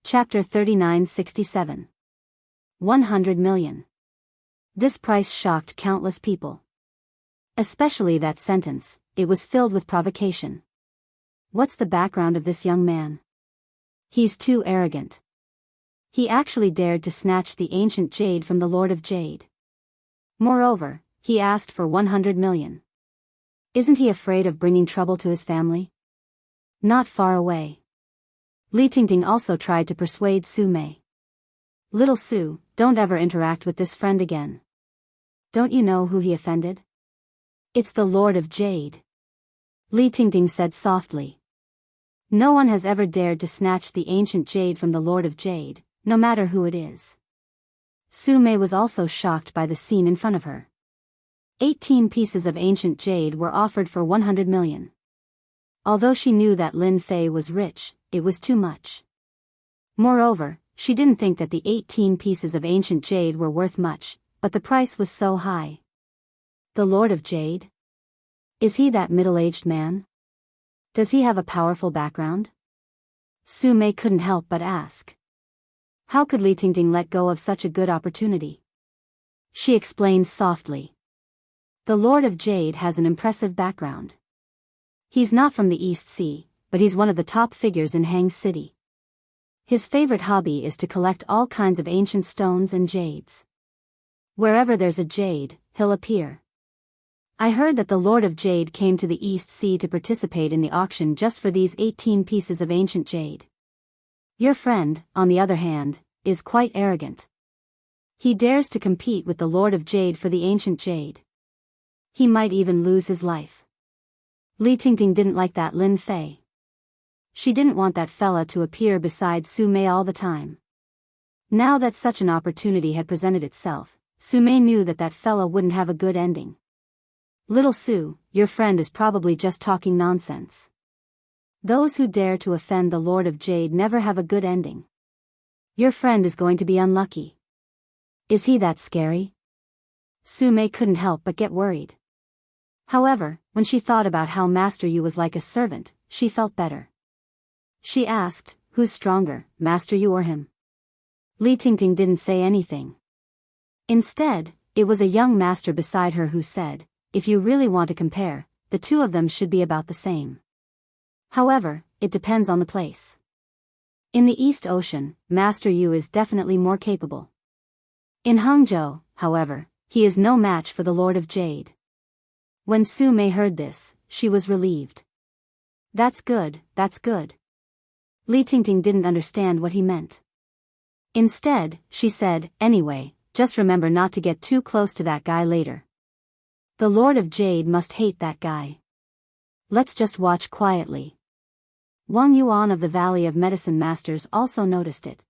Chapter 3967. 100 million. This price shocked countless people. Especially that sentence, it was filled with provocation. What's the background of this young man? He's too arrogant. He actually dared to snatch the ancient jade from the Lord of Jade. Moreover, he asked for 100 million. Isn't he afraid of bringing trouble to his family? Not far away. Enchanting also tried to persuade Su Mei. Little Su, don't ever interact with this friend again. Don't you know who he offended? It's the Lord of Jade. Enchanting said softly. No one has ever dared to snatch the ancient jade from the Lord of Jade, no matter who it is. Su Mei was also shocked by the scene in front of her. 18 pieces of ancient jade were offered for 100 million. Although she knew that Lin Fei was rich, it was too much. Moreover, she didn't think that the 18 pieces of ancient jade were worth much, but the price was so high. The Lord of Jade? Is he that middle-aged man? Does he have a powerful background? Su Mei couldn't help but ask. How could Enchanting let go of such a good opportunity? She explained softly. The Lord of Jade has an impressive background. He's not from the East Sea, but he's one of the top figures in Hang City. His favorite hobby is to collect all kinds of ancient stones and jades. Wherever there's a jade, he'll appear. I heard that the Lord of Jade came to the East Sea to participate in the auction just for these 18 pieces of ancient jade. Your friend, on the other hand, is quite arrogant. He dares to compete with the Lord of Jade for the ancient jade. He might even lose his life. Enchanting didn't like that Lin Fei. She didn't want that fella to appear beside Su Mei all the time. Now that such an opportunity had presented itself, Su Mei knew that that fella wouldn't have a good ending. Little Su, your friend is probably just talking nonsense. Those who dare to offend the Lord of Jade never have a good ending. Your friend is going to be unlucky. Is he that scary? Su Mei couldn't help but get worried. However, when she thought about how Master Yu was like a servant, she felt better. She asked, who's stronger, Master Yu or him? Enchanting didn't say anything. Instead, it was a young master beside her who said, if you really want to compare, the two of them should be about the same. However, it depends on the place. In the East Ocean, Master Yu is definitely more capable. In Hangzhou, however, he is no match for the Lord of Jade. When Su Mei heard this, she was relieved. That's good, that's good. Enchanting didn't understand what he meant. Instead, she said, anyway, just remember not to get too close to that guy later. The Lord of Jade must hate that guy. Let's just watch quietly. Wang Yuan of the Valley of Medicine Masters also noticed it.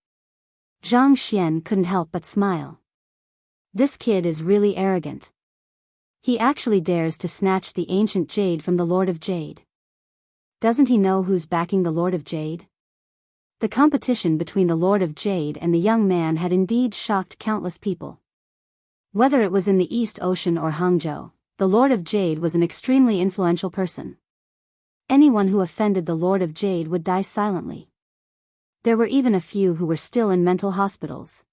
Zhang Xian couldn't help but smile. This kid is really arrogant. He actually dares to snatch the ancient jade from the Lord of Jade. Doesn't he know who's backing the Lord of Jade? The competition between the Lord of Jade and the young man had indeed shocked countless people. Whether it was in the East Ocean or Hangzhou, the Lord of Jade was an extremely influential person. Anyone who offended the Lord of Jade would die silently. There were even a few who were still in mental hospitals.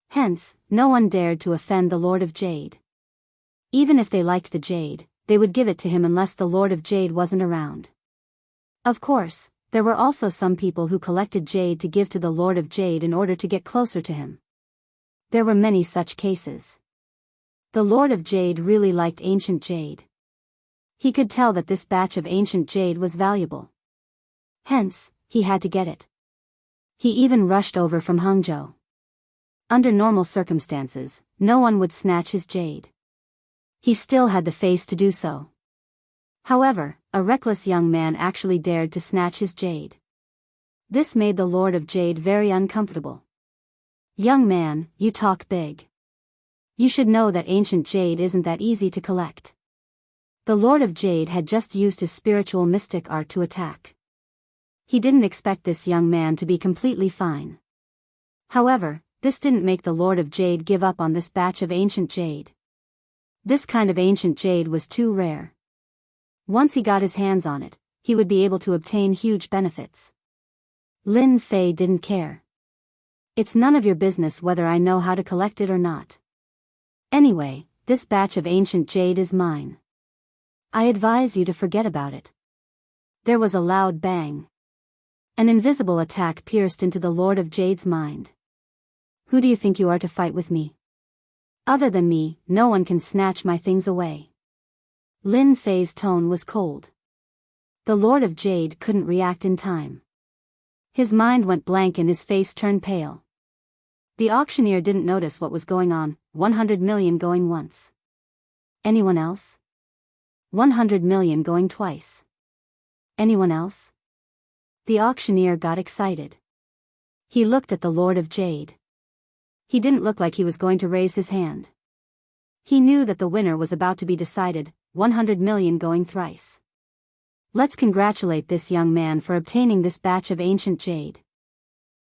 Hence, no one dared to offend the Lord of Jade. Even if they liked the jade, they would give it to him unless the Lord of Jade wasn't around. Of course, there were also some people who collected jade to give to the Lord of Jade in order to get closer to him. There were many such cases. The Lord of Jade really liked ancient jade. He could tell that this batch of ancient jade was valuable. Hence, he had to get it. He even rushed over from Hangzhou. Under normal circumstances, no one would snatch his jade. He still had the face to do so. However, a reckless young man actually dared to snatch his jade. This made the Lord of Jade very uncomfortable. Young man, you talk big. You should know that ancient jade isn't that easy to collect. The Lord of Jade had just used his spiritual mystic art to attack. He didn't expect this young man to be completely fine. However, this didn't make the Lord of Jade give up on this batch of ancient jade. This kind of ancient jade was too rare. Once he got his hands on it, he would be able to obtain huge benefits. Lin Fei didn't care. It's none of your business whether I know how to collect it or not. Anyway, this batch of ancient jade is mine. I advise you to forget about it. There was a loud bang. An invisible attack pierced into the Lord of Jade's mind. Who do you think you are to fight with me? Other than me, no one can snatch my things away. Lin Fei's tone was cold. The Lord of Jade couldn't react in time. His mind went blank and his face turned pale. The auctioneer didn't notice what was going on. 100 million going once. Anyone else? 100 million going twice. Anyone else? The auctioneer got excited. He looked at the Lord of Jade. He didn't look like he was going to raise his hand. He knew that the winner was about to be decided. 100 million going thrice. Let's congratulate this young man for obtaining this batch of ancient jade.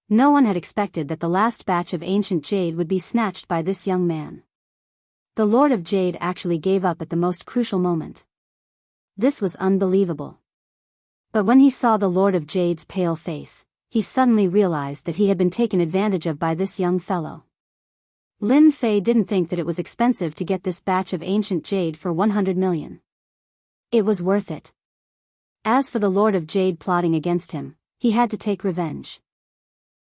No one had expected that the last batch of ancient jade would be snatched by this young man. The Lord of Jade actually gave up at the most crucial moment. This was unbelievable. But when he saw the Lord of Jade's pale face, he suddenly realized that he had been taken advantage of by this young fellow. Lin Fei didn't think that it was expensive to get this batch of ancient jade for 100 million. It was worth it. As for the Lord of Jade plotting against him, he had to take revenge.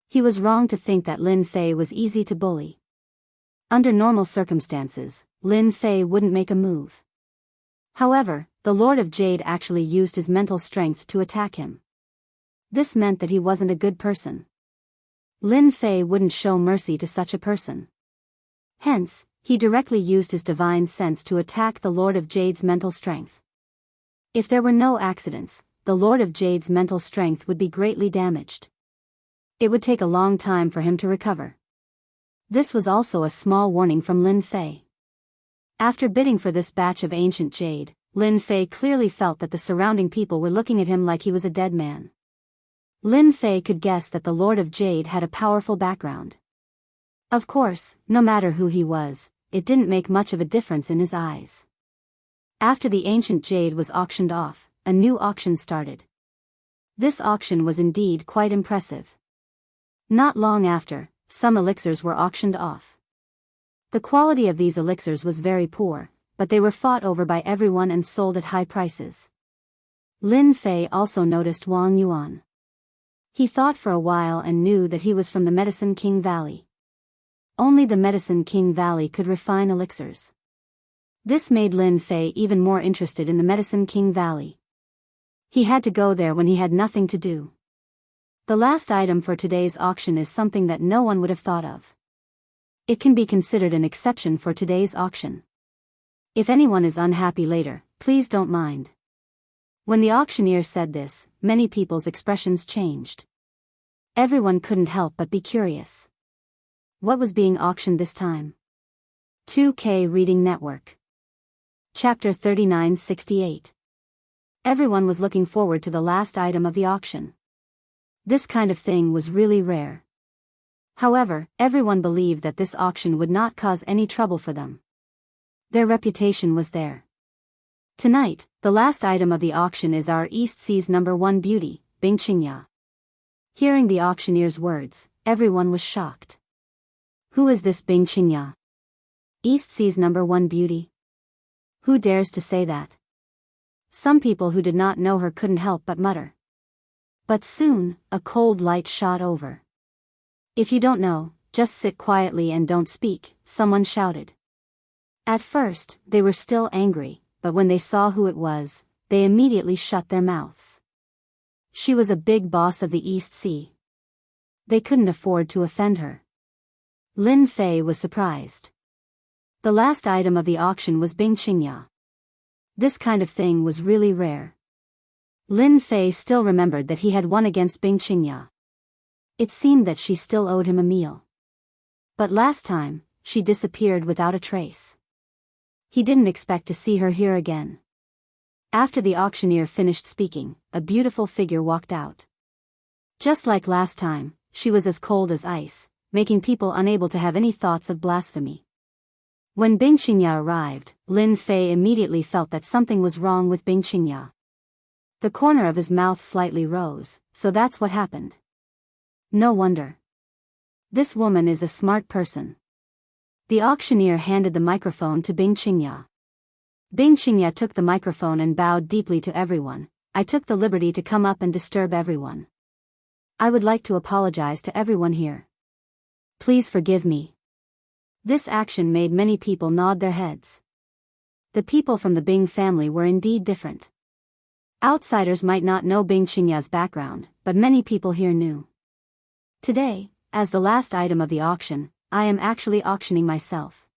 He was wrong to think that Lin Fei was easy to bully. Under normal circumstances, Lin Fei wouldn't make a move. However, the Lord of Jade actually used his mental strength to attack him. This meant that he wasn't a good person. Lin Fei wouldn't show mercy to such a person. Hence, he directly used his divine sense to attack the Lord of Jade's mental strength. If there were no accidents, the Lord of Jade's mental strength would be greatly damaged. It would take a long time for him to recover. This was also a small warning from Lin Fei. After bidding for this batch of ancient jade, Lin Fei clearly felt that the surrounding people were looking at him like he was a dead man. Lin Fei could guess that the Lord of Jade had a powerful background. Of course, no matter who he was, it didn't make much of a difference in his eyes. After the ancient jade was auctioned off, a new auction started. This auction was indeed quite impressive. Not long after, some elixirs were auctioned off. The quality of these elixirs was very poor, but they were fought over by everyone and sold at high prices. Lin Fei also noticed Wang Yuan. He thought for a while and knew that he was from the Medicine King Valley. Only the Medicine King Valley could refine elixirs. This made Lin Fei even more interested in the Medicine King Valley. He had to go there when he had nothing to do. The last item for today's auction is something that no one would have thought of. It can be considered an exception for today's auction. If anyone is unhappy later, please don't mind. When the auctioneer said this, many people's expressions changed. Everyone couldn't help but be curious. What was being auctioned this time? 2K Reading Network. Chapter 3968. Everyone was looking forward to the last item of the auction. This kind of thing was really rare. However, everyone believed that this auction would not cause any trouble for them. Their reputation was there. Tonight, the last item of the auction is our East Sea's #1 beauty, Bing Qingya. Hearing the auctioneer's words, everyone was shocked. Who is this Bing Qingya? East Sea's #1 beauty? Who dares to say that? Some people who did not know her couldn't help but mutter. But soon, a cold light shot over. If you don't know, just sit quietly and don't speak, someone shouted. At first, they were still angry, but when they saw who it was, they immediately shut their mouths. She was a big boss of the East Sea. They couldn't afford to offend her. Lin Fei was surprised. The last item of the auction was Bing Qingya. This kind of thing was really rare. Lin Fei still remembered that he had won against Bing Qingya. It seemed that she still owed him a meal. But last time, she disappeared without a trace. He didn't expect to see her here again. After the auctioneer finished speaking, a beautiful figure walked out. Just like last time, she was as cold as ice, making people unable to have any thoughts of blasphemy. When Bing Qingya arrived, Lin Fei immediately felt that something was wrong with Bing Qingya. The corner of his mouth slightly rose, so that's what happened. No wonder. This woman is a smart person. The auctioneer handed the microphone to Bing Qingya. Bing Qingya took the microphone and bowed deeply to everyone. I took the liberty to come up and disturb everyone. I would like to apologize to everyone here. Please forgive me. This action made many people nod their heads. The people from the Bing family were indeed different. Outsiders might not know Bing Qingya's background, but many people here knew. Today, as the last item of the auction, I am actually auctioning myself.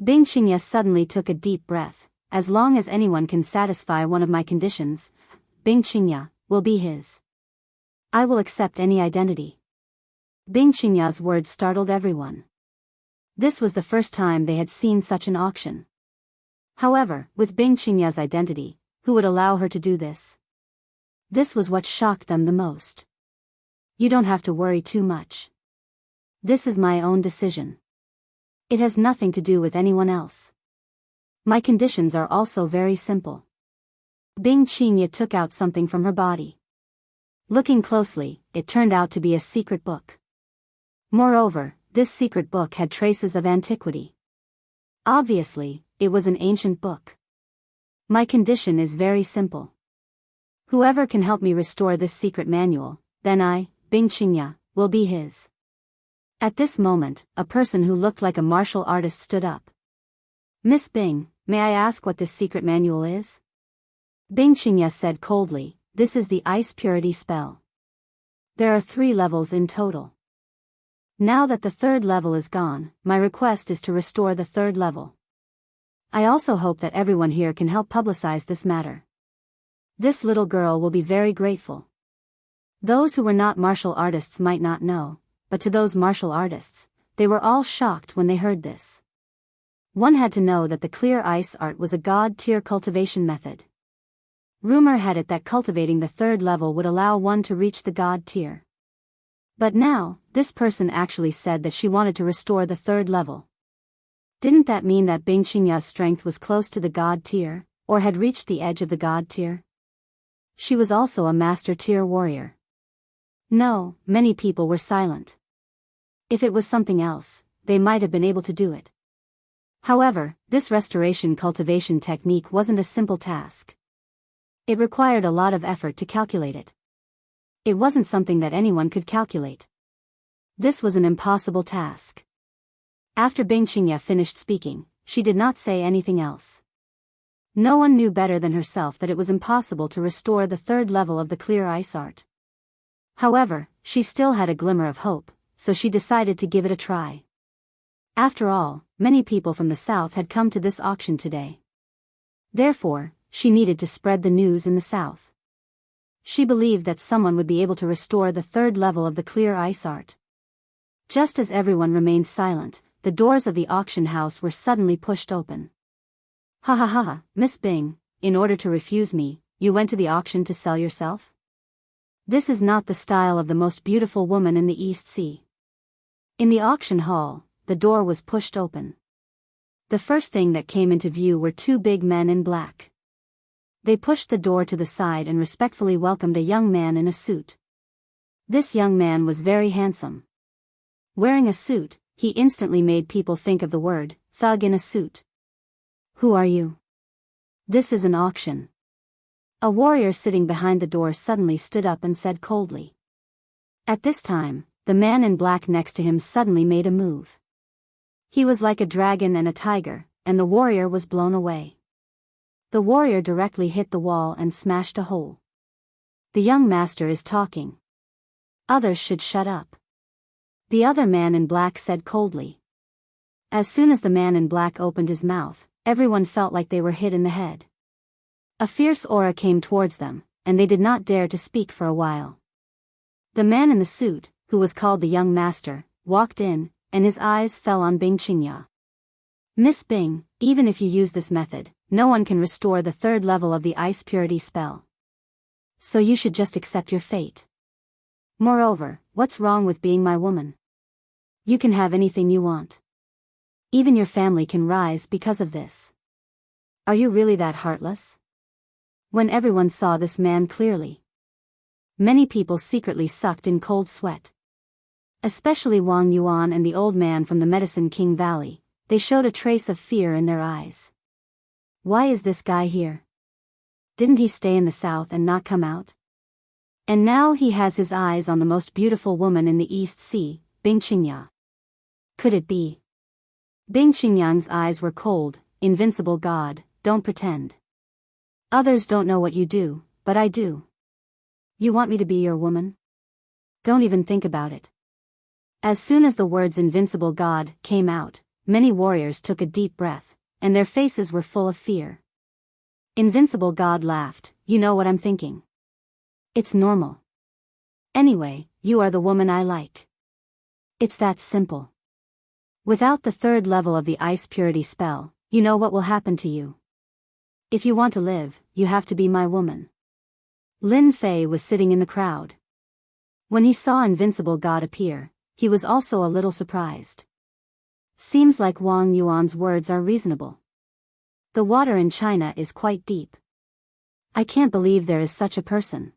Bing Qingya suddenly took a deep breath. As long as anyone can satisfy one of my conditions, Bing Qingya will be his. I will accept any identity. Bing Qingya's words startled everyone. This was the first time they had seen such an auction. However, with Bing Qingya's identity, who would allow her to do this? This was what shocked them the most. You don't have to worry too much. This is my own decision. It has nothing to do with anyone else. My conditions are also very simple. Bing Qingya took out something from her body. Looking closely, it turned out to be a secret book. Moreover, this secret book had traces of antiquity. Obviously, it was an ancient book. My condition is very simple. Whoever can help me restore this secret manual, then I, Bing Qingya, will be his. At this moment, a person who looked like a martial artist stood up. Miss Bing, may I ask what this secret manual is? Bing Qingya said coldly, this is the ice purity spell. There are 3 levels in total. Now that the 3rd level is gone, my request is to restore the 3rd level. I also hope that everyone here can help publicize this matter. This little girl will be very grateful. Those who were not martial artists might not know, but to those martial artists, they were all shocked when they heard this. One had to know that the clear ice art was a god-tier cultivation method. Rumor had it that cultivating the 3rd level would allow one to reach the god tier. But now, this person actually said that she wanted to restore the 3rd level. Didn't that mean that Bing Qingya's strength was close to the god tier, or had reached the edge of the god tier? She was also a master tier warrior. No, many people were silent. If it was something else, they might have been able to do it. However, this restoration cultivation technique wasn't a simple task. It required a lot of effort to calculate it. It wasn't something that anyone could calculate. This was an impossible task. After Bing Qingya finished speaking, she did not say anything else. No one knew better than herself that it was impossible to restore the 3rd level of the clear ice art. However, she still had a glimmer of hope, so she decided to give it a try. After all, many people from the south had come to this auction today. Therefore, she needed to spread the news in the south. She believed that someone would be able to restore the 3rd level of the clear ice art. Just as everyone remained silent, the doors of the auction house were suddenly pushed open. Ha ha ha ha, Miss Bing, in order to refuse me, you went to the auction to sell yourself? This is not the style of the most beautiful woman in the East Sea. In the auction hall, the door was pushed open. The first thing that came into view were 2 big men in black. They pushed the door to the side and respectfully welcomed a young man in a suit. This young man was very handsome. Wearing a suit, he instantly made people think of the word, thug in a suit. Who are you? This is an auction. A warrior sitting behind the door suddenly stood up and said coldly. At this time, the man in black next to him suddenly made a move. He was like a dragon and a tiger, and the warrior was blown away. The warrior directly hit the wall and smashed a hole. The young master is talking. Others should shut up. The other man in black said coldly. As soon as the man in black opened his mouth, everyone felt like they were hit in the head. A fierce aura came towards them, and they did not dare to speak for a while. The man in the suit, who was called the young master, walked in, and his eyes fell on Bing Qingya. Miss Bing, even if you use this method, no one can restore the 3rd level of the ice purity spell. So you should just accept your fate. Moreover, what's wrong with being my woman? You can have anything you want. Even your family can rise because of this. Are you really that heartless? When everyone saw this man clearly, many people secretly sucked in cold sweat. Especially Wang Yuan and the old man from the Medicine King Valley, they showed a trace of fear in their eyes. Why is this guy here? Didn't he stay in the south and not come out? And now he has his eyes on the most beautiful woman in the East Sea, Bing Qingya. Could it be? Bing Qingyang's eyes were cold. Invincible God, don't pretend. Others don't know what you do, but I do. You want me to be your woman? Don't even think about it. As soon as the words Invincible God came out, many warriors took a deep breath, and their faces were full of fear. Invincible God laughed. You know what I'm thinking. It's normal. Anyway, you are the woman I like. It's that simple. Without the third level of the ice purity spell, you know what will happen to you. If you want to live, you have to be my woman. Lin Fei was sitting in the crowd. When he saw Invincible God appear, he was also a little surprised. Seems like Wang Yuan's words are reasonable. The water in China is quite deep. I can't believe there is such a person.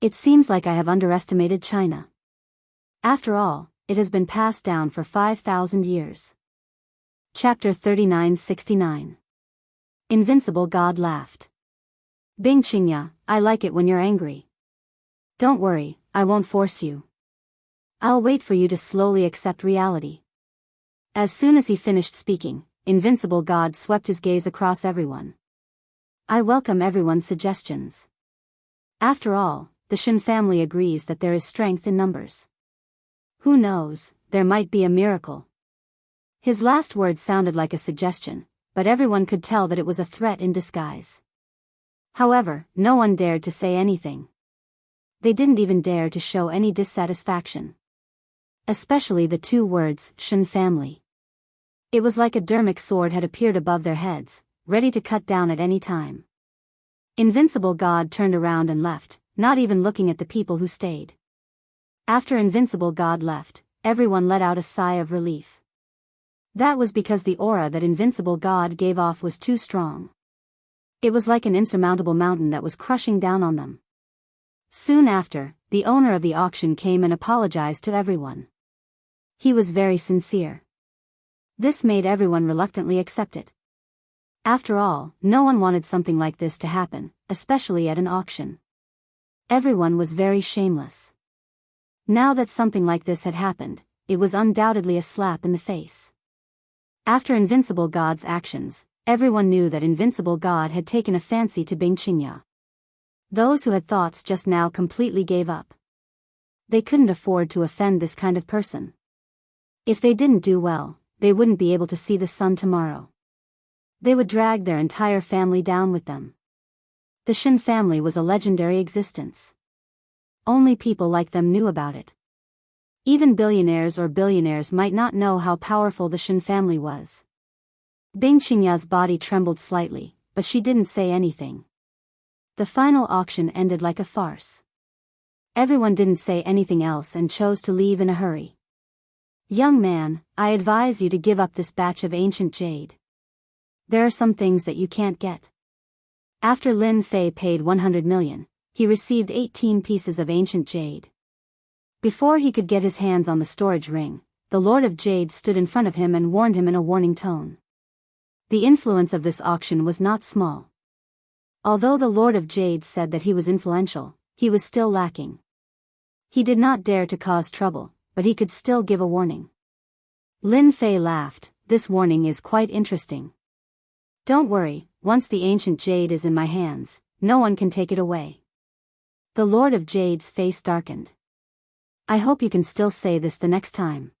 It seems like I have underestimated China. After all, it has been passed down for 5,000 years. Chapter 3969. Invincible God laughed. Bing Qingya, I like it when you're angry. Don't worry, I won't force you. I'll wait for you to slowly accept reality. As soon as he finished speaking, Invincible God swept his gaze across everyone. I welcome everyone's suggestions. After all, the Shen family agrees that there is strength in numbers. Who knows, there might be a miracle. His last words sounded like a suggestion, but everyone could tell that it was a threat in disguise. However, no one dared to say anything. They didn't even dare to show any dissatisfaction. Especially the two words, Shen family. It was like a dermic sword had appeared above their heads, ready to cut down at any time. Invincible God turned around and left, not even looking at the people who stayed. After Invincible God left, everyone let out a sigh of relief. That was because the aura that Invincible God gave off was too strong. It was like an insurmountable mountain that was crushing down on them. Soon after, the owner of the auction came and apologized to everyone. He was very sincere. This made everyone reluctantly accept it. After all, no one wanted something like this to happen, especially at an auction. Everyone was very shameless. Now that something like this had happened, it was undoubtedly a slap in the face. After Invincible God's actions, everyone knew that Invincible God had taken a fancy to Bing Qingya. Those who had thoughts just now completely gave up. They couldn't afford to offend this kind of person. If they didn't do well, they wouldn't be able to see the sun tomorrow. They would drag their entire family down with them. The Shen family was a legendary existence. Only people like them knew about it. Even billionaires or billionaires might not know how powerful the Shen family was. Bing Qingya's body trembled slightly, but she didn't say anything. The final auction ended like a farce. Everyone didn't say anything else and chose to leave in a hurry. Young man, I advise you to give up this batch of ancient jade. There are some things that you can't get. After Lin Fei paid 100 million, he received 18 pieces of ancient jade. Before he could get his hands on the storage ring, the Lord of Jade stood in front of him and warned him in a warning tone. The influence of this auction was not small. Although the Lord of Jade said that he was influential, he was still lacking. He did not dare to cause trouble, but he could still give a warning. Lin Fei laughed. This warning is quite interesting. Don't worry, once the ancient jade is in my hands, no one can take it away. The Lord of Jade's face darkened. I hope you can still say this the next time.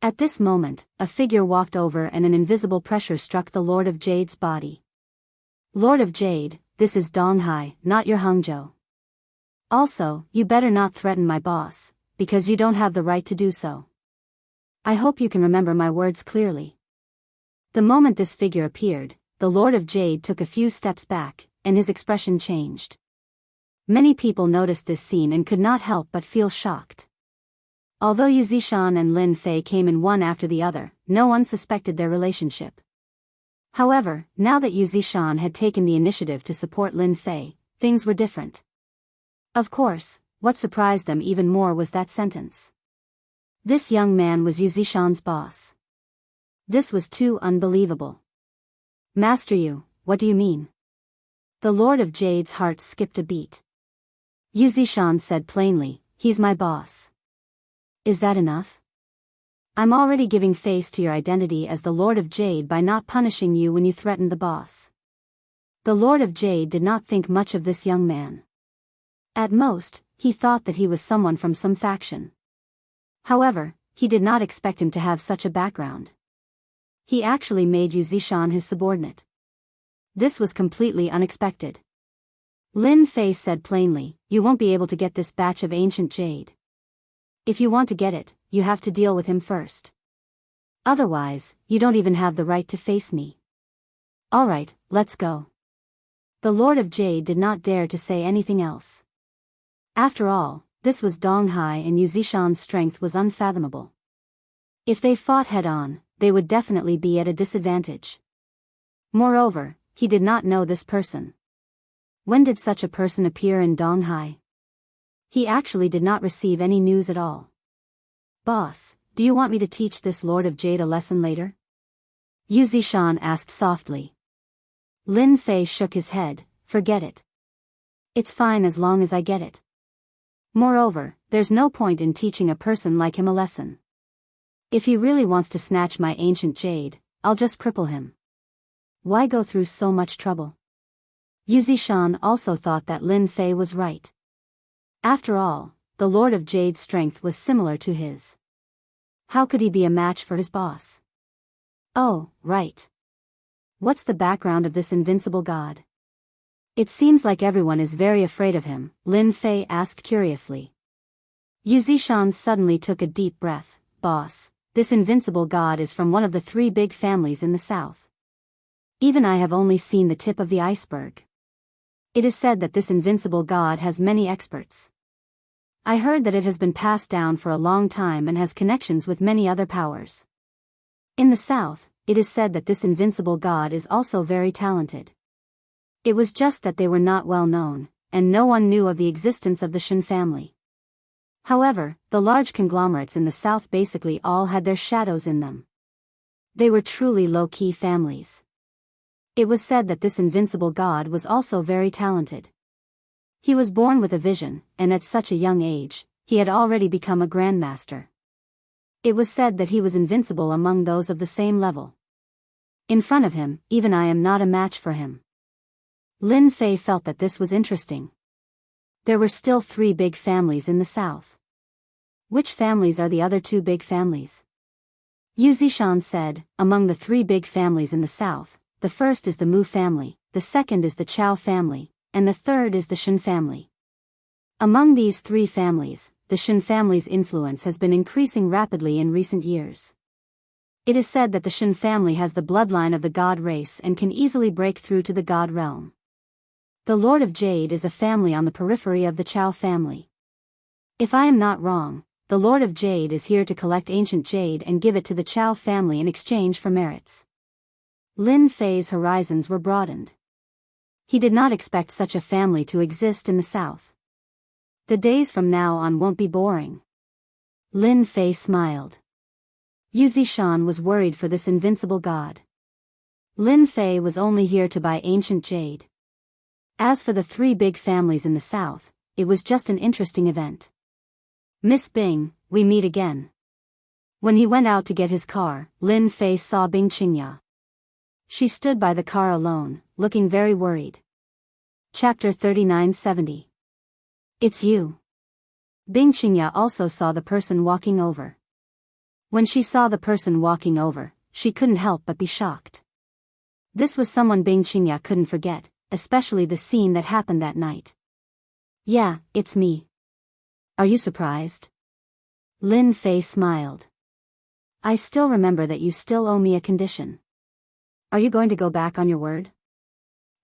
At this moment, a figure walked over and an invisible pressure struck the Lord of Jade's body. Lord of Jade, this is Donghai, not your Hangzhou. Also, you better not threaten my boss, because you don't have the right to do so. I hope you can remember my words clearly. The moment this figure appeared, the Lord of Jade took a few steps back, and his expression changed. Many people noticed this scene and could not help but feel shocked. Although Yu Zishan and Lin Fei came in one after the other, no one suspected their relationship. However, now that Yu Zishan had taken the initiative to support Lin Fei, things were different. Of course, what surprised them even more was that sentence. This young man was Yuzishan's boss. This was too unbelievable. Master Yu, what do you mean? The Lord of Jade's heart skipped a beat. Yuzishan said plainly, he's my boss. Is that enough? I'm already giving face to your identity as the Lord of Jade by not punishing you when you threatened the boss. The Lord of Jade did not think much of this young man. At most, he thought that he was someone from some faction. However, he did not expect him to have such a background. He actually made Yuzishan his subordinate. This was completely unexpected. Lin Fei said plainly, you won't be able to get this batch of ancient jade. If you want to get it, you have to deal with him first. Otherwise, you don't even have the right to face me. Alright, let's go. The Lord of Jade did not dare to say anything else. After all, this was Donghai and Yuzishan's strength was unfathomable. If they fought head-on, they would definitely be at a disadvantage. Moreover, he did not know this person. When did such a person appear in Donghai? He actually did not receive any news at all. Boss, do you want me to teach this Lord of Jade a lesson later? Yuzishan asked softly. Lin Fei shook his head, forget it. It's fine as long as I get it. Moreover, there's no point in teaching a person like him a lesson. If he really wants to snatch my ancient jade, I'll just cripple him. Why go through so much trouble? Yuzishan also thought that Lin Fei was right. After all, the Lord of Jade's strength was similar to his. How could he be a match for his boss? Oh, right. What's the background of this invincible god? It seems like everyone is very afraid of him, Lin Fei asked curiously. Yuzishan suddenly took a deep breath. Boss, this invincible god is from one of the 3 big families in the south. Even I have only seen the tip of the iceberg. It is said that this invincible god has many experts. I heard that it has been passed down for a long time and has connections with many other powers. In the south, it is said that this invincible god is also very talented. It was just that they were not well known, and no one knew of the existence of the Shen family. However, the large conglomerates in the south basically all had their shadows in them. They were truly low-key families. It was said that this invincible god was also very talented. He was born with a vision, and at such a young age, he had already become a grandmaster. It was said that he was invincible among those of the same level. In front of him, even I am not a match for him. Lin Fei felt that this was interesting. There were still 3 big families in the south. Which families are the other 2 big families? Yuzishan said, among the 3 big families in the south, the first is the Mu family, the second is the Chao family, and the third is the Shen family. Among these 3 families, the Shen family's influence has been increasing rapidly in recent years. It is said that the Shen family has the bloodline of the god race and can easily break through to the god realm. The Lord of Jade is a family on the periphery of the Chao family. If I am not wrong, the Lord of Jade is here to collect ancient jade and give it to the Chao family in exchange for merits. Lin Fei's horizons were broadened. He did not expect such a family to exist in the south. The days from now on won't be boring. Lin Fei smiled. Yuzishan was worried for this invincible god. Lin Fei was only here to buy ancient jade. As for the 3 big families in the south, it was just an interesting event. Miss Bing, we meet again. When he went out to get his car, Lin Fei saw Bing Qingya. She stood by the car alone, looking very worried. Chapter 3970. It's you. Bing Qingya also saw the person walking over. When she saw the person walking over, she couldn't help but be shocked. This was someone Bing Qingya couldn't forget, especially the scene that happened that night. Yeah, it's me. Are you surprised? Lin Fei smiled. I still remember that you still owe me a condition. Are you going to go back on your word?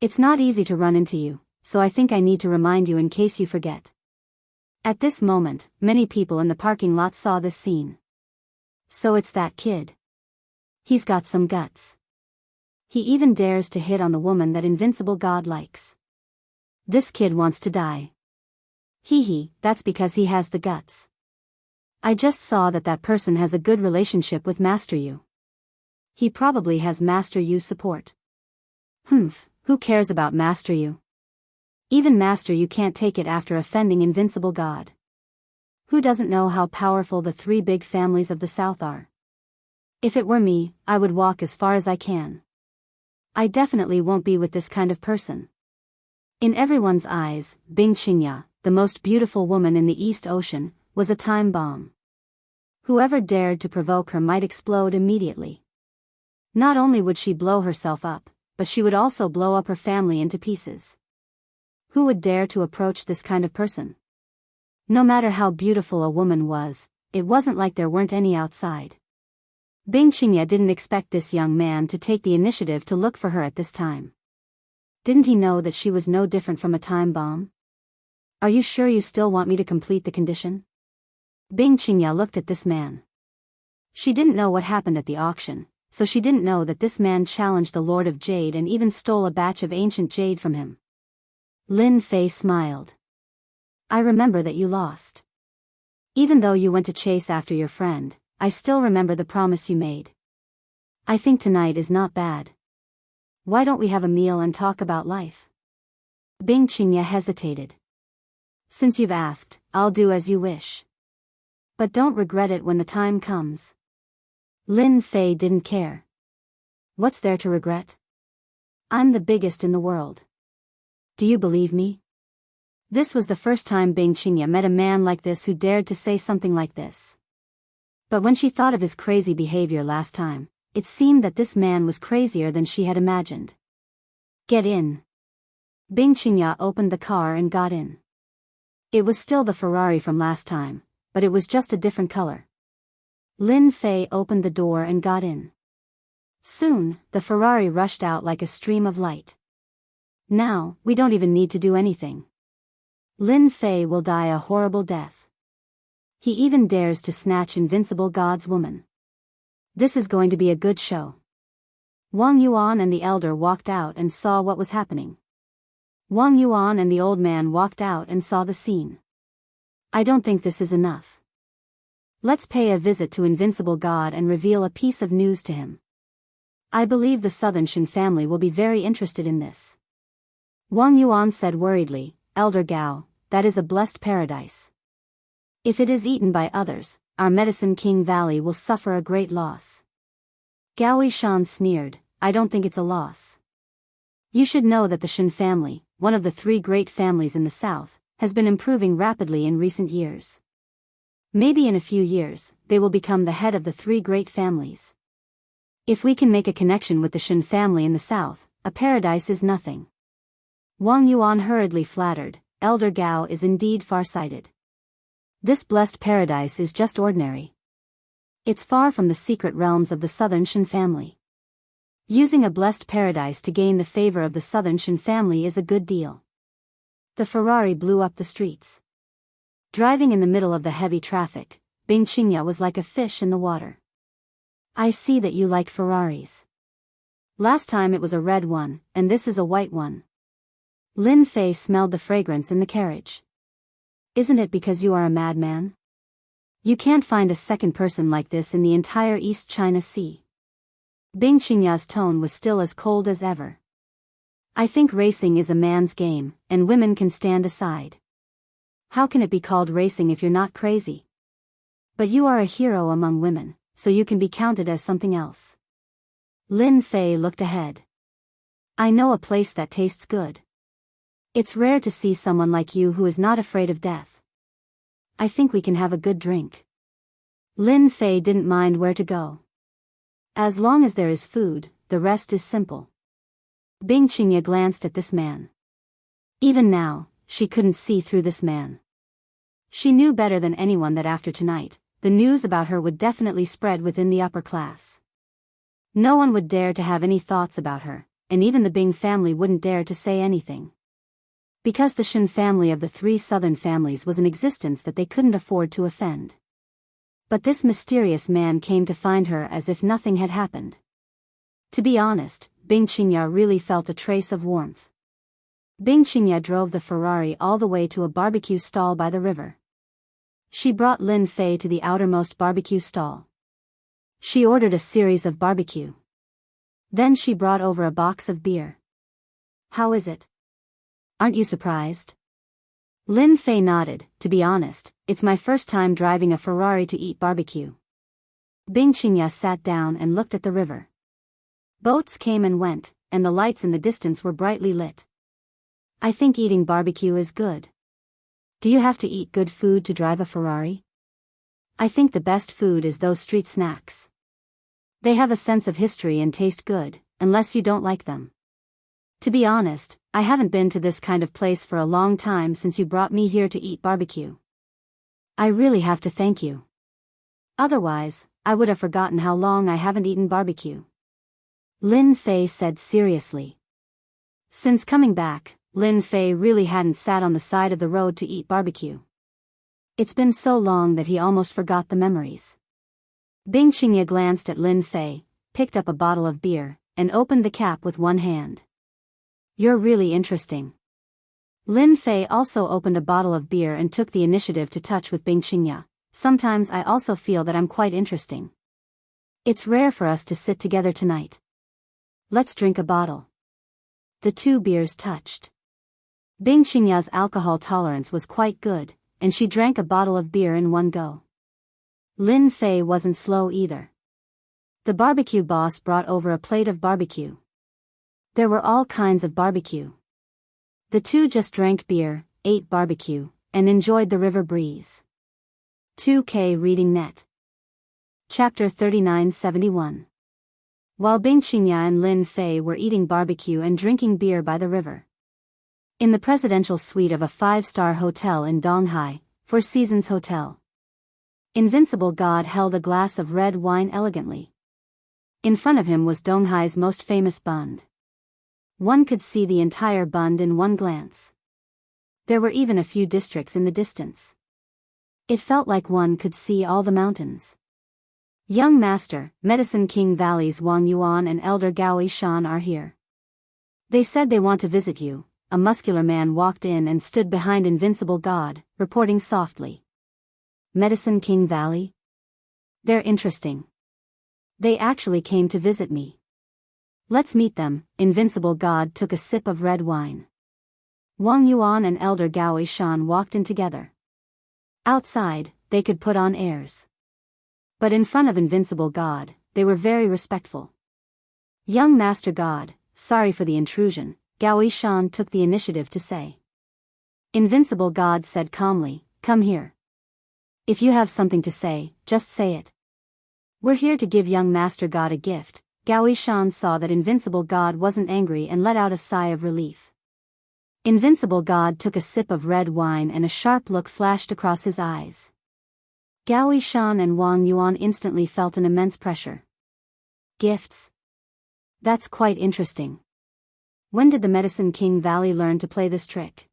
It's not easy to run into you, so I think I need to remind you in case you forget. At this moment, many people in the parking lot saw this scene. So it's that kid. He's got some guts. He even dares to hit on the woman that invincible god likes. This kid wants to die. Hee hee, that's because he has the guts. I just saw that that person has a good relationship with Master Yu. He probably has Master Yu's support. Who cares about Master Yu? Even Master Yu can't take it after offending Invincible God. Who doesn't know how powerful the three big families of the South are? If it were me, I would walk as far as I can. I definitely won't be with this kind of person. In everyone's eyes, Bing Qingya, the most beautiful woman in the East Ocean, was a time bomb. Whoever dared to provoke her might explode immediately. Not only would she blow herself up, but she would also blow up her family into pieces. Who would dare to approach this kind of person? No matter how beautiful a woman was, it wasn't like there weren't any outside. Bing Qingya didn't expect this young man to take the initiative to look for her at this time. Didn't he know that she was no different from a time bomb? Are you sure you still want me to complete the condition? Bing Qingya looked at this man. She didn't know what happened at the auction, so she didn't know that this man challenged the Lord of Jade and even stole a batch of ancient jade from him. Lin Fei smiled. I remember that you lost. Even though you went to chase after your friend, I still remember the promise you made. I think tonight is not bad. Why don't we have a meal and talk about life? Bing Qingya hesitated. Since you've asked, I'll do as you wish. But don't regret it when the time comes. Lin Fei didn't care. What's there to regret? I'm the biggest in the world. Do you believe me? This was the first time Bing Qingya met a man like this who dared to say something like this. But when she thought of his crazy behavior last time, it seemed that this man was crazier than she had imagined. Get in. Bing Qingya opened the car and got in. It was still the Ferrari from last time, but it was just a different color. Lin Fei opened the door and got in. Soon, the Ferrari rushed out like a stream of light. Now, we don't even need to do anything. Lin Fei will die a horrible death. He even dares to snatch Invincible God's woman. This is going to be a good show. Wang Yuan and the elder walked out and saw what was happening. Wang Yuan and the old man walked out and saw the scene. I don't think this is enough. Let's pay a visit to Invincible God and reveal a piece of news to him. I believe the Southern Shen family will be very interested in this. Wang Yuan said worriedly, Elder Gao, that is a blessed paradise. If it is eaten by others, our Medicine King Valley will suffer a great loss. Gao Yishan sneered, I don't think it's a loss. You should know that the Shen family, one of the three great families in the south, has been improving rapidly in recent years. Maybe in a few years, they will become the head of the three great families. If we can make a connection with the Shen family in the south, a paradise is nothing. Wang Yuan hurriedly flattered, Elder Gao is indeed far-sighted. This blessed paradise is just ordinary. It's far from the secret realms of the Southern Shen family. Using a blessed paradise to gain the favor of the Southern Shen family is a good deal. The Ferrari blew up the streets. Driving in the middle of the heavy traffic, Bing Qingya was like a fish in the water. I see that you like Ferraris. Last time it was a red one, and this is a white one. Lin Fei smelled the fragrance in the carriage. Isn't it because you are a madman? You can't find a second person like this in the entire East China Sea. Bing Qingya's tone was still as cold as ever. I think racing is a man's game, and women can stand aside. How can it be called racing if you're not crazy? But you are a hero among women, so you can be counted as something else. Lin Fei looked ahead. I know a place that tastes good. It's rare to see someone like you who is not afraid of death. I think we can have a good drink. Lin Fei didn't mind where to go. As long as there is food, the rest is simple. Bing Qingya glanced at this man. Even now, she couldn't see through this man. She knew better than anyone that after tonight, the news about her would definitely spread within the upper class. No one would dare to have any thoughts about her, and even the Bing family wouldn't dare to say anything. Because the Shen family of the three southern families was an existence that they couldn't afford to offend. But this mysterious man came to find her as if nothing had happened. To be honest, Bing Qingya really felt a trace of warmth. Bing Qingya drove the Ferrari all the way to a barbecue stall by the river. She brought Lin Fei to the outermost barbecue stall. She ordered a series of barbecue. Then she brought over a box of beer. How is it? Aren't you surprised? Lin Fei nodded. To be honest, it's my first time driving a Ferrari to eat barbecue. Bing Qingya sat down and looked at the river. Boats came and went, and the lights in the distance were brightly lit. I think eating barbecue is good. Do you have to eat good food to drive a Ferrari? I think the best food is those street snacks. They have a sense of history and taste good, unless you don't like them. To be honest, I haven't been to this kind of place for a long time since you brought me here to eat barbecue. I really have to thank you. Otherwise, I would have forgotten how long I haven't eaten barbecue. Lin Fei said seriously. Since coming back, Lin Fei really hadn't sat on the side of the road to eat barbecue. It's been so long that he almost forgot the memories. Bing Qingya glanced at Lin Fei, picked up a bottle of beer, and opened the cap with one hand. You're really interesting. Lin Fei also opened a bottle of beer and took the initiative to touch with Bing Qingya. Sometimes I also feel that I'm quite interesting. It's rare for us to sit together tonight. Let's drink a bottle. The two beers touched. Bing Qingya's alcohol tolerance was quite good, and she drank a bottle of beer in one go. Lin Fei wasn't slow either. The barbecue boss brought over a plate of barbecue. There were all kinds of barbecue. The two just drank beer, ate barbecue, and enjoyed the river breeze. 2K Reading Net. Chapter 3971. While Bing Qingya and Lin Fei were eating barbecue and drinking beer by the river. In the presidential suite of a 5-star hotel in Donghai, Four Seasons Hotel. Invincible God held a glass of red wine elegantly. In front of him was Donghai's most famous bund. One could see the entire bund in one glance. There were even a few districts in the distance. It felt like one could see all the mountains. Young Master, Medicine King Valley's Wang Yuan and Elder Gao Shan are here. They said they want to visit you. A muscular man walked in and stood behind Invincible God, reporting softly. Medicine King Valley? They're interesting. They actually came to visit me. Let's meet them. Invincible God took a sip of red wine. Wang Yuan and Elder Gao Shan walked in together. Outside, they could put on airs. But in front of Invincible God, they were very respectful. Young Master God, sorry for the intrusion, Gao Shan took the initiative to say. Invincible God said calmly, come here. If you have something to say, just say it. We're here to give young Master God a gift. Gao Shan saw that Invincible God wasn't angry and let out a sigh of relief. Invincible God took a sip of red wine and a sharp look flashed across his eyes. Gao Shan and Wang Yuan instantly felt an immense pressure. Gifts? That's quite interesting. When did the Medicine King Valley learn to play this trick?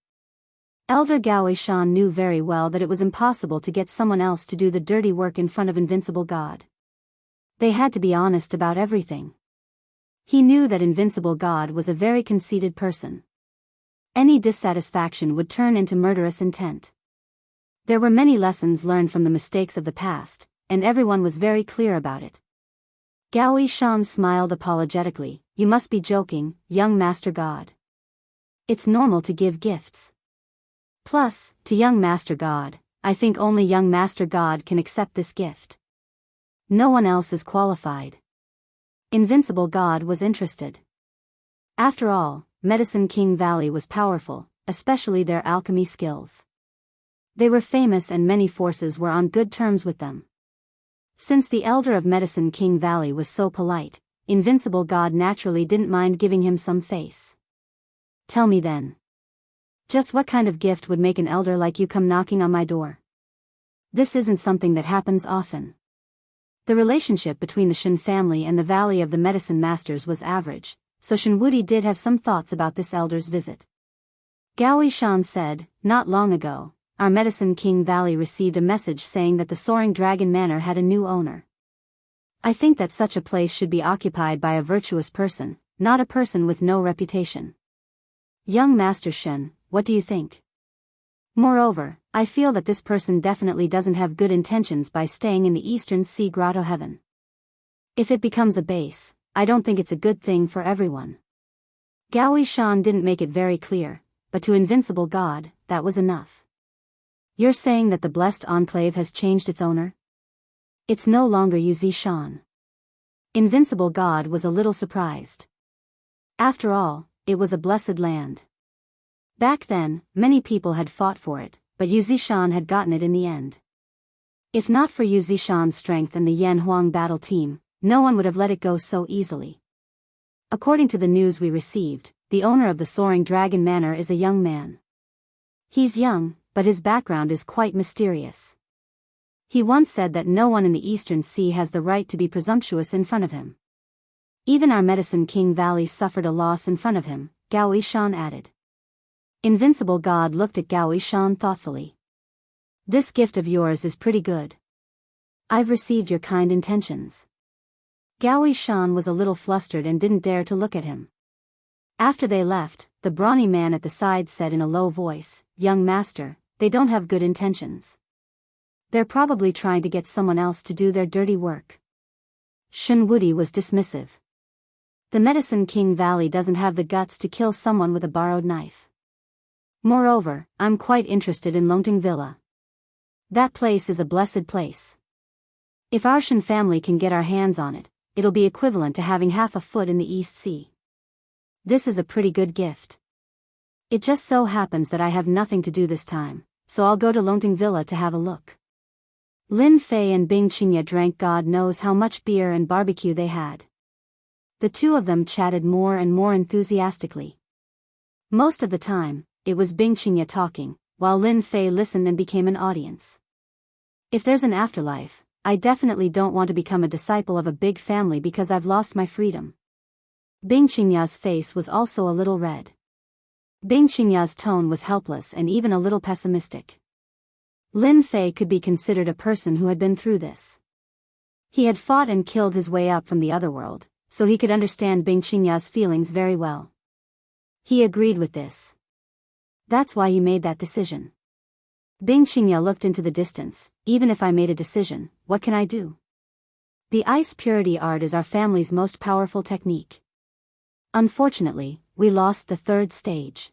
Elder Gao Shan knew very well that it was impossible to get someone else to do the dirty work in front of Invincible God. They had to be honest about everything. He knew that Invincible God was a very conceited person. Any dissatisfaction would turn into murderous intent. There were many lessons learned from the mistakes of the past, and everyone was very clear about it. Gao Shan smiled apologetically. You must be joking, young Master God. It's normal to give gifts. Plus, to young Master God, I think only young Master God can accept this gift. No one else is qualified. Invincible God was interested. After all, Medicine King Valley was powerful, especially their alchemy skills. They were famous and many forces were on good terms with them. Since the elder of Medicine King Valley was so polite, Invincible God naturally didn't mind giving him some face. Tell me then. Just what kind of gift would make an elder like you come knocking on my door? This isn't something that happens often. The relationship between the Shen family and the Valley of the Medicine Masters was average, so Shen Wudi did have some thoughts about this elder's visit. Gao Shan said, not long ago, our Medicine King Valley received a message saying that the Soaring Dragon Manor had a new owner. I think that such a place should be occupied by a virtuous person, not a person with no reputation. Young Master Shen, what do you think? Moreover, I feel that this person definitely doesn't have good intentions by staying in the Eastern Sea Grotto Heaven. If it becomes a base, I don't think it's a good thing for everyone. Gao Shan didn't make it very clear, but to Invincible God, that was enough. You're saying that the Blessed Enclave has changed its owner? It's no longer Yu Shan. Invincible God was a little surprised. After all, it was a blessed land. Back then, many people had fought for it, but Yu Shan had gotten it in the end. If not for Yu Shan's strength and the Yan Huang battle team, no one would have let it go so easily. According to the news we received, the owner of the Soaring Dragon Manor is a young man. He's young, but his background is quite mysterious. He once said that no one in the Eastern Sea has the right to be presumptuous in front of him. Even our Medicine King Valley suffered a loss in front of him, Gao Shan added. Invincible God looked at Gao Shan thoughtfully. This gift of yours is pretty good. I've received your kind intentions. Gao Shan was a little flustered and didn't dare to look at him. After they left, the brawny man at the side said in a low voice, Young master, they don't have good intentions. They're probably trying to get someone else to do their dirty work. Shun Wudi was dismissive. The Medicine King Valley doesn't have the guts to kill someone with a borrowed knife. Moreover, I'm quite interested in Longting Villa. That place is a blessed place. If our Shan family can get our hands on it, it'll be equivalent to having half a foot in the East Sea. This is a pretty good gift. It just so happens that I have nothing to do this time, so I'll go to Longting Villa to have a look. Lin Fei and Bing Qingye drank God knows how much beer and barbecue they had. The two of them chatted more and more enthusiastically. Most of the time, it was Bing Qingye talking, while Lin Fei listened and became an audience. If there's an afterlife, I definitely don't want to become a disciple of a big family because I've lost my freedom. Bing Qingye's face was also a little red. Bing Qingye's tone was helpless and even a little pessimistic. Lin Fei could be considered a person who had been through this. He had fought and killed his way up from the other world, so he could understand Bing Qingye's feelings very well. He agreed with this. That's why you made that decision. Bing Qingye looked into the distance. Even if I made a decision, what can I do? The ice purity art is our family's most powerful technique. Unfortunately, we lost the third stage.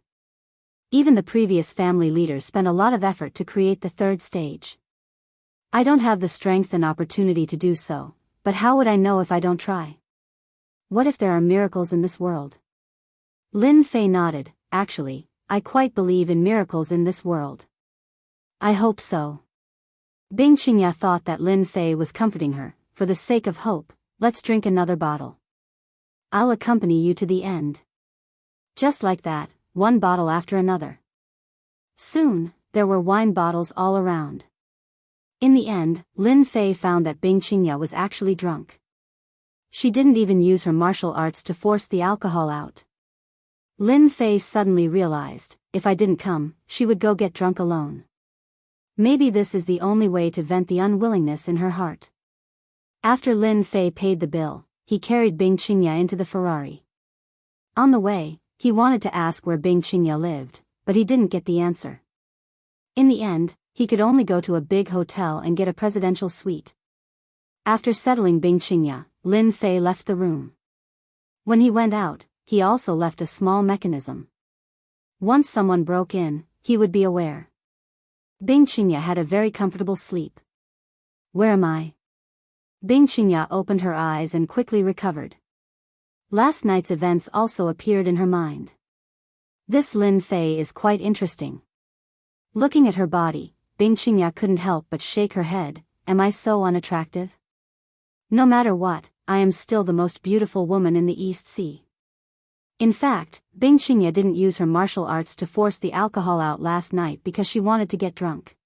Even the previous family leaders spent a lot of effort to create the third stage. I don't have the strength and opportunity to do so, but how would I know if I don't try? What if there are miracles in this world? Lin Fei nodded. Actually, I quite believe in miracles in this world. I hope so. Bing Qingye thought that Lin Fei was comforting her. For the sake of hope, let's drink another bottle. I'll accompany you to the end. Just like that, one bottle after another. Soon, there were wine bottles all around. In the end, Lin Fei found that Bing Qingye was actually drunk. She didn't even use her martial arts to force the alcohol out. Lin Fei suddenly realized, if I didn't come, she would go get drunk alone. Maybe this is the only way to vent the unwillingness in her heart. After Lin Fei paid the bill, he carried Bing Qingye into the Ferrari. On the way, he wanted to ask where Bing Qingye lived, but he didn't get the answer. In the end, he could only go to a big hotel and get a presidential suite. After settling Bing Qingye, Lin Fei left the room. When he went out, he also left a small mechanism. Once someone broke in, he would be aware. Bing Qingye had a very comfortable sleep. Where am I? Bing Qingye opened her eyes and quickly recovered. Last night's events also appeared in her mind. This Lin Fei is quite interesting. Looking at her body, Bing Qingye couldn't help but shake her head. Am I so unattractive? No matter what, I am still the most beautiful woman in the East Sea. In fact, Bing Qingye didn't use her martial arts to force the alcohol out last night because she wanted to get drunk.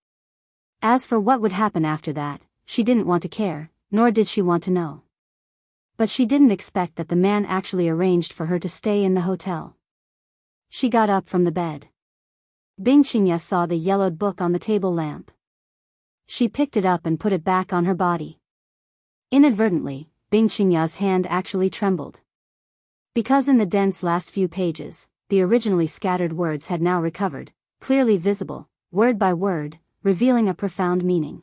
As for what would happen after that, she didn't want to care, nor did she want to know. But she didn't expect that the man actually arranged for her to stay in the hotel. She got up from the bed. Bing Qingye saw the yellowed book on the table lamp. She picked it up and put it back on her body. Inadvertently, Bing Qingye's hand actually trembled. Because in the dense last few pages, the originally scattered words had now recovered, clearly visible, word by word, revealing a profound meaning.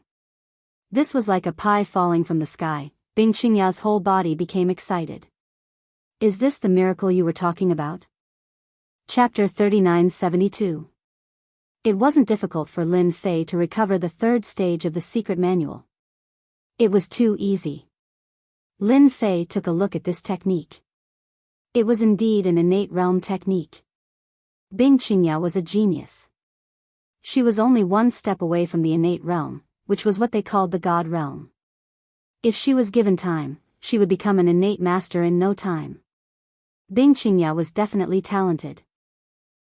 This was like a pie falling from the sky. Bing Qingya's whole body became excited. Is this the miracle you were talking about? Chapter 3972. It wasn't difficult for Lin Fei to recover the third stage of the secret manual. It was too easy. Lin Fei took a look at this technique. It was indeed an innate realm technique. Bing Qingya was a genius. She was only one step away from the innate realm, which was what they called the God realm. If she was given time, she would become an innate master in no time. Bing Qingya was definitely talented.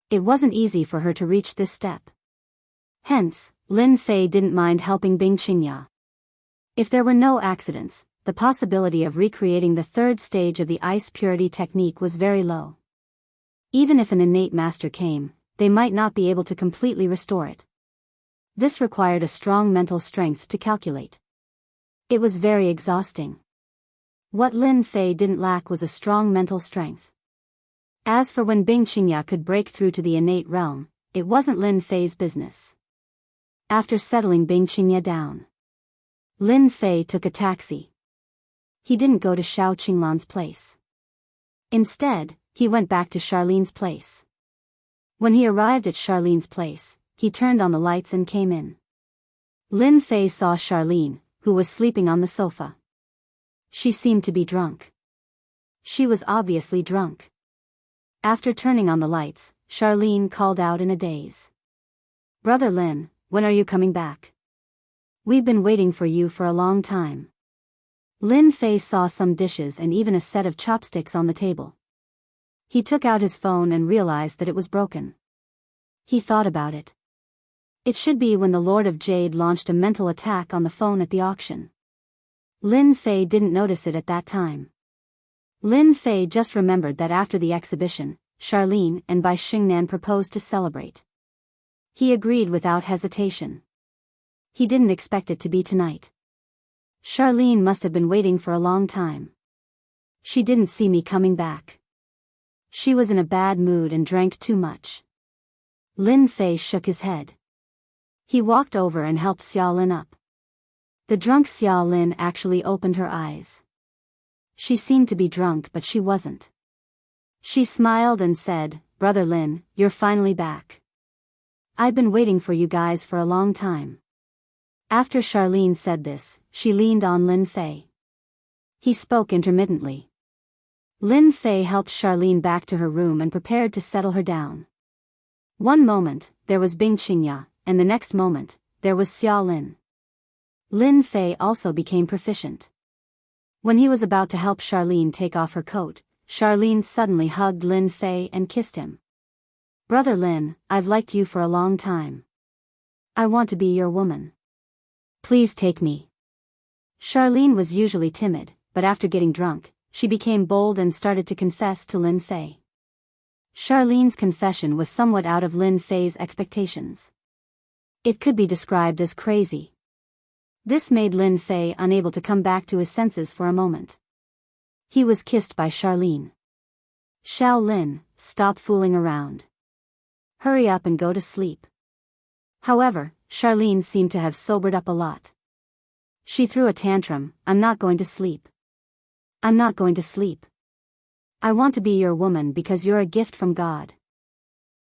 It wasn't easy for her to reach this step. Hence, Lin Fei didn't mind helping Bing Qingya. If there were no accidents, the possibility of recreating the third stage of the ice purity technique was very low. Even if an innate master came, they might not be able to completely restore it. This required a strong mental strength to calculate. It was very exhausting. What Lin Fei didn't lack was a strong mental strength. As for when Bing Qingya could break through to the innate realm, it wasn't Lin Fei's business. After settling Bing Qingya down, Lin Fei took a taxi. He didn't go to Xiao Qinglan's place. Instead, he went back to Charlene's place. When he arrived at Charlene's place, he turned on the lights and came in. Lin Fei saw Charlene, who was sleeping on the sofa. She seemed to be drunk. She was obviously drunk. After turning on the lights, Charlene called out in a daze. "Brother Lin, when are you coming back? We've been waiting for you for a long time." Lin Fei saw some dishes and even a set of chopsticks on the table. He took out his phone and realized that it was broken. He thought about it. It should be when the Lord of Jade launched a mental attack on the phone at the auction. Lin Fei didn't notice it at that time. Lin Fei just remembered that after the exhibition, Charlene and Bai Xingnan proposed to celebrate. He agreed without hesitation. He didn't expect it to be tonight. Charlene must have been waiting for a long time. She didn't see me coming back. She was in a bad mood and drank too much. Lin Fei shook his head. He walked over and helped Xiaolin up. The drunk Xiaolin actually opened her eyes. She seemed to be drunk, but she wasn't. She smiled and said, "Brother Lin, you're finally back. I've been waiting for you guys for a long time." After Charlene said this, she leaned on Lin Fei. He spoke intermittently. Lin Fei helped Charlene back to her room and prepared to settle her down. One moment, there was Bing Qingya, and the next moment, there was Xiaolin. Lin Fei also became proficient. When he was about to help Charlene take off her coat, Charlene suddenly hugged Lin Fei and kissed him. "Brother Lin, I've liked you for a long time. I want to be your woman. Please take me." Charlene was usually timid, but after getting drunk, she became bold and started to confess to Lin Fei. Charlene's confession was somewhat out of Lin Fei's expectations. It could be described as crazy. This made Lin Fei unable to come back to his senses for a moment. He was kissed by Charlene. "Xiao Lin, stop fooling around. Hurry up and go to sleep." However, Charlene seemed to have sobered up a lot. She threw a tantrum. "I'm not going to sleep. I'm not going to sleep. I want to be your woman because you're a gift from God.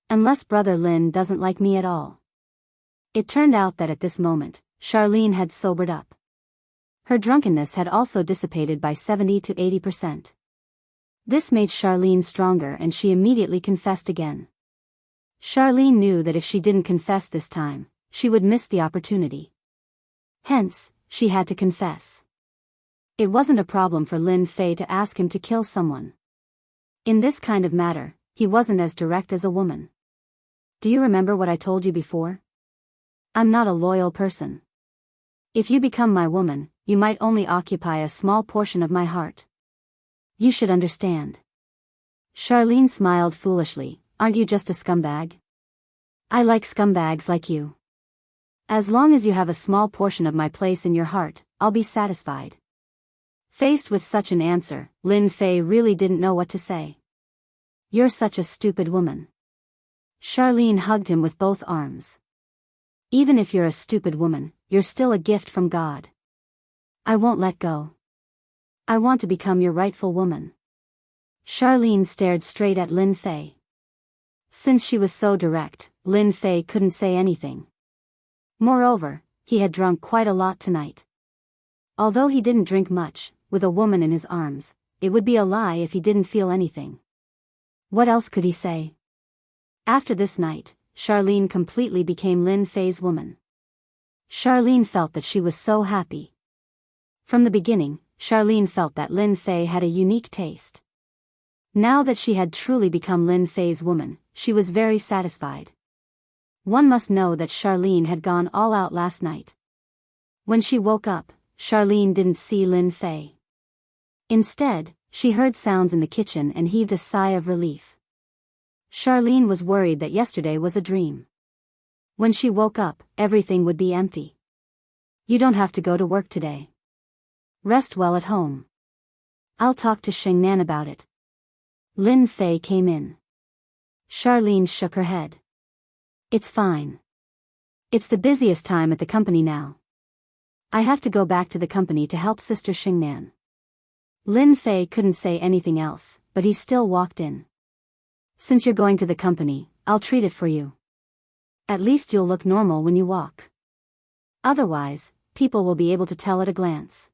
Unless Brother Lin doesn't like me at all." It turned out that at this moment, Charlene had sobered up. Her drunkenness had also dissipated by 70 to 80%. This made Charlene stronger and she immediately confessed again. Charlene knew that if she didn't confess this time, she would miss the opportunity. Hence, she had to confess. It wasn't a problem for Lin Fei to ask him to kill someone. In this kind of matter, he wasn't as direct as a woman. "Do you remember what I told you before? I'm not a loyal person. If you become my woman, you might only occupy a small portion of my heart. You should understand." Charlene smiled foolishly. "Aren't you just a scumbag? I like scumbags like you. As long as you have a small portion of my place in your heart, I'll be satisfied." Faced with such an answer, Lin Fei really didn't know what to say. "You're such a stupid woman." Charlene hugged him with both arms. Even if you're a stupid woman, you're still a gift from God. I won't let go. I want to become your rightful woman. Charlene stared straight at Lin Fei. Since she was so direct, Lin Fei couldn't say anything. Moreover, he had drunk quite a lot tonight. Although he didn't drink much, with a woman in his arms, it would be a lie if he didn't feel anything. What else could he say? After this night, Charlene completely became Lin Fei's woman. Charlene felt that she was so happy. From the beginning, Charlene felt that Lin Fei had a unique taste. Now that she had truly become Lin Fei's woman, she was very satisfied. One must know that Charlene had gone all out last night. When she woke up, Charlene didn't see Lin Fei. Instead, she heard sounds in the kitchen and heaved a sigh of relief. Charlene was worried that yesterday was a dream. When she woke up, everything would be empty. You don't have to go to work today. Rest well at home. I'll talk to Xingnan about it. Lin Fei came in. Charlene shook her head. It's fine. It's the busiest time at the company now. I have to go back to the company to help Sister Xingnan. Lin Fei couldn't say anything else, but he still walked in. Since you're going to the company, I'll treat it for you. At least you'll look normal when you walk. Otherwise, people will be able to tell at a glance.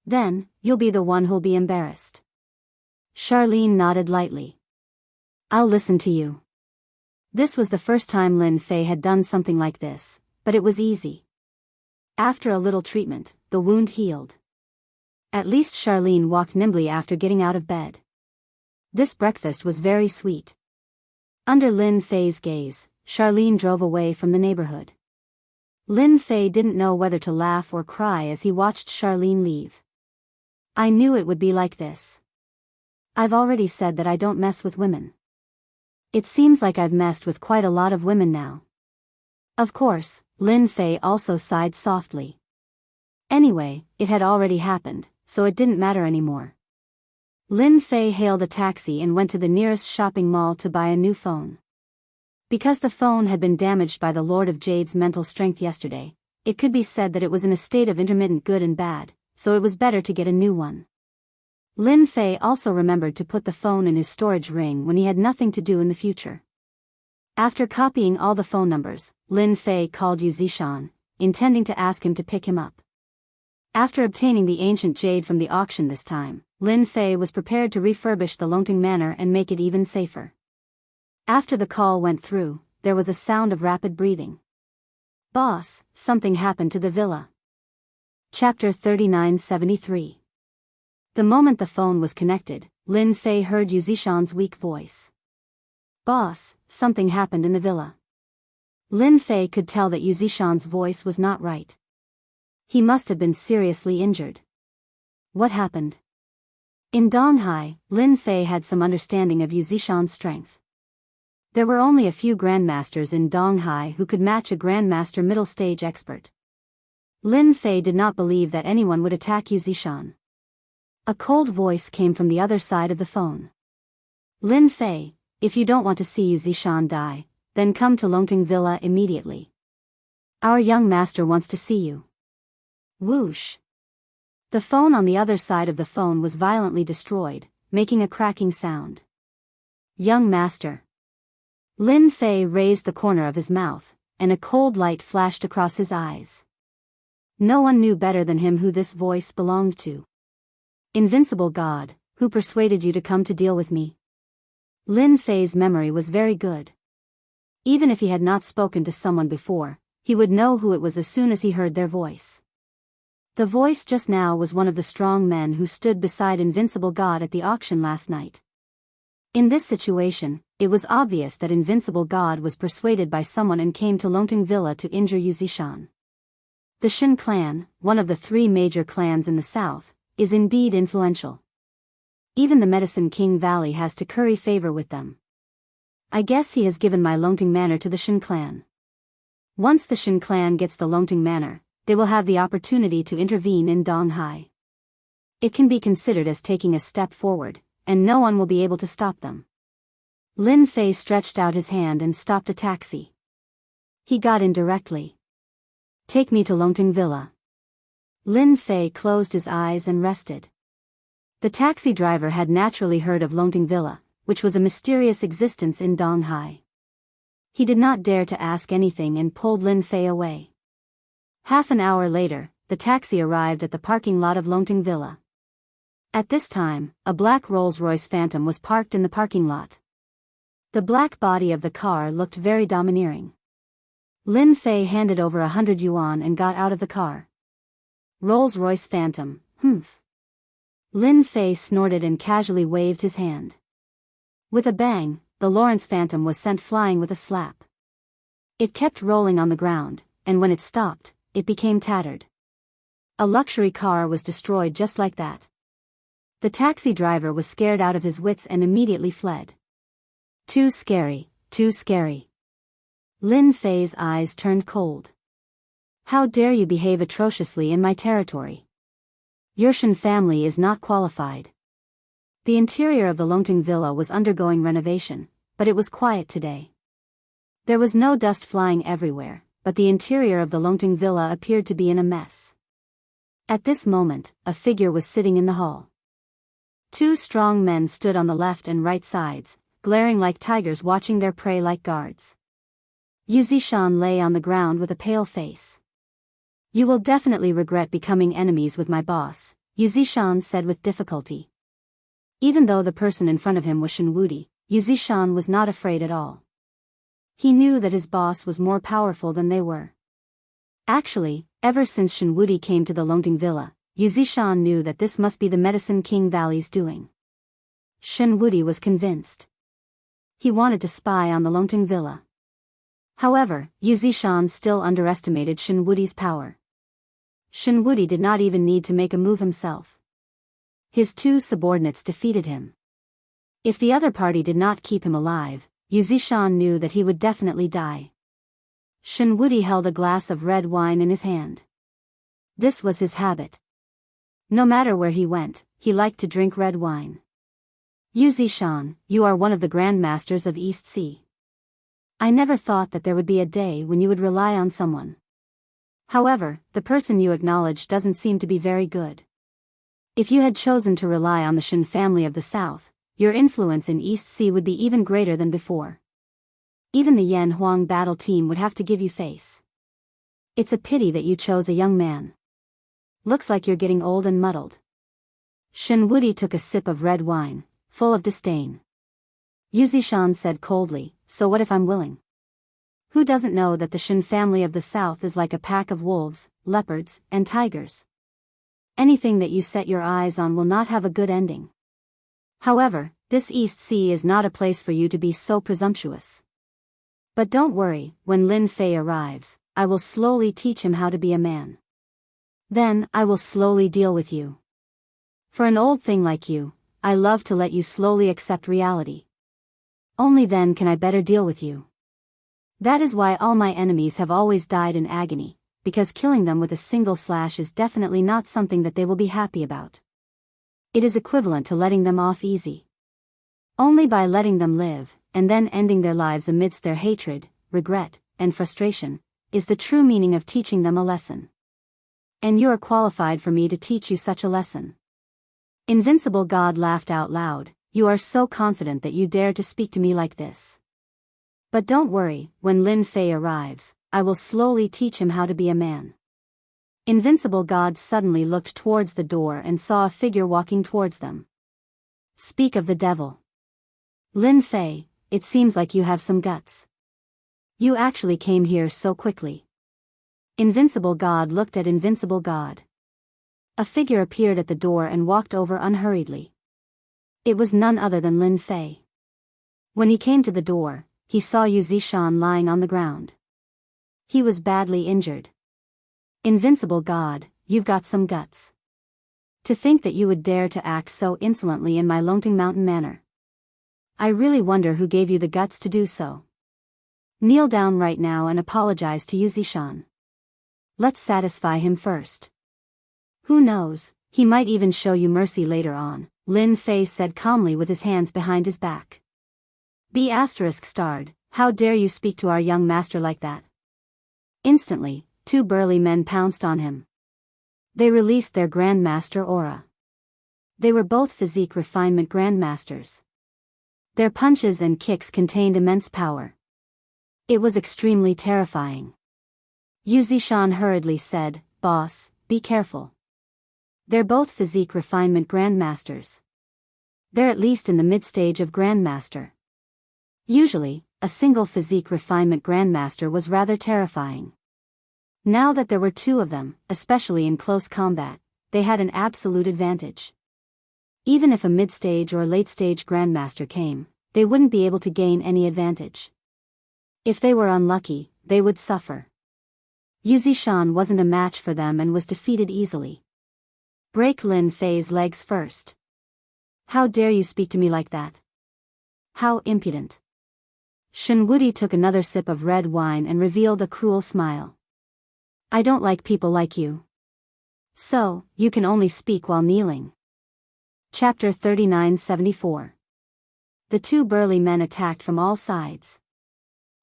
Then, you'll be the one who'll be embarrassed. Charlene nodded lightly. I'll listen to you. This was the first time Lin Fei had done something like this, but it was easy. After a little treatment, the wound healed. At least Charlene walked nimbly after getting out of bed. This breakfast was very sweet. Under Lin Fei's gaze, Charlene drove away from the neighborhood. Lin Fei didn't know whether to laugh or cry as he watched Charlene leave. I knew it would be like this. I've already said that I don't mess with women. It seems like I've messed with quite a lot of women now. Of course, Lin Fei also sighed softly. Anyway, it had already happened, so it didn't matter anymore. Lin Fei hailed a taxi and went to the nearest shopping mall to buy a new phone. Because the phone had been damaged by the Lord of Jade's mental strength yesterday, it could be said that it was in a state of intermittent good and bad, so it was better to get a new one. Lin Fei also remembered to put the phone in his storage ring when he had nothing to do in the future. After copying all the phone numbers, Lin Fei called Yu Zishan, intending to ask him to pick him up. After obtaining the ancient jade from the auction this time, Lin Fei was prepared to refurbish the Longting Manor and make it even safer. After the call went through, there was a sound of rapid breathing. Boss, something happened to the villa. Chapter 3973. The moment the phone was connected, Lin Fei heard Yu Zishan's weak voice. Boss, something happened in the villa. Lin Fei could tell that Yu Zishan's voice was not right. He must have been seriously injured. What happened? In Donghai, Lin Fei had some understanding of Yu Zishan's strength. There were only a few grandmasters in Donghai who could match a grandmaster middle stage expert. Lin Fei did not believe that anyone would attack Yu Zishan. A cold voice came from the other side of the phone. Lin Fei, if you don't want to see Yu Zishan die, then come to Longting Villa immediately. Our young master wants to see you. Whoosh. The phone on the other side of the phone was violently destroyed, making a cracking sound. Young master. Lin Fei raised the corner of his mouth, and a cold light flashed across his eyes. No one knew better than him who this voice belonged to. Invincible God, who persuaded you to come to deal with me? Lin Fei's memory was very good. Even if he had not spoken to someone before, he would know who it was as soon as he heard their voice. The voice just now was one of the strong men who stood beside Invincible God at the auction last night. In this situation, it was obvious that Invincible God was persuaded by someone and came to Longting Villa to injure Yu Zishan. The Shin clan, one of the 3 major clans in the south, is indeed influential. Even the Medicine King Valley has to curry favor with them. I guess he has given my Longting Manor to the Shin clan. Once the Shin clan gets the Longting Manor, they will have the opportunity to intervene in Donghai. It can be considered as taking a step forward, and no one will be able to stop them. Lin Fei stretched out his hand and stopped a taxi. He got in directly. Take me to Longting Villa. Lin Fei closed his eyes and rested. The taxi driver had naturally heard of Longting Villa, which was a mysterious existence in Donghai. He did not dare to ask anything and pulled Lin Fei away. Half an hour later, the taxi arrived at the parking lot of Longting Villa. At this time, a black Rolls-Royce Phantom was parked in the parking lot. The black body of the car looked very domineering. Lin Fei handed over 100 yuan and got out of the car. Rolls-Royce Phantom, humph. Lin Fei snorted and casually waved his hand. With a bang, the Lawrence Phantom was sent flying with a slap. It kept rolling on the ground, and when it stopped, it became tattered. A luxury car was destroyed just like that. The taxi driver was scared out of his wits and immediately fled. Too scary, too scary. Lin Fei's eyes turned cold. How dare you behave atrociously in my territory? Your Shen family is not qualified. The interior of the Longting Villa was undergoing renovation, but it was quiet today. There was no dust flying everywhere, but the interior of the Longting Villa appeared to be in a mess. At this moment, a figure was sitting in the hall. Two strong men stood on the left and right sides, glaring like tigers watching their prey like guards. Yu Zishan lay on the ground with a pale face. You will definitely regret becoming enemies with my boss, Yu Zishan said with difficulty. Even though the person in front of him was Shen Wudi, Yu Zishan was not afraid at all. He knew that his boss was more powerful than they were. Actually, ever since Shen Wudi came to the Longting Villa, Yu Zishan knew that this must be the Medicine King Valley's doing. Shen Wudi was convinced. He wanted to spy on the Longting Villa. However, Yu Zishan still underestimated Shen Wudi's power. Shen Wudi did not even need to make a move himself. His two subordinates defeated him. If the other party did not keep him alive, Yu Zishan knew that he would definitely die. Shen Wudi held a glass of red wine in his hand. This was his habit. No matter where he went, he liked to drink red wine. Yu Zishan, you are one of the grandmasters of East Sea. I never thought that there would be a day when you would rely on someone. However, the person you acknowledge doesn't seem to be very good. If you had chosen to rely on the Shen family of the south, your influence in East Sea would be even greater than before. Even the Yan Huang battle team would have to give you face. It's a pity that you chose a young man. Looks like you're getting old and muddled. Shen Wudi took a sip of red wine, full of disdain. Yu Zishan said coldly, so what if I'm willing? Who doesn't know that the Shen family of the south is like a pack of wolves, leopards, and tigers? Anything that you set your eyes on will not have a good ending. However, this East Sea is not a place for you to be so presumptuous. But don't worry, when Lin Fei arrives, I will slowly teach him how to be a man. Then, I will slowly deal with you. For an old thing like you, I love to let you slowly accept reality. Only then can I better deal with you. That is why all my enemies have always died in agony, because killing them with a single slash is definitely not something that they will be happy about. It is equivalent to letting them off easy. Only by letting them live, and then ending their lives amidst their hatred, regret, and frustration, is the true meaning of teaching them a lesson. And you are qualified for me to teach you such a lesson. Invincible God laughed out loud. You are so confident that you dare to speak to me like this. But don't worry, when Lin Fei arrives, I will slowly teach him how to be a man. Invincible God suddenly looked towards the door and saw a figure walking towards them. Speak of the devil. Lin Fei, it seems like you have some guts. You actually came here so quickly. Invincible God looked at Invincible God. A figure appeared at the door and walked over unhurriedly. It was none other than Lin Fei. When he came to the door, he saw Yu Zishan lying on the ground. He was badly injured. Invincible God, you've got some guts. To think that you would dare to act so insolently in my Longting Mountain manor. I really wonder who gave you the guts to do so. Kneel down right now and apologize to Yu Zishan. Let's satisfy him first. Who knows, he might even show you mercy later on, Lin Fei said calmly with his hands behind his back. B****, how dare you speak to our young master like that? Instantly, two burly men pounced on him. They released their Grandmaster aura. They were both physique refinement Grandmasters. Their punches and kicks contained immense power. It was extremely terrifying. Yuzishan hurriedly said, "Boss, be careful. They're both physique refinement Grandmasters. They're at least in the mid-stage of Grandmaster." Usually, a single physique refinement Grandmaster was rather terrifying. Now that there were two of them, especially in close combat, they had an absolute advantage. Even if a mid-stage or late-stage Grandmaster came, they wouldn't be able to gain any advantage. If they were unlucky, they would suffer. Yuzishan wasn't a match for them and was defeated easily. "Break Lin Fei's legs first. How dare you speak to me like that? How impudent." Shenwudi took another sip of red wine and revealed a cruel smile. "I don't like people like you. So, you can only speak while kneeling." Chapter 3974. The two burly men attacked from all sides.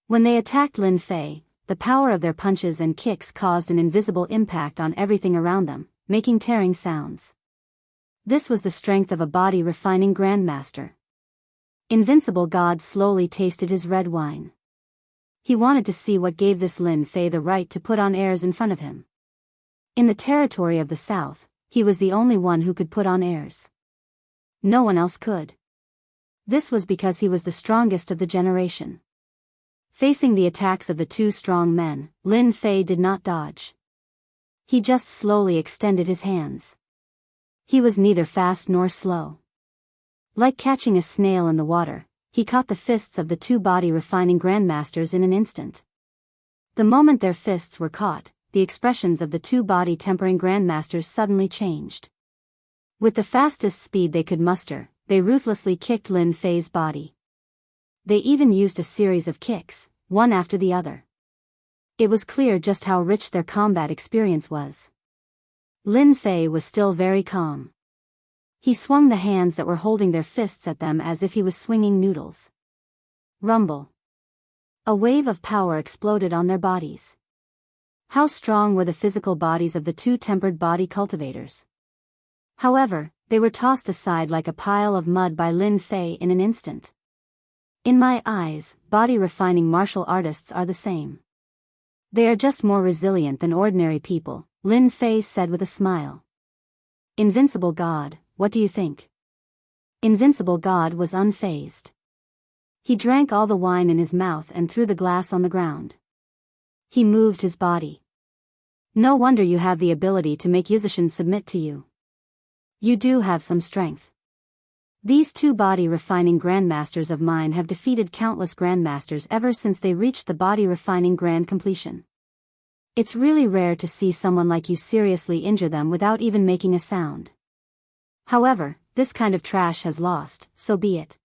When they attacked Lin Fei, the power of their punches and kicks caused an invisible impact on everything around them, making tearing sounds. This was the strength of a body-refining Grandmaster. Invincible God slowly tasted his red wine. He wanted to see what gave this Lin Fei the right to put on airs in front of him. In the territory of the South, he was the only one who could put on airs. No one else could. This was because he was the strongest of the generation. Facing the attacks of the two strong men, Lin Fei did not dodge. He just slowly extended his hands. He was neither fast nor slow. Like catching a snail in the water, he caught the fists of the two body-refining Grandmasters in an instant. The moment their fists were caught, the expressions of the two body-tempering Grandmasters suddenly changed. With the fastest speed they could muster, they ruthlessly kicked Lin Fei's body. They even used a series of kicks, one after the other. It was clear just how rich their combat experience was. Lin Fei was still very calm. He swung the hands that were holding their fists at them as if he was swinging noodles. Rumble. A wave of power exploded on their bodies. How strong were the physical bodies of the two tempered body cultivators? However, they were tossed aside like a pile of mud by Lin Fei in an instant. "In my eyes, body-refining martial artists are the same. They are just more resilient than ordinary people," Lin Fei said with a smile. "Invincible God, what do you think?" Invincible God was unfazed. He drank all the wine in his mouth and threw the glass on the ground. He moved his body. "No wonder you have the ability to make Yuzishan submit to you. You do have some strength. These two body-refining Grandmasters of mine have defeated countless Grandmasters ever since they reached the body-refining grand completion. It's really rare to see someone like you seriously injure them without even making a sound. However, this kind of trash has lost, so be it."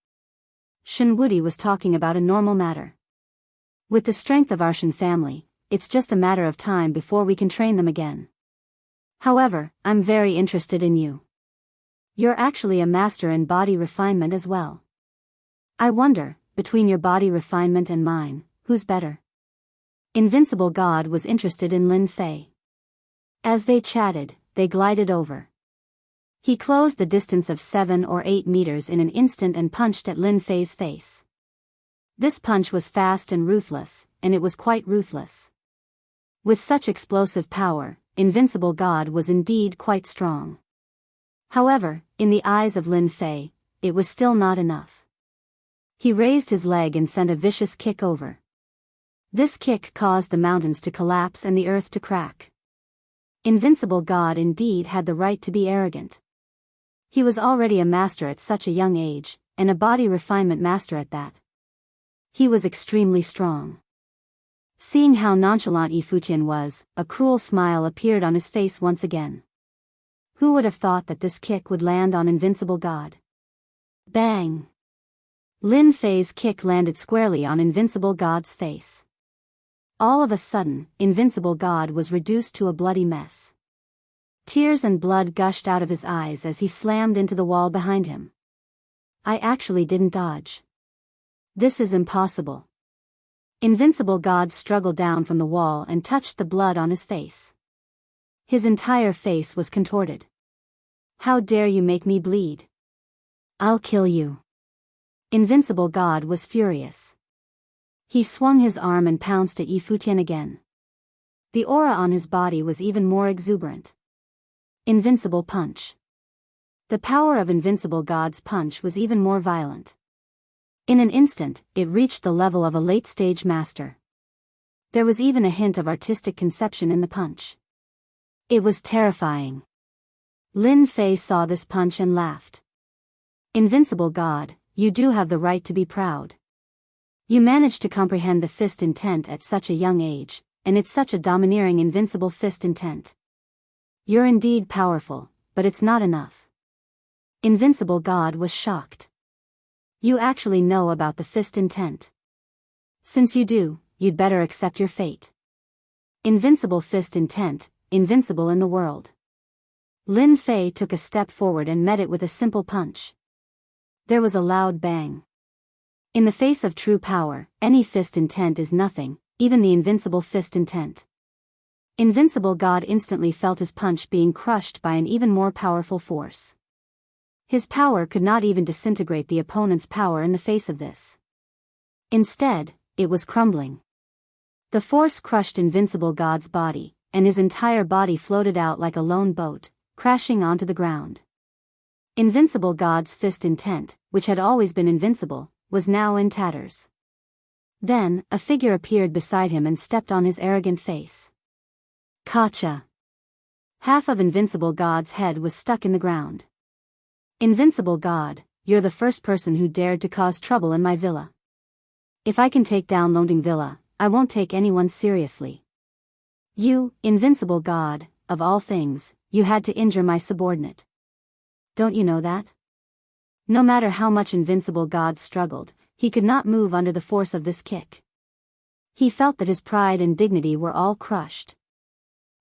Shenwudi was talking about a normal matter. "With the strength of our Shen family, it's just a matter of time before we can train them again. However, I'm very interested in you. You're actually a master in body refinement as well. I wonder, between your body refinement and mine, who's better?" Invincible God was interested in Lin Fei. As they chatted, they glided over. He closed the distance of 7 or 8 meters in an instant and punched at Lin Fei's face. This punch was fast and ruthless, and it was quite ruthless. With such explosive power, Invincible God was indeed quite strong. However, in the eyes of Lin Fei, it was still not enough. He raised his leg and sent a vicious kick over. This kick caused the mountains to collapse and the earth to crack. Invincible God indeed had the right to be arrogant. He was already a master at such a young age, and a body refinement master at that. He was extremely strong. Seeing how nonchalant Yifuqian was, a cruel smile appeared on his face once again. Who would have thought that this kick would land on Invincible God? Bang! Lin Fei's kick landed squarely on Invincible God's face. All of a sudden, Invincible God was reduced to a bloody mess. Tears and blood gushed out of his eyes as he slammed into the wall behind him. "I actually didn't dodge. This is impossible." Invincible God struggled down from the wall and touched the blood on his face. His entire face was contorted. How dare you make me bleed? I'll kill you. Invincible God was furious. He swung his arm and pounced at Yi Futian again. The aura on his body was even more exuberant. Invincible punch. The power of Invincible God's punch was even more violent. In an instant, it reached the level of a late-stage master. There was even a hint of artistic conception in the punch. It was terrifying. Lin Fei saw this punch and laughed. Invincible God, you do have the right to be proud. You managed to comprehend the fist intent at such a young age, and it's such a domineering invincible fist intent. You're indeed powerful, but it's not enough. Invincible God was shocked. You actually know about the fist intent. Since you do, you'd better accept your fate. Invincible fist intent, invincible in the world. Lin Fei took a step forward and met it with a simple punch. There was a loud bang. In the face of true power, any fist intent is nothing, even the invincible fist intent. Invincible God instantly felt his punch being crushed by an even more powerful force. His power could not even disintegrate the opponent's power in the face of this. Instead, it was crumbling. The force crushed Invincible God's body, and his entire body floated out like a lone boat, crashing onto the ground. Invincible God's fist intent, which had always been invincible, was now in tatters. Then, a figure appeared beside him and stepped on his arrogant face. Gotcha! Half of Invincible God's head was stuck in the ground. Invincible God, you're the first person who dared to cause trouble in my villa. If I can take down Lonting Villa, I won't take anyone seriously. You, Invincible God, of all things, you had to injure my subordinate. Don't you know that? No matter how much Invincible God struggled, he could not move under the force of this kick. He felt that his pride and dignity were all crushed.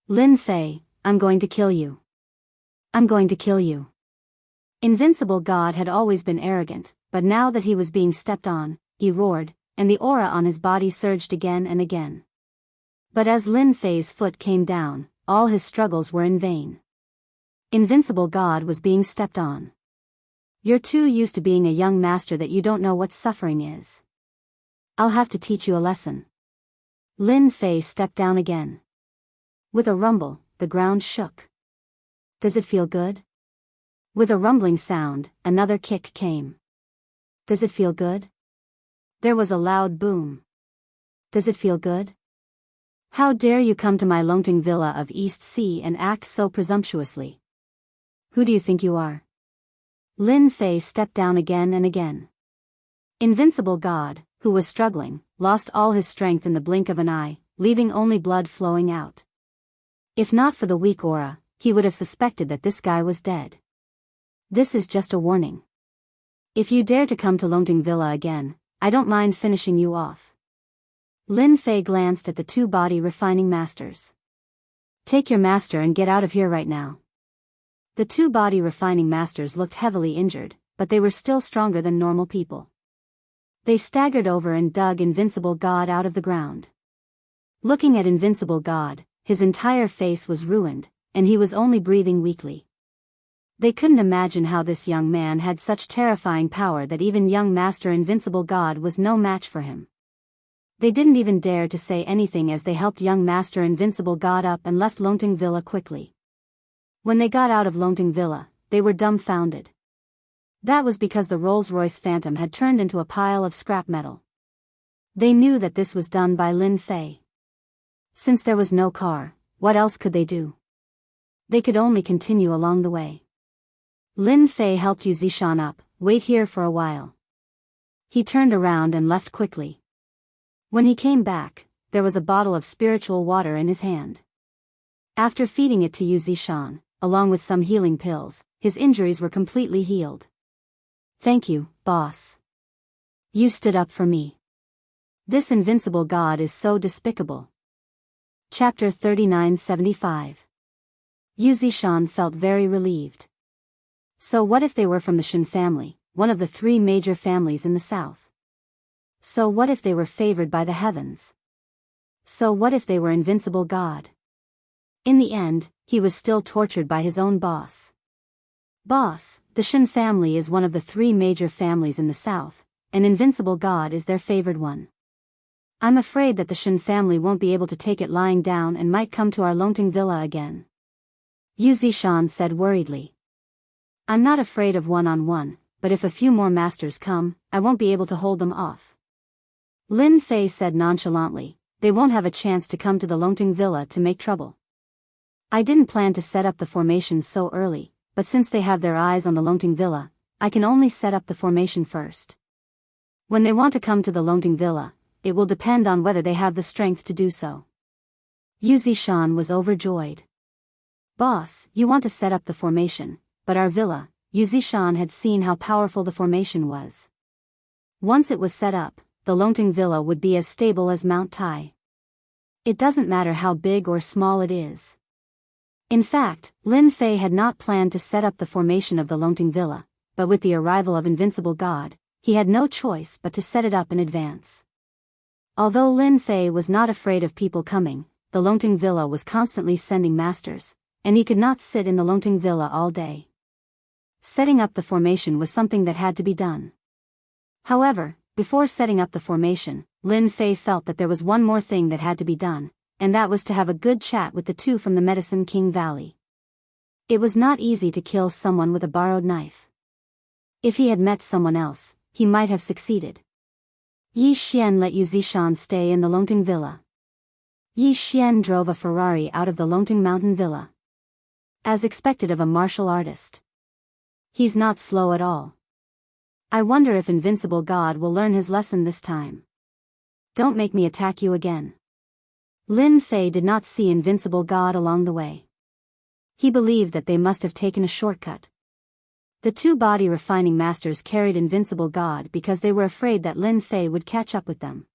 Lin Fei, I'm going to kill you. I'm going to kill you. Invincible God had always been arrogant, but now that he was being stepped on, he roared, and the aura on his body surged again and again. But as Lin Fei's foot came down, all his struggles were in vain. Invincible God was being stepped on. You're too used to being a young master that you don't know what suffering is. I'll have to teach you a lesson. Lin Fei stepped down again. With a rumble, the ground shook. Does it feel good? With a rumbling sound, another kick came. Does it feel good? There was a loud boom. Does it feel good? How dare you come to my Lonting Villa of East Sea and act so presumptuously? Who do you think you are? Lin Fei stepped down again and again. Invincible God, who was struggling, lost all his strength in the blink of an eye, leaving only blood flowing out. If not for the weak aura, he would have suspected that this guy was dead. This is just a warning. If you dare to come to Lonting Villa again, I don't mind finishing you off. Lin Fei glanced at the two body refining masters. Take your master and get out of here right now. The two body refining masters looked heavily injured, but they were still stronger than normal people. They staggered over and dug Invincible God out of the ground. Looking at Invincible God, his entire face was ruined, and he was only breathing weakly. They couldn't imagine how this young man had such terrifying power that even young Master Invincible God was no match for him. They didn't even dare to say anything as they helped young Master Invincible God up and left Lonting Villa quickly. When they got out of Lonting Villa, they were dumbfounded. That was because the Rolls-Royce Phantom had turned into a pile of scrap metal. They knew that this was done by Lin Fei. Since there was no car, what else could they do? They could only continue along the way. Lin Fei helped Yu Zishan up. Wait here for a while. He turned around and left quickly. When he came back, there was a bottle of spiritual water in his hand. After feeding it to Yu Zishan, along with some healing pills, his injuries were completely healed. Thank you, boss. You stood up for me. This Invincible God is so despicable. Chapter 3975. Yu Zishan felt very relieved. So what if they were from the Shen family, one of the three major families in the south? So what if they were favored by the heavens? So what if they were invincible God? In the end, he was still tortured by his own boss. Boss, the Shen family is one of the 3 major families in the south, and invincible God is their favored one. I'm afraid that the Shen family won't be able to take it lying down and might come to our Longting villa again. Yu Zishan said worriedly. I'm not afraid of one-on-one, but if a few more masters come, I won't be able to hold them off. Lin Fei said nonchalantly, they won't have a chance to come to the Longting villa to make trouble. I didn't plan to set up the formation so early, but since they have their eyes on the Longting villa, I can only set up the formation first. When they want to come to the Longting villa, it will depend on whether they have the strength to do so. Yu Zishan was overjoyed. Boss, you want to set up the formation, but our villa, Yu Zishan had seen how powerful the formation was. Once it was set up, the Longting villa would be as stable as Mount Tai. It doesn't matter how big or small it is. In fact, Lin Fei had not planned to set up the formation of the Longting villa, but with the arrival of Invincible God, he had no choice but to set it up in advance. Although Lin Fei was not afraid of people coming, the Longting villa was constantly sending masters, and he could not sit in the Longting villa all day. Setting up the formation was something that had to be done. However, before setting up the formation, Lin Fei felt that there was one more thing that had to be done, and that was to have a good chat with the 2 from the Medicine King Valley. It was not easy to kill someone with a borrowed knife. If he had met someone else, he might have succeeded. Yi Xian let Yu Zishan stay in the Longting villa. Yi Xian drove a Ferrari out of the Longting Mountain villa. As expected of a martial artist. He's not slow at all. I wonder if Invincible God will learn his lesson this time. Don't make me attack you again. Lin Fei did not see Invincible God along the way. He believed that they must have taken a shortcut. The 2 body refining masters carried Invincible God because they were afraid that Lin Fei would catch up with them.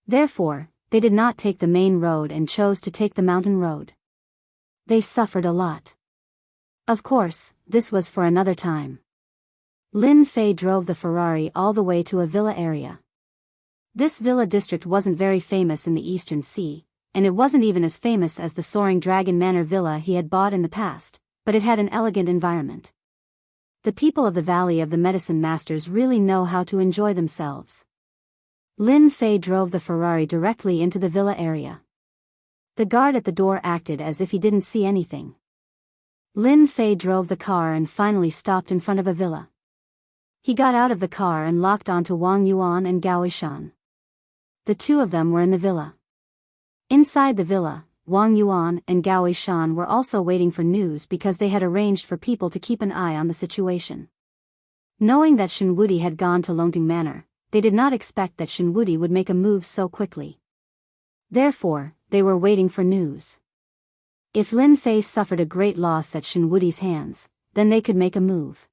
Therefore, they did not take the main road and chose to take the mountain road. They suffered a lot. Of course, this was for another time. Lin Fei drove the Ferrari all the way to a villa area. This villa district wasn't very famous in the Eastern Sea, and it wasn't even as famous as the Soaring Dragon Manor villa he had bought in the past, but it had an elegant environment. The people of the Valley of the Medicine Masters really know how to enjoy themselves. Lin Fei drove the Ferrari directly into the villa area. The guard at the door acted as if he didn't see anything. Lin Fei drove the car and finally stopped in front of a villa. He got out of the car and locked onto Wang Yuan and Gao Yishan. The 2 of them were in the villa. Inside the villa, Wang Yuan and Gao Yishan were also waiting for news because they had arranged for people to keep an eye on the situation. Knowing that Shen Wudi had gone to Longting Manor, they did not expect that Shen Wudi would make a move so quickly. Therefore, they were waiting for news. If Lin Fei suffered a great loss at Shen Wudi's hands, then they could make a move.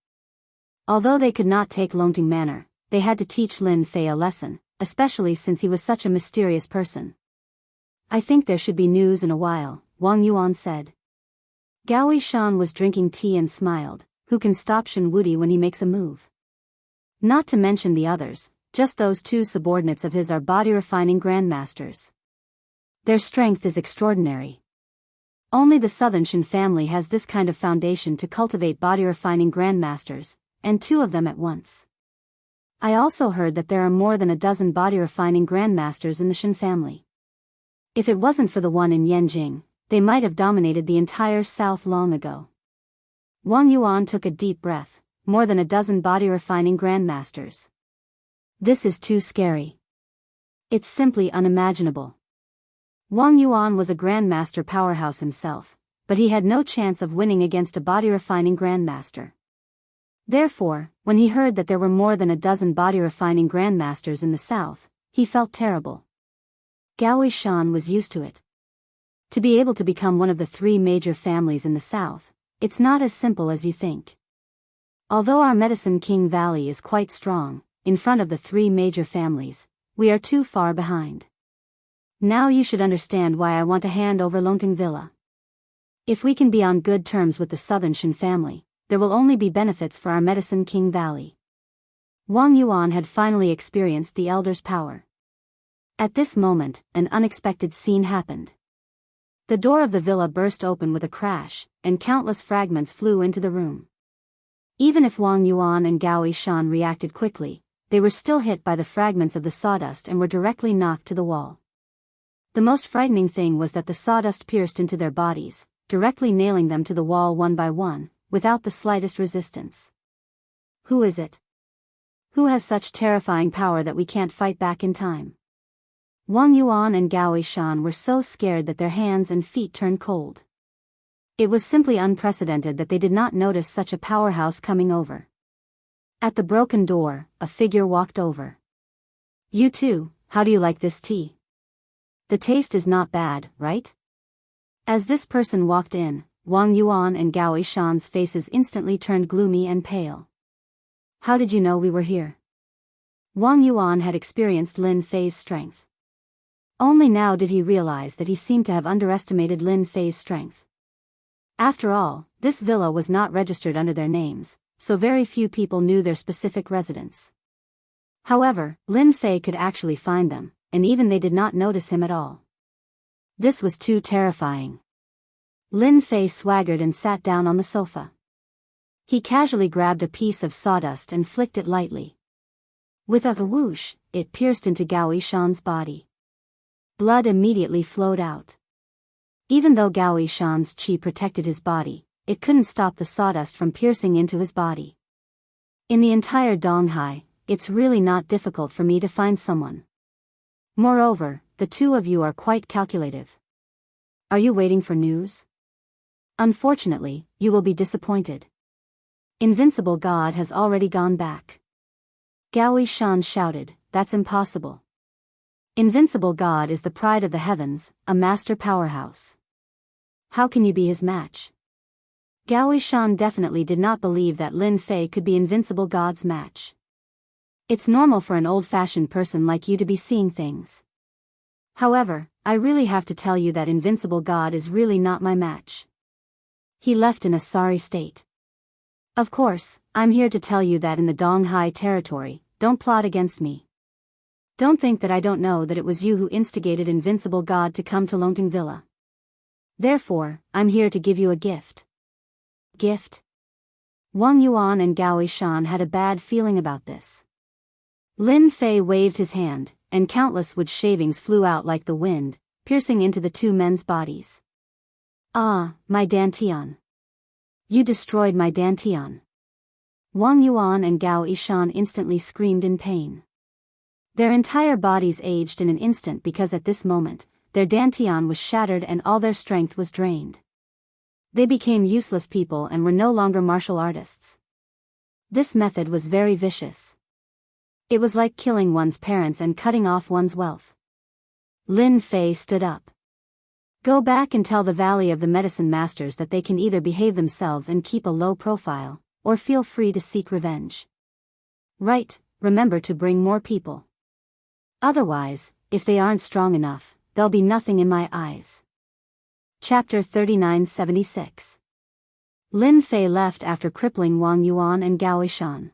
Although they could not take Longting Manor, they had to teach Lin Fei a lesson, especially since he was such a mysterious person. I think there should be news in a while, Wang Yuan said. Gao Yishan was drinking tea and smiled. Who can stop Shen Wudi when he makes a move? Not to mention the others, just those 2 subordinates of his are body-refining grandmasters. Their strength is extraordinary. Only the Southern Shen family has this kind of foundation to cultivate body-refining grandmasters, and 2 of them at once. I also heard that there are more than a dozen body-refining grandmasters in the Shen family. If it wasn't for the one in Yanjing, they might have dominated the entire South long ago. Wang Yuan took a deep breath. More than a dozen body-refining grandmasters. This is too scary. It's simply unimaginable. Wang Yuan was a grandmaster powerhouse himself, but he had no chance of winning against a body-refining grandmaster. Therefore, when he heard that there were more than a dozen body-refining grandmasters in the south, he felt terrible. Gao Yishan was used to it. To be able to become one of the 3 major families in the south, it's not as simple as you think. Although our Medicine King Valley is quite strong, in front of the 3 major families, we are too far behind. Now you should understand why I want to hand over Longting Villa. If we can be on good terms with the Southern Shen family, there will only be benefits for our Medicine King Valley. Wang Yuan had finally experienced the Elder's power. At this moment, an unexpected scene happened. The door of the villa burst open with a crash, and countless fragments flew into the room. Even if Wang Yuan and Gao Yishan reacted quickly, they were still hit by the fragments of the sawdust and were directly knocked to the wall. The most frightening thing was that the sawdust pierced into their bodies, directly nailing them to the wall one by one, without the slightest resistance. Who is it? Who has such terrifying power that we can't fight back in time? Wang Yuan and Gao Yishan were so scared that their hands and feet turned cold. It was simply unprecedented that they did not notice such a powerhouse coming over. At the broken door, a figure walked over. You too, how do you like this tea? The taste is not bad, right? As this person walked in, Wang Yuan and Gao Yishan's faces instantly turned gloomy and pale. How did you know we were here? Wang Yuan had experienced Lin Fei's strength. Only now did he realize that he seemed to have underestimated Lin Fei's strength. After all, this villa was not registered under their names, so very few people knew their specific residence. However, Lin Fei could actually find them, and even they did not notice him at all. This was too terrifying. Lin Fei swaggered and sat down on the sofa. He casually grabbed a piece of sawdust and flicked it lightly. With a whoosh, it pierced into Gao Yishan's body. Blood immediately flowed out. Even though Gao Yishan's qi protected his body, it couldn't stop the sawdust from piercing into his body. In the entire Donghai, it's really not difficult for me to find someone. Moreover, the two of you are quite calculative. Are you waiting for news? Unfortunately, you will be disappointed. Invincible God has already gone back. Gao Yishan shouted, that's impossible. Invincible God is the pride of the heavens, a master powerhouse. How can you be his match? Gao Yishan definitely did not believe that Lin Fei could be Invincible God's match. It's normal for an old-fashioned person like you to be seeing things. However, I really have to tell you that Invincible God is really not my match. He left in a sorry state. Of course, I'm here to tell you that in the Donghai territory, don't plot against me. Don't think that I don't know that it was you who instigated Invincible God to come to Longting Villa. Therefore, I'm here to give you a gift. Gift? Wang Yuan and Gao Yishan had a bad feeling about this. Lin Fei waved his hand, and countless wood shavings flew out like the wind, piercing into the two men's bodies. Ah, my Dantian. You destroyed my Dantian. Wang Yuan and Gao Yishan instantly screamed in pain. Their entire bodies aged in an instant because at this moment, their Dantian was shattered and all their strength was drained. They became useless people and were no longer martial artists. This method was very vicious. It was like killing one's parents and cutting off one's wealth. Lin Fei stood up. Go back and tell the Valley of the Medicine Masters that they can either behave themselves and keep a low profile, or feel free to seek revenge. Right, remember to bring more people. Otherwise, if they aren't strong enough, there'll be nothing in my eyes. Chapter 3976. Lin Fei left after crippling Wang Yuan and Gao Yishan.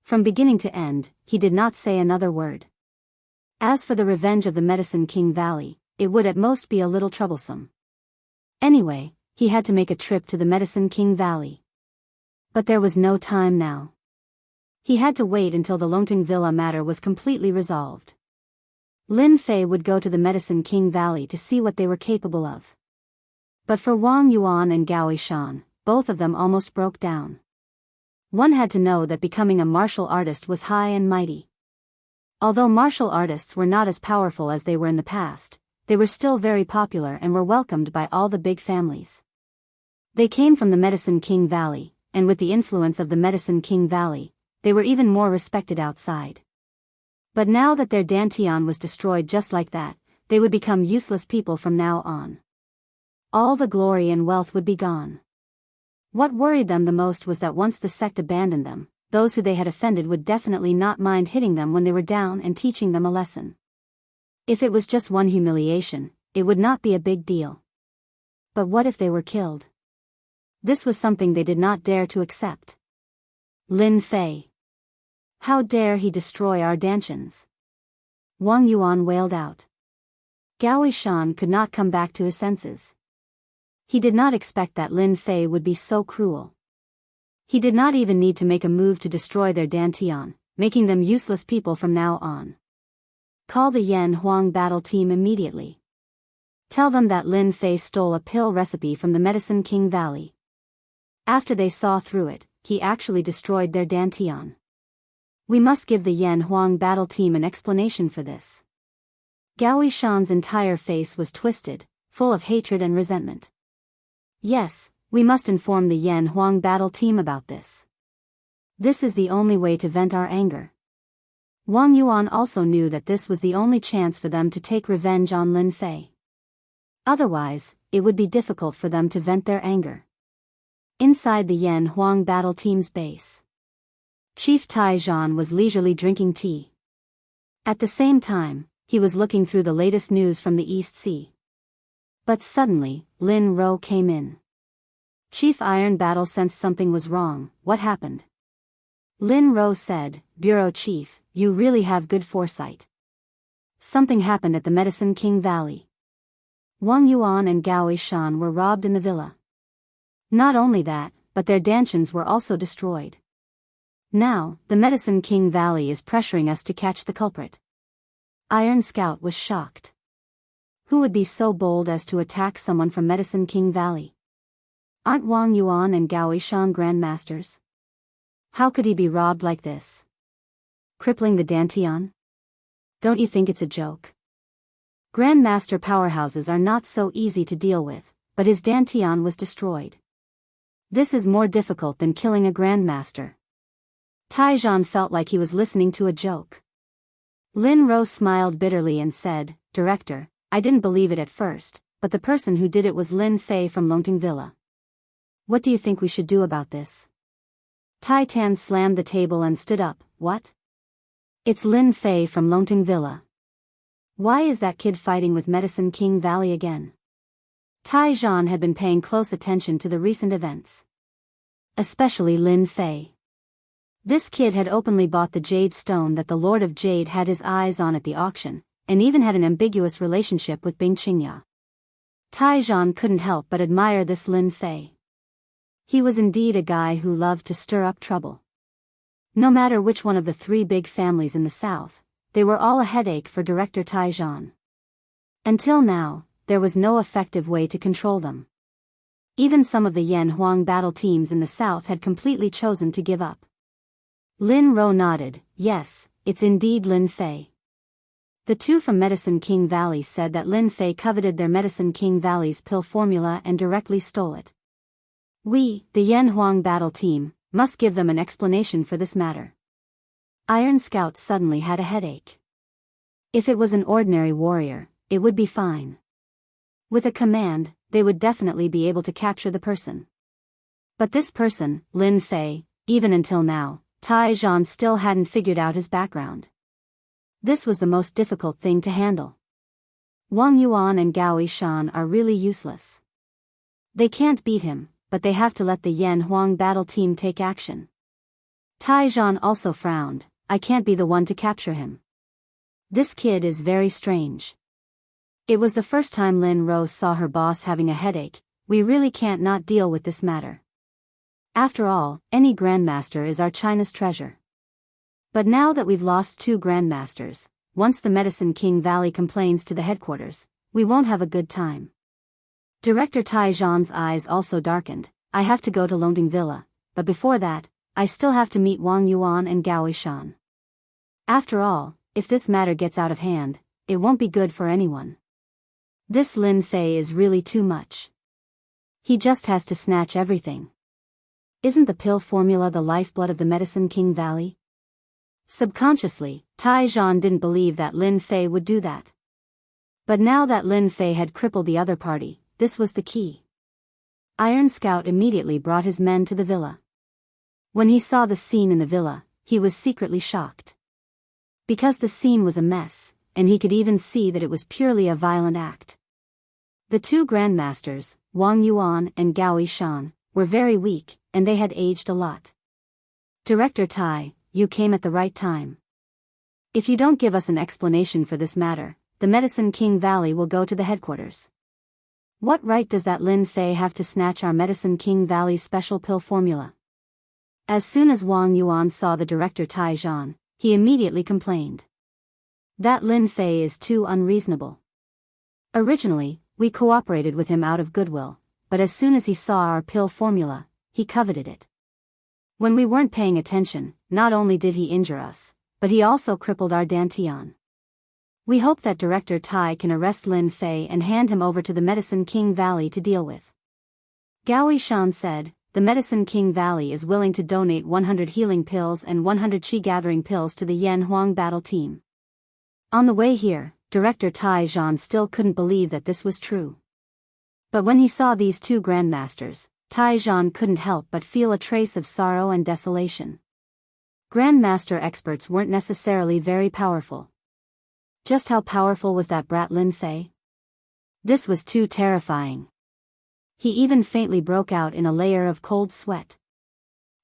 From beginning to end, he did not say another word. As for the revenge of the Medicine King Valley, it would at most be a little troublesome. Anyway, he had to make a trip to the Medicine King Valley. But there was no time now. He had to wait until the Longting Villa matter was completely resolved. Lin Fei would go to the Medicine King Valley to see what they were capable of. But for Wang Yuan and Gao Yishan, both of them almost broke down. One had to know that becoming a martial artist was high and mighty. Although martial artists were not as powerful as they were in the past, they were still very popular and were welcomed by all the big families. They came from the Medicine King Valley, and with the influence of the Medicine King Valley, they were even more respected outside. But now that their Dantian was destroyed just like that, they would become useless people from now on. All the glory and wealth would be gone. What worried them the most was that once the sect abandoned them, those who they had offended would definitely not mind hitting them when they were down and teaching them a lesson. If it was just one humiliation, it would not be a big deal. But what if they were killed? This was something they did not dare to accept. Lin Fei. How dare he destroy our dantians? Wang Yuan wailed out. Gao Yishan could not come back to his senses. He did not expect that Lin Fei would be so cruel. He did not even need to make a move to destroy their dantian, making them useless people from now on. Call the Yan Huang battle team immediately. Tell them that Lin Fei stole a pill recipe from the Medicine King Valley. After they saw through it, he actually destroyed their dantian. We must give the Yan Huang battle team an explanation for this. Gao Yishan's entire face was twisted, full of hatred and resentment. Yes, we must inform the Yan Huang battle team about this. This is the only way to vent our anger. Wang Yuan also knew that this was the only chance for them to take revenge on Lin Fei. Otherwise, it would be difficult for them to vent their anger. Inside the Yan Huang battle team's base, Chief Tai Zhan was leisurely drinking tea. At the same time, he was looking through the latest news from the East Sea. But suddenly, Lin Ro came in. Chief Iron Battle sensed something was wrong. What happened? Lin Ro said, Bureau Chief, you really have good foresight. Something happened at the Medicine King Valley. Wang Yuan and Gao Yishan were robbed in the villa. Not only that, but their dantians were also destroyed. Now, the Medicine King Valley is pressuring us to catch the culprit. Iron Scout was shocked. Who would be so bold as to attack someone from Medicine King Valley? Aren't Wang Yuan and Gao Yishan grandmasters? How could he be robbed like this? Crippling the dantian? Don't you think it's a joke? Grandmaster powerhouses are not so easy to deal with, but his dantian was destroyed. This is more difficult than killing a grandmaster. Tai Zhan felt like he was listening to a joke. Lin Ro smiled bitterly and said, Director, I didn't believe it at first, but the person who did it was Lin Fei from Longting Villa. What do you think we should do about this? Tai Tan slammed the table and stood up. What? It's Lin Fei from Longting Villa. Why is that kid fighting with Medicine King Valley again? Tai Zhan had been paying close attention to the recent events. Especially Lin Fei. This kid had openly bought the jade stone that the Lord of Jade had his eyes on at the auction, and even had an ambiguous relationship with Bing Qingya. Tai Zhan couldn't help but admire this Lin Fei. He was indeed a guy who loved to stir up trouble. No matter which one of the three big families in the south, they were all a headache for Director Tai Zhan. Until now, there was no effective way to control them. Even some of the Yan Huang battle teams in the south had completely chosen to give up. Lin Ro nodded. Yes, it's indeed Lin Fei. The two from Medicine King Valley said that Lin Fei coveted their Medicine King Valley's pill formula and directly stole it. We, the Yan Huang battle team, must give them an explanation for this matter. Iron Scout suddenly had a headache. If it was an ordinary warrior, it would be fine. With a command, they would definitely be able to capture the person. But this person, Lin Fei, even until now, Tai Zhan still hadn't figured out his background. This was the most difficult thing to handle. Wang Yuan and Gao Yishan are really useless. They can't beat him, but they have to let the Yan Huang battle team take action. Tai Zhan also frowned. I can't be the one to capture him. This kid is very strange. It was the first time Lin Ro saw her boss having a headache. We really can't not deal with this matter. After all, any grandmaster is our China's treasure. But now that we've lost 2 grandmasters, once the Medicine King Valley complains to the headquarters, we won't have a good time. Director Tai Zhan's eyes also darkened. I have to go to Longting Villa, but before that, I still have to meet Wang Yuan and Gao Yishan. After all, if this matter gets out of hand, it won't be good for anyone. This Lin Fei is really too much. He just has to snatch everything. Isn't the pill formula the lifeblood of the Medicine King Valley? Subconsciously, Tai Zhan didn't believe that Lin Fei would do that. But now that Lin Fei had crippled the other party, this was the key. Iron Scout immediately brought his men to the villa. When he saw the scene in the villa, he was secretly shocked. Because the scene was a mess, and he could even see that it was purely a violent act. The 2 grandmasters, Wang Yuan and Gao Yishan, were very weak, and they had aged a lot. Director Tai, you came at the right time. If you don't give us an explanation for this matter, the Medicine King Valley will go to the headquarters. What right does that Lin Fei have to snatch our Medicine King Valley's special pill formula? As soon as Wang Yuan saw the director Tai Zhan, he immediately complained. That Lin Fei is too unreasonable. Originally, we cooperated with him out of goodwill, but as soon as he saw our pill formula, he coveted it. When we weren't paying attention, not only did he injure us, but he also crippled our Dantian. We hope that Director Tai can arrest Lin Fei and hand him over to the Medicine King Valley to deal with. Gao Yishan said, the Medicine King Valley is willing to donate 100 healing pills and 100 qi gathering pills to the Yan Huang battle team. On the way here, Director Tai Zhan still couldn't believe that this was true. But when he saw these two grandmasters, Tai Zhan couldn't help but feel a trace of sorrow and desolation. Grandmaster experts weren't necessarily very powerful. Just how powerful was that brat Lin Fei? This was too terrifying. He even faintly broke out in a layer of cold sweat.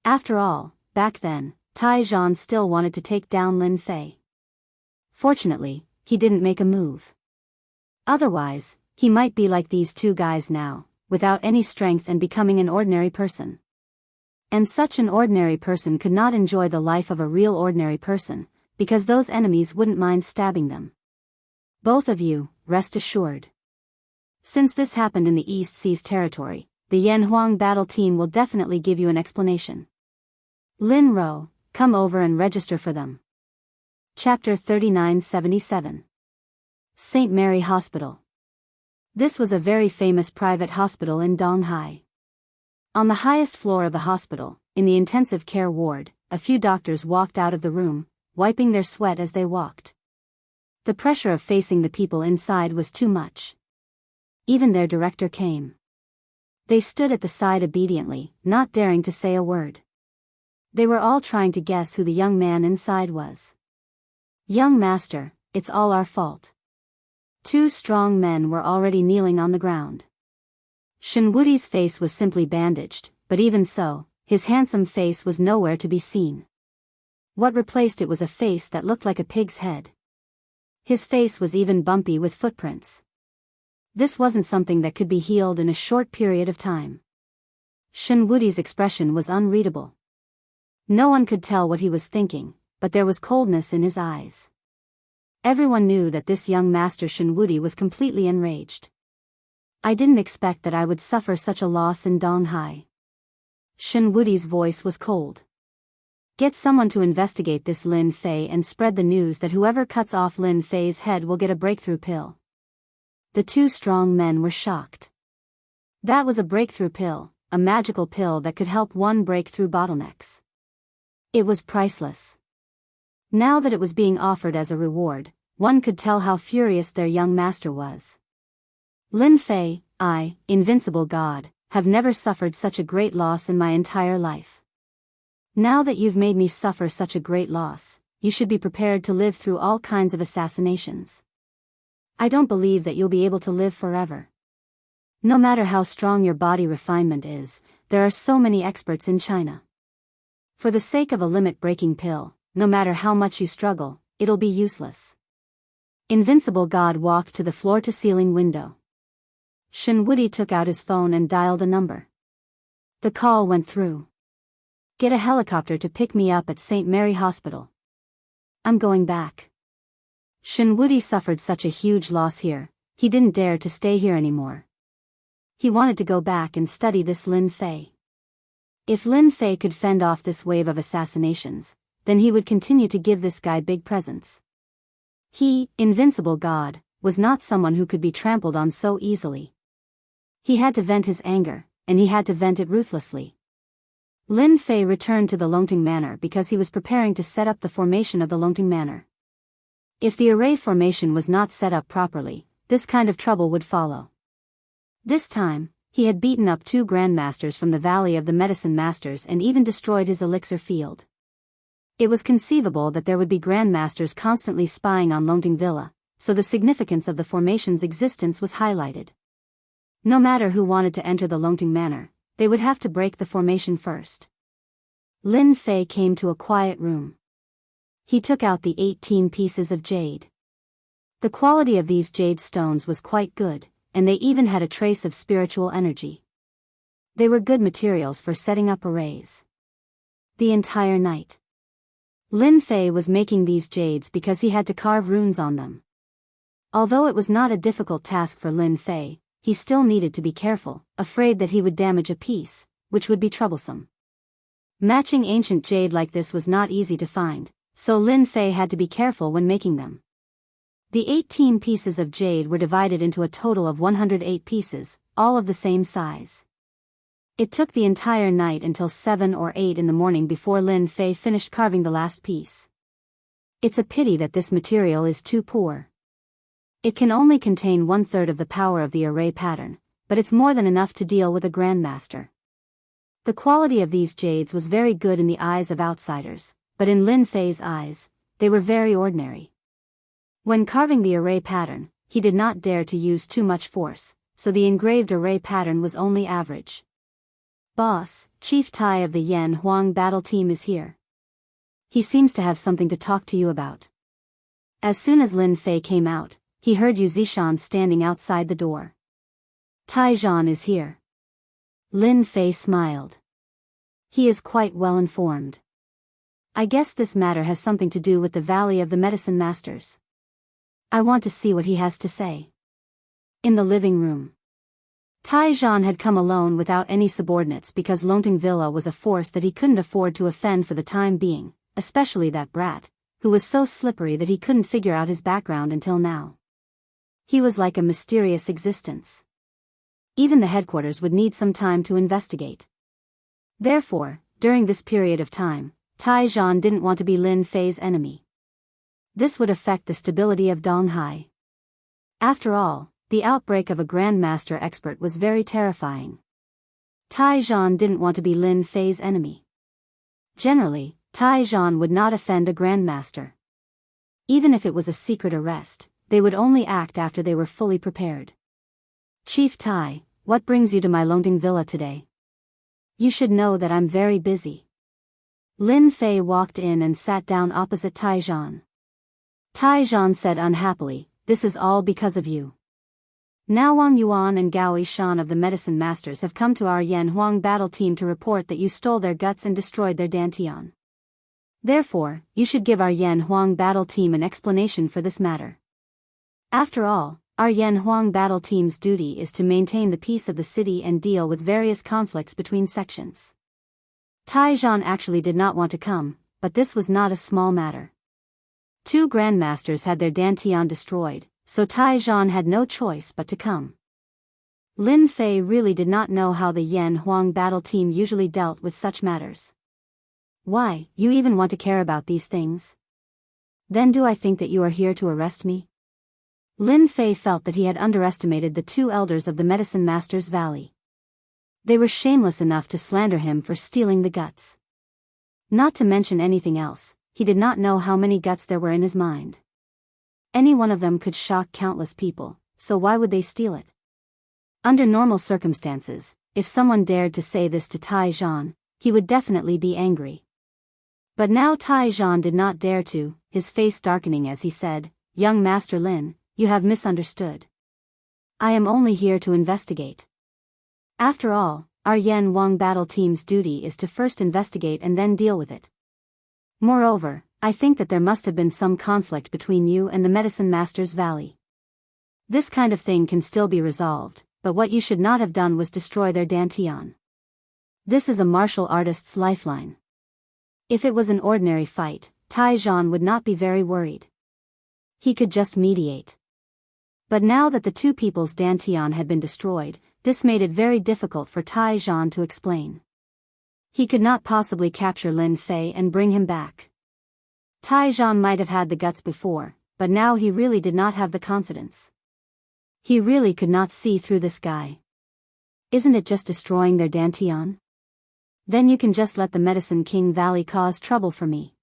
After all, back then, Tai Zhan still wanted to take down Lin Fei. Fortunately, he didn't make a move. Otherwise, he might be like these two guys now, without any strength and becoming an ordinary person. And such an ordinary person could not enjoy the life of a real ordinary person, because those enemies wouldn't mind stabbing them. Both of you, rest assured. Since this happened in the East Seas territory, the Yan Huang battle team will definitely give you an explanation. Lin Ro, come over and register for them. Chapter 3977. St. Mary Hospital. This was a very famous private hospital in Donghai. On the highest floor of the hospital, in the intensive care ward, a few doctors walked out of the room, wiping their sweat as they walked. The pressure of facing the people inside was too much. Even their director came. They stood at the side obediently, not daring to say a word. They were all trying to guess who the young man inside was. Young master, it's all our fault. Two strong men were already kneeling on the ground. Shen Wudi's face was simply bandaged, but even so, his handsome face was nowhere to be seen. What replaced it was a face that looked like a pig's head. His face was even bumpy with footprints. This wasn't something that could be healed in a short period of time. Shen Wudi's expression was unreadable. No one could tell what he was thinking, but there was coldness in his eyes. Everyone knew that this young master Shen Wudi was completely enraged. I didn't expect that I would suffer such a loss in Donghai. Shen Wudi's voice was cold. Get someone to investigate this Lin Fei and spread the news that whoever cuts off Lin Fei's head will get a breakthrough pill. The two strong men were shocked. That was a breakthrough pill, a magical pill that could help one break through bottlenecks. It was priceless. Now that it was being offered as a reward, one could tell how furious their young master was. Lin Fei, I, invincible god, have never suffered such a great loss in my entire life. Now that you've made me suffer such a great loss, you should be prepared to live through all kinds of assassinations. I don't believe that you'll be able to live forever. No matter how strong your body refinement is, there are so many experts in China. For the sake of a limit-breaking pill, no matter how much you struggle, it'll be useless. Invincible God walked to the floor-to-ceiling window. Shen Wudi took out his phone and dialed a number. The call went through. Get a helicopter to pick me up at St. Mary Hospital. I'm going back. Shen Wudi suffered such a huge loss here, he didn't dare to stay here anymore. He wanted to go back and study this Lin Fei. If Lin Fei could fend off this wave of assassinations, then he would continue to give this guy big presents. He, invincible god, was not someone who could be trampled on so easily. He had to vent his anger, and he had to vent it ruthlessly. Lin Fei returned to the Longting Manor because he was preparing to set up the formation of the Longting Manor. If the array formation was not set up properly, this kind of trouble would follow. This time, he had beaten up two grandmasters from the Valley of the Medicine Masters and even destroyed his elixir field. It was conceivable that there would be grandmasters constantly spying on Longting Villa, so the significance of the formation's existence was highlighted. No matter who wanted to enter the Longting Manor, they would have to break the formation first. Lin Fei came to a quiet room. He took out the 18 pieces of jade. The quality of these jade stones was quite good, and they even had a trace of spiritual energy. They were good materials for setting up arrays. The entire night, Lin Fei was making these jades because he had to carve runes on them. Although it was not a difficult task for Lin Fei, he still needed to be careful, afraid that he would damage a piece, which would be troublesome. Matching ancient jade like this was not easy to find, so Lin Fei had to be careful when making them. The 18 pieces of jade were divided into a total of 108 pieces, all of the same size. It took the entire night until 7 or 8 in the morning before Lin Fei finished carving the last piece. It's a pity that this material is too poor. It can only contain 1/3 of the power of the array pattern, but it's more than enough to deal with a grandmaster. The quality of these jades was very good in the eyes of outsiders, but in Lin Fei's eyes, they were very ordinary. When carving the array pattern, he did not dare to use too much force, so the engraved array pattern was only average. "Boss, Chief Tai of the Yan Huang battle team is here. He seems to have something to talk to you about." As soon as Lin Fei came out, he heard Yu Zishan standing outside the door. "Tai Zhan is here." Lin Fei smiled. He is quite well informed. I guess this matter has something to do with the Valley of the Medicine Masters. I want to see what he has to say. In the living room, Tai Zhan had come alone without any subordinates because Longting Villa was a force that he couldn't afford to offend for the time being, especially that brat, who was so slippery that he couldn't figure out his background until now. He was like a mysterious existence. Even the headquarters would need some time to investigate. Therefore, during this period of time, Tai Zhan didn't want to be Lin Fei's enemy. This would affect the stability of Donghai. After all, the outbreak of a Grandmaster expert was very terrifying. Tai Zhan didn't want to be Lin Fei's enemy. Generally, Tai Zhan would not offend a Grandmaster. Even if it was a secret arrest, they would only act after they were fully prepared. "Chief Tai, what brings you to my Longting Villa today? You should know that I'm very busy." Lin Fei walked in and sat down opposite Tai Zhan. Tai Zhan said unhappily, "This is all because of you. Now Wang Yuan and Gao Yishan of the Medicine Masters have come to our Yan Huang battle team to report that you stole their guts and destroyed their Dantian. Therefore, you should give our Yan Huang battle team an explanation for this matter. After all, our Yan Huang battle team's duty is to maintain the peace of the city and deal with various conflicts between sections." Tai Zhan actually did not want to come, but this was not a small matter. 2 Grandmasters had their Dantian destroyed, so Tai Zhan had no choice but to come. Lin Fei really did not know how the Yan Huang battle team usually dealt with such matters. "Why, you even want to care about these things? Then do I think that you are here to arrest me?" Lin Fei felt that he had underestimated the 2 elders of the Medicine Masters Valley. They were shameless enough to slander him for stealing the guts. Not to mention anything else, he did not know how many guts there were in his mind. Any one of them could shock countless people, so why would they steal it? Under normal circumstances, if someone dared to say this to Tai Zhan, he would definitely be angry. But now Tai Zhan did not dare to, his face darkening as he said, "Young Master Lin, you have misunderstood. I am only here to investigate. After all, our Yan Huang battle team's duty is to first investigate and then deal with it. Moreover, I think that there must have been some conflict between you and the Medicine Masters Valley. This kind of thing can still be resolved, but what you should not have done was destroy their Dantian. This is a martial artist's lifeline. If it was an ordinary fight, Tai Zhan would not be very worried. He could just mediate. But now that the 2 people's Dantian had been destroyed, this made it very difficult for Tai Zhan to explain. He could not possibly capture Lin Fei and bring him back. Tai Zhan might have had the guts before, but now he really did not have the confidence. He really could not see through this guy. Isn't it just destroying their Dantian? Then you can just let the Medicine King Valley cause trouble for me.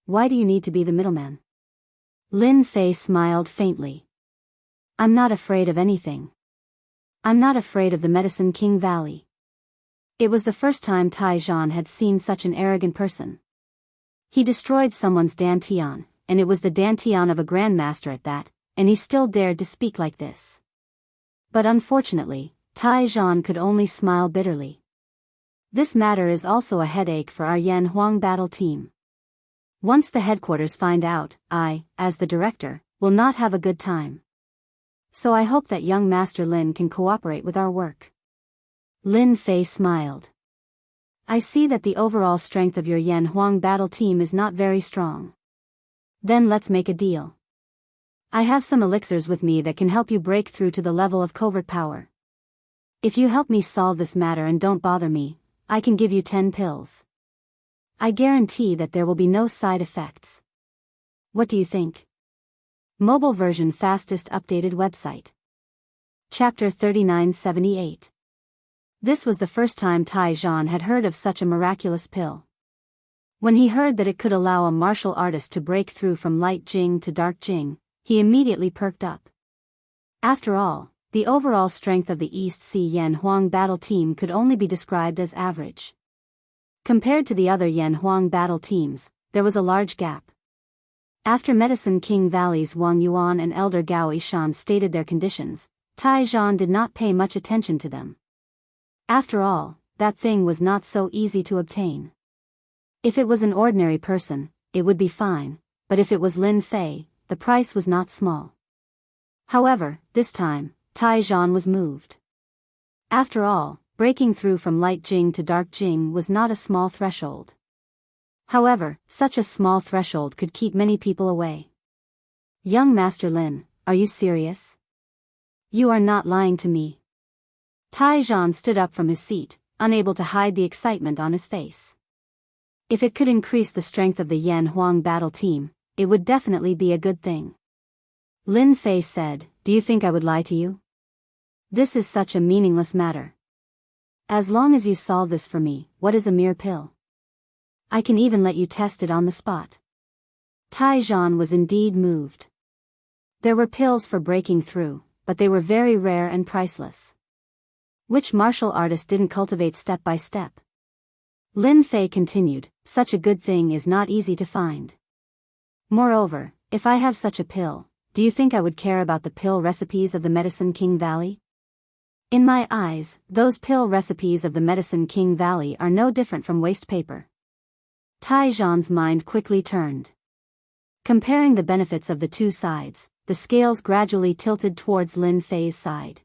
Why do you need to be the middleman? Lin Fei smiled faintly. I'm not afraid of anything. I'm not afraid of the Medicine King Valley. It was the first time Tai Zhan had seen such an arrogant person. He destroyed someone's dantian, and it was the dantian of a grandmaster at that, and he still dared to speak like this. But unfortunately, Tai Zhan could only smile bitterly. This matter is also a headache for our Yan Huang battle team. Once the headquarters find out, I, as the director, will not have a good time. So I hope that young Master Lin can cooperate with our work. Lin Fei smiled. I see that the overall strength of your Yan Huang battle team is not very strong. Then let's make a deal. I have some elixirs with me that can help you break through to the level of covert power. If you help me solve this matter and don't bother me, I can give you 10 pills. I guarantee that there will be no side effects. What do you think? Mobile version fastest updated website. Chapter 3978. This was the first time Tai Zhan had heard of such a miraculous pill. When he heard that it could allow a martial artist to break through from light Jing to dark Jing, he immediately perked up. After all, the overall strength of the East Sea Yan Huang battle team could only be described as average. Compared to the other Yan Huang battle teams, there was a large gap. After Medicine King Valley's Wang Yuan and Elder Gao Yishan stated their conditions, Tai Zhan did not pay much attention to them. After all, that thing was not so easy to obtain. If it was an ordinary person, it would be fine, but if it was Lin Fei, the price was not small. However, this time, Tai Zhan was moved. After all, breaking through from light Jing to dark Jing was not a small threshold. However, such a small threshold could keep many people away. Young Master Lin, are you serious? You are not lying to me. Tai Zhan stood up from his seat, unable to hide the excitement on his face. If it could increase the strength of the Yan Huang battle team, it would definitely be a good thing. Lin Fei said, do you think I would lie to you? This is such a meaningless matter. As long as you solve this for me, what is a mere pill? I can even let you test it on the spot. Tai Zhan was indeed moved. There were pills for breaking through, but they were very rare and priceless. Which martial artist didn't cultivate step by step? Lin Fei continued, such a good thing is not easy to find. Moreover, if I have such a pill, do you think I would care about the pill recipes of the Medicine King Valley? In my eyes, those pill recipes of the Medicine King Valley are no different from waste paper. Tai Zhan's mind quickly turned. Comparing the benefits of the two sides, the scales gradually tilted towards Lin Fei's side.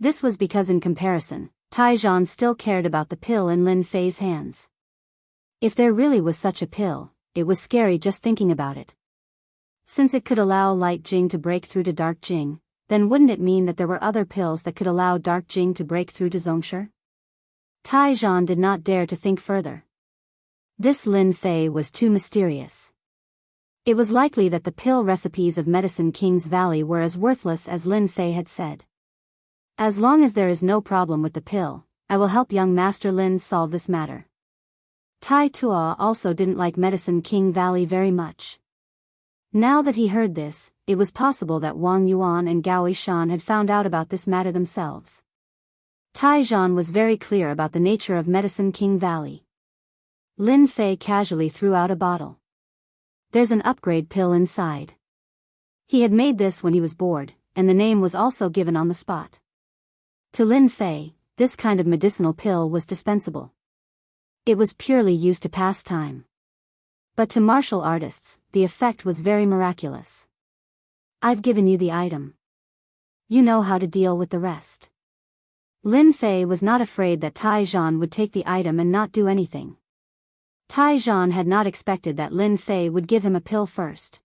This was because in comparison, Tai Zhan still cared about the pill in Lin Fei's hands. If there really was such a pill, it was scary just thinking about it. Since it could allow light Jing to break through to dark Jing, then wouldn't it mean that there were other pills that could allow dark Jing to break through to Zongshi? Tai Zhan did not dare to think further. This Lin Fei was too mysterious. It was likely that the pill recipes of Medicine King's Valley were as worthless as Lin Fei had said. As long as there is no problem with the pill, I will help young Master Lin solve this matter. Tai Tua also didn't like Medicine King Valley very much. Now that he heard this, it was possible that Wang Yuan and Gao Yishan had found out about this matter themselves. Tai Zhan was very clear about the nature of Medicine King Valley. Lin Fei casually threw out a bottle. There's an upgrade pill inside. He had made this when he was bored, and the name was also given on the spot. To Lin Fei, this kind of medicinal pill was dispensable. It was purely used to pass time. But to martial artists, the effect was very miraculous. I've given you the item. You know how to deal with the rest. Lin Fei was not afraid that Tai Zhan would take the item and not do anything. Tai Zhan had not expected that Lin Fei would give him a pill first.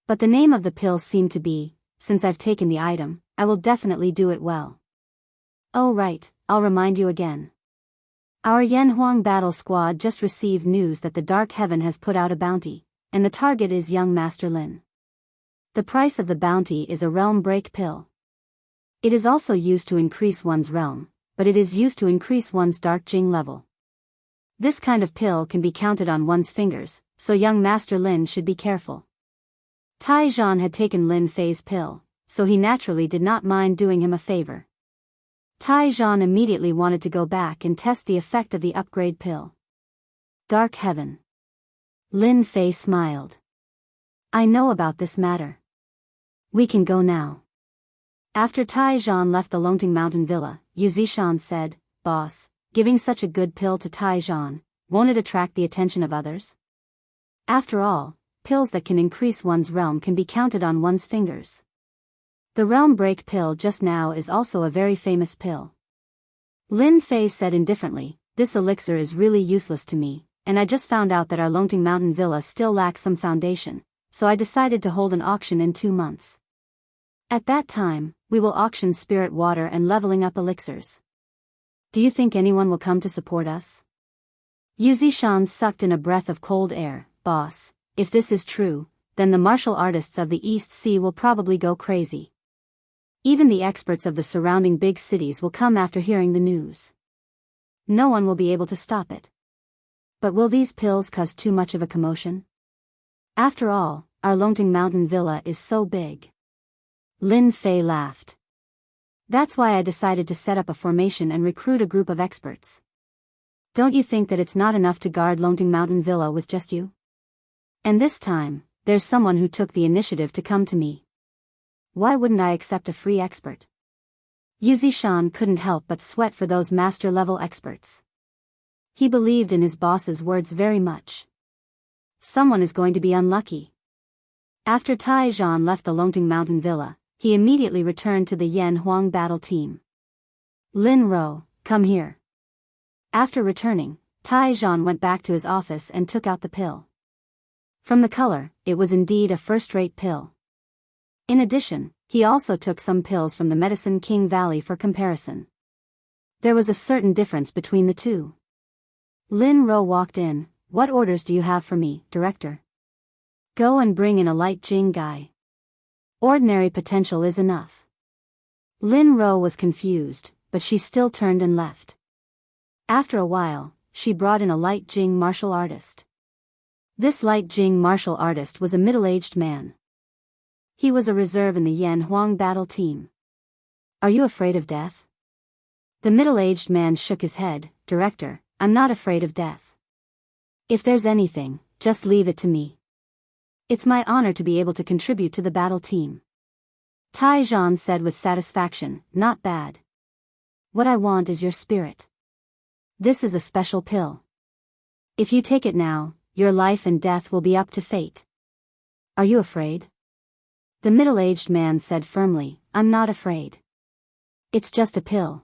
But the name of the pill seemed to be, since I've taken the item, I will definitely do it well. Oh right, I'll remind you again. Our Yan Huang battle squad just received news that the Dark Heaven has put out a bounty, and the target is young Master Lin. The price of the bounty is a realm break pill. It is also used to increase one's realm, but it is used to increase one's Dark Jing level. This kind of pill can be counted on one's fingers, so young Master Lin should be careful. Tai Zhan had taken Lin Fei's pill, so he naturally did not mind doing him a favor. Tai Zhan immediately wanted to go back and test the effect of the upgrade pill. Dark Heaven. Lin Fei smiled. I know about this matter. We can go now. After Tai Zhan left the Longting Mountain Villa, Yu Zishan said, Boss, giving such a good pill to Tai Zhan, won't it attract the attention of others? After all, pills that can increase one's realm can be counted on one's fingers. The Realm Break pill just now is also a very famous pill. Lin Fei said indifferently, this elixir is really useless to me, and I just found out that our Longting Mountain Villa still lacks some foundation, so I decided to hold an auction in 2 months. At that time, we will auction spirit water and leveling up elixirs. Do you think anyone will come to support us? Yu Zishan sucked in a breath of cold air. Boss, if this is true, then the martial artists of the East Sea will probably go crazy. Even the experts of the surrounding big cities will come after hearing the news. No one will be able to stop it. But will these pills cause too much of a commotion? After all, our Longting Mountain Villa is so big. Lin Fei laughed. That's why I decided to set up a formation and recruit a group of experts. Don't you think that it's not enough to guard Longting Mountain Villa with just you? And this time, there's someone who took the initiative to come to me. Why wouldn't I accept a free expert? Yu Zishan couldn't help but sweat for those master-level experts. He believed in his boss's words very much. Someone is going to be unlucky. After Tai Zhan left the Longting Mountain Villa, he immediately returned to the Yan Huang battle team. Lin Ro, come here. After returning, Tai Zhan went back to his office and took out the pill. From the color, it was indeed a first-rate pill. In addition, he also took some pills from the Medicine King Valley for comparison. There was a certain difference between the two. Lin Ro walked in. What orders do you have for me, Director? Go and bring in a light Jing guy. Ordinary potential is enough. Lin Ro was confused, but she still turned and left. After a while, she brought in a light Jing martial artist. This light Jing martial artist was a middle-aged man. He was a reserve in the Yan Huang battle team. Are you afraid of death? The middle-aged man shook his head. Director, I'm not afraid of death. If there's anything, just leave it to me. It's my honor to be able to contribute to the battle team. Tai Zhan said with satisfaction, not bad. What I want is your spirit. This is a special pill. If you take it now, your life and death will be up to fate. Are you afraid? The middle-aged man said firmly, I'm not afraid. It's just a pill.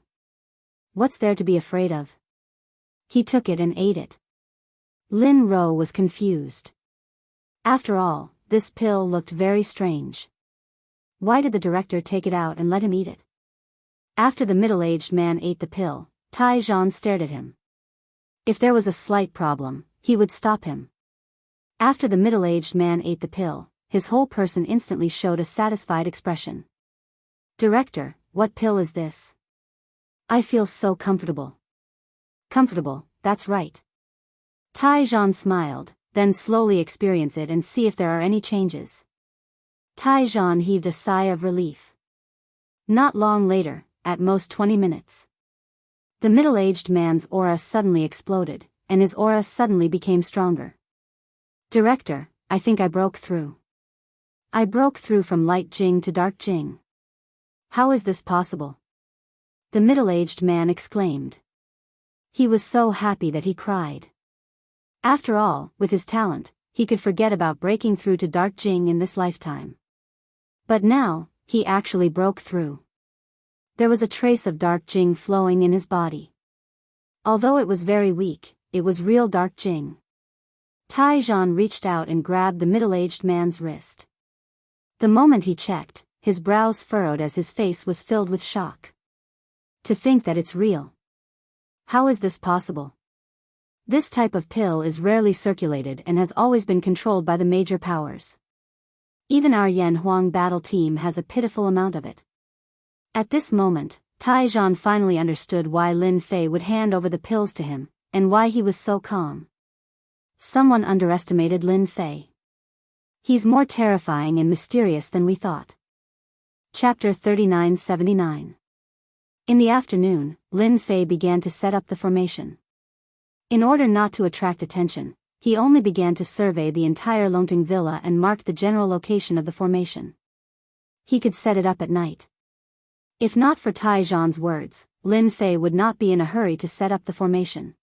What's there to be afraid of? He took it and ate it. Lin Ro was confused. After all, this pill looked very strange. Why did the director take it out and let him eat it? After the middle-aged man ate the pill, Tai Zhan stared at him. If there was a slight problem, he would stop him. After the middle-aged man ate the pill, his whole person instantly showed a satisfied expression. Director, what pill is this? I feel so comfortable. Comfortable, that's right. Tai Zhan smiled, then slowly experience it and see if there are any changes. Tai Zhan heaved a sigh of relief. Not long later, at most 20 minutes. The middle-aged man's aura suddenly exploded, and his aura suddenly became stronger. Director, I think I broke through. I broke through from light Jing to dark Jing. How is this possible? The middle-aged man exclaimed. He was so happy that he cried. After all, with his talent, he could forget about breaking through to dark Jing in this lifetime. But now, he actually broke through. There was a trace of dark Jing flowing in his body. Although it was very weak, it was real dark Jing. Tai Zhan reached out and grabbed the middle-aged man's wrist. The moment he checked, his brows furrowed as his face was filled with shock. To think that it's real. How is this possible? This type of pill is rarely circulated and has always been controlled by the major powers. Even our Yan Huang battle team has a pitiful amount of it. At this moment, Tai Zhan finally understood why Lin Fei would hand over the pills to him, and why he was so calm. Someone underestimated Lin Fei. He's more terrifying and mysterious than we thought. Chapter 3979. In the afternoon, Lin Fei began to set up the formation. In order not to attract attention, he only began to survey the entire Longting Villa and marked the general location of the formation. He could set it up at night. If not for Tai Zhan's words, Lin Fei would not be in a hurry to set up the formation.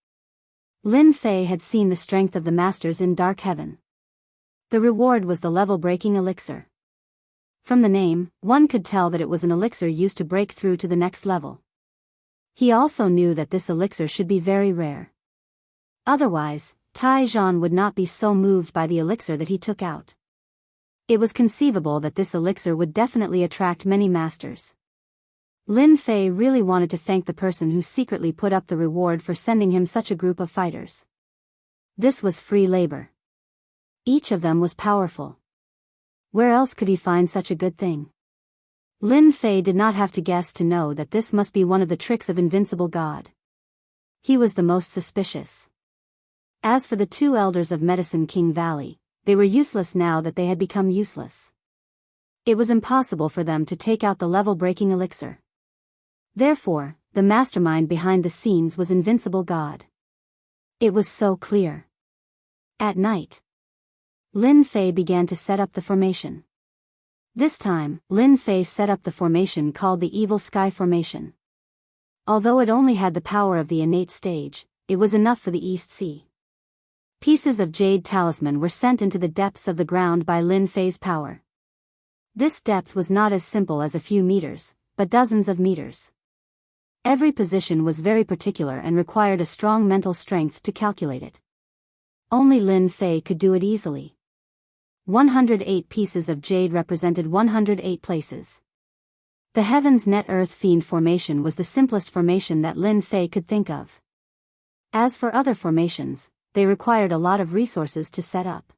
Lin Fei had seen the strength of the masters in Dark Heaven. The reward was the level-breaking elixir. From the name, one could tell that it was an elixir used to break through to the next level. He also knew that this elixir should be very rare. Otherwise, Tai Zhan would not be so moved by the elixir that he took out. It was conceivable that this elixir would definitely attract many masters. Lin Fei really wanted to thank the person who secretly put up the reward for sending him such a group of fighters. This was free labor. Each of them was powerful. Where else could he find such a good thing? Lin Fei did not have to guess to know that this must be one of the tricks of Invincible God. He was the most suspicious. As for the two elders of Medicine King Valley, they were useless now that they had become useless. It was impossible for them to take out the level-breaking elixir. Therefore, the mastermind behind the scenes was Invincible God. It was so clear. At night, Lin Fei began to set up the formation. This time, Lin Fei set up the formation called the Evil Sky Formation. Although it only had the power of the innate stage, it was enough for the East Sea. Pieces of jade talisman were sent into the depths of the ground by Lin Fei's power. This depth was not as simple as a few meters, but dozens of meters. Every position was very particular and required a strong mental strength to calculate it. Only Lin Fei could do it easily. 108 pieces of jade represented 108 places. The Heaven's Net Earth Fiend formation was the simplest formation that Lin Fei could think of. As for other formations, they required a lot of resources to set up.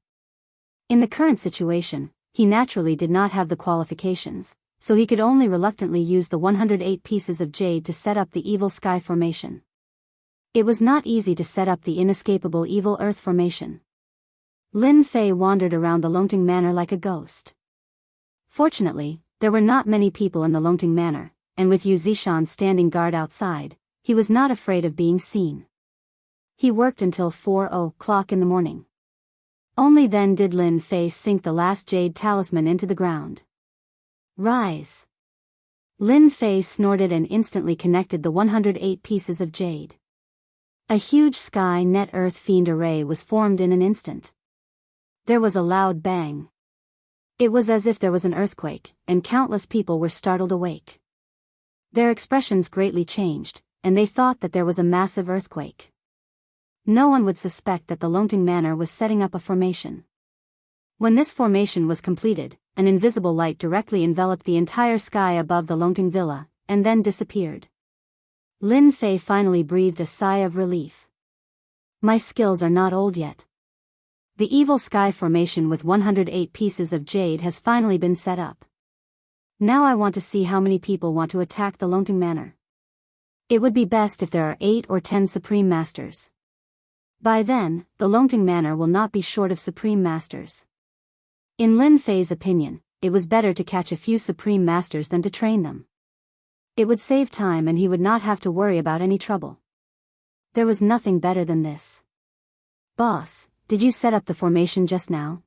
In the current situation, he naturally did not have the qualifications, so he could only reluctantly use the 108 pieces of jade to set up the Evil Sky Formation. It was not easy to set up the inescapable Evil Earth Formation. Lin Fei wandered around the Longting Manor like a ghost. Fortunately, there were not many people in the Longting Manor, and with Yu Zishan standing guard outside, he was not afraid of being seen. He worked until 4:00 in the morning. Only then did Lin Fei sink the last jade talisman into the ground. Rise! Lin Fei snorted and instantly connected the 108 pieces of jade. A huge sky net earth fiend array was formed in an instant. There was a loud bang. It was as if there was an earthquake, and countless people were startled awake. Their expressions greatly changed, and they thought that there was a massive earthquake. No one would suspect that the Longting Manor was setting up a formation. When this formation was completed, an invisible light directly enveloped the entire sky above the Longting Villa, and then disappeared. Lin Fei finally breathed a sigh of relief. My skills are not old yet. The Evil Sky Formation with 108 pieces of jade has finally been set up. Now I want to see how many people want to attack the Longting Manor. It would be best if there are 8 or 10 Supreme Masters. By then, the Longting Manor will not be short of Supreme Masters. In Lin Fei's opinion, it was better to catch a few Supreme Masters than to train them. It would save time and he would not have to worry about any trouble. There was nothing better than this. Boss, did you set up the formation just now?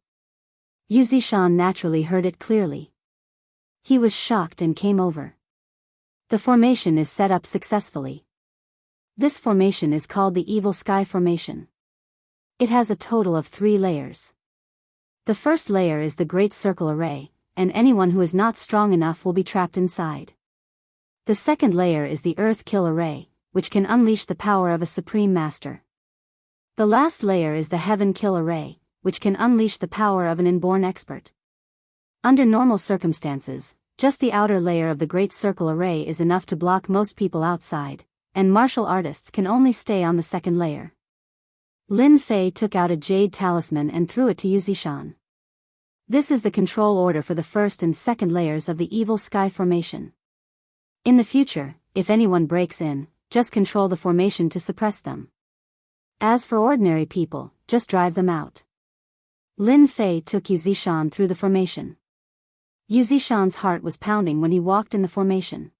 Yu Zishan naturally heard it clearly. He was shocked and came over. The formation is set up successfully. This formation is called the Evil Sky Formation. It has a total of 3 layers. The first layer is the Great Circle Array, and anyone who is not strong enough will be trapped inside. The second layer is the Earth Kill Array, which can unleash the power of a Supreme Master. The last layer is the Heaven Kill Array, which can unleash the power of an inborn expert. Under normal circumstances, just the outer layer of the Great Circle Array is enough to block most people outside, and martial artists can only stay on the second layer. Lin Fei took out a jade talisman and threw it to Yu Zishan. This is the control order for the first and second layers of the Evil Sky Formation. In the future, if anyone breaks in, just control the formation to suppress them. As for ordinary people, just drive them out. Lin Fei took Yu Zishan through the formation. Yu Zishan's heart was pounding when he walked in the formation.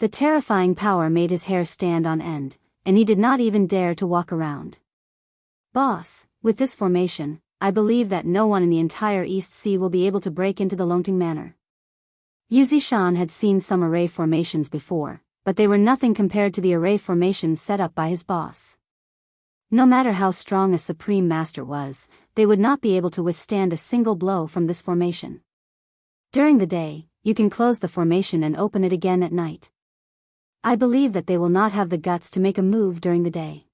The terrifying power made his hair stand on end, and he did not even dare to walk around. Boss, with this formation, I believe that no one in the entire East Sea will be able to break into the Longting Manor. Yuzishan had seen some array formations before, but they were nothing compared to the array formations set up by his boss. No matter how strong a Supreme Master was, they would not be able to withstand a single blow from this formation. During the day, you can close the formation and open it again at night. I believe that they will not have the guts to make a move during the day.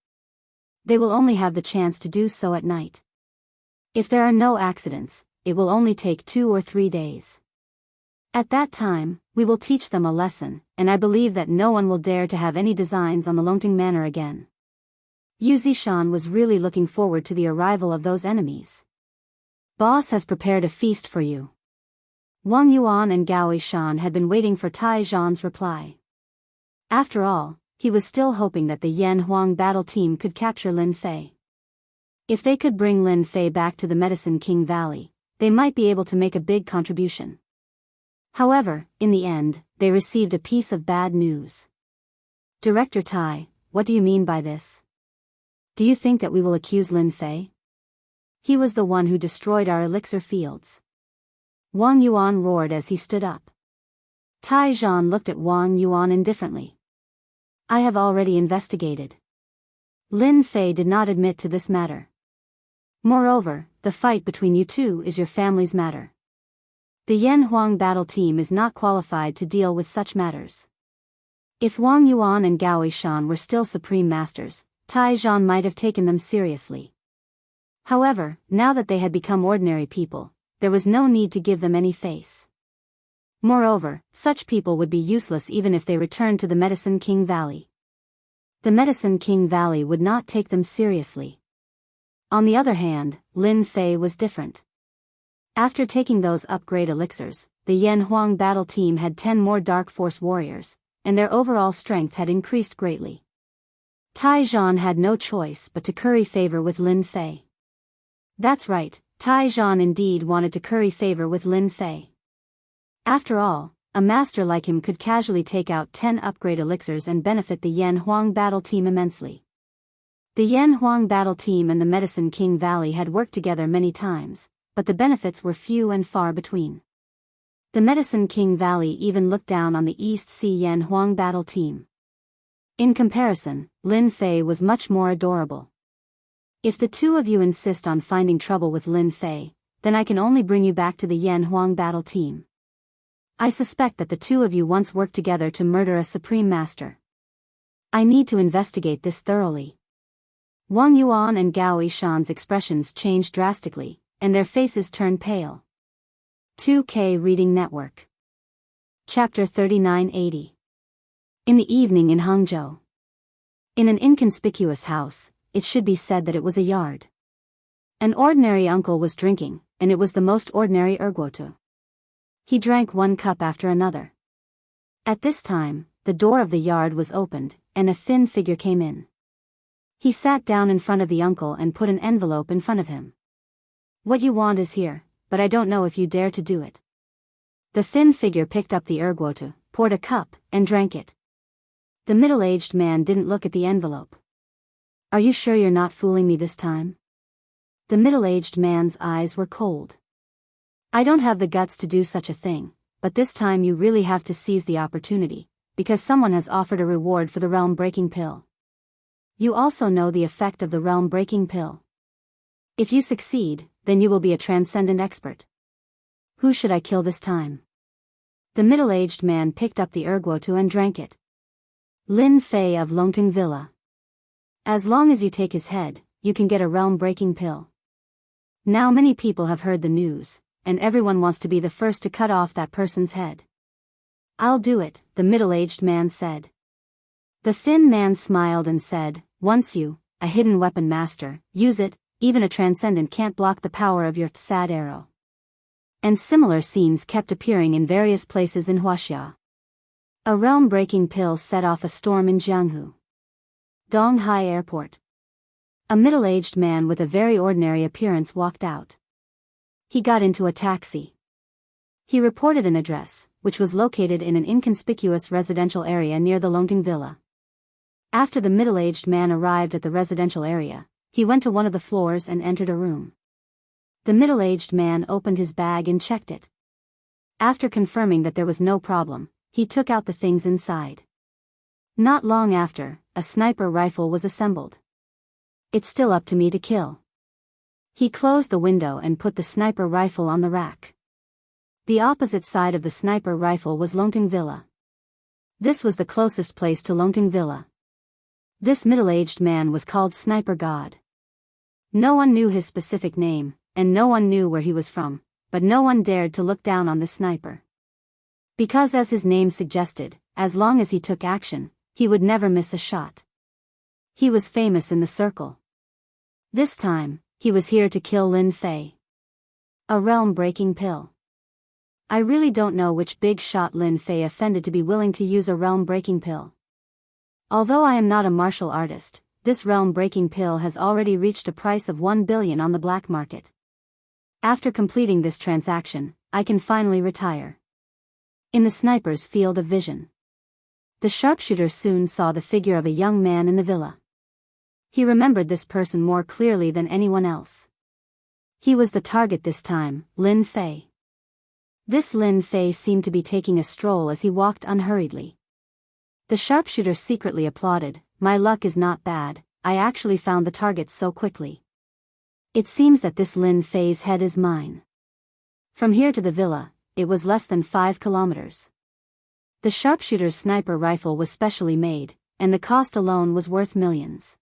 They will only have the chance to do so at night. If there are no accidents, it will only take 2 or 3 days. At that time, we will teach them a lesson, and I believe that no one will dare to have any designs on the Longting Manor again. Yuzishan was really looking forward to the arrival of those enemies. Boss has prepared a feast for you. Wang Yuan and Gao Yishan had been waiting for Tai Zhan's reply. After all, he was still hoping that the Yan Huang battle team could capture Lin Fei. If they could bring Lin Fei back to the Medicine King Valley, they might be able to make a big contribution. However, in the end, they received a piece of bad news. Director Tai, what do you mean by this? Do you think that we will accuse Lin Fei? He was the one who destroyed our elixir fields. Wang Yuan roared as he stood up. Tai Zhan looked at Wang Yuan indifferently. I have already investigated. Lin Fei did not admit to this matter. Moreover, the fight between you two is your family's matter. The Yan Huang battle team is not qualified to deal with such matters. If Wang Yuan and Gao Yishan were still supreme masters, Tai Zhan might have taken them seriously. However, now that they had become ordinary people, there was no need to give them any face. Moreover, such people would be useless even if they returned to the Medicine King Valley. The Medicine King Valley would not take them seriously. On the other hand, Lin Fei was different. After taking those upgrade elixirs, the Yan Huang battle team had 10 more Dark Force warriors, and their overall strength had increased greatly. Tai Zhan had no choice but to curry favor with Lin Fei. That's right, Tai Zhan indeed wanted to curry favor with Lin Fei. After all, a master like him could casually take out 10 upgrade elixirs and benefit the Yan Huang battle team immensely. The Yan Huang battle team and the Medicine King Valley had worked together many times, but the benefits were few and far between. The Medicine King Valley even looked down on the East Sea Yan Huang battle team. In comparison, Lin Fei was much more adorable. If the two of you insist on finding trouble with Lin Fei, then I can only bring you back to the Yan Huang battle team. I suspect that the two of you once worked together to murder a supreme master. I need to investigate this thoroughly. Wang Yuan and Gao Yishan's expressions changed drastically, and their faces turned pale. 2K Reading Network. Chapter 3980. In the evening in Hangzhou. In an inconspicuous house, it should be said that it was a yard. An ordinary uncle was drinking, and it was the most ordinary erguotu. He drank one cup after another. At this time, the door of the yard was opened, and a thin figure came in. He sat down in front of the uncle and put an envelope in front of him. What you want is here, but I don't know if you dare to do it. The thin figure picked up the erguotu, poured a cup, and drank it. The middle-aged man didn't look at the envelope. Are you sure you're not fooling me this time? The middle-aged man's eyes were cold. I don't have the guts to do such a thing, but this time you really have to seize the opportunity, because someone has offered a reward for the realm-breaking pill. You also know the effect of the realm-breaking pill. If you succeed, then you will be a transcendent expert. Who should I kill this time? The middle-aged man picked up the erguotu and drank it. Lin Fei of Longting Villa. As long as you take his head, you can get a realm-breaking pill. Now many people have heard the news, and everyone wants to be the first to cut off that person's head. I'll do it, the middle-aged man said. The thin man smiled and said, once you, a hidden weapon master, use it, even a transcendent can't block the power of your sad arrow. And similar scenes kept appearing in various places in Huaxia. A realm-breaking pill set off a storm in Jianghu. Donghai Airport. A middle-aged man with a very ordinary appearance walked out. He got into a taxi. He reported an address, which was located in an inconspicuous residential area near the Enchanting villa. After the middle-aged man arrived at the residential area, he went to one of the floors and entered a room. The middle-aged man opened his bag and checked it. After confirming that there was no problem, he took out the things inside. Not long after, a sniper rifle was assembled. "It's still up to me to kill." He closed the window and put the sniper rifle on the rack. The opposite side of the sniper rifle was Enchanting villa. This was the closest place to Enchanting villa. This middle-aged man was called Sniper God. No one knew his specific name, and no one knew where he was from, but no one dared to look down on the sniper. Because as his name suggested, as long as he took action, he would never miss a shot. He was famous in the circle. This time, he was here to kill Lin Fei. A realm-breaking pill. I really don't know which big shot Lin Fei offended to be willing to use a realm-breaking pill. Although I am not a martial artist, this realm-breaking pill has already reached a price of 1 billion on the black market. After completing this transaction, I can finally retire. In the sniper's field of vision, the sharpshooter soon saw the figure of a young man in the villa. He remembered this person more clearly than anyone else. He was the target this time, Lin Fei. This Lin Fei seemed to be taking a stroll as he walked unhurriedly. The sharpshooter secretly applauded. "My luck is not bad, I actually found the target so quickly. It seems that this Lin Fei's head is mine." From here to the villa, it was less than 5 kilometers. The sharpshooter's sniper rifle was specially made, and the cost alone was worth millions.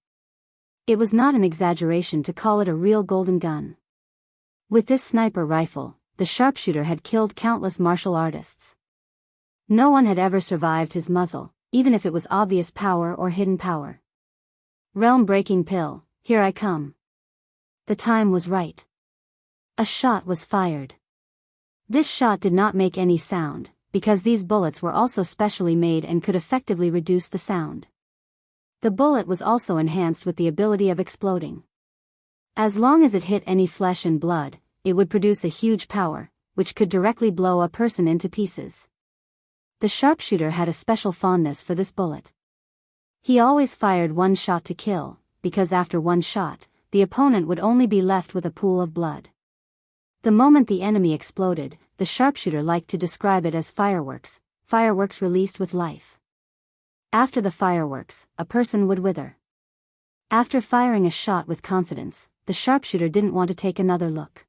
It was not an exaggeration to call it a real golden gun. With this sniper rifle, the sharpshooter had killed countless martial artists. No one had ever survived his muzzle, even if it was obvious power or hidden power. Realm-breaking pill, here I come. The time was right. A shot was fired. This shot did not make any sound, because these bullets were also specially made and could effectively reduce the sound. The bullet was also enhanced with the ability of exploding. As long as it hit any flesh and blood, it would produce a huge power, which could directly blow a person into pieces. The sharpshooter had a special fondness for this bullet. He always fired one shot to kill, because after one shot, the opponent would only be left with a pool of blood. The moment the enemy exploded, the sharpshooter liked to describe it as fireworks released with life. After the fireworks, a person would wither. After firing a shot with confidence, the sharpshooter didn't want to take another look.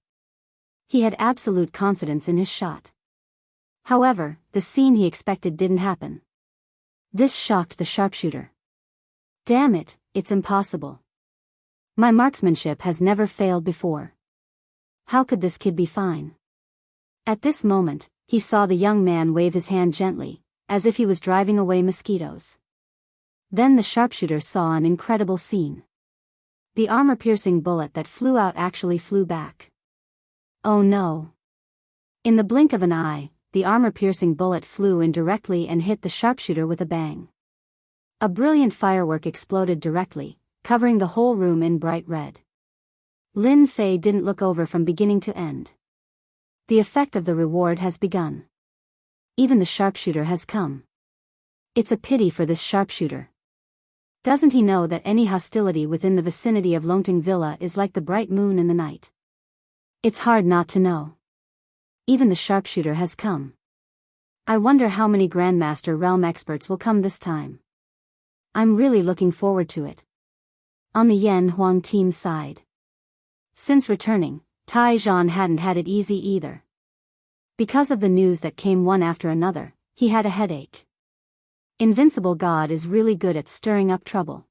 He had absolute confidence in his shot. However, the scene he expected didn't happen. This shocked the sharpshooter. "Damn it, it's impossible. My marksmanship has never failed before. How could this kid be fine?" At this moment, he saw the young man wave his hand gently, as if he was driving away mosquitoes. Then the sharpshooter saw an incredible scene. The armor-piercing bullet that flew out actually flew back. Oh no! In the blink of an eye, the armor-piercing bullet flew in directly and hit the sharpshooter with a bang. A brilliant firework exploded directly, covering the whole room in bright red. Lin Fei didn't look over from beginning to end. The effect of the reward has begun. Even the sharpshooter has come. It's a pity for this sharpshooter. Doesn't he know that any hostility within the vicinity of Enchanting villa is like the bright moon in the night? It's hard not to know. Even the sharpshooter has come. I wonder how many Grandmaster Realm experts will come this time. I'm really looking forward to it. On the Yan Huang team's side. Since returning, Tai Zhan hadn't had it easy either. Because of the news that came one after another, he had a headache. Invincible God is really good at stirring up trouble.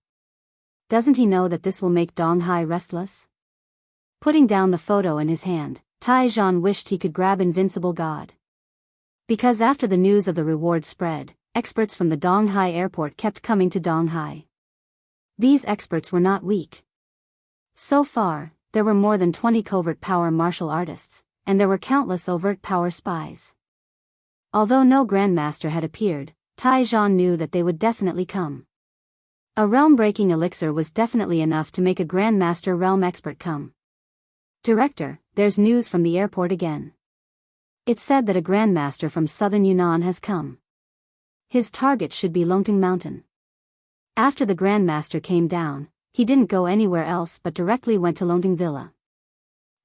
Doesn't he know that this will make Dong Hai restless? Putting down the photo in his hand, Tai Zhan wished he could grab Invincible God. Because after the news of the reward spread, experts from the Dong Hai airport kept coming to Dong Hai. These experts were not weak. So far, there were more than 20 covert power martial artists, and there were countless overt power spies. Although no Grandmaster had appeared, Tai Zhan knew that they would definitely come. A realm-breaking elixir was definitely enough to make a Grandmaster realm expert come. "Director, there's news from the airport again." It said that a Grandmaster from southern Yunnan has come. His target should be Longting Mountain. After the Grandmaster came down, he didn't go anywhere else but directly went to Longting Villa.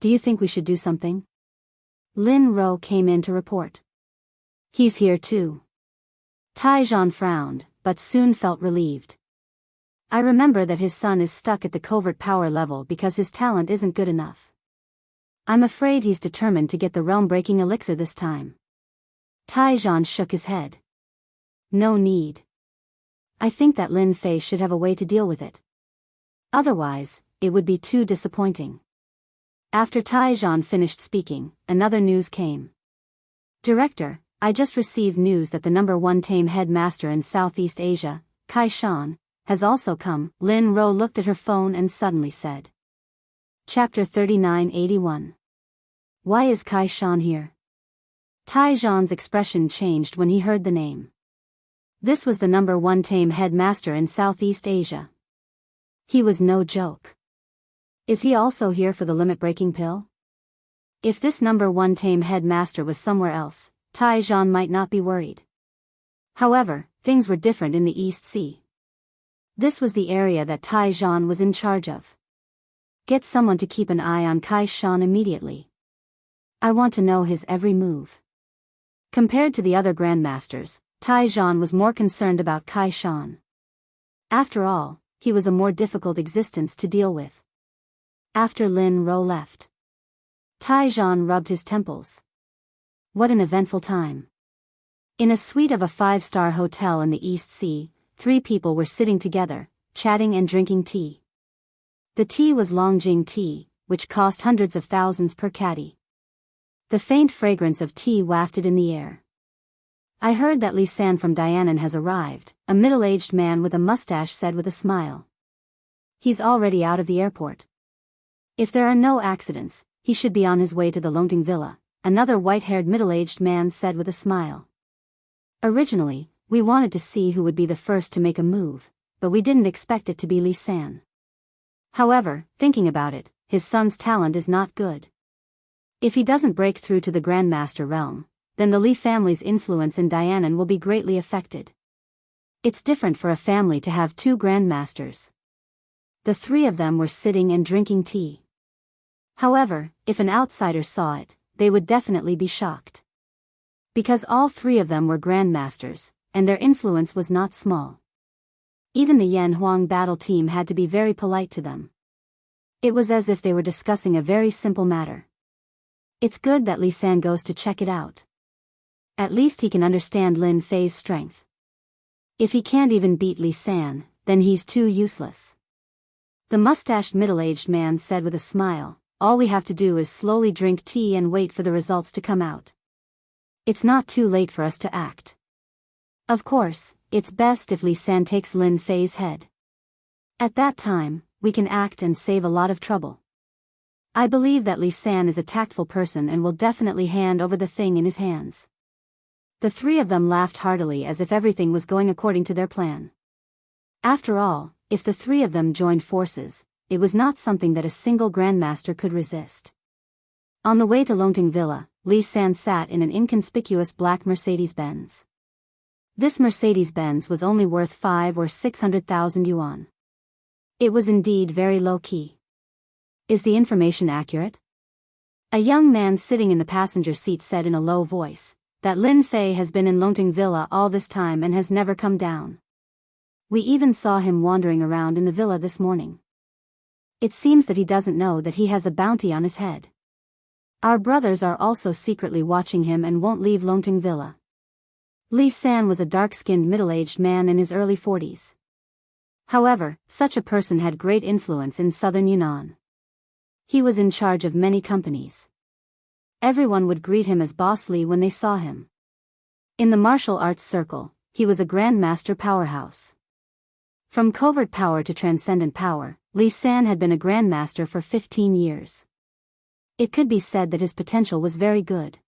Do you think we should do something? Lin Ro came in to report. He's here too. Taijan frowned, but soon felt relieved. I remember that his son is stuck at the covert power level because his talent isn't good enough. I'm afraid he's determined to get the realm-breaking elixir this time. Taijan shook his head. No need. I think that Lin Fei should have a way to deal with it. Otherwise, it would be too disappointing. After Taijan finished speaking, another news came. Director, I just received news that the #1 tame headmaster in Southeast Asia, Kai Shan, has also come. Lin Ro looked at her phone and suddenly said. Chapter 3981. Why is Kai Shan here? Taijan's expression changed when he heard the name. This was the #1 tame headmaster in Southeast Asia. He was no joke. Is he also here for the limit-breaking pill? If this #1 tame headmaster was somewhere else, Taijan might not be worried. However, things were different in the East Sea. This was the area that Taijan was in charge of. Get someone to keep an eye on Kai Shan immediately. I want to know his every move. Compared to the other grandmasters, Taijan was more concerned about Kai Shan. After all, he was a more difficult existence to deal with. After Lin Ro left, Taijan rubbed his temples. What an eventful time. In a suite of a 5-star hotel in the East Sea, 3 people were sitting together, chatting and drinking tea. The tea was Longjing tea, which cost hundreds of thousands per caddy. The faint fragrance of tea wafted in the air. I heard that Li San from Dianan has arrived, a middle-aged man with a mustache said with a smile. He's already out of the airport. If there are no accidents, he should be on his way to the Longting Villa, another white-haired middle-aged man said with a smile. Originally, we wanted to see who would be the first to make a move, but we didn't expect it to be Li San. However, thinking about it, his son's talent is not good. If he doesn't break through to the Grandmaster realm, then the Li family's influence in Dianan will be greatly affected. It's different for a family to have 2 Grandmasters. The 3 of them were sitting and drinking tea. However, if an outsider saw it, they would definitely be shocked. Because all 3 of them were Grandmasters, and their influence was not small. Even the Yan Huang battle team had to be very polite to them. It was as if they were discussing a very simple matter. It's good that Li San goes to check it out. At least he can understand Lin Fei's strength. If he can't even beat Li San, then he's too useless. The mustached middle-aged man said with a smile, all we have to do is slowly drink tea and wait for the results to come out. It's not too late for us to act. Of course, it's best if Li San takes Lin Fei's head. At that time, we can act and save a lot of trouble. I believe that Li San is a tactful person and will definitely hand over the thing in his hands. The 3 of them laughed heartily as if everything was going according to their plan. After all, if the 3 of them joined forces, it was not something that a single Grandmaster could resist. On the way to Longting Villa, Li San sat in an inconspicuous black Mercedes-Benz. This Mercedes-Benz was only worth 5 or 600,000 yuan. It was indeed very low-key. Is the information accurate? A young man sitting in the passenger seat said in a low voice, that Lin Fei has been in Longting Villa all this time and has never come down. We even saw him wandering around in the villa this morning. It seems that he doesn't know that he has a bounty on his head. Our brothers are also secretly watching him and won't leave Longting Villa. Li San was a dark-skinned middle-aged man in his early 40s. However, such a person had great influence in southern Yunnan. He was in charge of many companies. Everyone would greet him as Boss Li when they saw him. In the martial arts circle, he was a Grandmaster powerhouse. From covert power to transcendent power, Li San had been a Grandmaster for 15 years. It could be said that his potential was very good.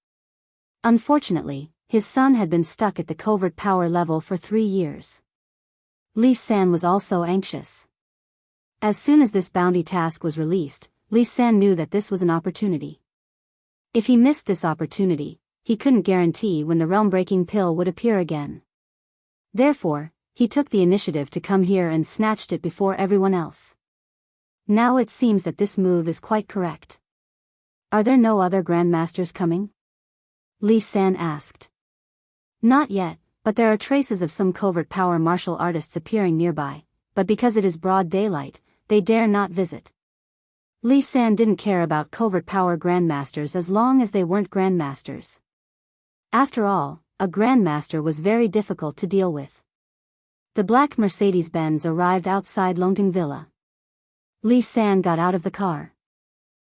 Unfortunately, his son had been stuck at the covert power level for 3 years. Li San was also anxious. As soon as this bounty task was released, Li San knew that this was an opportunity. If he missed this opportunity, he couldn't guarantee when the realm-breaking pill would appear again. Therefore, he took the initiative to come here and snatched it before everyone else. Now it seems that this move is quite correct. Are there no other Grandmasters coming? Li San asked. Not yet, but there are traces of some covert power martial artists appearing nearby, but because it is broad daylight, they dare not visit. Li San didn't care about covert power Grandmasters as long as they weren't Grandmasters. After all, a Grandmaster was very difficult to deal with. The black Mercedes-Benz arrived outside Longting Villa. Li San got out of the car.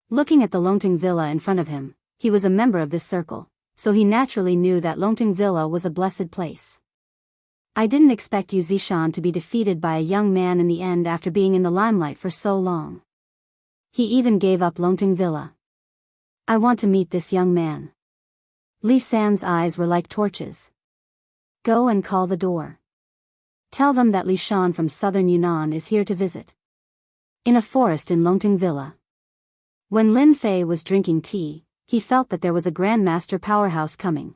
Looking at the Longting Villa in front of him, he was a member of this circle, so he naturally knew that Longting Villa was a blessed place. I didn't expect Yu Zishan to be defeated by a young man in the end after being in the limelight for so long. He even gave up Longting Villa. I want to meet this young man. Li San's eyes were like torches. Go and call the door. Tell them that Li Shan from southern Yunnan is here to visit. In a forest in Longting Villa. When Lin Fei was drinking tea, he felt that there was a Grandmaster powerhouse coming.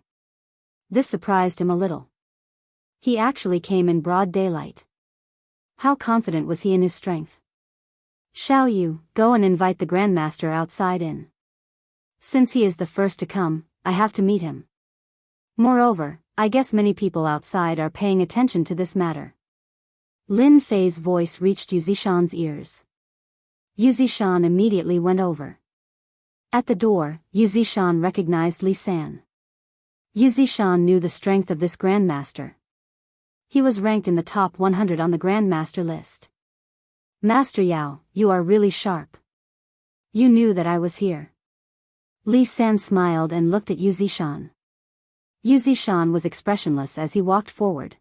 This surprised him a little. He actually came in broad daylight. How confident was he in his strength? Xiao Yu, go and invite the Grandmaster outside in. Since he is the first to come, I have to meet him. Moreover, I guess many people outside are paying attention to this matter. Lin Fei's voice reached Yu Zishan's ears. Yu Zishan immediately went over. At the door, Yu Zishan recognized Li San. Yu Zishan knew the strength of this Grandmaster. He was ranked in the top 100 on the Grandmaster list. Master Yao, you are really sharp. You knew that I was here. Li San smiled and looked at Yu Zishan. Yu Zishan was expressionless as he walked forward.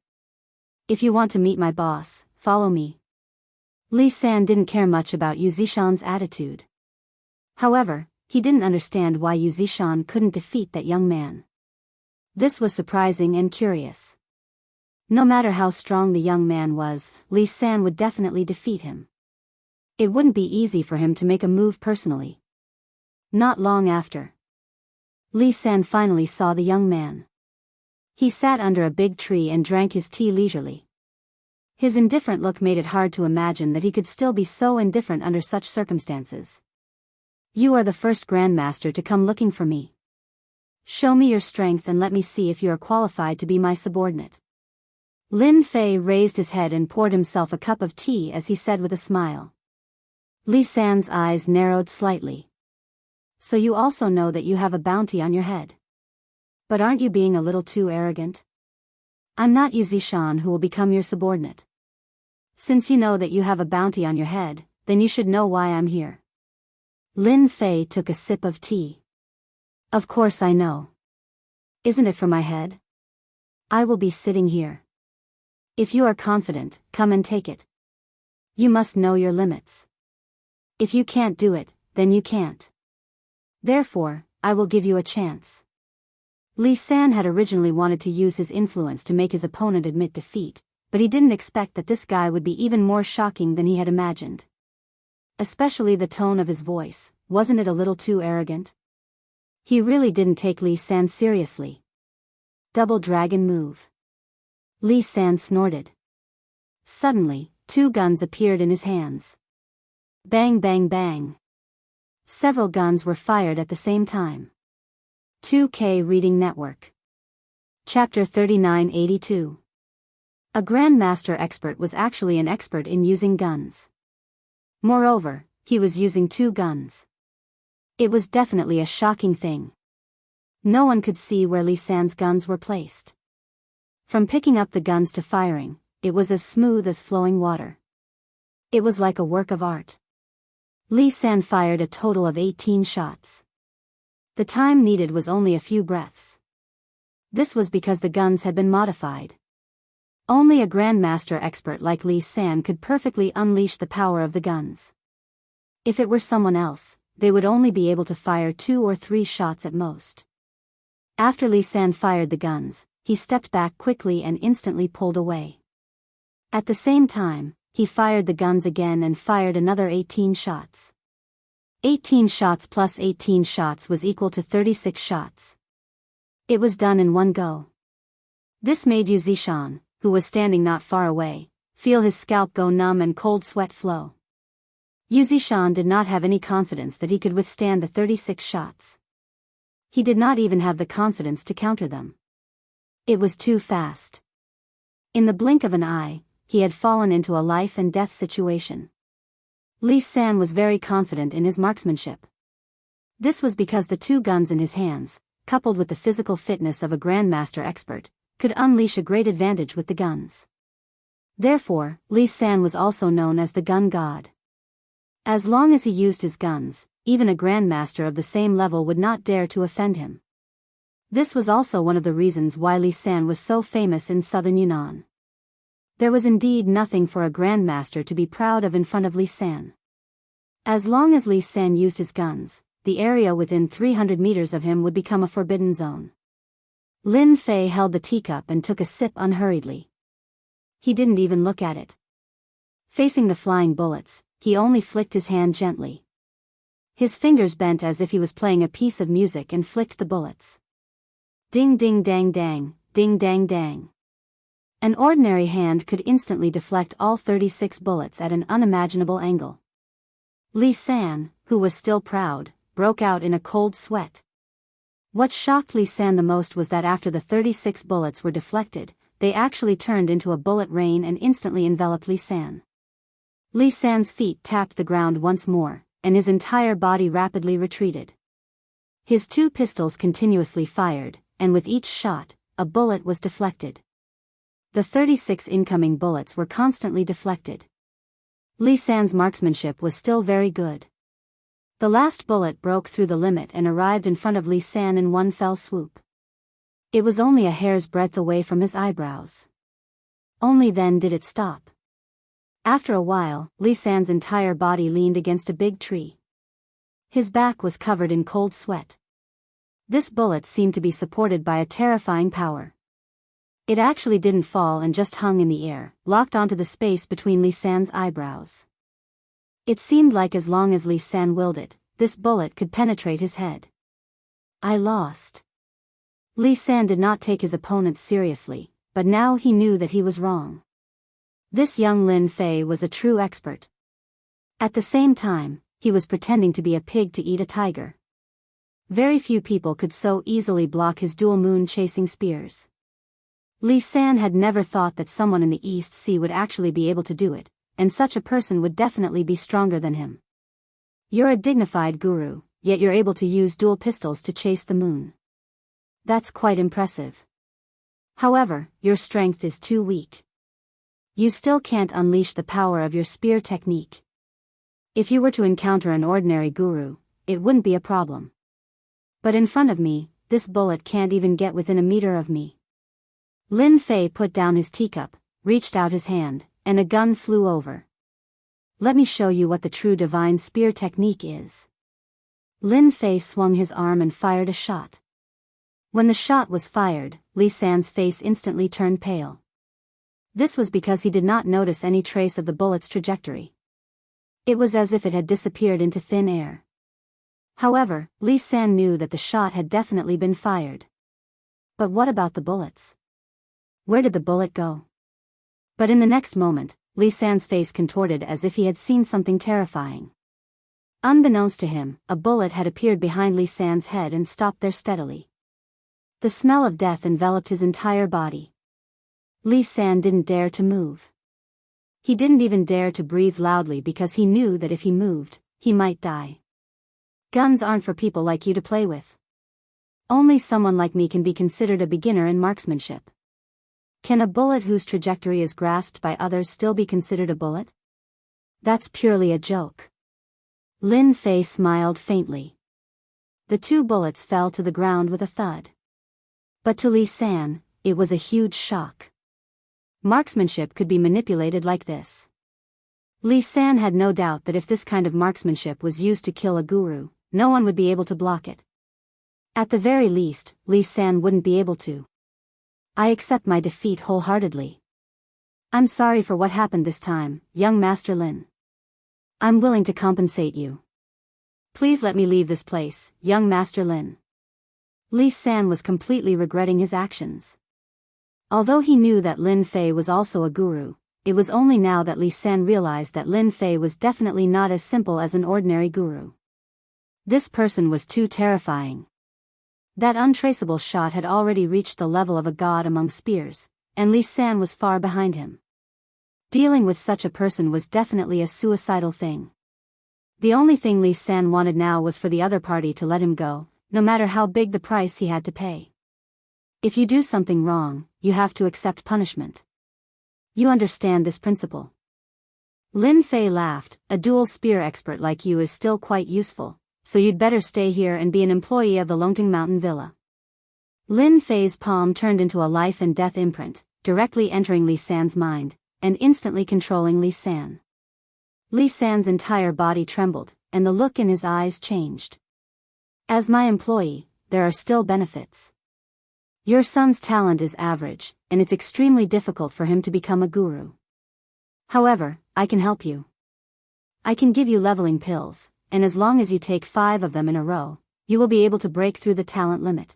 If you want to meet my boss, follow me. Li San didn't care much about Yu Zishan's attitude. However, he didn't understand why Yu Zishan couldn't defeat that young man. This was surprising and curious. No matter how strong the young man was, Li San would definitely defeat him. It wouldn't be easy for him to make a move personally. Not long after, Li San finally saw the young man. He sat under a big tree and drank his tea leisurely. His indifferent look made it hard to imagine that he could still be so indifferent under such circumstances. You are the first Grandmaster to come looking for me. Show me your strength and let me see if you are qualified to be my subordinate. Lin Fei raised his head and poured himself a cup of tea as he said with a smile. Li San's eyes narrowed slightly. So you also know that you have a bounty on your head. But aren't you being a little too arrogant? I'm not Yu Zishan who will become your subordinate. Since you know that you have a bounty on your head, then you should know why I'm here. Lin Fei took a sip of tea. Of course I know. Isn't it for my head? I will be sitting here. If you are confident, come and take it. You must know your limits. If you can't do it, then you can't. Therefore, I will give you a chance. Li San had originally wanted to use his influence to make his opponent admit defeat, but he didn't expect that this guy would be even more shocking than he had imagined. Especially the tone of his voice, wasn't it a little too arrogant? He really didn't take Li San seriously. Double dragon move. Li San snorted. Suddenly, 2 guns appeared in his hands. Bang bang bang. Several guns were fired at the same time. 2K Reading Network. Chapter 3982. A Grandmaster expert was actually an expert in using guns. Moreover, he was using 2 guns. It was definitely a shocking thing. No one could see where Li San's guns were placed. From picking up the guns to firing, it was as smooth as flowing water. It was like a work of art. Li San fired a total of 18 shots. The time needed was only a few breaths. This was because the guns had been modified. Only a Grandmaster expert like Li San could perfectly unleash the power of the guns. If it were someone else, they would only be able to fire 2 or 3 shots at most. After Li San fired the guns, he stepped back quickly and instantly pulled away. At the same time, he fired the guns again and fired another 18 shots. 18 shots plus 18 shots was equal to 36 shots. It was done in one go. This made Yu Zishan, who was standing not far away, feel his scalp go numb and cold sweat flow. Yu Zishan did not have any confidence that he could withstand the 36 shots. He did not even have the confidence to counter them. It was too fast. In the blink of an eye, he had fallen into a life and death situation. Li San was very confident in his marksmanship. This was because the two guns in his hands, coupled with the physical fitness of a grandmaster expert, could unleash a great advantage with the guns. Therefore, Li San was also known as the gun god. As long as he used his guns, even a grandmaster of the same level would not dare to offend him. This was also one of the reasons why Li San was so famous in southern Yunnan. There was indeed nothing for a grandmaster to be proud of in front of Li San. As long as Li San used his guns, the area within 300 meters of him would become a forbidden zone. Lin Fei held the teacup and took a sip unhurriedly. He didn't even look at it. Facing the flying bullets, he only flicked his hand gently. His fingers bent as if he was playing a piece of music and flicked the bullets. Ding ding dang dang, ding dang dang. An ordinary hand could instantly deflect all 36 bullets at an unimaginable angle. Li San, who was still proud, broke out in a cold sweat. What shocked Li San the most was that after the 36 bullets were deflected, they actually turned into a bullet rain and instantly enveloped Li San. Li San's feet tapped the ground once more, and his entire body rapidly retreated. His two pistols continuously fired, and with each shot, a bullet was deflected. The 36 incoming bullets were constantly deflected. Li San's marksmanship was still very good. The last bullet broke through the limit and arrived in front of Li San in one fell swoop. It was only a hair's breadth away from his eyebrows. Only then did it stop. After a while, Li San's entire body leaned against a big tree. His back was covered in cold sweat. This bullet seemed to be supported by a terrifying power. It actually didn't fall and just hung in the air, locked onto the space between Li San's eyebrows. It seemed like as long as Li San willed it, this bullet could penetrate his head. I lost. Li San did not take his opponent seriously, but now he knew that he was wrong. This young Lin Fei was a true expert. At the same time, he was pretending to be a pig to eat a tiger. Very few people could so easily block his dual moon chasing spears. Li San had never thought that someone in the East Sea would actually be able to do it, and such a person would definitely be stronger than him. You're a dignified guru, yet you're able to use dual pistols to chase the moon. That's quite impressive. However, your strength is too weak. You still can't unleash the power of your spear technique. If you were to encounter an ordinary guru, it wouldn't be a problem. But in front of me, this bullet can't even get within a meter of me. Lin Fei put down his teacup, reached out his hand, and a gun flew over. Let me show you what the true divine spear technique is. Lin Fei swung his arm and fired a shot. When the shot was fired, Li San's face instantly turned pale. This was because he did not notice any trace of the bullet's trajectory. It was as if it had disappeared into thin air. However, Li San knew that the shot had definitely been fired. But what about the bullets? Where did the bullet go? But in the next moment, Li San's face contorted as if he had seen something terrifying. Unbeknownst to him, a bullet had appeared behind Li San's head and stopped there steadily. The smell of death enveloped his entire body. Li San didn't dare to move. He didn't even dare to breathe loudly because he knew that if he moved, he might die. Guns aren't for people like you to play with. Only someone like me can be considered a beginner in marksmanship. Can a bullet whose trajectory is grasped by others still be considered a bullet? That's purely a joke. Lin Fei smiled faintly. The two bullets fell to the ground with a thud. But to Li San, it was a huge shock. Marksmanship could be manipulated like this. Li San had no doubt that if this kind of marksmanship was used to kill a guru, no one would be able to block it. At the very least, Li San wouldn't be able to. I accept my defeat wholeheartedly. I'm sorry for what happened this time, young Master Lin. I'm willing to compensate you. Please let me leave this place, young Master Lin. Li San was completely regretting his actions. Although he knew that Lin Fei was also a guru, it was only now that Li San realized that Lin Fei was definitely not as simple as an ordinary guru. This person was too terrifying. That untraceable shot had already reached the level of a god among spears, and Li San was far behind him. Dealing with such a person was definitely a suicidal thing. The only thing Li San wanted now was for the other party to let him go, no matter how big the price he had to pay. If you do something wrong, you have to accept punishment. You understand this principle? Lin Fei laughed. A dual spear expert like you is still quite useful, so you'd better stay here and be an employee of the Longting Mountain Villa. Lin Fei's palm turned into a life and death imprint, directly entering Li San's mind, and instantly controlling Li San. Li San's entire body trembled, and the look in his eyes changed. As my employee, there are still benefits. Your son's talent is average, and it's extremely difficult for him to become a guru. However, I can help you. I can give you leveling pills, and as long as you take 5 of them in a row, you will be able to break through the talent limit.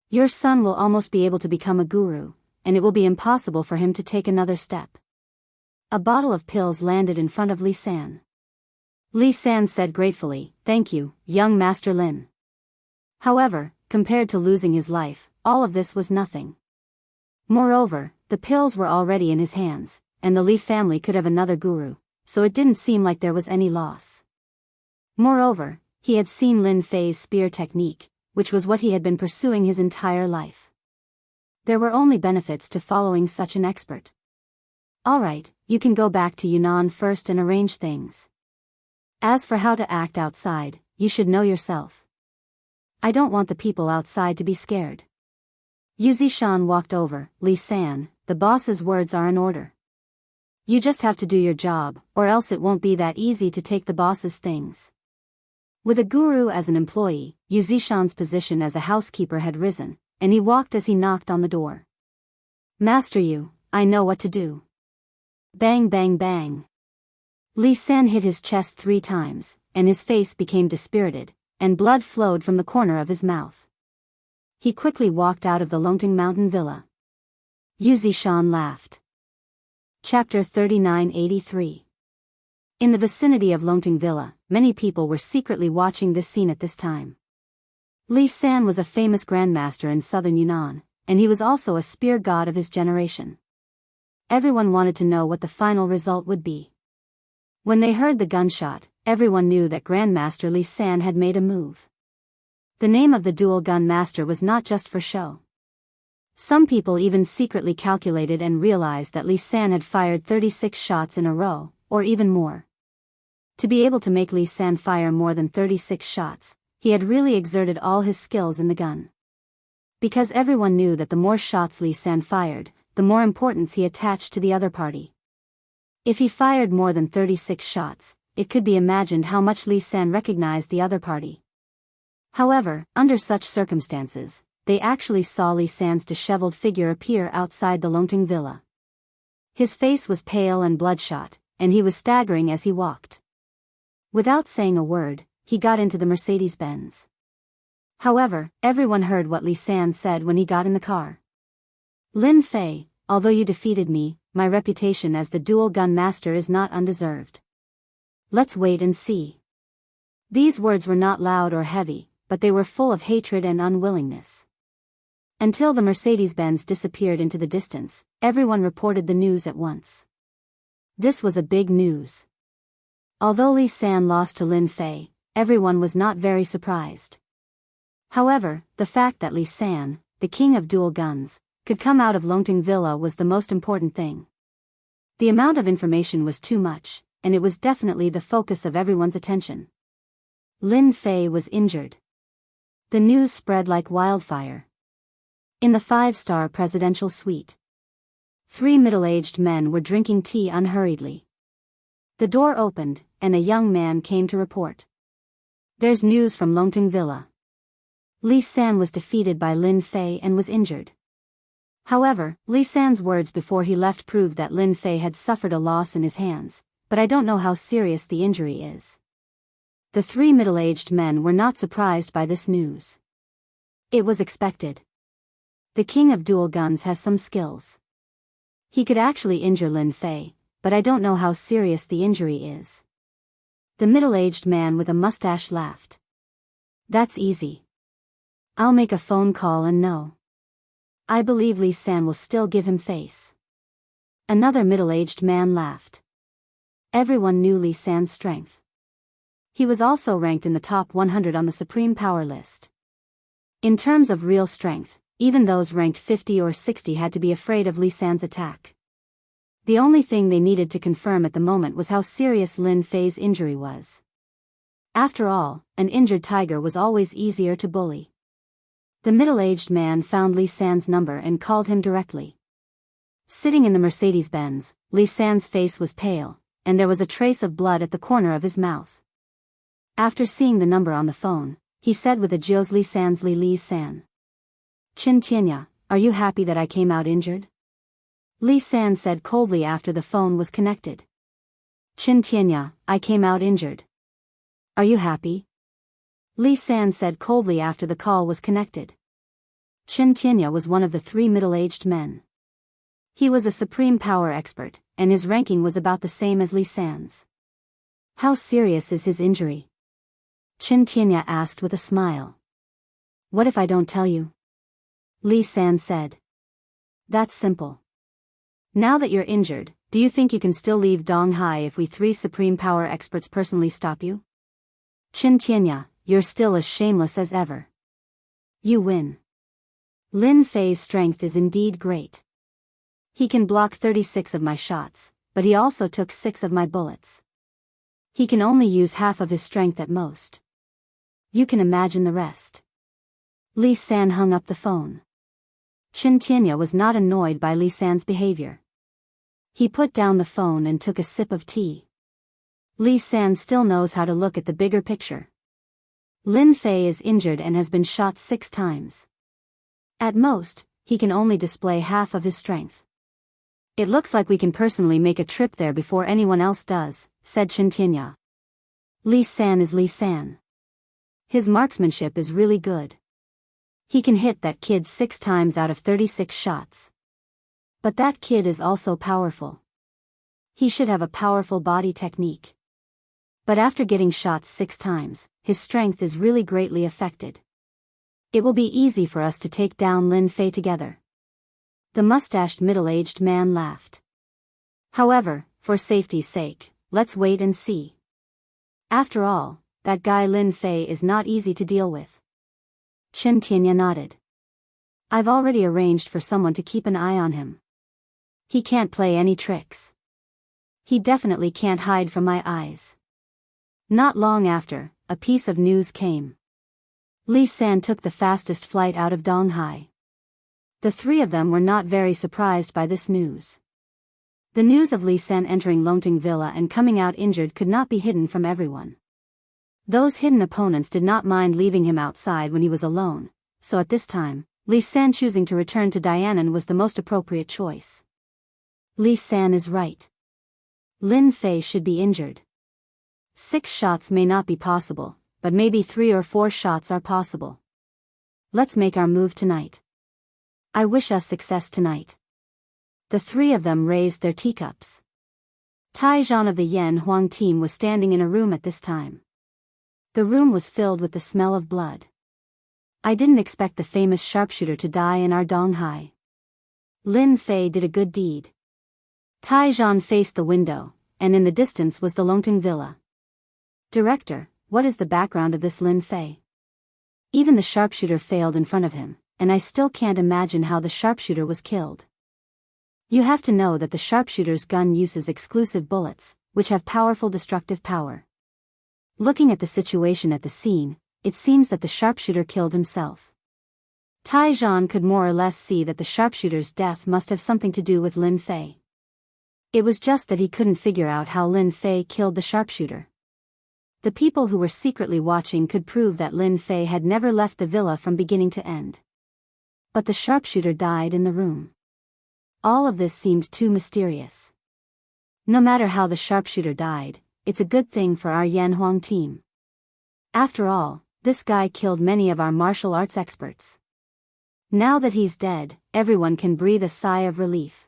Your son will almost be able to become a guru, and it will be impossible for him to take another step. A bottle of pills landed in front of Li San. Li San said gratefully, "Thank you, young Master Lin." However, compared to losing his life, all of this was nothing. Moreover, the pills were already in his hands, and the Li family could have another guru, so it didn't seem like there was any loss. Moreover, he had seen Lin Fei's spear technique, which was what he had been pursuing his entire life. There were only benefits to following such an expert. Alright, you can go back to Yunnan first and arrange things. As for how to act outside, you should know yourself. I don't want the people outside to be scared. Yu Zishan walked over. Li San, the boss's words are in order. You just have to do your job, or else it won't be that easy to take the boss's things. With a guru as an employee, Yu Zishan's position as a housekeeper had risen, and he walked as he knocked on the door. Master Yu, I know what to do. Bang bang bang. Li San hit his chest 3 times, and his face became dispirited, and blood flowed from the corner of his mouth. He quickly walked out of the Longting Mountain Villa. Yu Zishan laughed. Chapter 3983. In the vicinity of Longting Villa, many people were secretly watching this scene at this time. Li San was a famous grandmaster in southern Yunnan, and he was also a spear god of his generation. Everyone wanted to know what the final result would be. When they heard the gunshot, everyone knew that Grandmaster Li San had made a move. The name of the dual gun master was not just for show. Some people even secretly calculated and realized that Li San had fired 36 shots in a row, or even more. To be able to make Li San fire more than 36 shots, he had really exerted all his skills in the gun. Because everyone knew that the more shots Li San fired, the more importance he attached to the other party. If he fired more than 36 shots, it could be imagined how much Li San recognized the other party. However, under such circumstances, they actually saw Li San's disheveled figure appear outside the Longting Villa. His face was pale and bloodshot, and he was staggering as he walked. Without saying a word, he got into the Mercedes-Benz. However, everyone heard what Li San said when he got in the car. Lin Fei, although you defeated me, my reputation as the dual gun master is not undeserved. Let's wait and see. These words were not loud or heavy, but they were full of hatred and unwillingness. Until the Mercedes-Benz disappeared into the distance, everyone reported the news at once. This was a big news. Although Li San lost to Lin Fei, everyone was not very surprised. However, the fact that Li San, the king of dual guns, could come out of Longting Villa was the most important thing. The amount of information was too much, and it was definitely the focus of everyone's attention. Lin Fei was injured. The news spread like wildfire. In the 5-star presidential suite, 3 middle-aged men were drinking tea unhurriedly. The door opened, and a young man came to report. There's news from Longting Villa. Li San was defeated by Lin Fei and was injured. However, Li San's words before he left proved that Lin Fei had suffered a loss in his hands, but I don't know how serious the injury is. The 3 middle-aged men were not surprised by this news. It was expected. The king of dual guns has some skills. He could actually injure Lin Fei, but I don't know how serious the injury is. The middle-aged man with a mustache laughed. That's easy. I'll make a phone call and know. I believe Li San will still give him face. Another middle-aged man laughed. Everyone knew Li San's strength. He was also ranked in the top 100 on the Supreme Power list. In terms of real strength, even those ranked 50 or 60 had to be afraid of Li San's attack. The only thing they needed to confirm at the moment was how serious Lin Fei's injury was. After all, an injured tiger was always easier to bully. The middle-aged man found Li San's number and called him directly. Sitting in the Mercedes-Benz, Li San's face was pale, and there was a trace of blood at the corner of his mouth. After seeing the number on the phone, he said with a Jiu's Li San's Li San. Qin Tianya, are you happy that I came out injured? Li San said coldly after the phone was connected. Qin Tianya, I came out injured. Are you happy? Li San said coldly after the call was connected. Qin Tianya was one of the three middle-aged men. He was a supreme power expert, and his ranking was about the same as Li San's. How serious is his injury? Qin Tianya asked with a smile. What if I don't tell you? Li San said. That's simple. Now that you're injured, do you think you can still leave Donghai if we three supreme power experts personally stop you? Qin Tianya, you're still as shameless as ever. You win. Lin Fei's strength is indeed great. He can block 36 of my shots, but he also took 6 of my bullets. He can only use half of his strength at most. You can imagine the rest. Li San hung up the phone. Qin Tianya was not annoyed by Li San's behavior. He put down the phone and took a sip of tea. Li San still knows how to look at the bigger picture. Lin Fei is injured and has been shot 6 times. At most, he can only display half of his strength. It looks like we can personally make a trip there before anyone else does, said Qin Tianya. Li San is Li San. His marksmanship is really good. He can hit that kid 6 times out of 36 shots. But that kid is also powerful. He should have a powerful body technique. But after getting shot 6 times, his strength is really greatly affected. It will be easy for us to take down Lin Fei together. The mustached middle-aged man laughed. However, for safety's sake, let's wait and see. After all, that guy Lin Fei is not easy to deal with. Qin Tianya nodded. I've already arranged for someone to keep an eye on him. He can't play any tricks. He definitely can't hide from my eyes. Not long after, a piece of news came. Li San took the fastest flight out of Donghai. The 3 of them were not very surprised by this news. The news of Li San entering Longting Villa and coming out injured could not be hidden from everyone. Those hidden opponents did not mind leaving him outside when he was alone, so at this time, Li San choosing to return to Dianan was the most appropriate choice. Li San is right. Lin Fei should be injured. 6 shots may not be possible, but maybe 3 or 4 shots are possible. Let's make our move tonight. I wish us success tonight. The 3 of them raised their teacups. Tai Zhan of the Yan Huang team was standing in a room at this time. The room was filled with the smell of blood. I didn't expect the famous sharpshooter to die in our Donghai. Lin Fei did a good deed. Tai Zhan faced the window, and in the distance was the Longting Villa. Director, what is the background of this Lin Fei? Even the sharpshooter failed in front of him, and I still can't imagine how the sharpshooter was killed. You have to know that the sharpshooter's gun uses exclusive bullets, which have powerful destructive power. Looking at the situation at the scene, it seems that the sharpshooter killed himself. Tai Zhan could more or less see that the sharpshooter's death must have something to do with Lin Fei. It was just that he couldn't figure out how Lin Fei killed the sharpshooter. The people who were secretly watching could prove that Lin Fei had never left the villa from beginning to end. But the sharpshooter died in the room. All of this seemed too mysterious. No matter how the sharpshooter died, it's a good thing for our Yanhuang team. After all, this guy killed many of our martial arts experts. Now that he's dead, everyone can breathe a sigh of relief.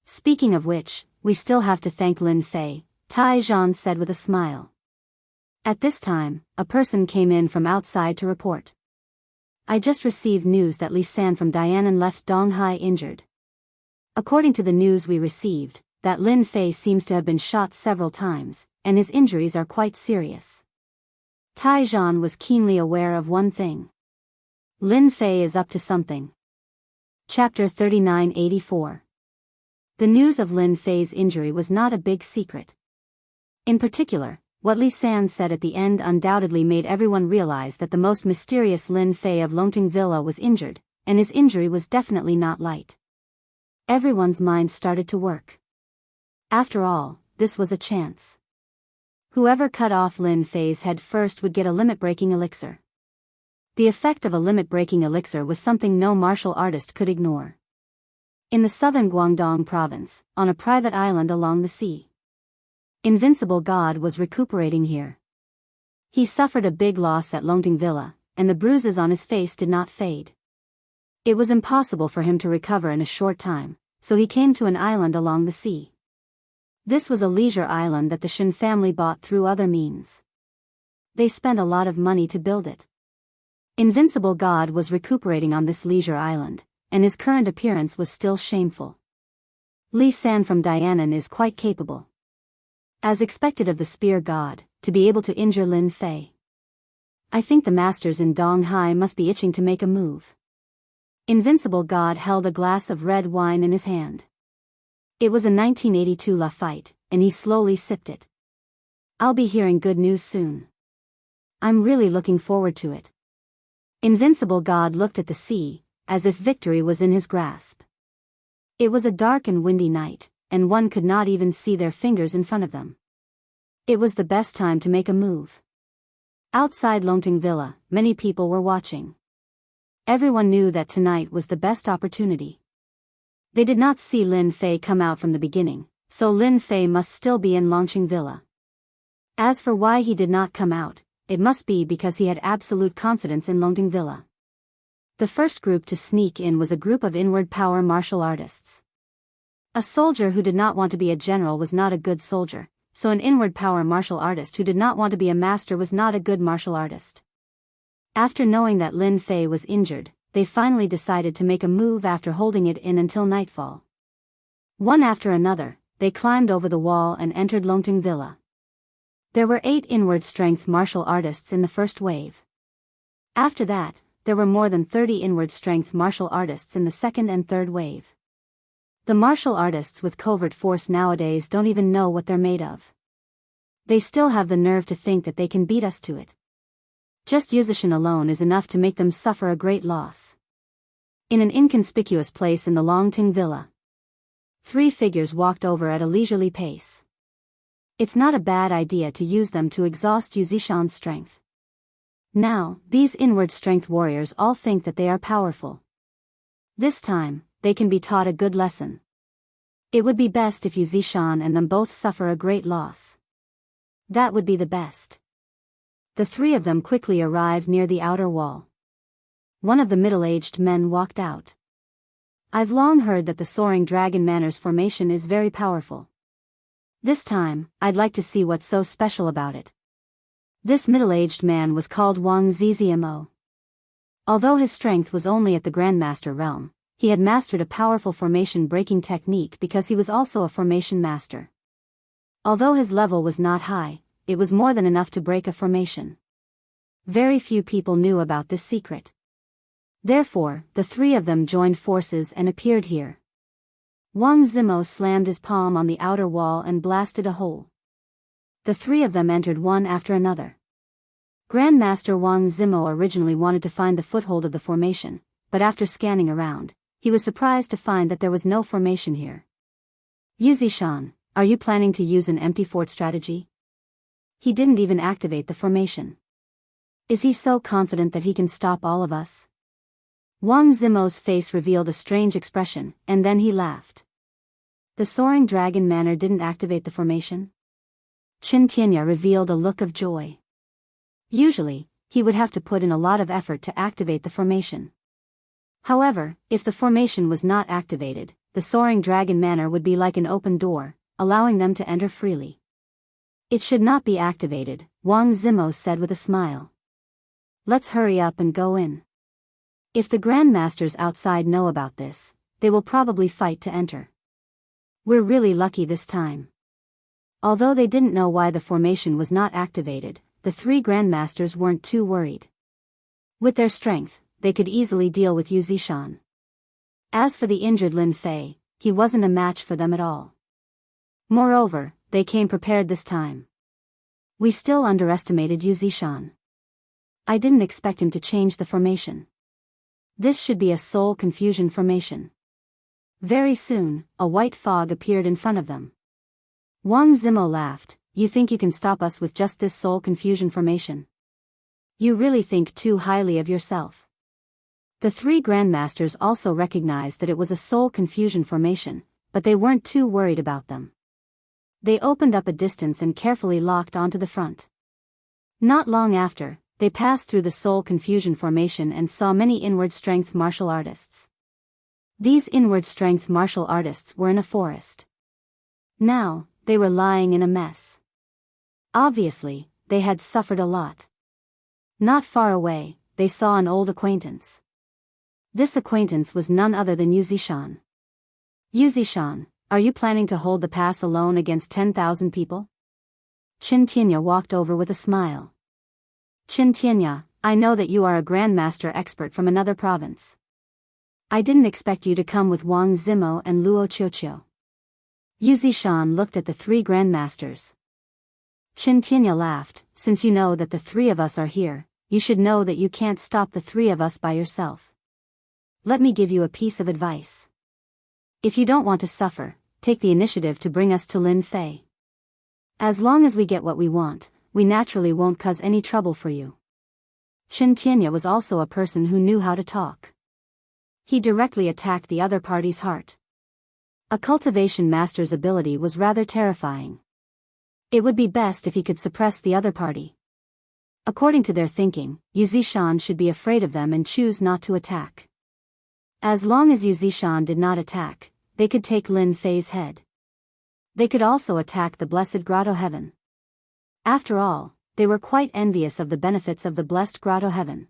Speaking of which, we still have to thank Lin Fei, Tai Zhan said with a smile. At this time, a person came in from outside to report. I just received news that Li San from Dianan left Donghai injured. According to the news we received, that Lin Fei seems to have been shot several times, and his injuries are quite serious. Tai Zhan was keenly aware of one thing. Lin Fei is up to something. Chapter 3984. The news of Lin Fei's injury was not a big secret. In particular, what Li San said at the end undoubtedly made everyone realize that the most mysterious Lin Fei of Longting Villa was injured, and his injury was definitely not light. Everyone's mind started to work. After all, this was a chance. Whoever cut off Lin Fei's head first would get a limit-breaking elixir. The effect of a limit-breaking elixir was something no martial artist could ignore. In the southern Guangdong province, on a private island along the sea, Invincible God was recuperating here. He suffered a big loss at Longting Villa, and the bruises on his face did not fade. It was impossible for him to recover in a short time, so he came to an island along the sea. This was a leisure island that the Shen family bought through other means. They spent a lot of money to build it. Invincible God was recuperating on this leisure island, and his current appearance was still shameful. Li San from Dianan is quite capable, as expected of the spear god, to be able to injure Lin Fei. I think the masters in Donghai must be itching to make a move. Invincible God held a glass of red wine in his hand. It was a 1982 La fight, and he slowly sipped it. I'll be hearing good news soon. I'm really looking forward to it. Invincible God looked at the sea, as if victory was in his grasp. It was a dark and windy night, and one could not even see their fingers in front of them. It was the best time to make a move. Outside Longting Villa, many people were watching. Everyone knew that tonight was the best opportunity. They did not see Lin Fei come out from the beginning, so Lin Fei must still be in Longting Villa. As for why he did not come out, it must be because he had absolute confidence in Longting Villa. The first group to sneak in was a group of inward power martial artists. A soldier who did not want to be a general was not a good soldier, so an inward power martial artist who did not want to be a master was not a good martial artist. After knowing that Lin Fei was injured, they finally decided to make a move after holding it in until nightfall. One after another, they climbed over the wall and entered Longting Villa. There were 8 inward strength martial artists in the first wave. After that, there were more than 30 inward strength martial artists in the second and third wave. The martial artists with covert force nowadays don't even know what they're made of. They still have the nerve to think that they can beat us to it. Just Yuzishin alone is enough to make them suffer a great loss. In an inconspicuous place in the Longting Villa, 3 figures walked over at a leisurely pace. It's not a bad idea to use them to exhaust Yuzishan's strength. Now, these inward strength warriors all think that they are powerful. This time, they can be taught a good lesson. It would be best if Yuzishan and them both suffer a great loss. That would be the best. The 3 of them quickly arrived near the outer wall. One of the middle-aged men walked out. I've long heard that the Soaring Dragon Manor's formation is very powerful. This time, I'd like to see what's so special about it. This middle-aged man was called Wang Zizimo. Although his strength was only at the Grandmaster realm, he had mastered a powerful formation-breaking technique because he was also a formation master. Although his level was not high, it was more than enough to break a formation. Very few people knew about this secret. Therefore, the 3 of them joined forces and appeared here. Wang Zimo slammed his palm on the outer wall and blasted a hole. The 3 of them entered one after another. Grandmaster Wang Zimo originally wanted to find the foothold of the formation, but after scanning around, he was surprised to find that there was no formation here. Yuzishan, are you planning to use an empty fort strategy? He didn't even activate the formation. Is he so confident that he can stop all of us? Wang Zimo's face revealed a strange expression, and then he laughed. The Soaring Dragon Manor didn't activate the formation? Qin Tianya revealed a look of joy. Usually, he would have to put in a lot of effort to activate the formation. However, if the formation was not activated, the soaring dragon manor would be like an open door, allowing them to enter freely. It should not be activated, Wang Zimo said with a smile. Let's hurry up and go in. If the grandmasters outside know about this, they will probably fight to enter. We're really lucky this time. Although they didn't know why the formation was not activated, the three grandmasters weren't too worried. With their strength, they could easily deal with Yu Zishan. As for the injured Lin Fei, he wasn't a match for them at all. Moreover, they came prepared this time. We still underestimated Yu Zishan. I didn't expect him to change the formation. This should be a soul confusion formation. Very soon, a white fog appeared in front of them. Wang Zimo laughed. You think you can stop us with just this soul confusion formation? You really think too highly of yourself. The three grandmasters also recognized that it was a soul confusion formation, but they weren't too worried about them. They opened up a distance and carefully locked onto the front. Not long after, they passed through the soul confusion formation and saw many inward strength martial artists. These inward strength martial artists were in a forest. Now, they were lying in a mess. Obviously, they had suffered a lot. Not far away, they saw an old acquaintance. This acquaintance was none other than Yu Zishan. Yu Zishan, are you planning to hold the pass alone against 10,000 people? Qin Tianya walked over with a smile. Qin Tianya, I know that you are a grandmaster expert from another province. I didn't expect you to come with Wang Zimo and Luo Qiuqiu. Yu Zishan looked at the three grandmasters. Qin Tianya laughed. Since you know that the three of us are here, you should know that you can't stop the three of us by yourself. Let me give you a piece of advice. If you don't want to suffer, take the initiative to bring us to Lin Fei. As long as we get what we want, we naturally won't cause any trouble for you. Qin Tianya was also a person who knew how to talk. He directly attacked the other party's heart. A cultivation master's ability was rather terrifying. It would be best if he could suppress the other party. According to their thinking, Yu Zishan should be afraid of them and choose not to attack. As long as Yu Zishan did not attack, they could take Lin Fei's head. They could also attack the blessed Grotto Heaven. After all, they were quite envious of the benefits of the blessed Grotto Heaven.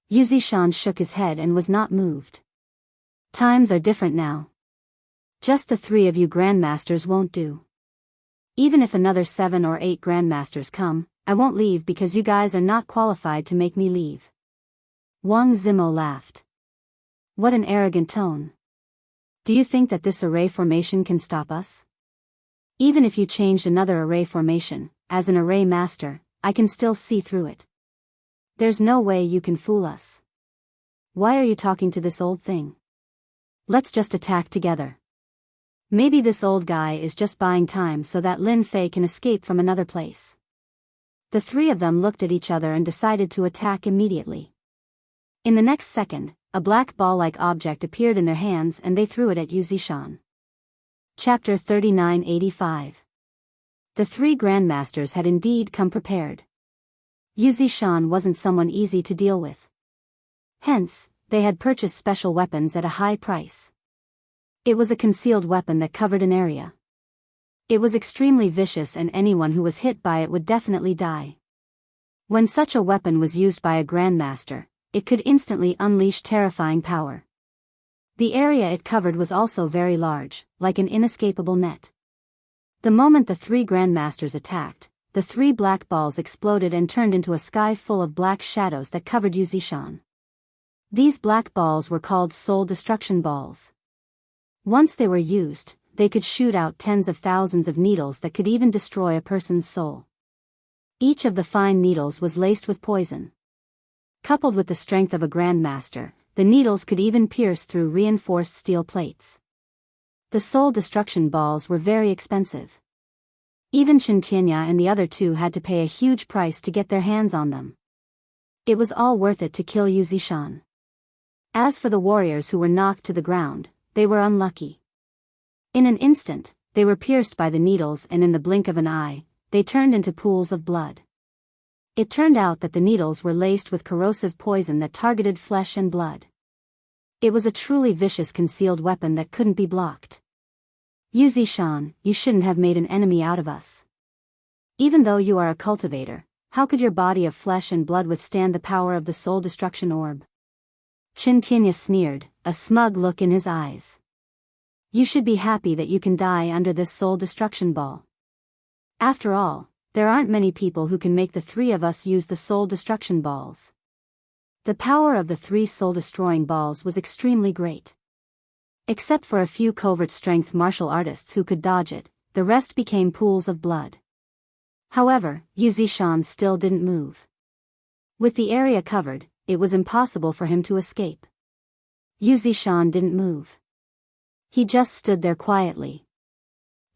Yu Zishan shook his head and was not moved. Times are different now. Just the three of you grandmasters won't do. Even if another 7 or 8 grandmasters come, I won't leave because you guys are not qualified to make me leave. Wang Zimo laughed. What an arrogant tone. Do you think that this array formation can stop us? Even if you changed another array formation, as an array master, I can still see through it. There's no way you can fool us. Why are you talking to this old thing? Let's just attack together. Maybe this old guy is just buying time so that Lin Fei can escape from another place. The three of them looked at each other and decided to attack immediately. In the next second, a black ball-like object appeared in their hands and they threw it at Yu Zishan. Chapter 3985. The three grandmasters had indeed come prepared. Yu Zishan wasn't someone easy to deal with. Hence, they had purchased special weapons at a high price. It was a concealed weapon that covered an area. It was extremely vicious and anyone who was hit by it would definitely die. When such a weapon was used by a grandmaster, it could instantly unleash terrifying power. The area it covered was also very large, like an inescapable net. The moment the three grandmasters attacked, the 3 black balls exploded and turned into a sky full of black shadows that covered Yu Zishan. These black balls were called soul destruction balls. Once they were used, they could shoot out tens of thousands of needles that could even destroy a person's soul. Each of the fine needles was laced with poison. Coupled with the strength of a grandmaster, the needles could even pierce through reinforced steel plates. The soul destruction balls were very expensive. Even Qin Tianya and the other 2 had to pay a huge price to get their hands on them. It was all worth it to kill Yu Zishan. As for the warriors who were knocked to the ground, they were unlucky. In an instant, they were pierced by the needles and in the blink of an eye, they turned into pools of blood. It turned out that the needles were laced with corrosive poison that targeted flesh and blood. It was a truly vicious concealed weapon that couldn't be blocked. Yuzi-shan, you shouldn't have made an enemy out of us. Even though you are a cultivator, how could your body of flesh and blood withstand the power of the soul destruction orb? Qintianya sneered, a smug look in his eyes. You should be happy that you can die under this soul destruction ball. After all, there aren't many people who can make the three of us use the soul destruction balls. The power of the three soul-destroying balls was extremely great. Except for a few covert strength martial artists who could dodge it, the rest became pools of blood. However, Yuzi-shan still didn't move. With the area covered, it was impossible for him to escape. Yuzi-shan didn't move. He just stood there quietly.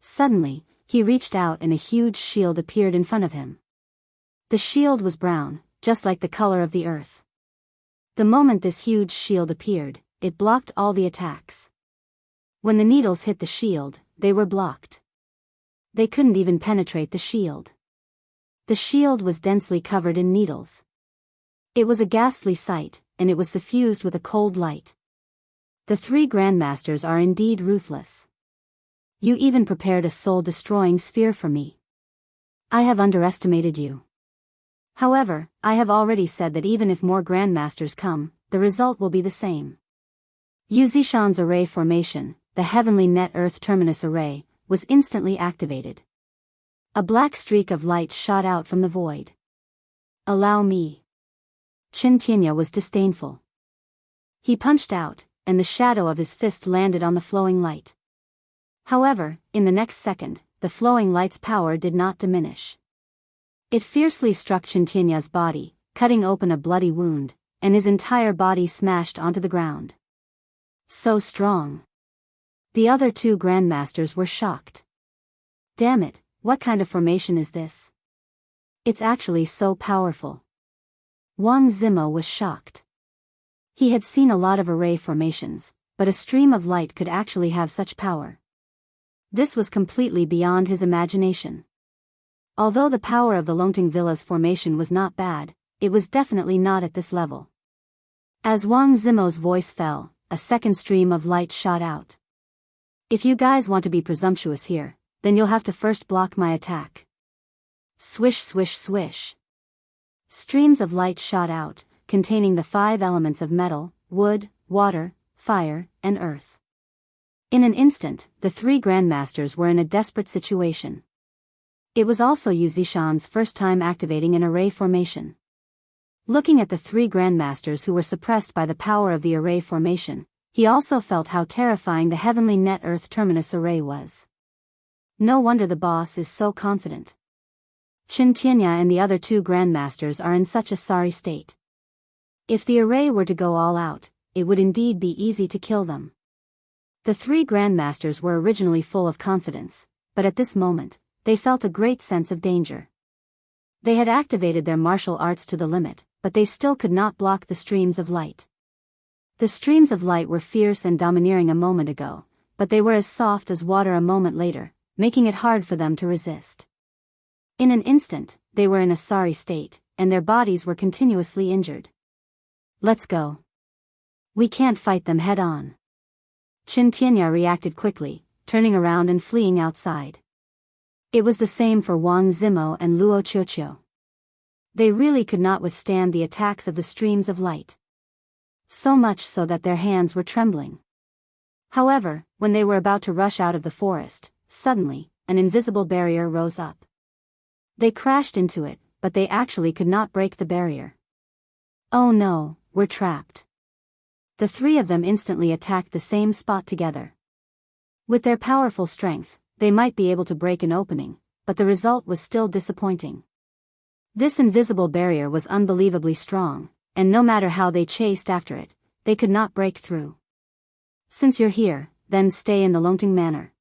Suddenly, he reached out and a huge shield appeared in front of him. The shield was brown, just like the color of the earth. The moment this huge shield appeared, it blocked all the attacks. When the needles hit the shield, they were blocked. They couldn't even penetrate the shield. The shield was densely covered in needles. It was a ghastly sight, and it was suffused with a cold light. The three grandmasters are indeed ruthless. You even prepared a soul-destroying sphere for me. I have underestimated you. However, I have already said that even if more grandmasters come, the result will be the same. Yuzi-shan's array formation, the heavenly net earth terminus array, was instantly activated. A black streak of light shot out from the void. Allow me. Qintianya was disdainful. He punched out, and the shadow of his fist landed on the flowing light. However, in the next second, the flowing light's power did not diminish. It fiercely struck Qintianya's body, cutting open a bloody wound, and his entire body smashed onto the ground. So strong. The other two grandmasters were shocked. Damn it, what kind of formation is this? It's actually so powerful. Wang Zimo was shocked. He had seen a lot of array formations, but a stream of light could actually have such power. This was completely beyond his imagination. Although the power of the Longting Villa's formation was not bad, it was definitely not at this level. As Wang Zimo's voice fell, a second stream of light shot out. If you guys want to be presumptuous here, then you'll have to first block my attack. Swish swish swish. Streams of light shot out, containing the 5 elements of metal, wood, water, fire, and earth. In an instant, the 3 grandmasters were in a desperate situation. It was also Yuzi-shan's first time activating an array formation. Looking at the 3 grandmasters who were suppressed by the power of the array formation, he also felt how terrifying the heavenly net earth terminus array was. No wonder the boss is so confident. Qintianya and the other 2 grandmasters are in such a sorry state. If the array were to go all out, it would indeed be easy to kill them. The 3 grandmasters were originally full of confidence, but at this moment, they felt a great sense of danger. They had activated their martial arts to the limit, but they still could not block the streams of light. The streams of light were fierce and domineering a moment ago, but they were as soft as water a moment later, making it hard for them to resist. In an instant, they were in a sorry state, and their bodies were continuously injured. Let's go. We can't fight them head-on. Qintianya reacted quickly, turning around and fleeing outside. It was the same for Wang Zimo and Luo Qiuqiu. They really could not withstand the attacks of the streams of light. So much so that their hands were trembling. However, when they were about to rush out of the forest, suddenly, an invisible barrier rose up. They crashed into it, but they actually could not break the barrier. Oh no, we're trapped. The 3 of them instantly attacked the same spot together. With their powerful strength, they might be able to break an opening, but the result was still disappointing. This invisible barrier was unbelievably strong, and no matter how they chased after it, they could not break through. Since you're here, then stay in the Longting Manor.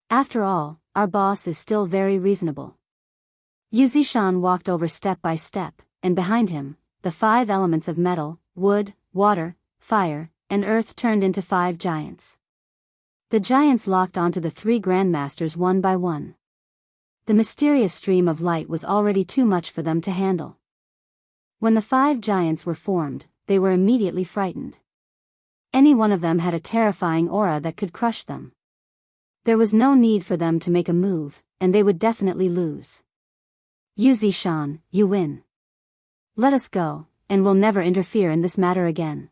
After all, our boss is still very reasonable. Yuzi-shan walked over step by step, and behind him, the 5 elements of metal, wood, water, fire, and earth turned into 5 giants. The giants locked onto the 3 grandmasters one by one. The mysterious stream of light was already too much for them to handle. When the 5 giants were formed, they were immediately frightened. Any one of them had a terrifying aura that could crush them. There was no need for them to make a move, and they would definitely lose. You Zishan, you win. Let us go, and we'll never interfere in this matter again.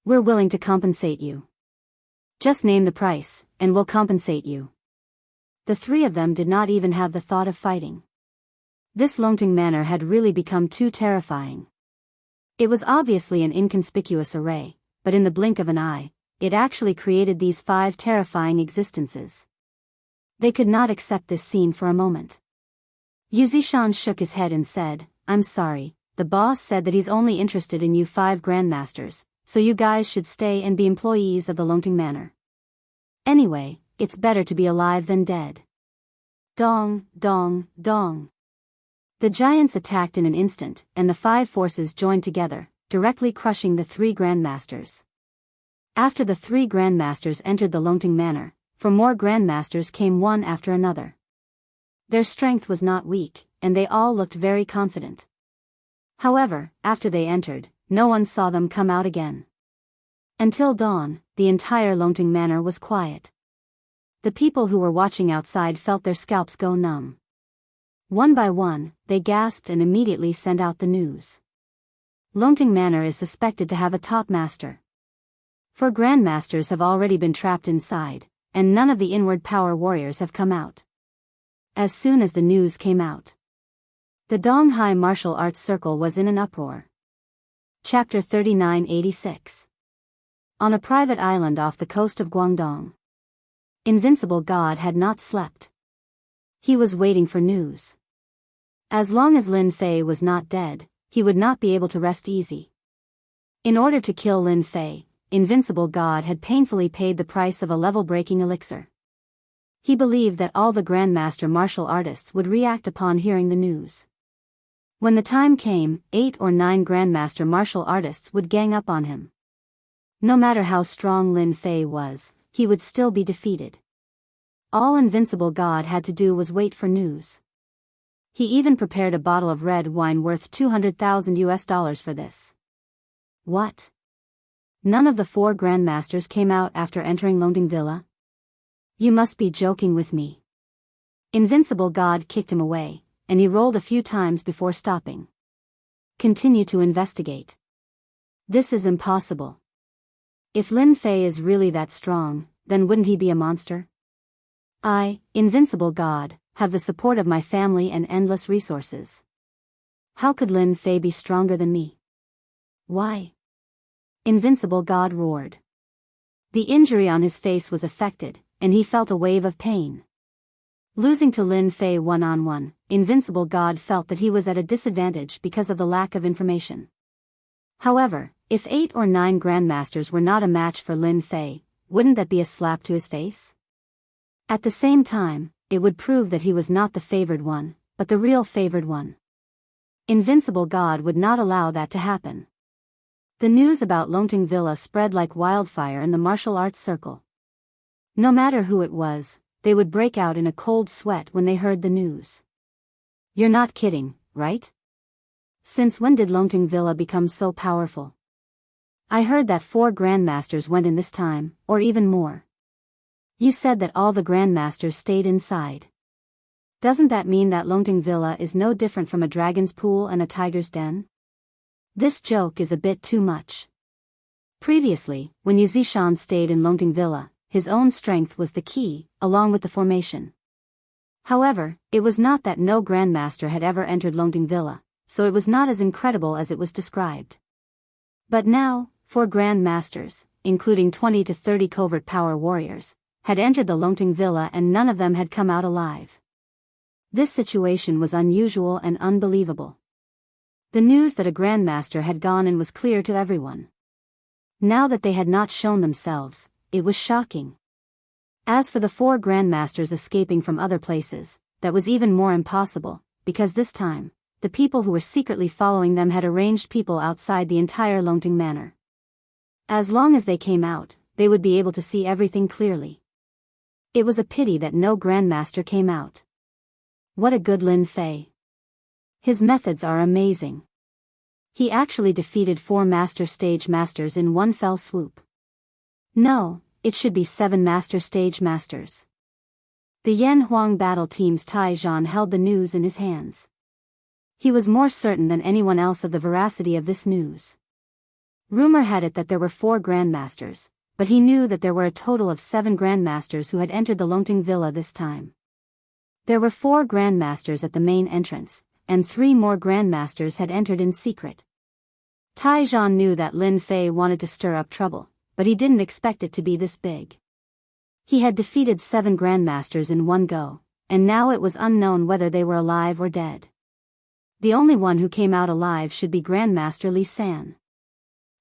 We're willing to compensate you. Just name the price, and we'll compensate you. The three of them did not even have the thought of fighting. This Longting Manor had really become too terrifying. It was obviously an inconspicuous array, but in the blink of an eye, it actually created these 5 terrifying existences. They could not accept this scene for a moment. Yu Zishan shook his head and said, I'm sorry, the boss said that he's only interested in you 5 grandmasters, so you guys should stay and be employees of the Longting Manor. Anyway, it's better to be alive than dead. Dong, dong, dong. The giants attacked in an instant, and the 5 forces joined together, directly crushing the 3 grandmasters. After the 3 grandmasters entered the Longting Manor, 4 more grandmasters came one after another. Their strength was not weak, and they all looked very confident. However, after they entered, no one saw them come out again. Until dawn, the entire Longting Manor was quiet. The people who were watching outside felt their scalps go numb. One by one, they gasped and immediately sent out the news. Longting Manor is suspected to have a top master. 4 grandmasters have already been trapped inside, and none of the inward power warriors have come out. As soon as the news came out, the Donghai martial arts circle was in an uproar. Chapter 3986. On a private island off the coast of Guangdong, Invincible God had not slept. He was waiting for news. As long as Lin Fei was not dead, he would not be able to rest easy. In order to kill Lin Fei, Invincible God had painfully paid the price of a level-breaking elixir. He believed that all the Grandmaster martial artists would react upon hearing the news. When the time came, 8 or 9 Grandmaster martial artists would gang up on him. No matter how strong Lin Fei was, he would still be defeated. All Invincible God had to do was wait for news. He even prepared a bottle of red wine worth $200,000 for this. What? None of the 4 grandmasters came out after entering Longting Villa? You must be joking with me. Invincible God kicked him away, and he rolled a few times before stopping. Continue to investigate. This is impossible. If Lin Fei is really that strong, then wouldn't he be a monster? I, Invincible God, have the support of my family and endless resources. How could Lin Fei be stronger than me? Why? Invincible God roared. The injury on his face was affected, and he felt a wave of pain. Losing to Lin Fei one-on-one, Invincible God felt that he was at a disadvantage because of the lack of information. However, if 8 or 9 grandmasters were not a match for Lin Fei, wouldn't that be a slap to his face? At the same time, it would prove that he was not the favored one, but the real favored one. Invincible God would not allow that to happen. The news about Longting Villa spread like wildfire in the martial arts circle. No matter who it was, they would break out in a cold sweat when they heard the news. You're not kidding, right? Since when did Longting Villa become so powerful? I heard that 4 grandmasters went in this time, or even more. You said that all the grandmasters stayed inside. Doesn't that mean that Longting Villa is no different from a dragon's pool and a tiger's den? This joke is a bit too much. Previously, when Yu Zishan stayed in Longting Villa, his own strength was the key, along with the formation. However, it was not that no grandmaster had ever entered Longting Villa, so it was not as incredible as it was described. But now, 4 grandmasters, including 20 to 30 covert power warriors, had entered the Longting Villa and none of them had come out alive. This situation was unusual and unbelievable. The news that a grandmaster had gone in was clear to everyone. Now that they had not shown themselves, it was shocking. As for the 4 grandmasters escaping from other places, that was even more impossible, because this time, the people who were secretly following them had arranged people outside the entire Longting Manor. As long as they came out, they would be able to see everything clearly. It was a pity that no grandmaster came out. What a good Lin Fei. His methods are amazing. He actually defeated 4 master stage masters in one fell swoop. No, it should be 7 master stage masters. The Yan Huang battle team's Tai Zhan held the news in his hands. He was more certain than anyone else of the veracity of this news. Rumor had it that there were 4 grandmasters, but he knew that there were a total of 7 grandmasters who had entered the Longting Villa this time. There were 4 grandmasters at the main entrance, and 3 more grandmasters had entered in secret. Tai Zhan knew that Lin Fei wanted to stir up trouble, but he didn't expect it to be this big. He had defeated 7 grandmasters in one go, and now it was unknown whether they were alive or dead. The only one who came out alive should be Grandmaster Li San.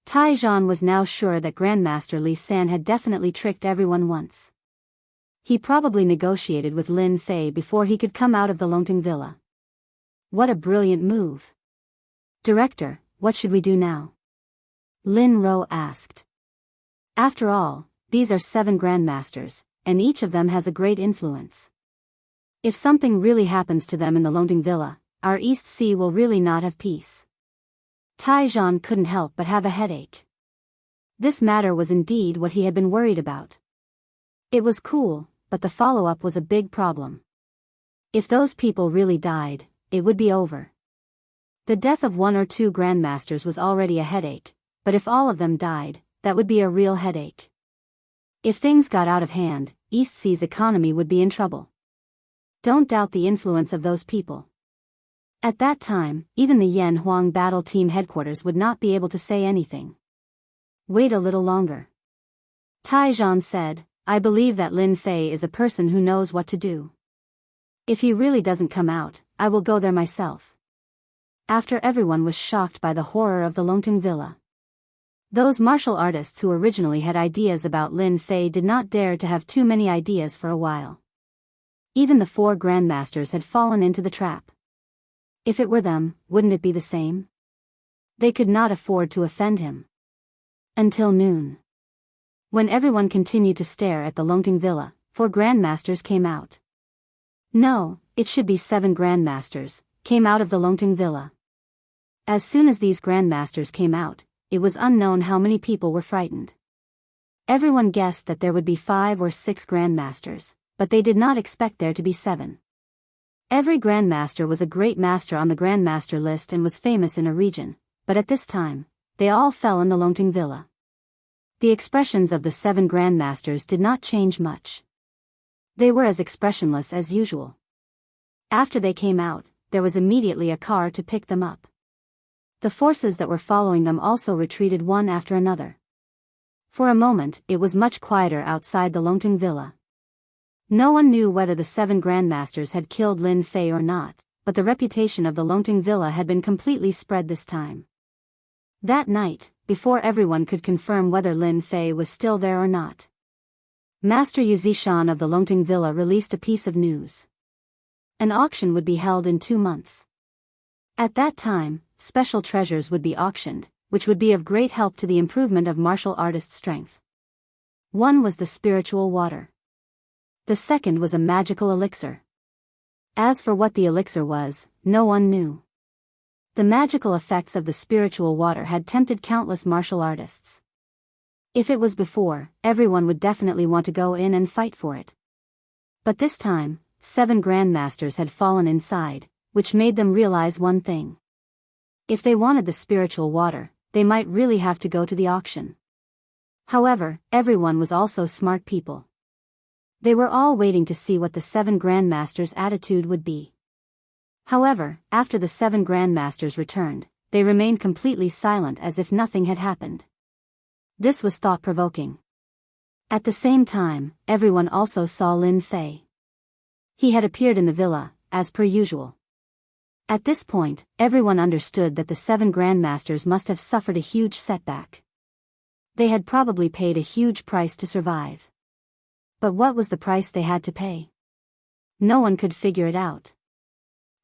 Tai Zhan was now sure that Grandmaster Li San had definitely tricked everyone once. He probably negotiated with Lin Fei before he could come out of the Longting Villa. What a brilliant move. Director, what should we do now? Lin Ro asked. After all, these are 7 grandmasters, and each of them has a great influence. If something really happens to them in the Longting Villa, our East Sea will really not have peace. Tai Zhan couldn't help but have a headache. This matter was indeed what he had been worried about. It was cool, but the follow-up was a big problem. If those people really died, it would be over. The death of 1 or 2 grandmasters was already a headache, but if all of them died, that would be a real headache. If things got out of hand, East Sea's economy would be in trouble. Don't doubt the influence of those people. At that time, even the Yan Huang battle team headquarters would not be able to say anything. Wait a little longer. Tai Zhan said, I believe that Lin Fei is a person who knows what to do. If he really doesn't come out, I will go there myself. After everyone was shocked by the horror of the Longting Villa. Those martial artists who originally had ideas about Lin Fei did not dare to have too many ideas for a while. Even the 4 grandmasters had fallen into the trap. If it were them, wouldn't it be the same? They could not afford to offend him. Until noon. When everyone continued to stare at the Longting Villa, 4 grandmasters came out. No, it should be 7 grandmasters, came out of the Longting Villa. As soon as these grandmasters came out, it was unknown how many people were frightened. Everyone guessed that there would be 5 or 6 grandmasters, but they did not expect there to be 7. Every grandmaster was a great master on the grandmaster list and was famous in a region, but at this time, they all fell in the Longting Villa. The expressions of the 7 grandmasters did not change much. They were as expressionless as usual. After they came out, there was immediately a car to pick them up. The forces that were following them also retreated one after another. For a moment, it was much quieter outside the Longting Villa. No one knew whether the 7 grandmasters had killed Lin Fei or not, but the reputation of the Longting Villa had been completely spread this time. That night, before everyone could confirm whether Lin Fei was still there or not, Master Yu Zishan of the Longting Villa released a piece of news. An auction would be held in 2 months. At that time, special treasures would be auctioned, which would be of great help to the improvement of martial artists' strength. One was the spiritual water. The second was a magical elixir. As for what the elixir was, no one knew. The magical effects of the spiritual water had tempted countless martial artists. If it was before, everyone would definitely want to go in and fight for it. But this time, 7 grandmasters had fallen inside, which made them realize one thing. If they wanted the spiritual water, they might really have to go to the auction. However, everyone was also smart people. They were all waiting to see what the 7 grandmasters' attitude would be. However, after the 7 grandmasters returned, they remained completely silent as if nothing had happened. This was thought-provoking. At the same time, everyone also saw Lin Fei. He had appeared in the villa, as per usual. At this point, everyone understood that the 7 grandmasters must have suffered a huge setback. They had probably paid a huge price to survive. But what was the price they had to pay? No one could figure it out.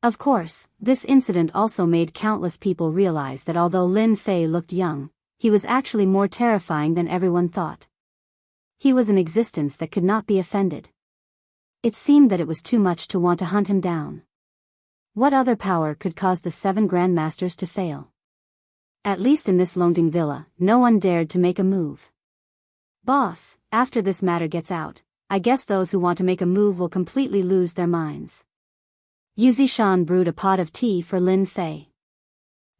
Of course, this incident also made countless people realize that although Lin Fei looked young, he was actually more terrifying than everyone thought. He was an existence that could not be offended. It seemed that it was too much to want to hunt him down. What other power could cause the 7 grandmasters to fail? At least in this Longting Villa, no one dared to make a move. Boss, after this matter gets out, I guess those who want to make a move will completely lose their minds. Yuzishan brewed a pot of tea for Lin Fei.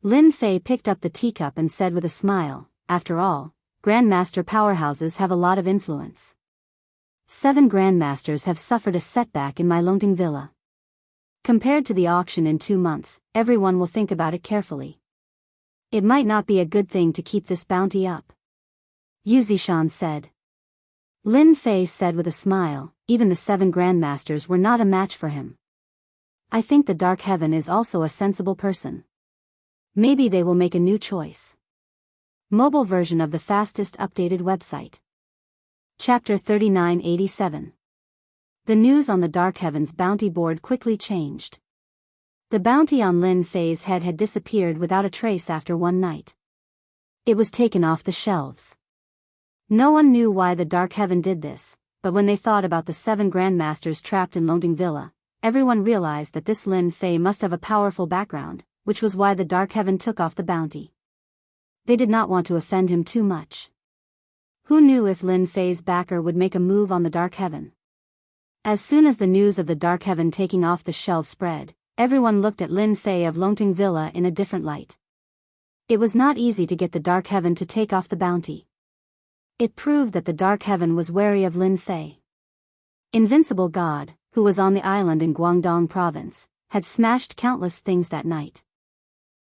Lin Fei picked up the teacup and said with a smile, after all, Grandmaster powerhouses have a lot of influence. 7 Grandmasters have suffered a setback in my Longting Villa. Compared to the auction in 2 months, everyone will think about it carefully. It might not be a good thing to keep this bounty up. Yuzishan said. Lin Fei said with a smile, even the 7 Grandmasters were not a match for him. I think the Dark Heaven is also a sensible person. Maybe they will make a new choice. Mobile version of the fastest updated website. Chapter 3987. The news on the Dark Heaven's bounty board quickly changed. The bounty on Lin Fei's head had disappeared without a trace after one night. It was taken off the shelves. No one knew why the Dark Heaven did this, but when they thought about the 7 Grandmasters trapped in Longting Villa, everyone realized that this Lin Fei must have a powerful background, which was why the Dark Heaven took off the bounty. They did not want to offend him too much. Who knew if Lin Fei's backer would make a move on the Dark Heaven? As soon as the news of the Dark Heaven taking off the shelf spread, everyone looked at Lin Fei of Longting Villa in a different light. It was not easy to get the Dark Heaven to take off the bounty. It proved that the Dark Heaven was wary of Lin Fei. Invincible God, who was on the island in Guangdong province, had smashed countless things that night.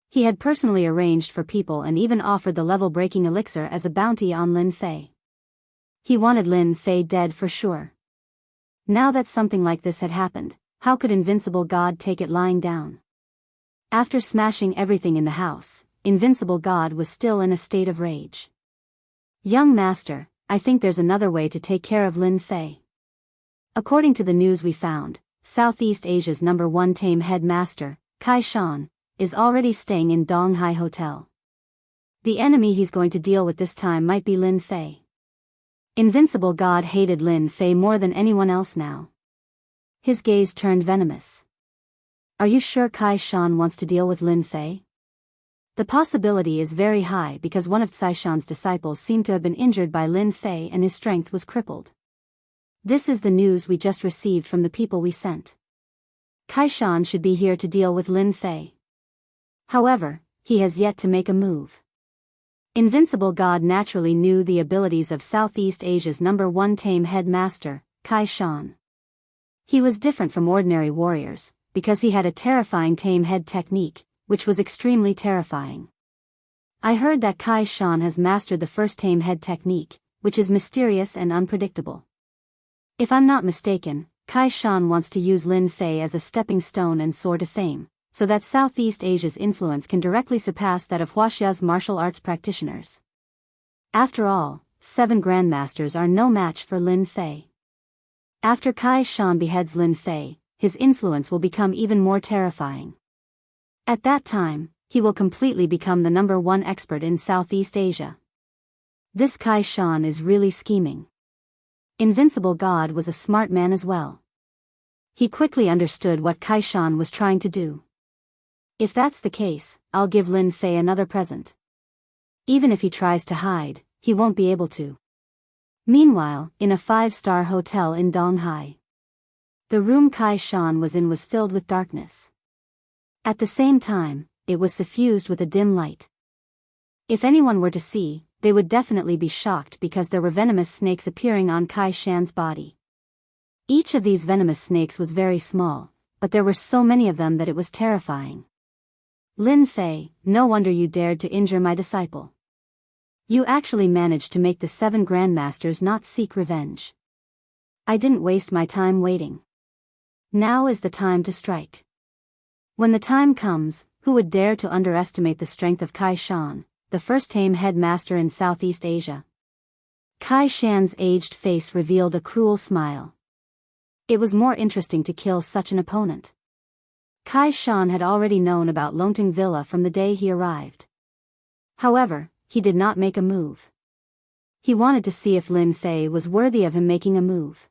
He had personally arranged for people and even offered the level-breaking elixir as a bounty on Lin Fei. He wanted Lin Fei dead for sure. Now that something like this had happened, how could Invincible God take it lying down? After smashing everything in the house, Invincible God was still in a state of rage. Young master, I think there's another way to take care of Lin Fei. According to the news we found, Southeast Asia's #1 tame headmaster, Kai Shan, is already staying in Donghai Hotel. The enemy he's going to deal with this time might be Lin Fei. Invincible God hated Lin Fei more than anyone else now. His gaze turned venomous. Are you sure Kai Shan wants to deal with Lin Fei? The possibility is very high because one of Cai Shan's disciples seemed to have been injured by Lin Fei and his strength was crippled. This is the news we just received from the people we sent. Kai Shan should be here to deal with Lin Fei. However, he has yet to make a move. Invincible God naturally knew the abilities of Southeast Asia's #1 tame headmaster, Kai Shan. He was different from ordinary warriors, because he had a terrifying tame head technique, which was extremely terrifying. I heard that Kai Shan has mastered the first tame head technique, which is mysterious and unpredictable. If I'm not mistaken, Kai Shan wants to use Lin Fei as a stepping stone and soar to fame, so that Southeast Asia's influence can directly surpass that of Huaxia's martial arts practitioners. After all, 7 Grandmasters are no match for Lin Fei. After Kai Shan beheads Lin Fei, his influence will become even more terrifying. At that time, he will completely become the #1 expert in Southeast Asia. This Kai Shan is really scheming. Invincible God was a smart man as well. He quickly understood what Kai Shan was trying to do. If that's the case, I'll give Lin Fei another present. Even if he tries to hide, he won't be able to. Meanwhile, in a 5-star hotel in Donghai, the room Kai Shan was in was filled with darkness. At the same time, it was suffused with a dim light. If anyone were to see, they would definitely be shocked because there were venomous snakes appearing on Kai Shan's body. Each of these venomous snakes was very small, but there were so many of them that it was terrifying. Lin Fei, no wonder you dared to injure my disciple. You actually managed to make the 7 Grandmasters not seek revenge. I didn't waste my time waiting. Now is the time to strike. When the time comes, who would dare to underestimate the strength of Kai Shan, the first tame headmaster in Southeast Asia? Kai Shan's aged face revealed a cruel smile. It was more interesting to kill such an opponent. Kai Shan had already known about Longting Villa from the day he arrived. However, he did not make a move. He wanted to see if Lin Fei was worthy of him making a move.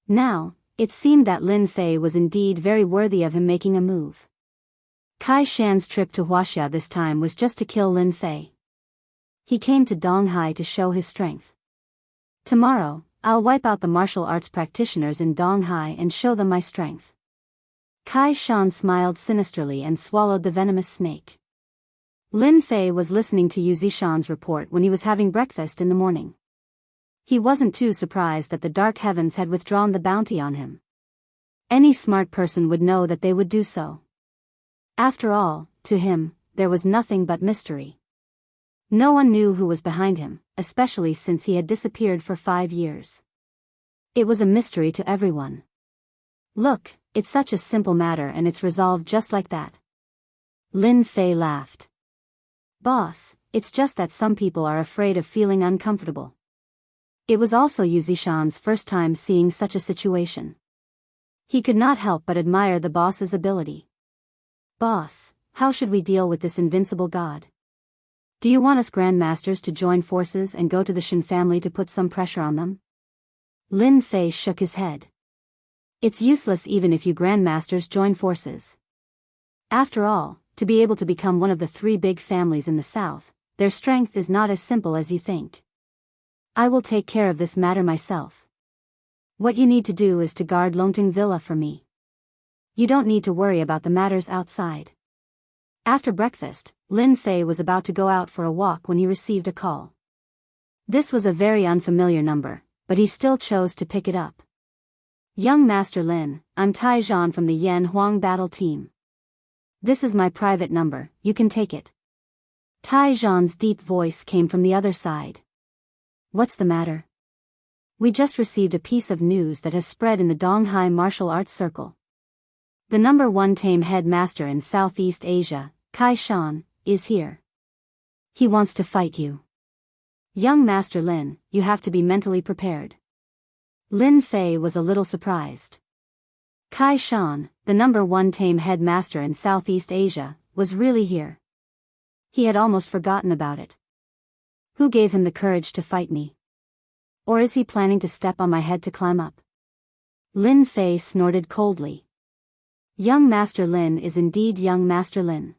Now, it seemed that Lin Fei was indeed very worthy of him making a move. Kai Shan's trip to Huaxia this time was just to kill Lin Fei. He came to Donghai to show his strength. Tomorrow, I'll wipe out the martial arts practitioners in Donghai and show them my strength. Kai Shan smiled sinisterly and swallowed the venomous snake. Lin Fei was listening to Yu Zishan's report when he was having breakfast in the morning. He wasn't too surprised that the dark heavens had withdrawn the bounty on him. Any smart person would know that they would do so. After all, to him, there was nothing but mystery. No one knew who was behind him, especially since he had disappeared for 5 years. It was a mystery to everyone. Look, it's such a simple matter and it's resolved just like that. Lin Fei laughed. Boss, it's just that some people are afraid of feeling uncomfortable. It was also Yu Zishan's first time seeing such a situation. He could not help but admire the boss's ability. Boss, how should we deal with this invincible god? Do you want us grandmasters to join forces and go to the Shen family to put some pressure on them? Lin Fei shook his head. It's useless even if you grandmasters join forces. After all, to be able to become one of the 3 big families in the south, their strength is not as simple as you think. I will take care of this matter myself. What you need to do is to guard Longting Villa for me. You don't need to worry about the matters outside. After breakfast, Lin Fei was about to go out for a walk when he received a call. This was a very unfamiliar number, but he still chose to pick it up. Young Master Lin, I'm Tai Zhan from the Yan Huang battle team. This is my private number, you can take it. Tai Zhan's deep voice came from the other side. What's the matter? We just received a piece of news that has spread in the Donghai martial arts circle. The number 1 tame headmaster in Southeast Asia, Kai Shan, is here. He wants to fight you. Young Master Lin, you have to be mentally prepared. Lin Fei was a little surprised. Kai Shan, the number 1 tame headmaster in Southeast Asia, was really here. He had almost forgotten about it. Who gave him the courage to fight me? Or is he planning to step on my head to climb up? Lin Fei snorted coldly. Young Master Lin is indeed Young Master Lin.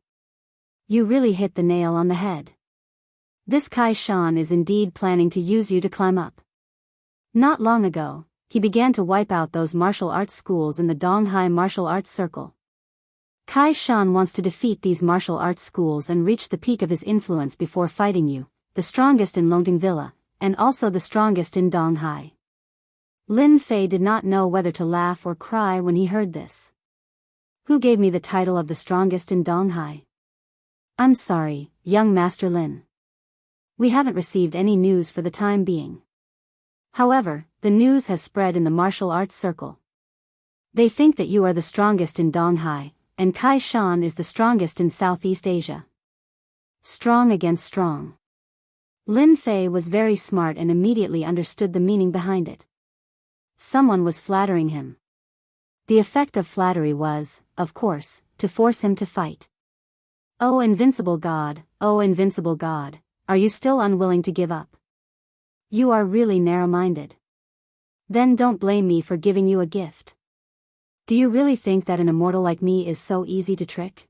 You really hit the nail on the head. This Kai Shan is indeed planning to use you to climb up. Not long ago, he began to wipe out those martial arts schools in the Donghai martial arts circle. Kai Shan wants to defeat these martial arts schools and reach the peak of his influence before fighting you, the strongest in Longting Villa, and also the strongest in Donghai. Lin Fei did not know whether to laugh or cry when he heard this. Who gave me the title of the strongest in Donghai? I'm sorry, young Master Lin. We haven't received any news for the time being. However, the news has spread in the martial arts circle. They think that you are the strongest in Donghai, and Kai Shan is the strongest in Southeast Asia. Strong against strong. Lin Fei was very smart and immediately understood the meaning behind it. Someone was flattering him. The effect of flattery was, of course, to force him to fight. Oh invincible God, are you still unwilling to give up? You are really narrow-minded. Then don't blame me for giving you a gift. Do you really think that an immortal like me is so easy to trick?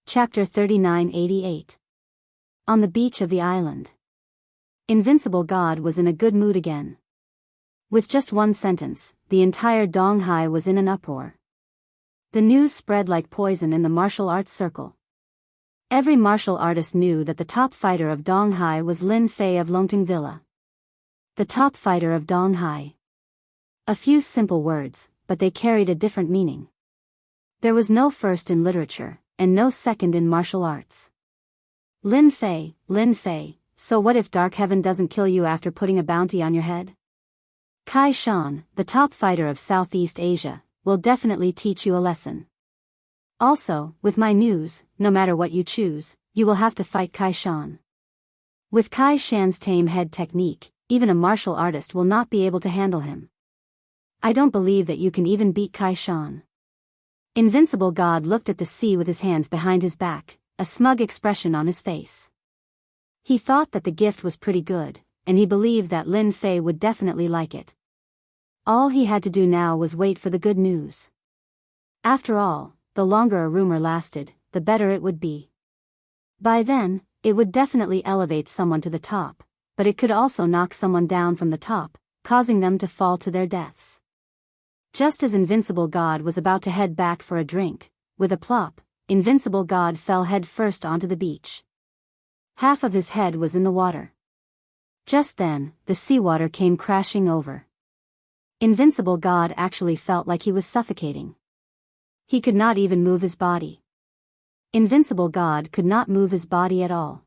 Chapter 3988. On the beach of the island. Invincible God was in a good mood again. With just one sentence, the entire Donghai was in an uproar. The news spread like poison in the martial arts circle. Every martial artist knew that the top fighter of Donghai was Lin Fei of Longting Villa. The top fighter of Donghai. A few simple words, but they carried a different meaning. There was no first in literature, and no second in martial arts. Lin Fei, so what if Dark Heaven doesn't kill you after putting a bounty on your head? Kai Shan, the top fighter of Southeast Asia, will definitely teach you a lesson. Also, with my news, no matter what you choose, you will have to fight Kai Shan. With Kai Shan's tame head technique, even a martial artist will not be able to handle him. I don't believe that you can even beat Kai Shan. Invincible God looked at the sea with his hands behind his back, a smug expression on his face. He thought that the gift was pretty good, and he believed that Lin Fei would definitely like it. All he had to do now was wait for the good news. After all, the longer a rumor lasted, the better it would be. By then, it would definitely elevate someone to the top, but it could also knock someone down from the top, causing them to fall to their deaths. Just as Invincible God was about to head back for a drink, with a plop, Invincible God fell head first onto the beach. Half of his head was in the water. Just then, the seawater came crashing over. Invincible God actually felt like he was suffocating. He could not even move his body. Invincible God could not move his body at all.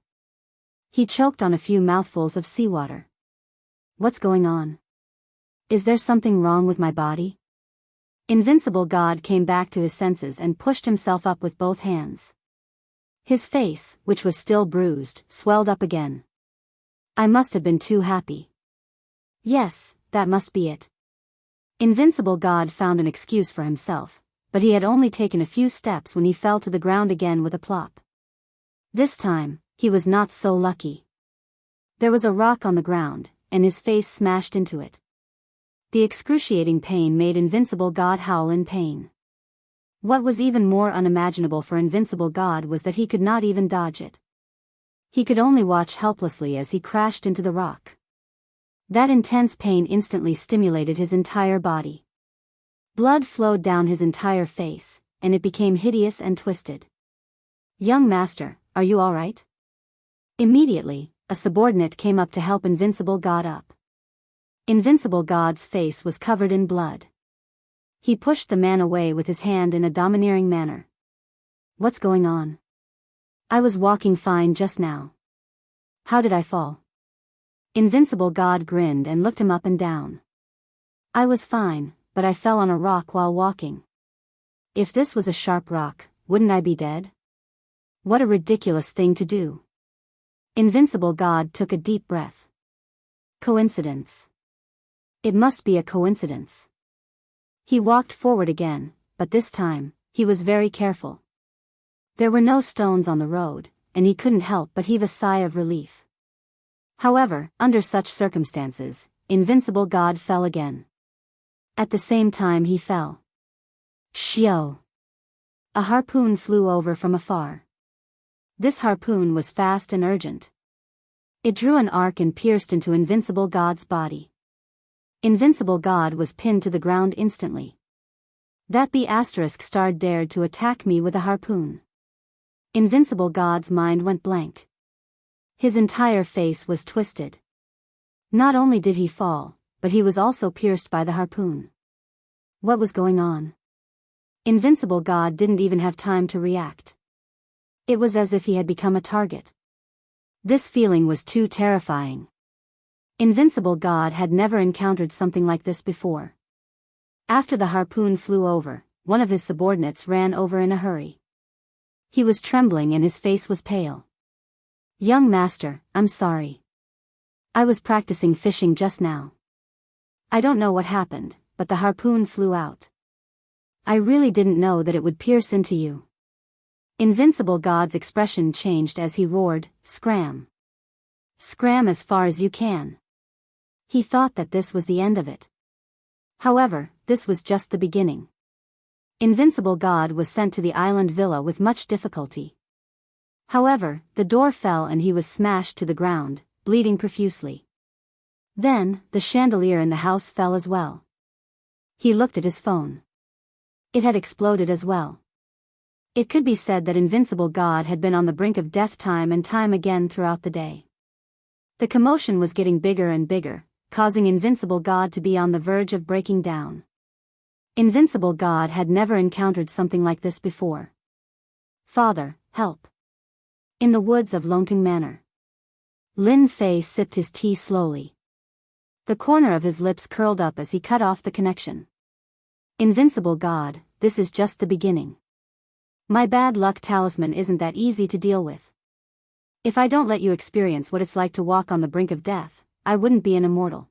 He choked on a few mouthfuls of seawater. What's going on? Is there something wrong with my body? Invincible God came back to his senses and pushed himself up with both hands. His face, which was still bruised, swelled up again. I must have been too happy. Yes, that must be it. Invincible God found an excuse for himself, but he had only taken a few steps when he fell to the ground again with a plop. This time, he was not so lucky. There was a rock on the ground, and his face smashed into it. The excruciating pain made Invincible God howl in pain. What was even more unimaginable for Invincible God was that he could not even dodge it. He could only watch helplessly as he crashed into the rock. That intense pain instantly stimulated his entire body. Blood flowed down his entire face, and it became hideous and twisted. Young master, are you all right? Immediately, a subordinate came up to help Invincible God up. Invincible God's face was covered in blood. He pushed the man away with his hand in a domineering manner. What's going on? I was walking fine just now. How did I fall? Invincible God grinned and looked him up and down. I was fine, but I fell on a rock while walking. If this was a sharp rock, wouldn't I be dead? What a ridiculous thing to do. Invincible God took a deep breath. Coincidence. It must be a coincidence. He walked forward again, but this time, he was very careful. There were no stones on the road, and he couldn't help but heave a sigh of relief. However, under such circumstances, Invincible God fell again. At the same time he fell. Shio! A harpoon flew over from afar. This harpoon was fast and urgent. It drew an arc and pierced into Invincible God's body. Invincible God was pinned to the ground instantly. That B** dared to attack me with a harpoon. Invincible God's mind went blank. His entire face was twisted. Not only did he fall, but he was also pierced by the harpoon. What was going on? Invincible God didn't even have time to react. It was as if he had become a target. This feeling was too terrifying. Invincible God had never encountered something like this before. After the harpoon flew over, one of his subordinates ran over in a hurry. He was trembling and his face was pale. Young master, I'm sorry. I was practicing fishing just now. I don't know what happened, but the harpoon flew out. I really didn't know that it would pierce into you. Invincible God's expression changed as he roared, "Scram! Scram as far as you can!" He thought that this was the end of it. However, this was just the beginning. Invincible God was sent to the island villa with much difficulty. However, the door fell and he was smashed to the ground, bleeding profusely. Then, the chandelier in the house fell as well. He looked at his phone. It had exploded as well. It could be said that Invincible God had been on the brink of death time and time again throughout the day. The commotion was getting bigger and bigger, causing Invincible God to be on the verge of breaking down. Invincible God had never encountered something like this before. Father, help! In the woods of Longting Manor. Lin Fei sipped his tea slowly. The corner of his lips curled up as he cut off the connection. Invincible God, this is just the beginning. My bad luck talisman isn't that easy to deal with. If I don't let you experience what it's like to walk on the brink of death, I wouldn't be an immortal.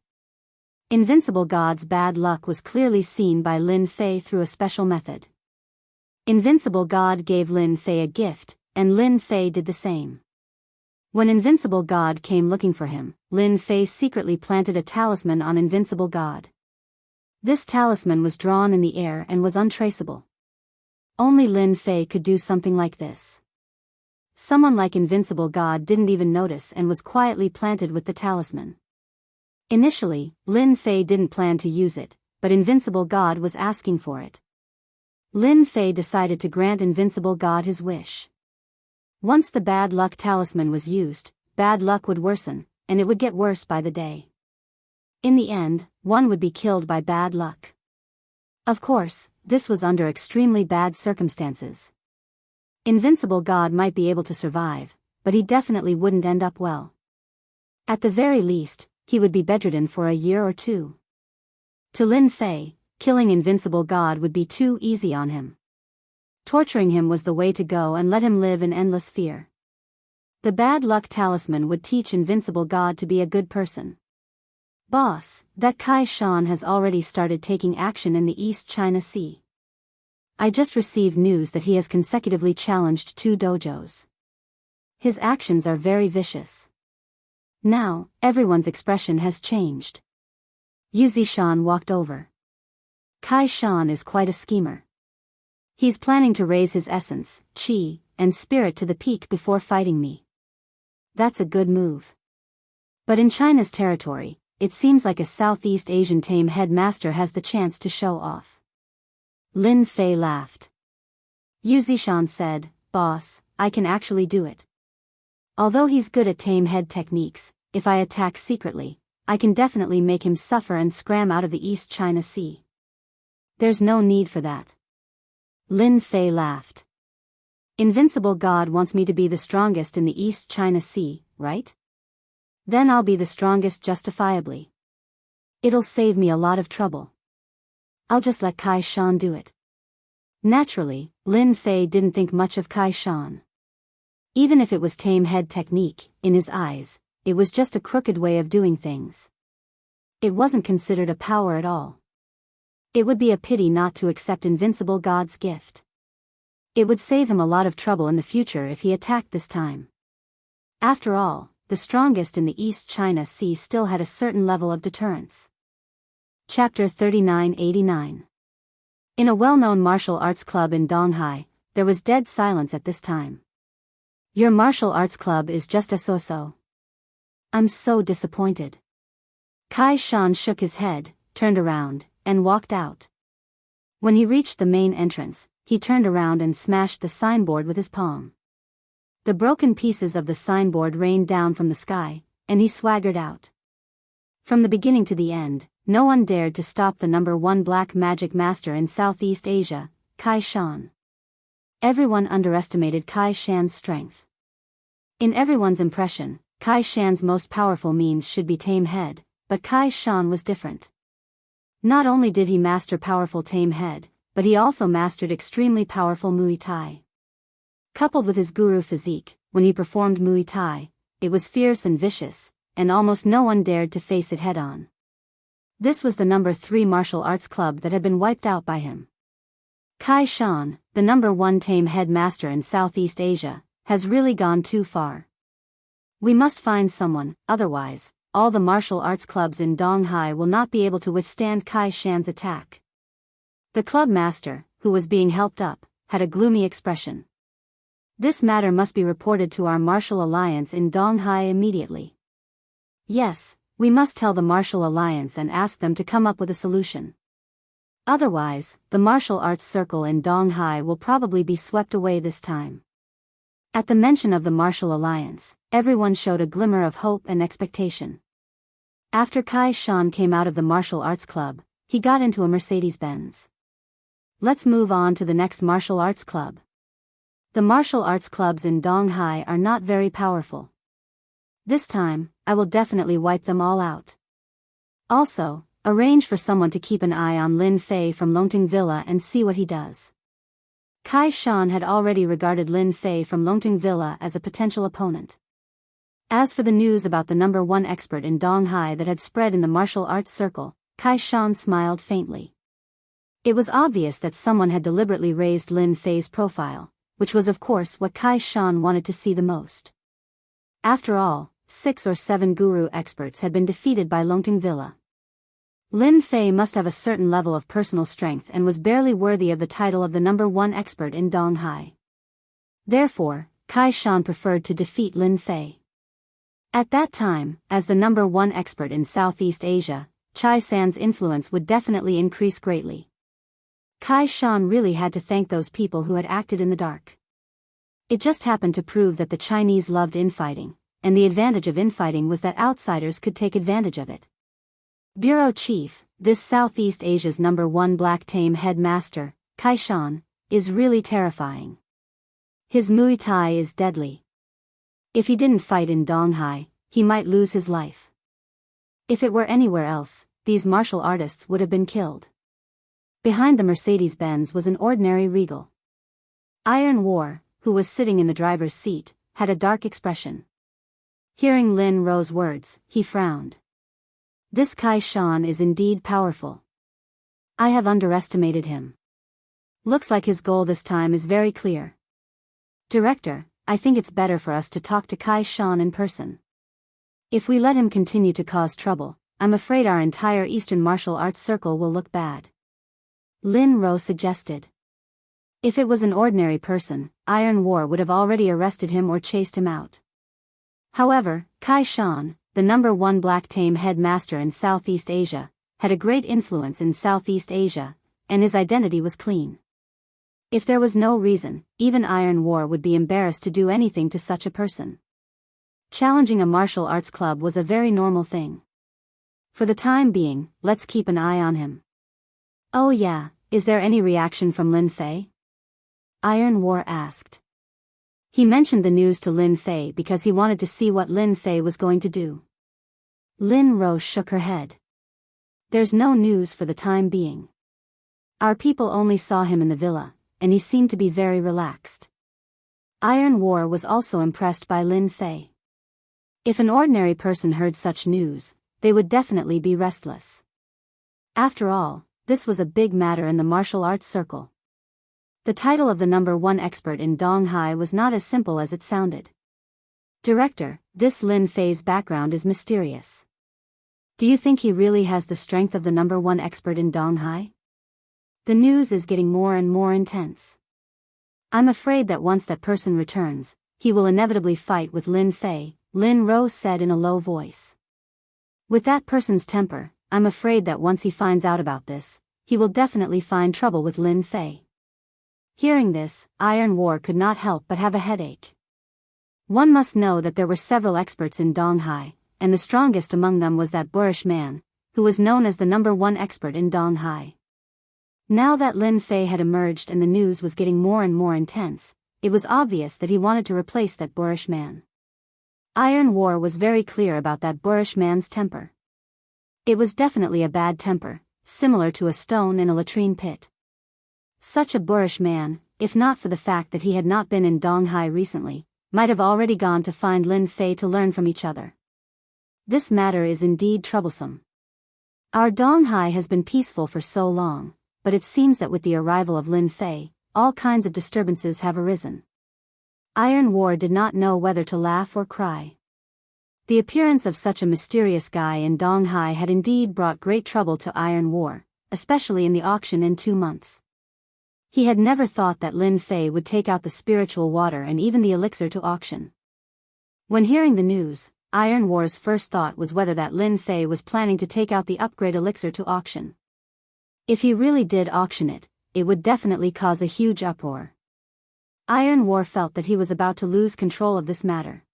Invincible God's bad luck was clearly seen by Lin Fei through a special method. Invincible God gave Lin Fei a gift, and Lin Fei did the same. When Invincible God came looking for him, Lin Fei secretly planted a talisman on Invincible God. This talisman was drawn in the air and was untraceable. Only Lin Fei could do something like this. someone like Invincible God didn't even notice and was quietly planted with the talisman. Initially, Lin Fei didn't plan to use it, but Invincible God was asking for it. Lin Fei decided to grant Invincible God his wish. Once the bad luck talisman was used, bad luck would worsen, and it would get worse by the day. In the end, one would be killed by bad luck. Of course, this was under extremely bad circumstances. Invincible God might be able to survive, but he definitely wouldn't end up well. At the very least, he would be bedridden for a year or two. To Lin Fei, killing Invincible God would be too easy on him. Torturing him was the way to go and let him live in endless fear. The bad luck talisman would teach Invincible God to be a good person. Boss, that Kai Shan has already started taking action in the East China Sea. I just received news that he has consecutively challenged 2 dojos. His actions are very vicious. Now, everyone's expression has changed. Yu Zishan walked over. Kai Shan is quite a schemer. He's planning to raise his essence, qi, and spirit to the peak before fighting me. That's a good move. But in China's territory, it seems like a Southeast Asian tame headmaster has the chance to show off. Lin Fei laughed. Yu Zishan said, "Boss, I can actually do it. Although he's good at tame head techniques, if I attack secretly, I can definitely make him suffer and scram out of the East China Sea. There's no need for that." Lin Fei laughed. Invincible God wants me to be the strongest in the East China Sea, right? Then I'll be the strongest justifiably. It'll save me a lot of trouble. I'll just let Kai Shan do it. Naturally, Lin Fei didn't think much of Kai Shan. Even if it was tame head technique, in his eyes, it was just a crooked way of doing things. It wasn't considered a power at all. It would be a pity not to accept Invincible God's gift. It would save him a lot of trouble in the future if he attacked this time. After all, the strongest in the East China Sea still had a certain level of deterrence. Chapter 3989. In a well-known martial arts club in Donghai, there was dead silence at this time. Your martial arts club is just a so-so. I'm so disappointed. Kai Shan shook his head, turned around, and walked out. When he reached the main entrance, he turned around and smashed the signboard with his palm. The broken pieces of the signboard rained down from the sky, and he swaggered out. From the beginning to the end, no one dared to stop the #1 black magic master in Southeast Asia, Kai Shan. Everyone underestimated Kai Shan's strength. In everyone's impression, Kai Shan's most powerful means should be tame head, but Kai Shan was different. Not only did he master powerful tame head, but he also mastered extremely powerful Muay Thai. Coupled with his guru physique, when he performed Muay Thai, it was fierce and vicious, and almost no one dared to face it head-on. This was the #3 martial arts club that had been wiped out by him. Kai Shan, the #1 tame head master in Southeast Asia, has really gone too far. We must find someone, otherwise, all the martial arts clubs in Donghai will not be able to withstand Kai Shan's attack. The club master, who was being helped up, had a gloomy expression. This matter must be reported to our martial alliance in Donghai immediately. Yes, we must tell the martial alliance and ask them to come up with a solution. Otherwise, the martial arts circle in Donghai will probably be swept away this time. At the mention of the martial alliance, everyone showed a glimmer of hope and expectation. After Kai Shan came out of the martial arts club, he got into a Mercedes-Benz. Let's move on to the next martial arts club. The martial arts clubs in Donghai are not very powerful. This time, I will definitely wipe them all out. Also, arrange for someone to keep an eye on Lin Fei from Longting Villa and see what he does. Kai Shan had already regarded Lin Fei from Longting Villa as a potential opponent. As for the news about the #1 expert in Donghai that had spread in the martial arts circle, Kai Shan smiled faintly. It was obvious that someone had deliberately raised Lin Fei's profile, which was of course what Kai Shan wanted to see the most. After all, 6 or 7 guru experts had been defeated by Longting Villa. Lin Fei must have a certain level of personal strength and was barely worthy of the title of the #1 expert in Donghai. Therefore, Kai Shan preferred to defeat Lin Fei. At that time, as the number one expert in Southeast Asia, Chai San's influence would definitely increase greatly. Kai Shan really had to thank those people who had acted in the dark. It just happened to prove that the Chinese loved infighting, and the advantage of infighting was that outsiders could take advantage of it. Bureau Chief, this Southeast Asia's number one black tame headmaster, Kai Shan, is really terrifying. His Muay Thai is deadly. If he didn't fight in Donghai, he might lose his life. If it were anywhere else, these martial artists would have been killed. Behind the Mercedes-Benz was an ordinary Regal. Iron War, who was sitting in the driver's seat, had a dark expression. Hearing Lin Ro's words, he frowned. This Kai Shan is indeed powerful. I have underestimated him. Looks like his goal this time is very clear. Director, I think it's better for us to talk to Kai Shan in person. If we let him continue to cause trouble, I'm afraid our entire Eastern martial arts circle will look bad. Lin Ro suggested. If it was an ordinary person, Iron War would have already arrested him or chased him out. However, Kai Shan, the number one black tame headmaster in Southeast Asia, had a great influence in Southeast Asia, and his identity was clean. If there was no reason, even Iron War would be embarrassed to do anything to such a person. Challenging a martial arts club was a very normal thing. For the time being, let's keep an eye on him. Oh yeah, is there any reaction from Lin Fei? Iron War asked. He mentioned the news to Lin Fei because he wanted to see what Lin Fei was going to do. Lin Ro shook her head. There's no news for the time being. Our people only saw him in the villa, and he seemed to be very relaxed. Iron War was also impressed by Lin Fei. If an ordinary person heard such news, they would definitely be restless. After all, this was a big matter in the martial arts circle. The title of the number one expert in Donghai was not as simple as it sounded. Director, this Lin Fei's background is mysterious. Do you think he really has the strength of the number one expert in Donghai? The news is getting more and more intense. I'm afraid that once that person returns, he will inevitably fight with Lin Fei, Lin Ro said in a low voice. With that person's temper, I'm afraid that once he finds out about this, he will definitely find trouble with Lin Fei. Hearing this, Iron War could not help but have a headache. One must know that there were several experts in Donghai, and the strongest among them was that boorish man, who was known as the number one expert in Donghai. Now that Lin Fei had emerged and the news was getting more and more intense, it was obvious that he wanted to replace that boorish man. Iron War was very clear about that boorish man's temper. It was definitely a bad temper, similar to a stone in a latrine pit. Such a boorish man, if not for the fact that he had not been in Donghai recently, might have already gone to find Lin Fei to learn from each other. This matter is indeed troublesome. Our Donghai has been peaceful for so long, but it seems that with the arrival of Lin Fei, all kinds of disturbances have arisen. Iron War did not know whether to laugh or cry. The appearance of such a mysterious guy in Donghai had indeed brought great trouble to Iron War, especially in the auction in 2 months. He had never thought that Lin Fei would take out the spiritual water and even the elixir to auction. When hearing the news, Iron War's first thought was whether that Lin Fei was planning to take out the upgrade elixir to auction. If he really did auction it, it would definitely cause a huge uproar. Iron War felt that he was about to lose control of this matter.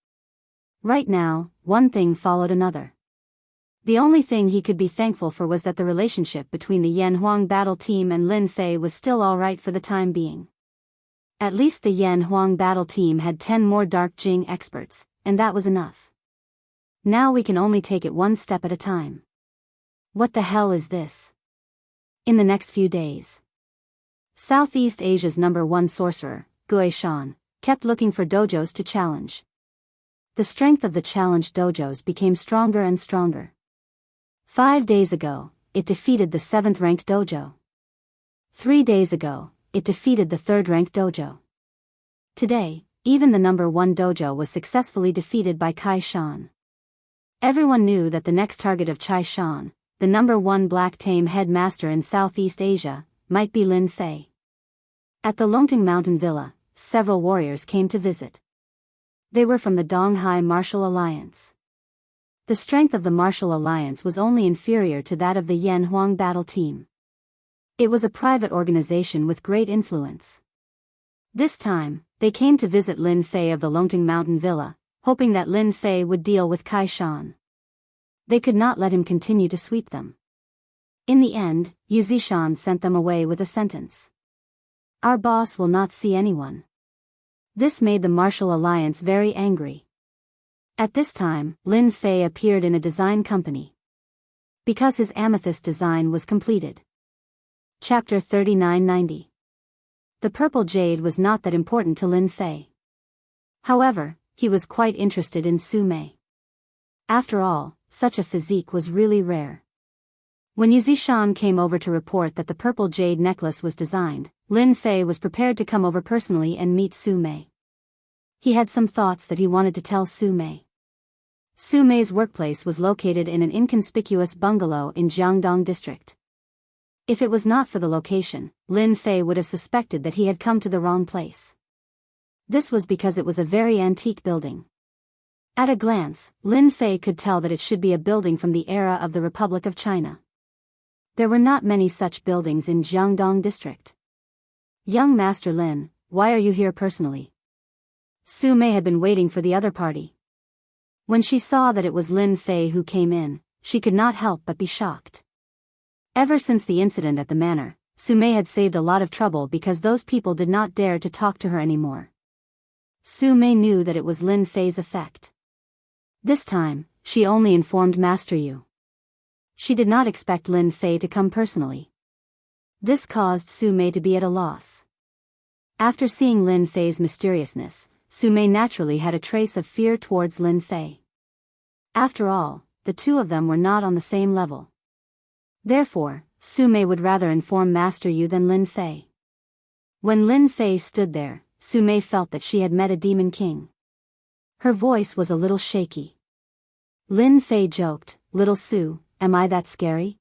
Right now, one thing followed another. The only thing he could be thankful for was that the relationship between the Yan Huang battle team and Lin Fei was still alright for the time being. At least the Yan Huang battle team had 10 more Dark Jing experts, and that was enough. Now we can only take it one step at a time. What the hell is this? In the next few days, Southeast Asia's number one sorcerer, Gui Shan, kept looking for dojos to challenge. The strength of the challenged dojos became stronger and stronger. 5 days ago, it defeated the 7th-ranked dojo. 3 days ago, it defeated the 3rd-ranked dojo. Today, even the number one dojo was successfully defeated by Kai Shan. Everyone knew that the next target of Chai Shan, the number one black tame headmaster in Southeast Asia, might be Lin Fei. At the Longting Mountain Villa, several warriors came to visit. They were from the Donghai Martial Alliance. The strength of the Martial Alliance was only inferior to that of the Yan Huang battle team. It was a private organization with great influence. This time, they came to visit Lin Fei of the Longting Mountain Villa, hoping that Lin Fei would deal with Kai Shan. They could not let him continue to sweep them. In the end, Yu Zishan sent them away with a sentence. Our boss will not see anyone. This made the Martial Alliance very angry. At this time, Lin Fei appeared in a design company. Because his amethyst design was completed. Chapter 3990. The purple jade was not that important to Lin Fei. However, he was quite interested in Su Mei. After all, such a physique was really rare. When Yu Zishan came over to report that the purple jade necklace was designed, Lin Fei was prepared to come over personally and meet Su Mei. He had some thoughts that he wanted to tell Su Mei. Su Mei's workplace was located in an inconspicuous bungalow in Jiangdong district. If it was not for the location, Lin Fei would have suspected that he had come to the wrong place. This was because it was a very antique building. At a glance, Lin Fei could tell that it should be a building from the era of the Republic of China. There were not many such buildings in Jiangdong district. Young Master Lin, why are you here personally? Su Mei had been waiting for the other party. When she saw that it was Lin Fei who came in, she could not help but be shocked. Ever since the incident at the manor, Su Mei had saved a lot of trouble because those people did not dare to talk to her anymore. Su Mei knew that it was Lin Fei's effect. This time, she only informed Master Yu. She did not expect Lin Fei to come personally. This caused Su Mei to be at a loss. After seeing Lin Fei's mysteriousness, Su Mei naturally had a trace of fear towards Lin Fei. After all, the two of them were not on the same level. Therefore, Su Mei would rather inform Master Yu than Lin Fei. When Lin Fei stood there, Su Mei felt that she had met a demon king. Her voice was a little shaky. Lin Fei joked, "Little Su, am I that scary?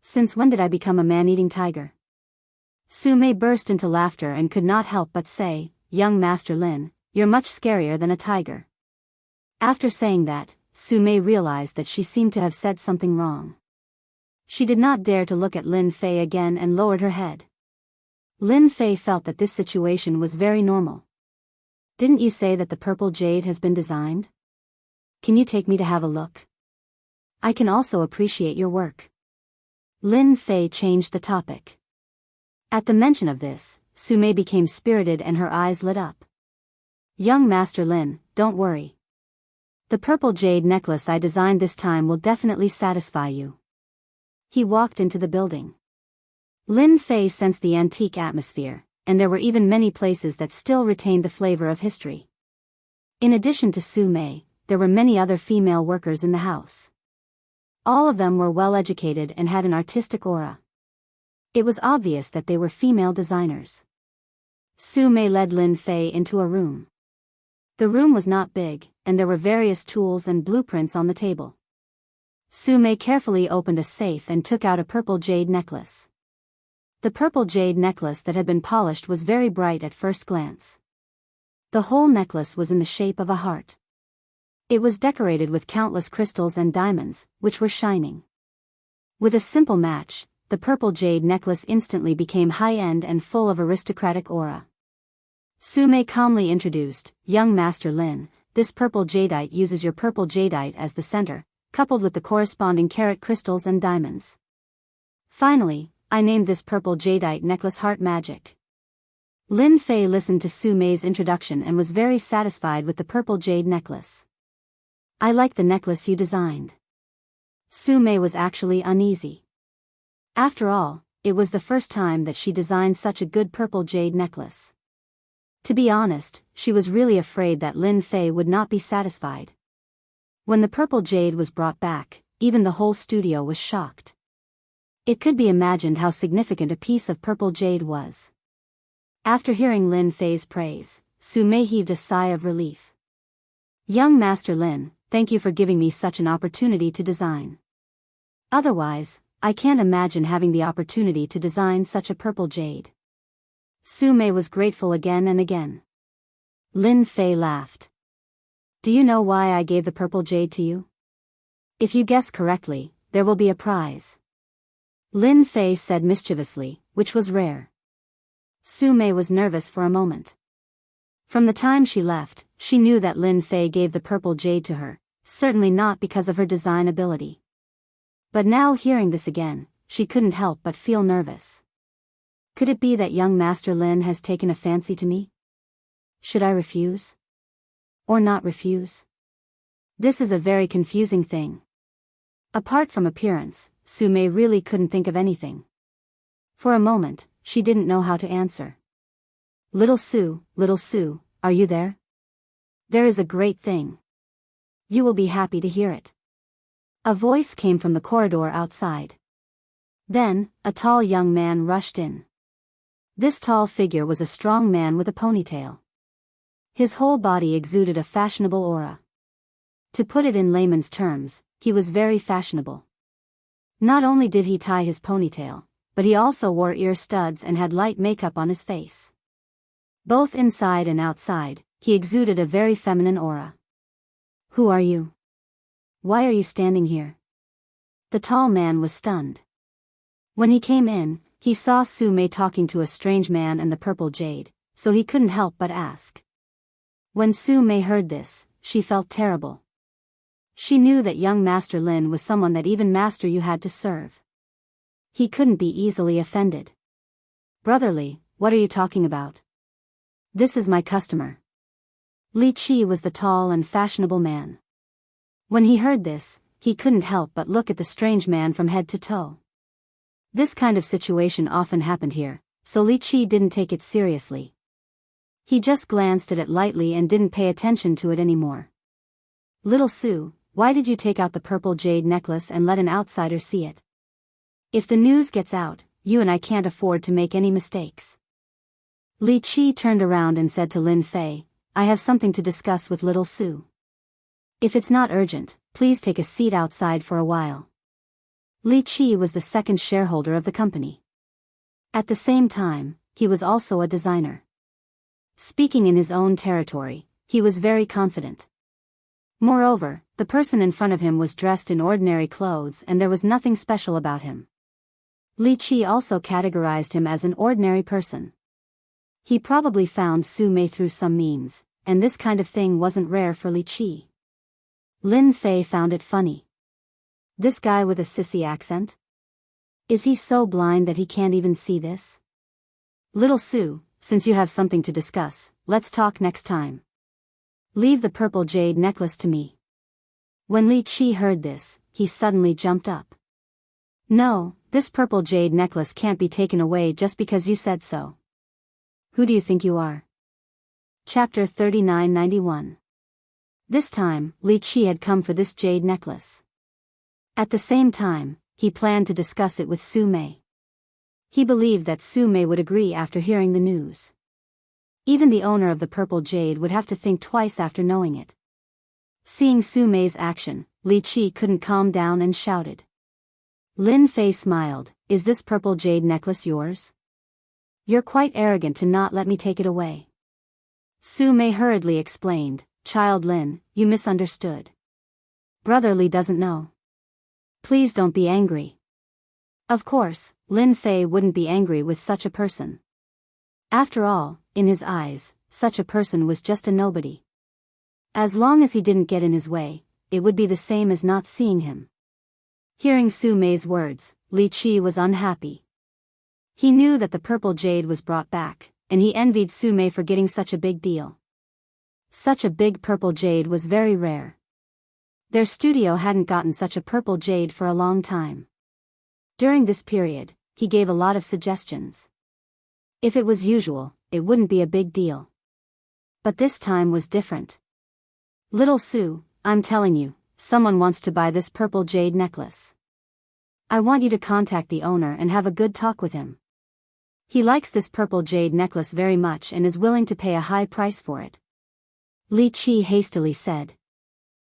Since when did I become a man-eating tiger?" Su Mei burst into laughter and could not help but say, "Young Master Lin, you're much scarier than a tiger." After saying that, Su Mei realized that she seemed to have said something wrong. She did not dare to look at Lin Fei again and lowered her head. Lin Fei felt that this situation was very normal. "Didn't you say that the purple jade has been designed? Can you take me to have a look? I can also appreciate your work." Lin Fei changed the topic. At the mention of this, Su Mei became spirited and her eyes lit up. "Young Master Lin, don't worry. The purple jade necklace I designed this time will definitely satisfy you." He walked into the building. Lin Fei sensed the antique atmosphere, and there were even many places that still retained the flavor of history. In addition to Su Mei, there were many other female workers in the house. All of them were well educated and had an artistic aura. It was obvious that they were female designers. Su Mei led Lin Fei into a room. The room was not big, and there were various tools and blueprints on the table. Su Mei carefully opened a safe and took out a purple jade necklace. The purple jade necklace that had been polished was very bright at first glance. The whole necklace was in the shape of a heart. It was decorated with countless crystals and diamonds, which were shining. With a simple match, the purple jade necklace instantly became high-end and full of aristocratic aura. Su Mei calmly introduced, "Young Master Lin, this purple jadeite uses your purple jadeite as the center, coupled with the corresponding carat crystals and diamonds. Finally, I named this purple jadeite necklace Heart Magic." Lin Fei listened to Su Mei's introduction and was very satisfied with the purple jade necklace. "I like the necklace you designed." Su Mei was actually uneasy. After all, it was the first time that she designed such a good purple jade necklace. To be honest, she was really afraid that Lin Fei would not be satisfied. When the purple jade was brought back, even the whole studio was shocked. It could be imagined how significant a piece of purple jade was. After hearing Lin Fei's praise, Su Mei heaved a sigh of relief. "Young Master Lin, thank you for giving me such an opportunity to design. Otherwise, I can't imagine having the opportunity to design such a purple jade." Su Mei was grateful again and again. Lin Fei laughed. Do you know why I gave the purple jade to you? If you guess correctly, there will be a prize. Lin Fei said mischievously, which was rare. Su Mei was nervous for a moment. From the time she left, she knew that Lin Fei gave the purple jade to her, certainly not because of her design ability. But now hearing this again, she couldn't help but feel nervous. Could it be that young Master Lin has taken a fancy to me? Should I refuse? Or not refuse? This is a very confusing thing. Apart from appearance, Su Mei really couldn't think of anything. For a moment, she didn't know how to answer. Little Su, are you there? There is a great thing. You will be happy to hear it. A voice came from the corridor outside. Then, a tall young man rushed in. This tall figure was a strong man with a ponytail. His whole body exuded a fashionable aura. To put it in layman's terms, he was very fashionable. Not only did he tie his ponytail, but he also wore ear studs and had light makeup on his face. Both inside and outside, he exuded a very feminine aura. Who are you? Why are you standing here? The tall man was stunned. When he came in, he saw Su Mei talking to a strange man and the purple jade, so he couldn't help but ask. When Su Mei heard this, she felt terrible. She knew that young Master Lin was someone that even Master Yu had to serve. He couldn't be easily offended. Brotherly, what are you talking about? This is my customer. Li Qi was the tall and fashionable man. When he heard this, he couldn't help but look at the strange man from head to toe. This kind of situation often happened here, so Li Qi didn't take it seriously. He just glanced at it lightly and didn't pay attention to it anymore. Little Su, why did you take out the purple jade necklace and let an outsider see it? If the news gets out, you and I can't afford to make any mistakes. Li Qi turned around and said to Lin Fei, I have something to discuss with little Su. If it's not urgent, please take a seat outside for a while. Li Qi was the second shareholder of the company. At the same time, he was also a designer. Speaking in his own territory, he was very confident. Moreover, the person in front of him was dressed in ordinary clothes and there was nothing special about him. Li Qi also categorized him as an ordinary person. He probably found Su Mei through some means, and this kind of thing wasn't rare for Li Qi. Lin Fei found it funny. This guy with a sissy accent? Is he so blind that he can't even see this? Little Su, since you have something to discuss, let's talk next time. Leave the purple jade necklace to me. When Li Qi heard this, he suddenly jumped up. No, this purple jade necklace can't be taken away just because you said so. Who do you think you are? Chapter 3991. This time, Li Qi had come for this jade necklace. At the same time, he planned to discuss it with Su Mei. He believed that Su Mei would agree after hearing the news. Even the owner of the purple jade would have to think twice after knowing it. Seeing Su Mei's action, Li Qi couldn't calm down and shouted. Lin Fei smiled, is this purple jade necklace yours? You're quite arrogant to not let me take it away. Su Mei hurriedly explained, Child Lin, you misunderstood. Brother Li doesn't know. Please don't be angry. Of course, Lin Fei wouldn't be angry with such a person. After all, in his eyes, such a person was just a nobody. As long as he didn't get in his way, it would be the same as not seeing him. Hearing Su Mei's words, Li Qi was unhappy. He knew that the purple jade was brought back, and he envied Su Mei for getting such a big deal. Such a big purple jade was very rare. Their studio hadn't gotten such a purple jade for a long time. During this period, he gave a lot of suggestions. If it was usual, it wouldn't be a big deal. But this time was different. Little Su, I'm telling you, someone wants to buy this purple jade necklace. I want you to contact the owner and have a good talk with him. He likes this purple jade necklace very much and is willing to pay a high price for it. Li Qi hastily said.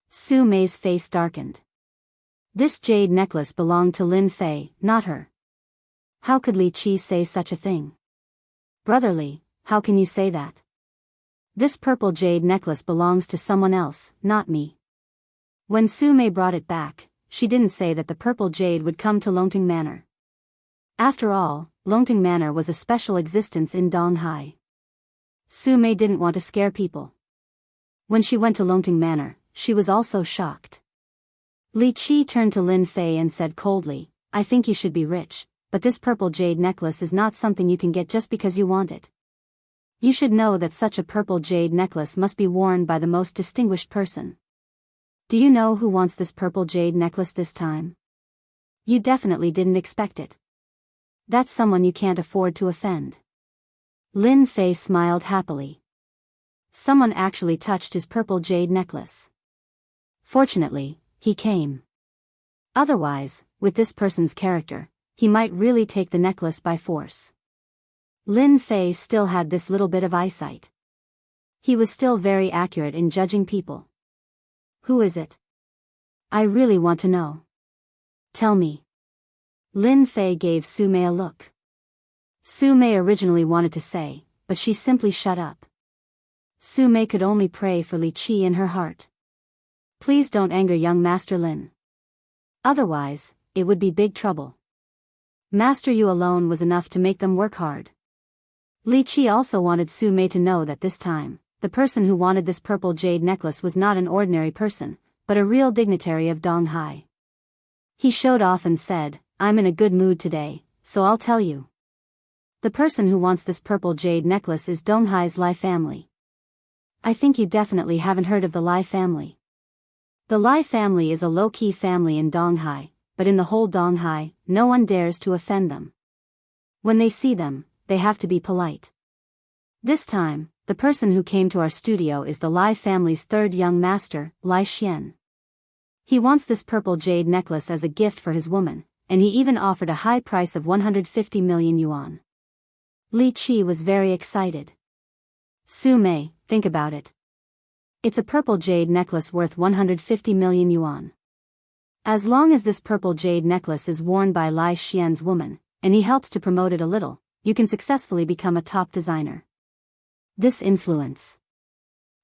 Su Mei's face darkened. This jade necklace belonged to Lin Fei, not her. How could Li Qi say such a thing? Brotherly, how can you say that? This purple jade necklace belongs to someone else, not me. When Su Mei brought it back, she didn't say that the purple jade would come to Longting Manor. After all, Longting Manor was a special existence in Donghai. Su Mei didn't want to scare people. When she went to Longting Manor, she was also shocked. Li Qi turned to Lin Fei and said coldly, I think you should be rich, but this purple jade necklace is not something you can get just because you want it. You should know that such a purple jade necklace must be worn by the most distinguished person. Do you know who wants this purple jade necklace this time? You definitely didn't expect it. That's someone you can't afford to offend. Lin Fei smiled happily. Someone actually touched his purple jade necklace. Fortunately, he came. Otherwise, with this person's character, he might really take the necklace by force. Lin Fei still had this little bit of eyesight. He was still very accurate in judging people. Who is it? I really want to know. Tell me. Lin Fei gave Su Mei a look. Su Mei originally wanted to say, but she simply shut up. Su Mei could only pray for Li Qi in her heart. Please don't anger young Master Lin. Otherwise, it would be big trouble. Master Yu alone was enough to make them work hard. Li Qi also wanted Su Mei to know that this time, the person who wanted this purple jade necklace was not an ordinary person, but a real dignitary of Donghai. He showed off and said, I'm in a good mood today, so I'll tell you. The person who wants this purple jade necklace is Donghai's Lai family. I think you definitely haven't heard of the Lai family. The Lai family is a low-key family in Donghai, but in the whole Donghai, no one dares to offend them. When they see them, they have to be polite. This time, the person who came to our studio is the Lai family's third young master, Lai Xian. He wants this purple jade necklace as a gift for his woman, and he even offered a high price of 150 million yuan. Li Qi was very excited. Su Mei, think about it. It's a purple jade necklace worth 150 million yuan. As long as this purple jade necklace is worn by Lai Xian's woman, and he helps to promote it a little, you can successfully become a top designer. This influence.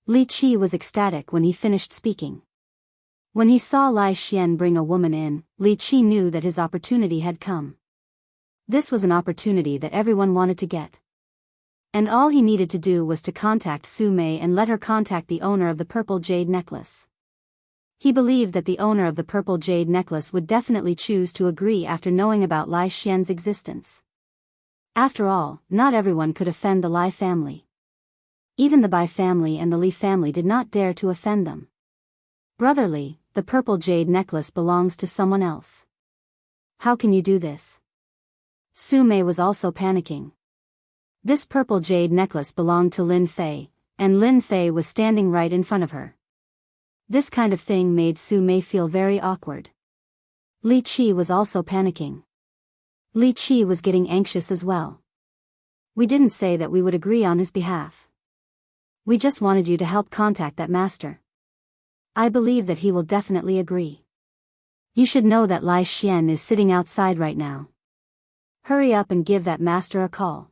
Li Qi was ecstatic when he finished speaking. When he saw Lai Xian bring a woman in, Li Qi knew that his opportunity had come. This was an opportunity that everyone wanted to get. And all he needed to do was to contact Su Mei and let her contact the owner of the purple jade necklace. He believed that the owner of the purple jade necklace would definitely choose to agree after knowing about Lai Xian's existence. After all, not everyone could offend the Lai family. Even the Bai family and the Li family did not dare to offend them. Brotherly, the purple jade necklace belongs to someone else. How can you do this? Su Mei was also panicking. This purple jade necklace belonged to Lin Fei, and Lin Fei was standing right in front of her. This kind of thing made Su Mei feel very awkward. Li Qi was also panicking. Li Qi was getting anxious as well. We didn't say that we would agree on his behalf. We just wanted you to help contact that master. I believe that he will definitely agree. You should know that Lai Xian is sitting outside right now. Hurry up and give that master a call.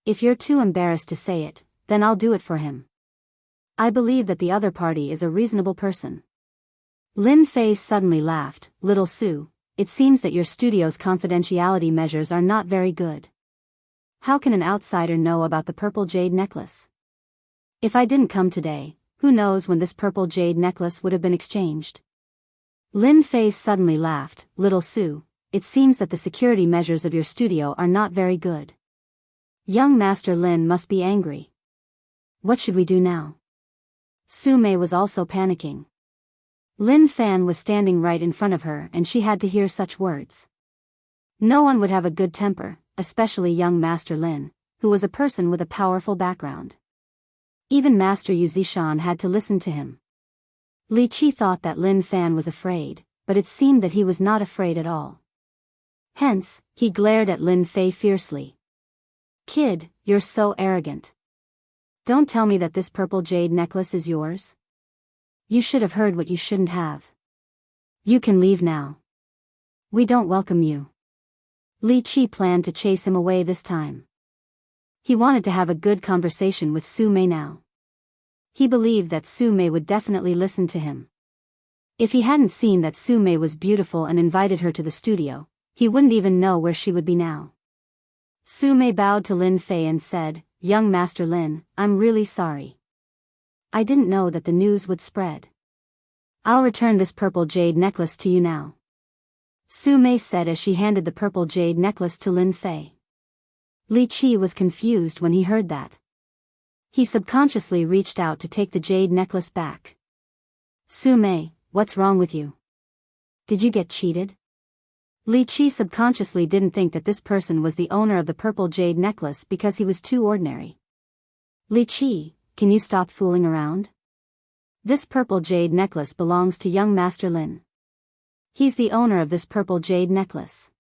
If you're too embarrassed to say it, then I'll do it for him. I believe that the other party is a reasonable person. Lin Fei suddenly laughed. Little Su, it seems that your studio's confidentiality measures are not very good. How can an outsider know about the purple jade necklace? If I didn't come today, who knows when this purple jade necklace would have been exchanged? Lin Fei suddenly laughed. Little Su, it seems that the security measures of your studio are not very good. Young Master Lin must be angry. What should we do now? Su Mei was also panicking. Lin Fan was standing right in front of her and she had to hear such words. No one would have a good temper, especially young Master Lin, who was a person with a powerful background. Even Master Yu Zishan had to listen to him. Li Qi thought that Lin Fan was afraid, but it seemed that he was not afraid at all. Hence, he glared at Lin Fei fiercely. Kid, you're so arrogant. Don't tell me that this purple jade necklace is yours. You should have heard what you shouldn't have. You can leave now. We don't welcome you. Li Qi planned to chase him away this time. He wanted to have a good conversation with Su Mei now. He believed that Su Mei would definitely listen to him. If he hadn't seen that Su Mei was beautiful and invited her to the studio, he wouldn't even know where she would be now. Su Mei bowed to Lin Fei and said, "Young Master Lin, I'm really sorry. I didn't know that the news would spread. I'll return this purple jade necklace to you now," Su Mei said as she handed the purple jade necklace to Lin Fei. Li Qi was confused when he heard that. He subconsciously reached out to take the jade necklace back. "Su Mei, what's wrong with you? Did you get cheated?" Li Qi subconsciously didn't think that this person was the owner of the purple jade necklace because he was too ordinary. "Li Qi, can you stop fooling around? This purple jade necklace belongs to young Master Lin. He's the owner of this purple jade necklace.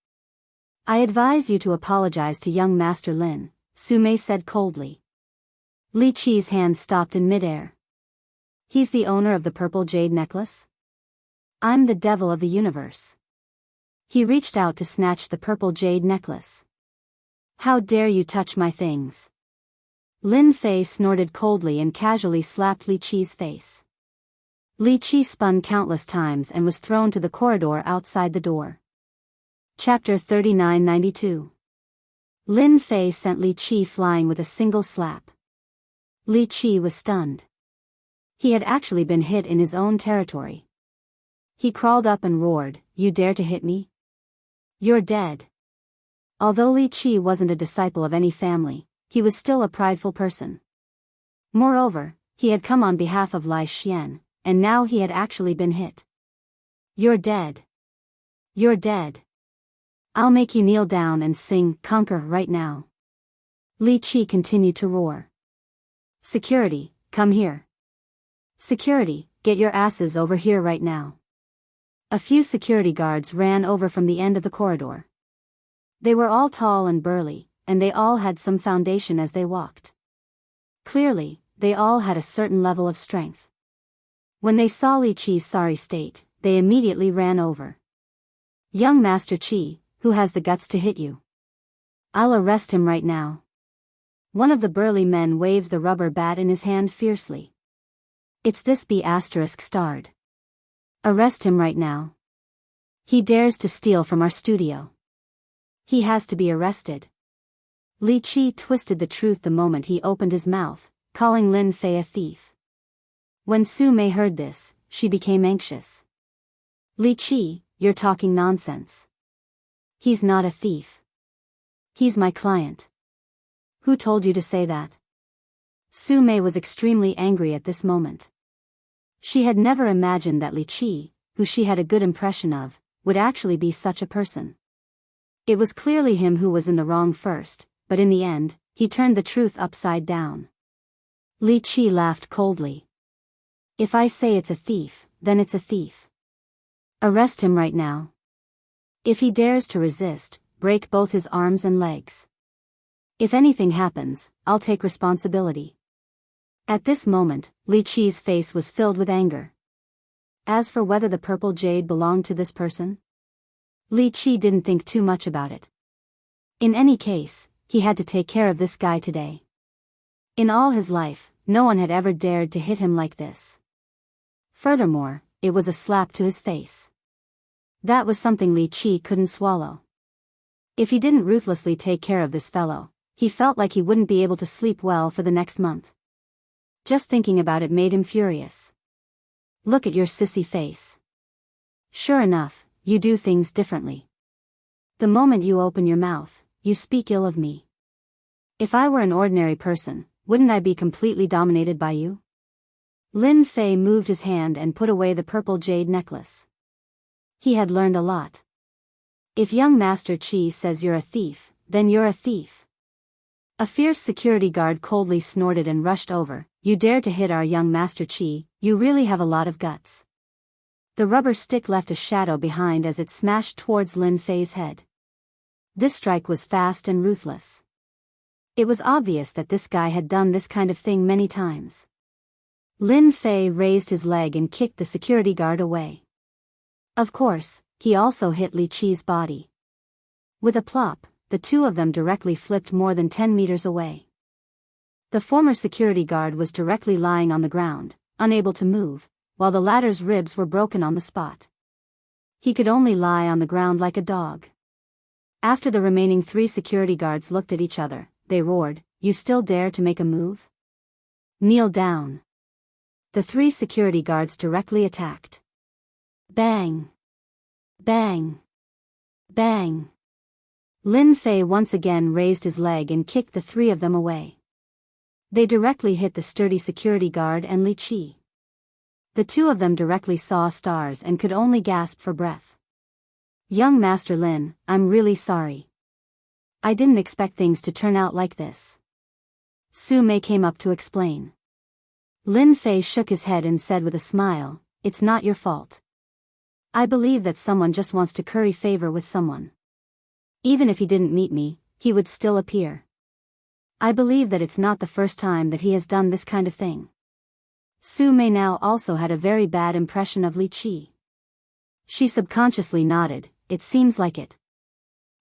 I advise you to apologize to young Master Lin," Su Mei said coldly. Li Qi's hand stopped in midair. "He's the owner of the purple jade necklace? I'm the devil of the universe." He reached out to snatch the purple jade necklace. "How dare you touch my things?" Lin Fei snorted coldly and casually slapped Li Qi's face. Li Qi spun countless times and was thrown to the corridor outside the door. Chapter 3992. Lin Fei sent Li Qi flying with a single slap. Li Qi was stunned. He had actually been hit in his own territory. He crawled up and roared, "You dare to hit me? You're dead." Although Li Qi wasn't a disciple of any family, he was still a prideful person. Moreover, he had come on behalf of Lai Xian, and now he had actually been hit. "You're dead. You're dead. I'll make you kneel down and sing Conquer right now." Li Qi continued to roar. "Security, come here. Security, get your asses over here right now." A few security guards ran over from the end of the corridor. They were all tall and burly, and they all had some foundation as they walked. Clearly, they all had a certain level of strength. When they saw Li Qi's sorry state, they immediately ran over. "Young Master Qi, who has the guts to hit you? I'll arrest him right now." One of the burly men waved the rubber bat in his hand fiercely. "It's this B*****. Arrest him right now. He dares to steal from our studio. He has to be arrested." Li Qi twisted the truth the moment he opened his mouth, calling Lin Fei a thief. When Su Mei heard this, she became anxious. "Li Qi, you're talking nonsense. He's not a thief. He's my client." "Who told you to say that?" Su Mei was extremely angry at this moment. She had never imagined that Li Qi, who she had a good impression of, would actually be such a person. It was clearly him who was in the wrong first, but in the end, he turned the truth upside down. Li Qi laughed coldly. "If I say it's a thief, then it's a thief. Arrest him right now. If he dares to resist, break both his arms and legs. If anything happens, I'll take responsibility." At this moment, Li Qi's face was filled with anger. As for whether the purple jade belonged to this person, Li Qi didn't think too much about it. In any case, he had to take care of this guy today. In all his life, no one had ever dared to hit him like this. Furthermore, it was a slap to his face. That was something Li Qi couldn't swallow. If he didn't ruthlessly take care of this fellow, he felt like he wouldn't be able to sleep well for the next month. Just thinking about it made him furious. "Look at your sissy face. Sure enough, you do things differently. The moment you open your mouth, you speak ill of me. If I were an ordinary person, wouldn't I be completely dominated by you?" Lin Fei moved his hand and put away the purple jade necklace. He had learned a lot. If young Master Qi says you're a thief, then you're a thief. A fierce security guard coldly snorted and rushed over. "You dare to hit our young Master Qi, you really have a lot of guts." The rubber stick left a shadow behind as it smashed towards Lin Fei's head. This strike was fast and ruthless. It was obvious that this guy had done this kind of thing many times. Lin Fei raised his leg and kicked the security guard away. Of course, he also hit Li Qi's body. With a plop, the two of them directly flipped more than 10 meters away. The former security guard was directly lying on the ground, unable to move, while the latter's ribs were broken on the spot. He could only lie on the ground like a dog. After the remaining 3 security guards looked at each other, they roared, "You still dare to make a move? Kneel down." The 3 security guards directly attacked. Bang! Bang! Bang! Lin Fei once again raised his leg and kicked the 3 of them away. They directly hit the sturdy security guard and Li Qi. The 2 of them directly saw stars and could only gasp for breath. "Young Master Lin, I'm really sorry. I didn't expect things to turn out like this." Su Mei came up to explain. Lin Fei shook his head and said with a smile, "It's not your fault. I believe that someone just wants to curry favor with someone. Even if he didn't meet me, he would still appear. I believe that it's not the first time that he has done this kind of thing." Su Mei now also had a very bad impression of Li Qi. She subconsciously nodded, "It seems like it.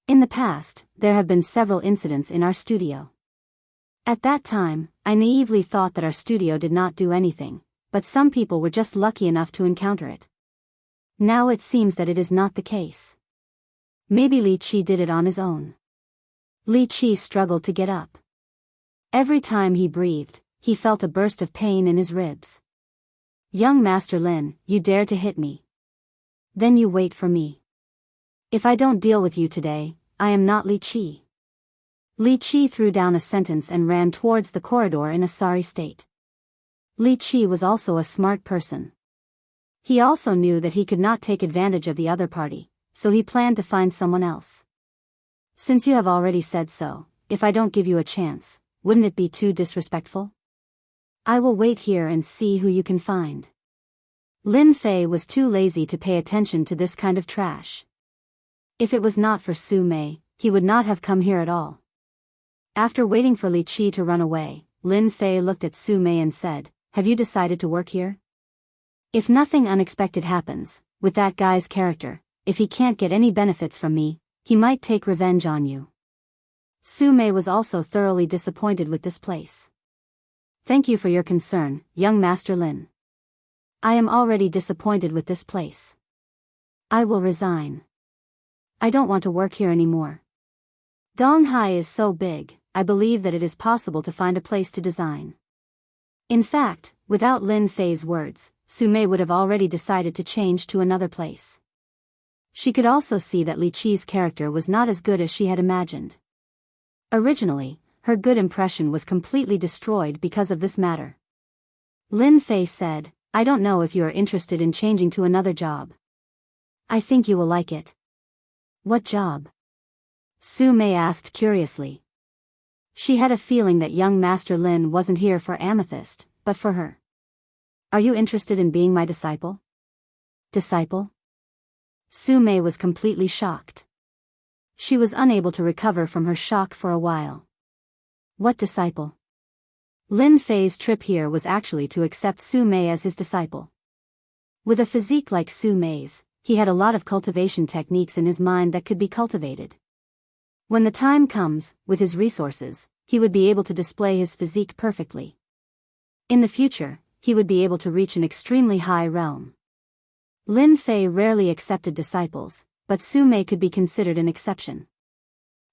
In the past, there have been several incidents in our studio. At that time, I naively thought that our studio did not do anything, but some people were just lucky enough to encounter it. Now it seems that it is not the case. Maybe Li Qi did it on his own." Li Qi struggled to get up. Every time he breathed, he felt a burst of pain in his ribs. "Young Master Lin, you dare to hit me? Then you wait for me. If I don't deal with you today, I am not Li Qi." Li Qi threw down a sentence and ran towards the corridor in a sorry state. Li Qi was also a smart person. He also knew that he could not take advantage of the other party, so he planned to find someone else. "Since you have already said so, if I don't give you a chance, wouldn't it be too disrespectful? I will wait here and see who you can find." Lin Fei was too lazy to pay attention to this kind of trash. If it was not for Su Mei, he would not have come here at all. After waiting for Li Qi to run away, Lin Fei looked at Su Mei and said, "Have you decided to work here? If nothing unexpected happens, with that guy's character, if he can't get any benefits from me, he might take revenge on you." Su Mei was also thoroughly disappointed with this place. "Thank you for your concern, young Master Lin. I am already disappointed with this place. I will resign. I don't want to work here anymore. Donghai is so big, I believe that it is possible to find a place to design." In fact, without Lin Fei's words, Su Mei would have already decided to change to another place. She could also see that Li Qi's character was not as good as she had imagined. Originally, her good impression was completely destroyed because of this matter. Lin Fei said, "I don't know if you are interested in changing to another job. I think you will like it." "What job?" Su Mei asked curiously. She had a feeling that young Master Lin wasn't here for Amethyst, but for her. "Are you interested in being my disciple?" "Disciple?" Su Mei was completely shocked. She was unable to recover from her shock for a while. What disciple? Lin Fei's trip here was actually to accept Su Mei as his disciple. With a physique like Su Mei's, he had a lot of cultivation techniques in his mind that could be cultivated. When the time comes, with his resources, he would be able to display his physique perfectly. In the future, he would be able to reach an extremely high realm. Lin Fei rarely accepted disciples, but Su Mei could be considered an exception.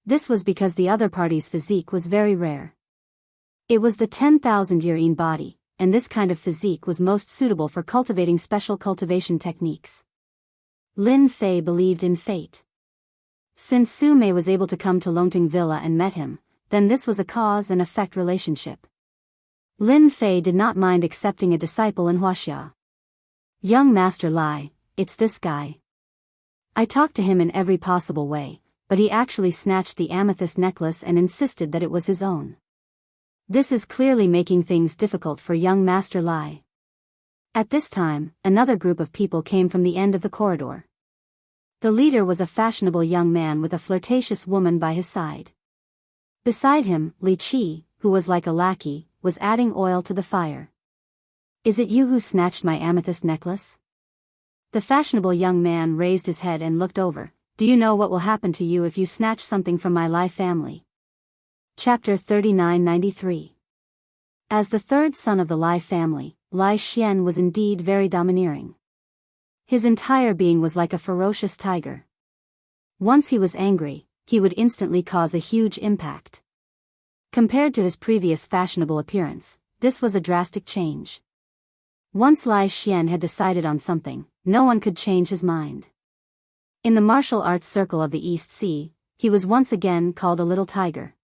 This was because the other party's physique was very rare. It was the 10,000-year body, and this kind of physique was most suitable for cultivating special cultivation techniques. Lin Fei believed in fate. Since Su Mei was able to come to Longting Villa and met him, then this was a cause and effect relationship. Lin Fei did not mind accepting a disciple in Huaxia. "Young Master Lai, it's this guy. I talked to him in every possible way, but he actually snatched the amethyst necklace and insisted that it was his own. This is clearly making things difficult for young Master Lai." At this time, another group of people came from the end of the corridor. The leader was a fashionable young man with a flirtatious woman by his side. Beside him, Li Qi, who was like a lackey, was adding oil to the fire. "Is it you who snatched my amethyst necklace?" The fashionable young man raised his head and looked over. "Do you know what will happen to you if you snatch something from my Lai family?" Chapter 3993. As the third son of the Lai family, Lai Xian was indeed very domineering. His entire being was like a ferocious tiger. Once he was angry, he would instantly cause a huge impact. Compared to his previous fashionable appearance, this was a drastic change. Once Lai Xian had decided on something, no one could change his mind. In the martial arts circle of the East Sea, he was once again called a little tiger.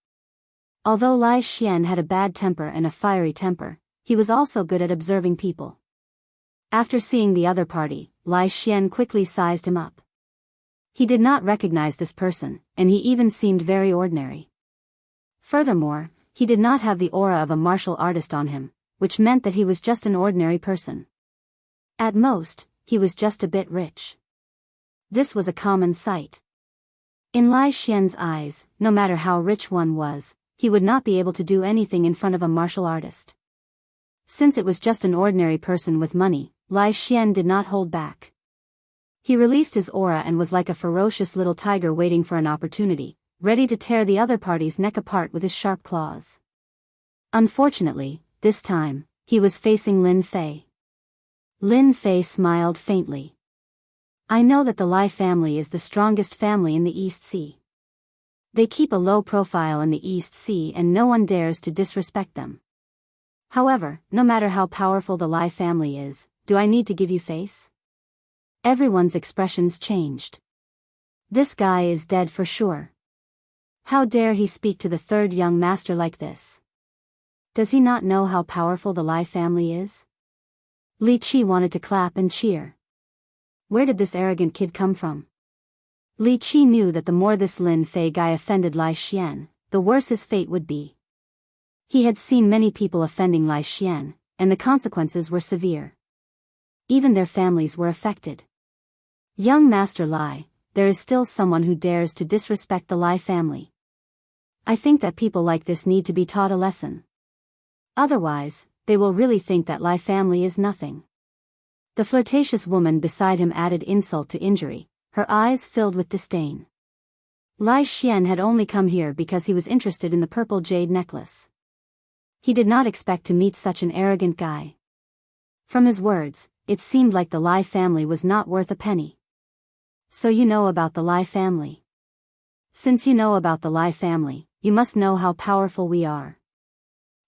Although Lai Xian had a bad temper and a fiery temper, he was also good at observing people. After seeing the other party, Lai Xian quickly sized him up. He did not recognize this person, and he even seemed very ordinary. Furthermore, he did not have the aura of a martial artist on him, which meant that he was just an ordinary person. At most, he was just a bit rich. This was a common sight. In Lai Xian's eyes, no matter how rich one was, he would not be able to do anything in front of a martial artist. Since it was just an ordinary person with money, Lai Xian did not hold back. He released his aura and was like a ferocious little tiger waiting for an opportunity, ready to tear the other party's neck apart with his sharp claws. Unfortunately, this time, he was facing Lin Fei. Lin Fei smiled faintly. I know that the Lai family is the strongest family in the East Sea. They keep a low profile in the East Sea and no one dares to disrespect them. However, no matter how powerful the Lai family is, do I need to give you face? Everyone's expressions changed. This guy is dead for sure. How dare he speak to the third young master like this? Does he not know how powerful the Lai family is? Li Qi wanted to clap and cheer. Where did this arrogant kid come from? Li Qi knew that the more this Lin Fei guy offended Lai Xian, the worse his fate would be. He had seen many people offending Lai Xian, and the consequences were severe. Even their families were affected. Young Master Lai, there is still someone who dares to disrespect the Lai family. I think that people like this need to be taught a lesson. Otherwise, they will really think that Lai family is nothing. The flirtatious woman beside him added insult to injury, her eyes filled with disdain. Lai Xian had only come here because he was interested in the purple jade necklace. He did not expect to meet such an arrogant guy. From his words, it seemed like the Lai family was not worth a penny. So you know about the Lai family. Since you know about the Lai family, you must know how powerful we are.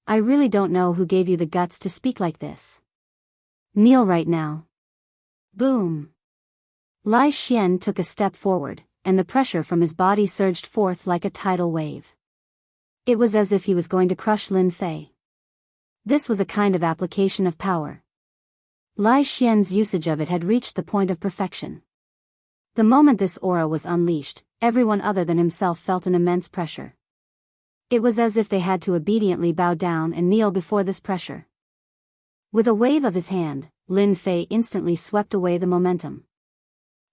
I really don't know who gave you the guts to speak like this. Kneel right now. Boom. Lai Xian took a step forward, and the pressure from his body surged forth like a tidal wave. It was as if he was going to crush Lin Fei. This was a kind of application of power. Lai Xian's usage of it had reached the point of perfection. The moment this aura was unleashed, everyone other than himself felt an immense pressure. It was as if they had to obediently bow down and kneel before this pressure. With a wave of his hand, Lin Fei instantly swept away the momentum.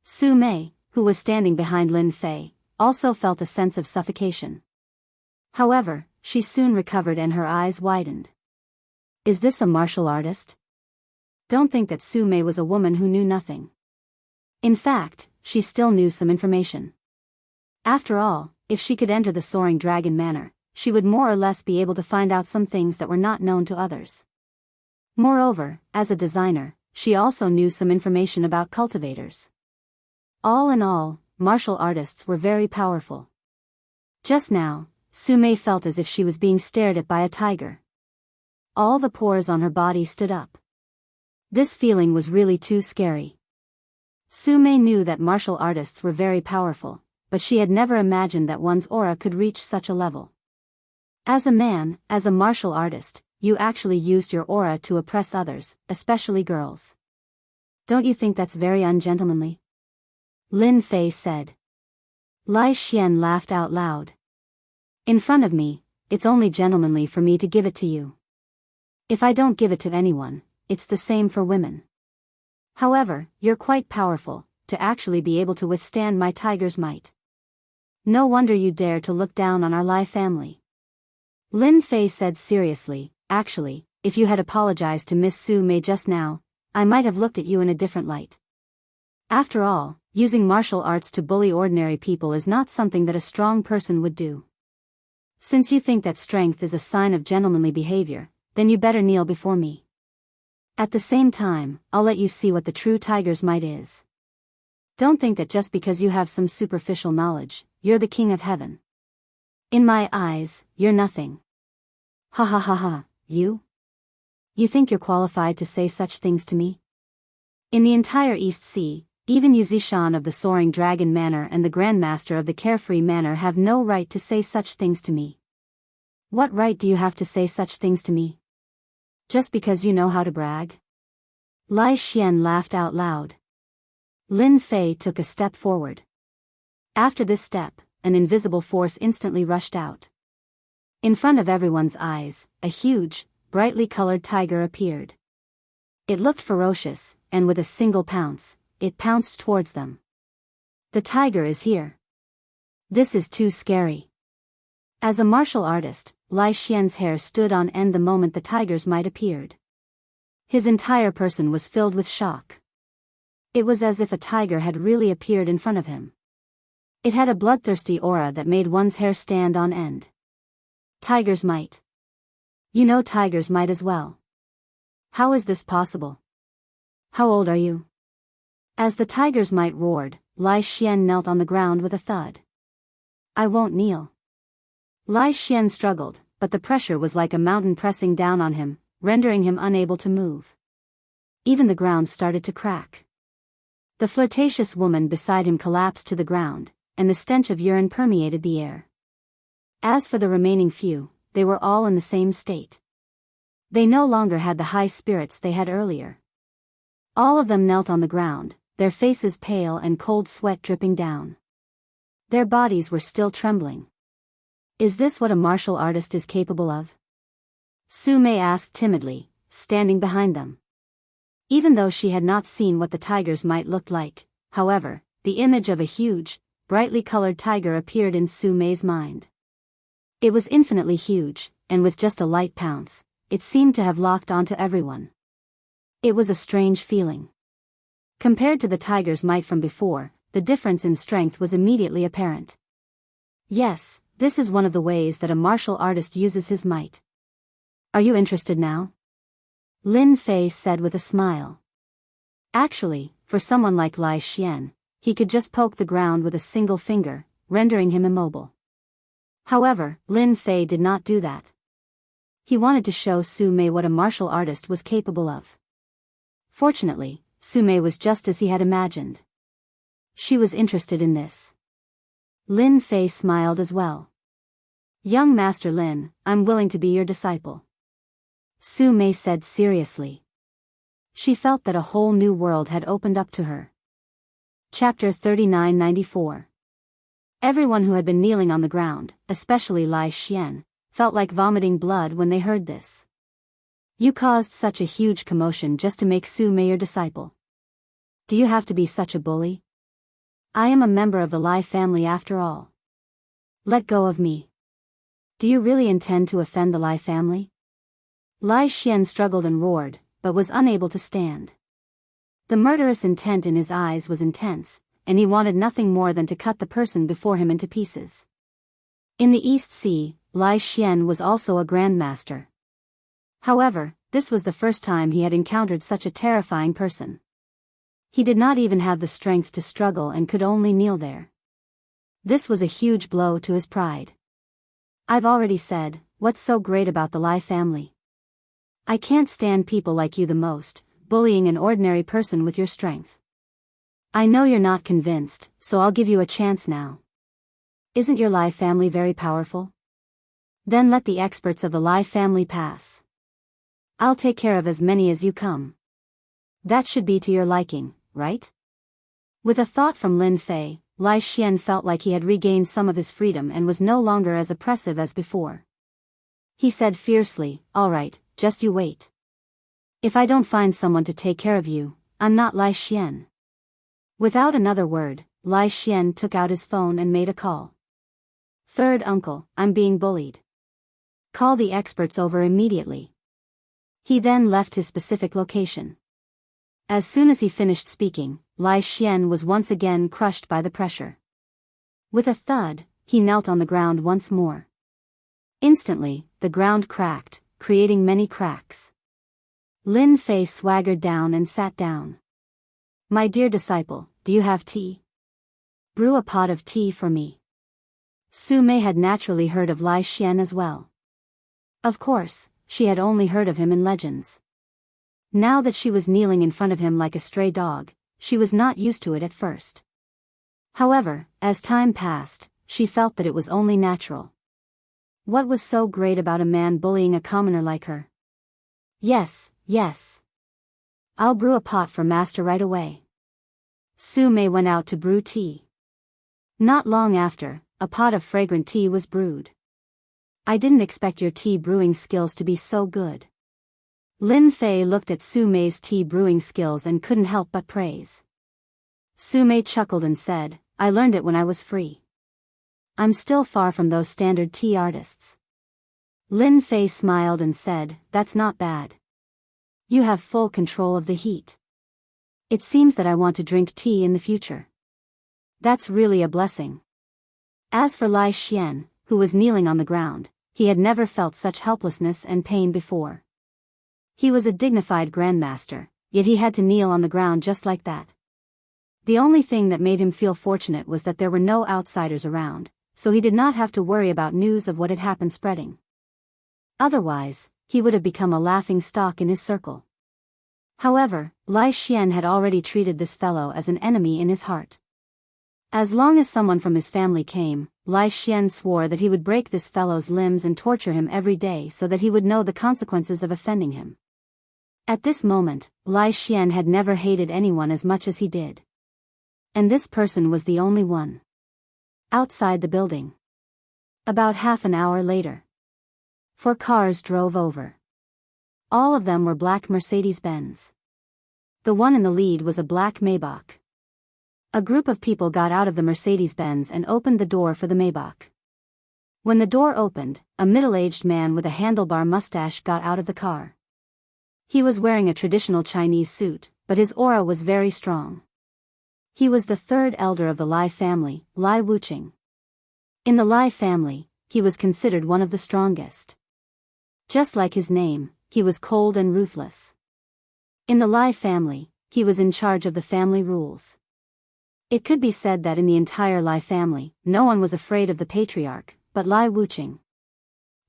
Su Mei, who was standing behind Lin Fei, also felt a sense of suffocation. However, she soon recovered and her eyes widened. Is this a martial artist? Don't think that Su Mei was a woman who knew nothing. In fact, she still knew some information. After all, if she could enter the Soaring Dragon Manor, she would more or less be able to find out some things that were not known to others. Moreover, as a designer, she also knew some information about cultivators. All in all, martial artists were very powerful. Just now, Su Mei felt as if she was being stared at by a tiger. All the pores on her body stood up. This feeling was really too scary. Su Mei knew that martial artists were very powerful, but she had never imagined that one's aura could reach such a level. As a man, as a martial artist, you actually used your aura to oppress others, especially girls. Don't you think that's very ungentlemanly? Lin Fei said. Lai Xian laughed out loud. In front of me, it's only gentlemanly for me to give it to you. If I don't give it to anyone, it's the same for women. However, you're quite powerful, to actually be able to withstand my tiger's might. No wonder you dare to look down on our Lai family. Lin Fei said seriously, actually, if you had apologized to Miss Su Mei just now, I might have looked at you in a different light. After all, using martial arts to bully ordinary people is not something that a strong person would do. Since you think that strength is a sign of gentlemanly behavior, then you better kneel before me. At the same time, I'll let you see what the true tiger's might is. Don't think that just because you have some superficial knowledge, you're the king of heaven. In my eyes, you're nothing. Ha ha ha ha, you? You think you're qualified to say such things to me? In the entire East Sea, even Yuzishan of the Soaring Dragon Manor and the Grandmaster of the Carefree Manor have no right to say such things to me. What right do you have to say such things to me? Just because you know how to brag? Lai Xian laughed out loud. Lin Fei took a step forward. After this step, an invisible force instantly rushed out. In front of everyone's eyes, a huge, brightly colored tiger appeared. It looked ferocious, and with a single pounce, it pounced towards them. The tiger is here. This is too scary. As a martial artist, Lai Xian's hair stood on end the moment the tiger's might appeared. His entire person was filled with shock. It was as if a tiger had really appeared in front of him. It had a bloodthirsty aura that made one's hair stand on end. Tiger's might. You know tiger's might as well. How is this possible? How old are you? As the tiger's might roared, Lai Xian knelt on the ground with a thud. I won't kneel. Lai Xian struggled, but the pressure was like a mountain pressing down on him, rendering him unable to move. Even the ground started to crack. The flirtatious woman beside him collapsed to the ground, and the stench of urine permeated the air. As for the remaining few, they were all in the same state. They no longer had the high spirits they had earlier. All of them knelt on the ground, their faces pale and cold sweat dripping down. Their bodies were still trembling. Is this what a martial artist is capable of? Su Mei asked timidly, standing behind them. Even though she had not seen what the tiger's might looked like, however, the image of a huge, brightly colored tiger appeared in Su Mei's mind. It was infinitely huge, and with just a light pounce, it seemed to have locked onto everyone. It was a strange feeling. Compared to the tiger's might from before, the difference in strength was immediately apparent. Yes, this is one of the ways that a martial artist uses his might. Are you interested now? Lin Fei said with a smile. Actually, for someone like Lai Xian, he could just poke the ground with a single finger, rendering him immobile. However, Lin Fei did not do that. He wanted to show Su Mei what a martial artist was capable of. Fortunately, Su Mei was just as he had imagined. She was interested in this. Lin Fei smiled as well. Young Master Lin, I'm willing to be your disciple. Su Mei said seriously. She felt that a whole new world had opened up to her. Chapter 3994. Everyone who had been kneeling on the ground, especially Lai Xian, felt like vomiting blood when they heard this. You caused such a huge commotion just to make Su Mei your disciple. Do you have to be such a bully? I am a member of the Lai family after all. Let go of me. Do you really intend to offend the Lai family? Lai Xian struggled and roared, but was unable to stand. The murderous intent in his eyes was intense, and he wanted nothing more than to cut the person before him into pieces. In the East Sea, Lai Xian was also a grandmaster. However, this was the first time he had encountered such a terrifying person. He did not even have the strength to struggle and could only kneel there. This was a huge blow to his pride. I've already said, what's so great about the Lai family? I can't stand people like you the most, bullying an ordinary person with your strength. I know you're not convinced, so I'll give you a chance now. Isn't your Lai family very powerful? Then let the experts of the Lai family pass. I'll take care of as many as you come. That should be to your liking, right? With a thought from Lin Fei, Lai Xian felt like he had regained some of his freedom and was no longer as oppressive as before. He said fiercely, all right, just you wait. If I don't find someone to take care of you, I'm not Lai Xian. Without another word, Lai Xian took out his phone and made a call. Third uncle, I'm being bullied. Call the experts over immediately. He then left his specific location. As soon as he finished speaking, Lai Xian was once again crushed by the pressure. With a thud, he knelt on the ground once more. Instantly, the ground cracked, creating many cracks. Lin Fei swaggered down and sat down. "My dear disciple, do you have tea? Brew a pot of tea for me." Su Mei had naturally heard of Lai Xian as well. Of course, she had only heard of him in legends. Now that she was kneeling in front of him like a stray dog, she was not used to it at first. However, as time passed, she felt that it was only natural. What was so great about a man bullying a commoner like her? Yes. I'll brew a pot for master right away." Su Mei went out to brew tea. Not long after, a pot of fragrant tea was brewed. "I didn't expect your tea brewing skills to be so good." Lin Fei looked at Su Mei's tea brewing skills and couldn't help but praise. Su Mei chuckled and said, "I learned it when I was free. I'm still far from those standard tea artists." Lin Fei smiled and said, "That's not bad. You have full control of the heat. It seems that I want to drink tea in the future. That's really a blessing." As for Lai Xian, who was kneeling on the ground, he had never felt such helplessness and pain before. He was a dignified grandmaster, yet he had to kneel on the ground just like that. The only thing that made him feel fortunate was that there were no outsiders around, so he did not have to worry about news of what had happened spreading. Otherwise, he would have become a laughing stock in his circle. However, Lai Xian had already treated this fellow as an enemy in his heart. As long as someone from his family came, Lai Xian swore that he would break this fellow's limbs and torture him every day so that he would know the consequences of offending him. At this moment, Lai Xian had never hated anyone as much as he did. And this person was the only one. Outside the building. About half an hour later. 4 cars drove over. All of them were black Mercedes-Benz. The one in the lead was a black Maybach. A group of people got out of the Mercedes-Benz and opened the door for the Maybach. When the door opened, a middle-aged man with a handlebar mustache got out of the car. He was wearing a traditional Chinese suit, but his aura was very strong. He was the 3rd elder of the Lai family, Lai Wuqing. In the Lai family, he was considered one of the strongest. Just like his name, he was cold and ruthless. In the Lai family, he was in charge of the family rules. It could be said that in the entire Lai family, no one was afraid of the patriarch, but Lai Wuqing.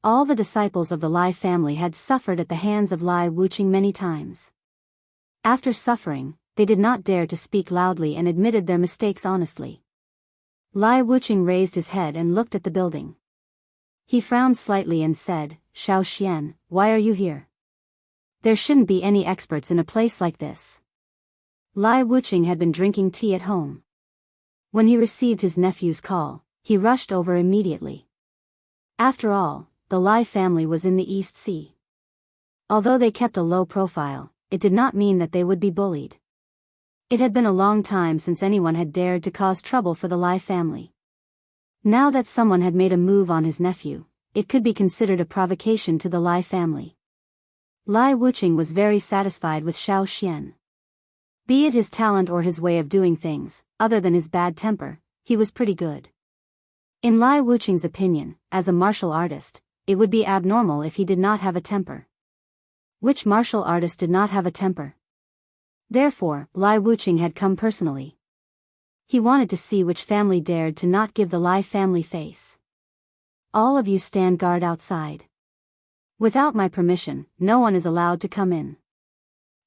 All the disciples of the Lai family had suffered at the hands of Lai Wuqing many times. After suffering, they did not dare to speak loudly and admitted their mistakes honestly. Lai Wuqing raised his head and looked at the building. He frowned slightly and said, "Xiao Xian, why are you here? There shouldn't be any experts in a place like this." Lai Wuqing had been drinking tea at home. When he received his nephew's call, he rushed over immediately. After all, the Lai family was in the East Sea. Although they kept a low profile, it did not mean that they would be bullied. It had been a long time since anyone had dared to cause trouble for the Lai family. Now that someone had made a move on his nephew, it could be considered a provocation to the Lai family. Lai Wuqing was very satisfied with Xiao Xian. Be it his talent or his way of doing things, other than his bad temper, he was pretty good. In Lai Wuqing's opinion, as a martial artist, it would be abnormal if he did not have a temper. Which martial artist did not have a temper? Therefore, Lai Wuqing had come personally. He wanted to see which family dared to not give the Lai family face. "All of you stand guard outside. Without my permission, no one is allowed to come in."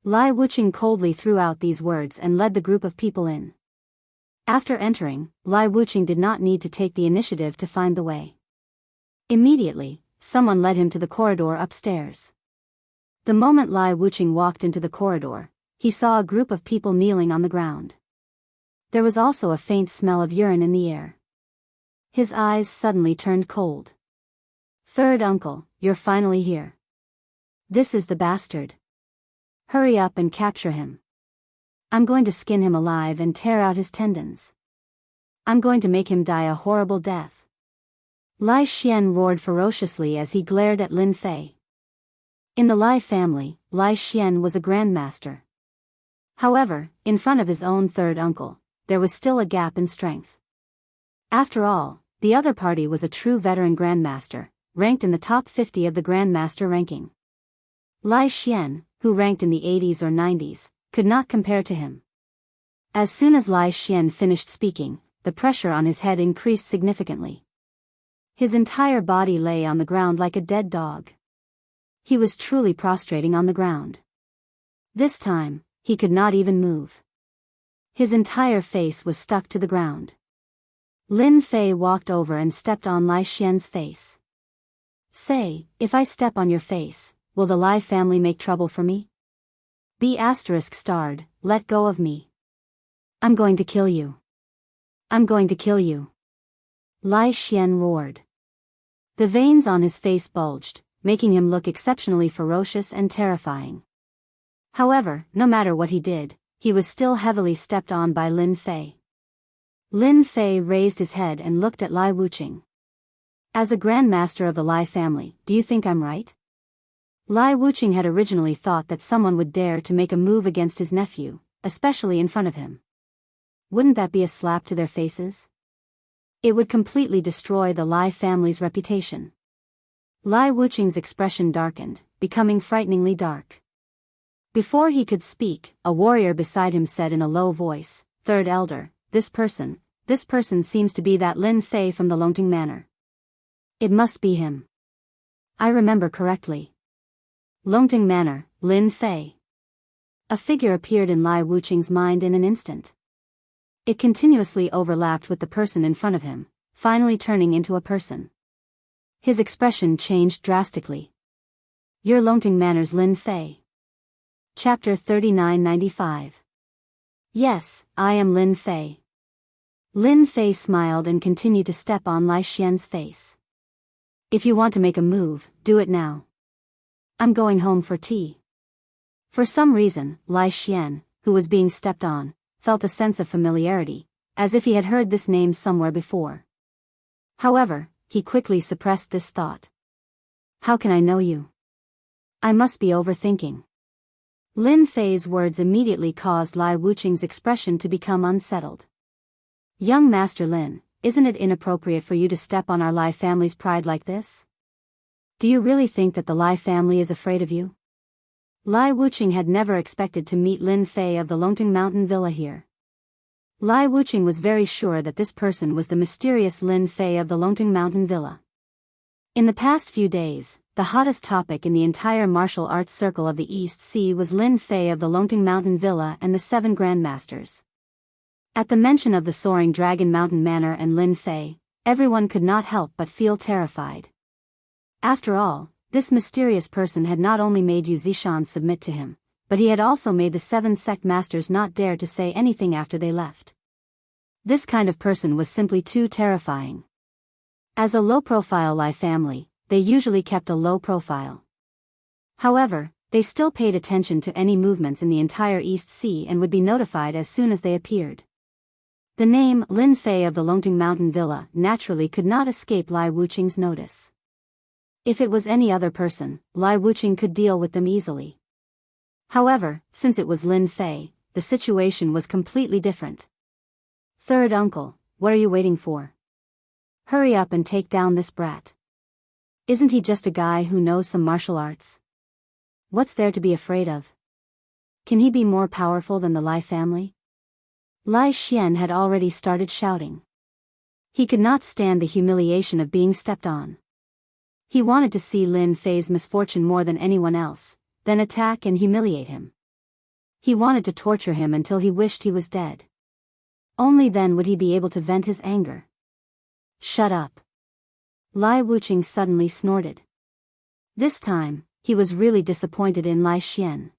Lai Wuqing coldly threw out these words and led the group of people in. After entering, Lai Wuqing did not need to take the initiative to find the way. Immediately, someone led him to the corridor upstairs. The moment Lai Wuqing walked into the corridor, he saw a group of people kneeling on the ground. There was also a faint smell of urine in the air. His eyes suddenly turned cold. "Third uncle, you're finally here. This is the bastard. Hurry up and capture him. I'm going to skin him alive and tear out his tendons. I'm going to make him die a horrible death." Lai Xian roared ferociously as he glared at Lin Fei. In the Lai family, Lai Xian was a grandmaster. However, in front of his own 3rd uncle, there was still a gap in strength. After all, the other party was a true veteran grandmaster, ranked in the top 50 of the Grandmaster ranking. Lai Xian, who ranked in the 80s or 90s, could not compare to him. As soon as Lai Xian finished speaking, the pressure on his head increased significantly. His entire body lay on the ground like a dead dog. He was truly prostrating on the ground. This time, he could not even move. His entire face was stuck to the ground. Lin Fei walked over and stepped on Lai Xian's face. Say, if I step on your face, will the Lai family make trouble for me? B****, let go of me. I'm going to kill you. I'm going to kill you. Lai Xian roared. The veins on his face bulged, making him look exceptionally ferocious and terrifying. However, no matter what he did, he was still heavily stepped on by Lin Fei. Lin Fei raised his head and looked at Lai Wuqing. As a grandmaster of the Lai family, do you think I'm right? Lai Wuqing had originally thought that someone would dare to make a move against his nephew, especially in front of him. Wouldn't that be a slap to their faces? It would completely destroy the Lai family's reputation. Lai Wuqing's expression darkened, becoming frighteningly dark. Before he could speak, a warrior beside him said in a low voice, "Third Elder, this person seems to be that Lin Fei from the Longting Manor. It must be him. I remember correctly. Longting Manor, Lin Fei." A figure appeared in Lai Wuqing's mind in an instant. It continuously overlapped with the person in front of him, finally turning into a person. His expression changed drastically. "You're Longting Manor's Lin Fei." Chapter 3995. Yes, I am Lin Fei. Lin Fei smiled and continued to step on Lai Xian's face. "If you want to make a move, do it now. I'm going home for tea." For some reason, Lai Xian, who was being stepped on, felt a sense of familiarity, as if he had heard this name somewhere before. However, he quickly suppressed this thought. "How can I know you? I must be overthinking." Lin Fei's words immediately caused Lai Wuqing's expression to become unsettled. "Young Master Lin, isn't it inappropriate for you to step on our Lai family's pride like this? Do you really think that the Lai family is afraid of you?" Lai Wuqing had never expected to meet Lin Fei of the Longting Mountain Villa here. Lai Wuqing was very sure that this person was the mysterious Lin Fei of the Longting Mountain Villa. In the past few days, the hottest topic in the entire martial arts circle of the East Sea was Lin Fei of the Longting Mountain Villa and the 7 Grandmasters. At the mention of the soaring Dragon Mountain Manor and Lin Fei, everyone could not help but feel terrified. After all, this mysterious person had not only made Yu Zishan submit to him, but he had also made the 7 sect masters not dare to say anything after they left. This kind of person was simply too terrifying. As a low-profile Lai family, they usually kept a low profile. However, they still paid attention to any movements in the entire East Sea and would be notified as soon as they appeared. The name Lin Fei of the Longting Mountain Villa naturally could not escape Lai Wuqing's notice. If it was any other person, Lai Wuqing could deal with them easily. However, since it was Lin Fei, the situation was completely different. "Third uncle, what are you waiting for? Hurry up and take down this brat. Isn't he just a guy who knows some martial arts? What's there to be afraid of? Can he be more powerful than the Lai family?" Lai Xian had already started shouting. He could not stand the humiliation of being stepped on. He wanted to see Lin Fei's misfortune more than anyone else, then attack and humiliate him. He wanted to torture him until he wished he was dead. Only then would he be able to vent his anger. "Shut up!" Lai Wuqing suddenly snorted. This time, he was really disappointed in Lai Xian.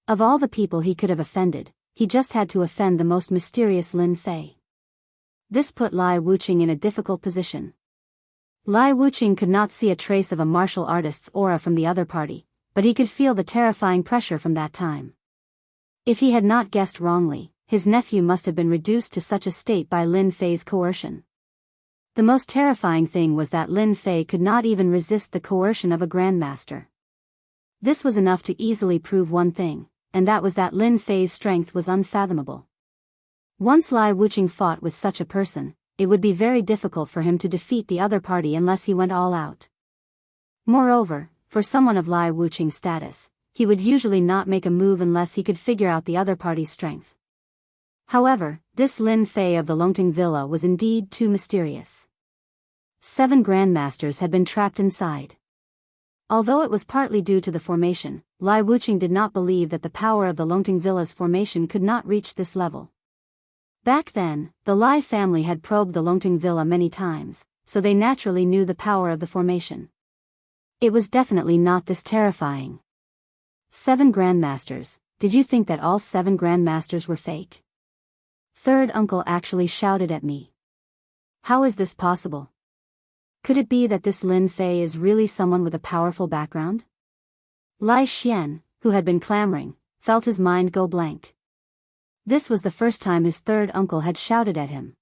Of all the people he could have offended, he just had to offend the most mysterious Lin Fei. This put Lai Wuqing in a difficult position. Lai Wuqing could not see a trace of a martial artist's aura from the other party, but he could feel the terrifying pressure from that time. If he had not guessed wrongly, his nephew must have been reduced to such a state by Lin Fei's coercion. The most terrifying thing was that Lin Fei could not even resist the coercion of a grandmaster. This was enough to easily prove one thing, and that was that Lin Fei's strength was unfathomable. Once Lai Wuqing fought with such a person, it would be very difficult for him to defeat the other party unless he went all out. Moreover, for someone of Lai Wuqing's status, he would usually not make a move unless he could figure out the other party's strength. However, this Lin Fei of the Longting Villa was indeed too mysterious. 7 grandmasters had been trapped inside. Although it was partly due to the formation, Lai Wuqing did not believe that the power of the Longting Villa's formation could not reach this level. Back then, the Lai family had probed the Longting Villa many times, so they naturally knew the power of the formation. It was definitely not this terrifying. 7 grandmasters, did you think that all 7 grandmasters were fake? Third uncle actually shouted at me. How is this possible? Could it be that this Lin Fei is really someone with a powerful background? Lai Xian, who had been clamoring, felt his mind go blank. This was the first time his third uncle had shouted at him.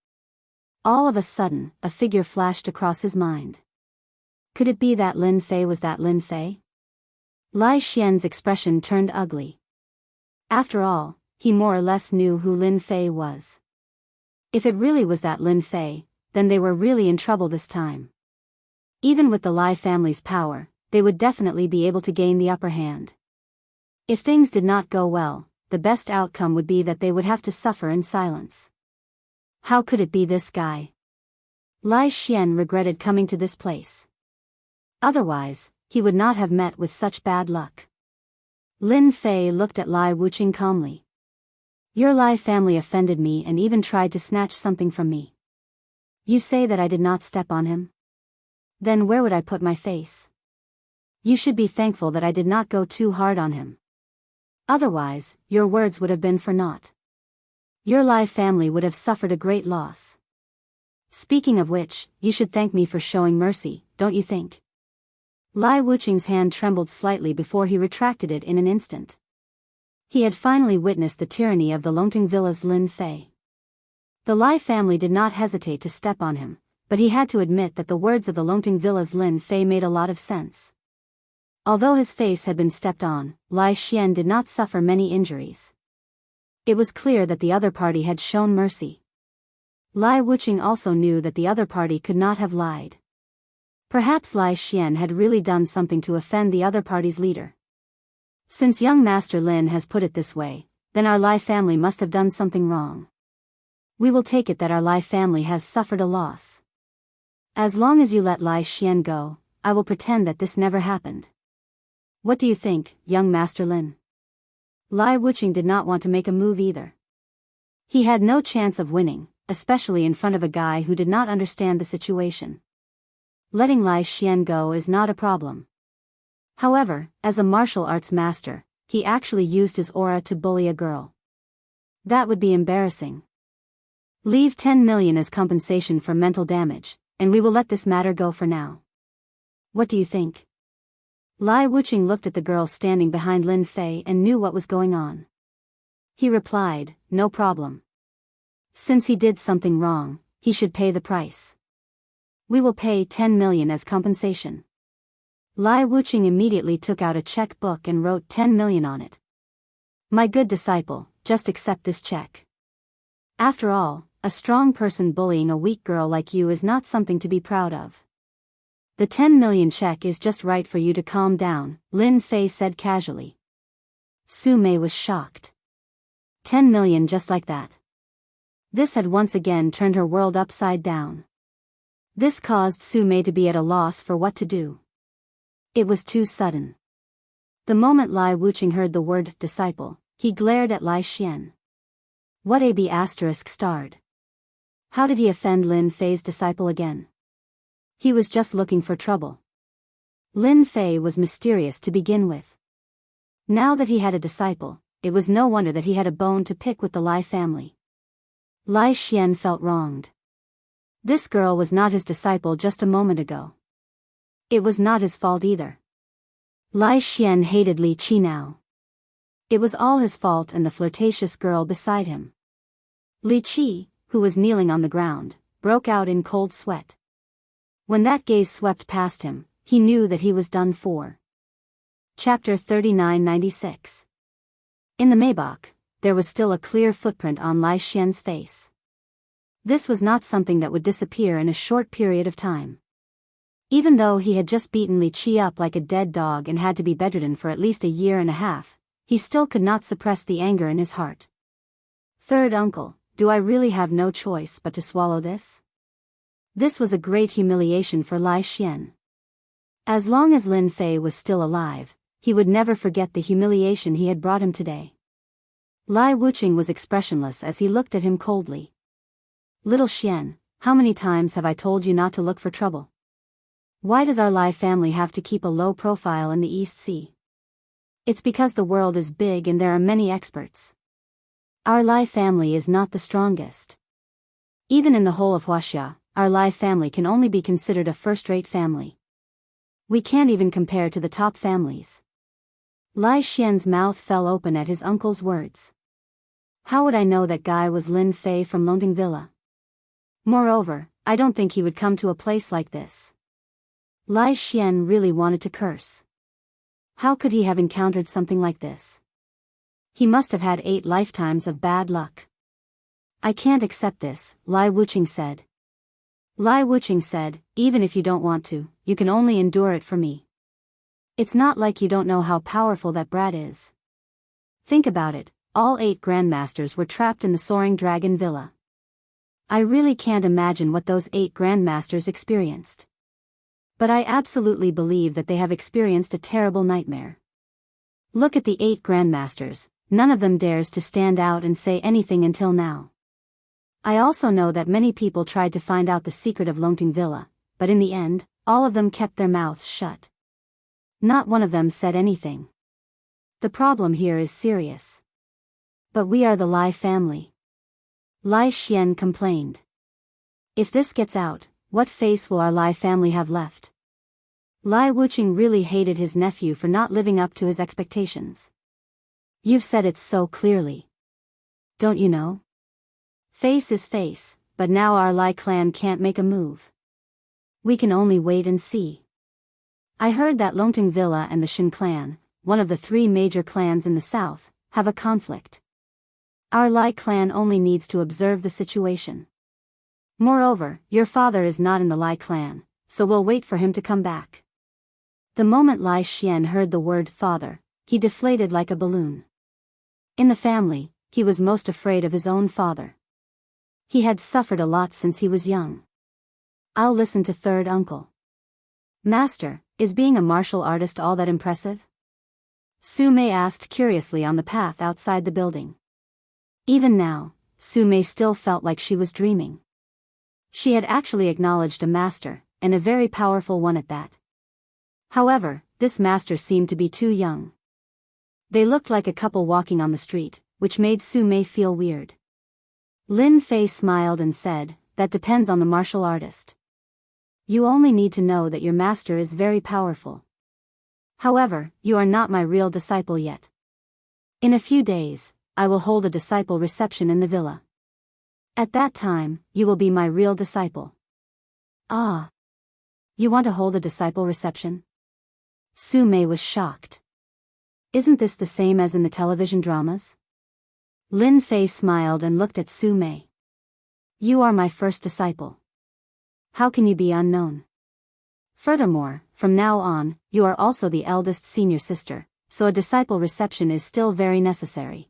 All of a sudden, a figure flashed across his mind. Could it be that Lin Fei was that Lin Fei? Lai Xian's expression turned ugly. After all, he more or less knew who Lin Fei was. If it really was that Lin Fei, then they were really in trouble this time. Even with the Lai family's power, they would definitely be able to gain the upper hand. If things did not go well, the best outcome would be that they would have to suffer in silence. How could it be this guy? Lai Xian regretted coming to this place. Otherwise, he would not have met with such bad luck. Lin Fei looked at Lai Wuqing calmly. Your Lai family offended me and even tried to snatch something from me. You say that I did not step on him? Then where would I put my face? You should be thankful that I did not go too hard on him. Otherwise, your words would have been for naught. Your Lai family would have suffered a great loss. Speaking of which, you should thank me for showing mercy, don't you think? Lai Wuqing's hand trembled slightly before he retracted it in an instant. He had finally witnessed the tyranny of the Longting Villa's Lin Fei. The Lai family did not hesitate to step on him, but he had to admit that the words of the Longting Villa's Lin Fei made a lot of sense. Although his face had been stepped on, Lai Xian did not suffer many injuries. It was clear that the other party had shown mercy. Lai Wuqing also knew that the other party could not have lied. Perhaps Lai Xian had really done something to offend the other party's leader. Since young Master Lin has put it this way, then our Lai family must have done something wrong. We will take it that our Lai family has suffered a loss. As long as you let Lai Xian go, I will pretend that this never happened. What do you think, young Master Lin? Lai Wuqing did not want to make a move either. He had no chance of winning, especially in front of a guy who did not understand the situation. Letting Lai Xian go is not a problem. However, as a martial arts master, he actually used his aura to bully a girl. That would be embarrassing. Leave 10 million as compensation for mental damage, and we will let this matter go for now. What do you think? Lai Wuqing looked at the girl standing behind Lin Fei and knew what was going on. He replied, no problem. Since he did something wrong, he should pay the price. We will pay 10 million as compensation. Lai Wuqing immediately took out a checkbook and wrote 10 million on it. My good disciple, just accept this check. After all, a strong person bullying a weak girl like you is not something to be proud of. The 10 million check is just right for you to calm down, Lin Fei said casually. Su Mei was shocked. 10 million just like that. This had once again turned her world upside down. This caused Su Mei to be at a loss for what to do. It was too sudden. The moment Lai Wuqing heard the word disciple, he glared at Lai Xian. What a B*****. How did he offend Lin Fei's disciple again? He was just looking for trouble. Lin Fei was mysterious to begin with. Now that he had a disciple, it was no wonder that he had a bone to pick with the Lai family. Lai Xian felt wronged. This girl was not his disciple just a moment ago. It was not his fault either. Lai Xian hated Li Qi now. It was all his fault and the flirtatious girl beside him. Li Qi, who was kneeling on the ground, broke out in cold sweat. When that gaze swept past him, he knew that he was done for. Chapter 3996. In the Maybach, there was still a clear footprint on Lai Xian's face. This was not something that would disappear in a short period of time. Even though he had just beaten Li Qi up like a dead dog and had to be bedridden for at least a year and a half, he still could not suppress the anger in his heart. Third uncle, do I really have no choice but to swallow this? This was a great humiliation for Lai Xian. As long as Lin Fei was still alive, he would never forget the humiliation he had brought him today. Lai Wuqing was expressionless as he looked at him coldly. Little Xian, how many times have I told you not to look for trouble? Why does our Lai family have to keep a low profile in the East Sea? It's because the world is big and there are many experts. Our Lai family is not the strongest. Even in the whole of Huaxia, our Lai family can only be considered a first-rate family. We can't even compare to the top families. Lai Xian's mouth fell open at his uncle's words. How would I know that guy was Lin Fei from Longting Villa? Moreover, I don't think he would come to a place like this. Lai Xian really wanted to curse. How could he have encountered something like this? He must have had 8 lifetimes of bad luck. I can't accept this, Lai Wuqing said. Lai Wuqing said, even if you don't want to, you can only endure it for me. It's not like you don't know how powerful that brat is. Think about it, all 8 grandmasters were trapped in the Soaring Dragon Villa. I really can't imagine what those 8 grandmasters experienced. But I absolutely believe that they have experienced a terrible nightmare. Look at the 8 grandmasters, none of them dares to stand out and say anything until now. I also know that many people tried to find out the secret of Longting Villa, but in the end, all of them kept their mouths shut. Not one of them said anything. The problem here is serious. But we are the Lai family. Lai Xian complained. If this gets out, what face will our Lai family have left? Lai Wuqing really hated his nephew for not living up to his expectations. You've said it so clearly. Don't you know? Face is face, but now our Lai clan can't make a move. We can only wait and see. I heard that Longting Villa and the Shin clan, one of the 3 major clans in the south, have a conflict. Our Lai clan only needs to observe the situation. Moreover, your father is not in the Lai clan, so we'll wait for him to come back. The moment Lai Xian heard the word father, he deflated like a balloon. In the family, he was most afraid of his own father. He had suffered a lot since he was young. I'll listen to third uncle. Master, is being a martial artist all that impressive? Su Mei asked curiously on the path outside the building. Even now, Su Mei still felt like she was dreaming. She had actually acknowledged a master, and a very powerful one at that. However, this master seemed to be too young. They looked like a couple walking on the street, which made Su Mei feel weird. Lin Fei smiled and said, that depends on the martial artist. You only need to know that your master is very powerful. However, you are not my real disciple yet. In a few days, I will hold a disciple reception in the villa. At that time, you will be my real disciple. Ah. You want to hold a disciple reception? Su Mei was shocked. Isn't this the same as in the television dramas? Lin Fei smiled and looked at Su Mei. You are my first disciple. How can you be unknown? Furthermore, from now on, you are also the eldest senior sister, so a disciple reception is still very necessary.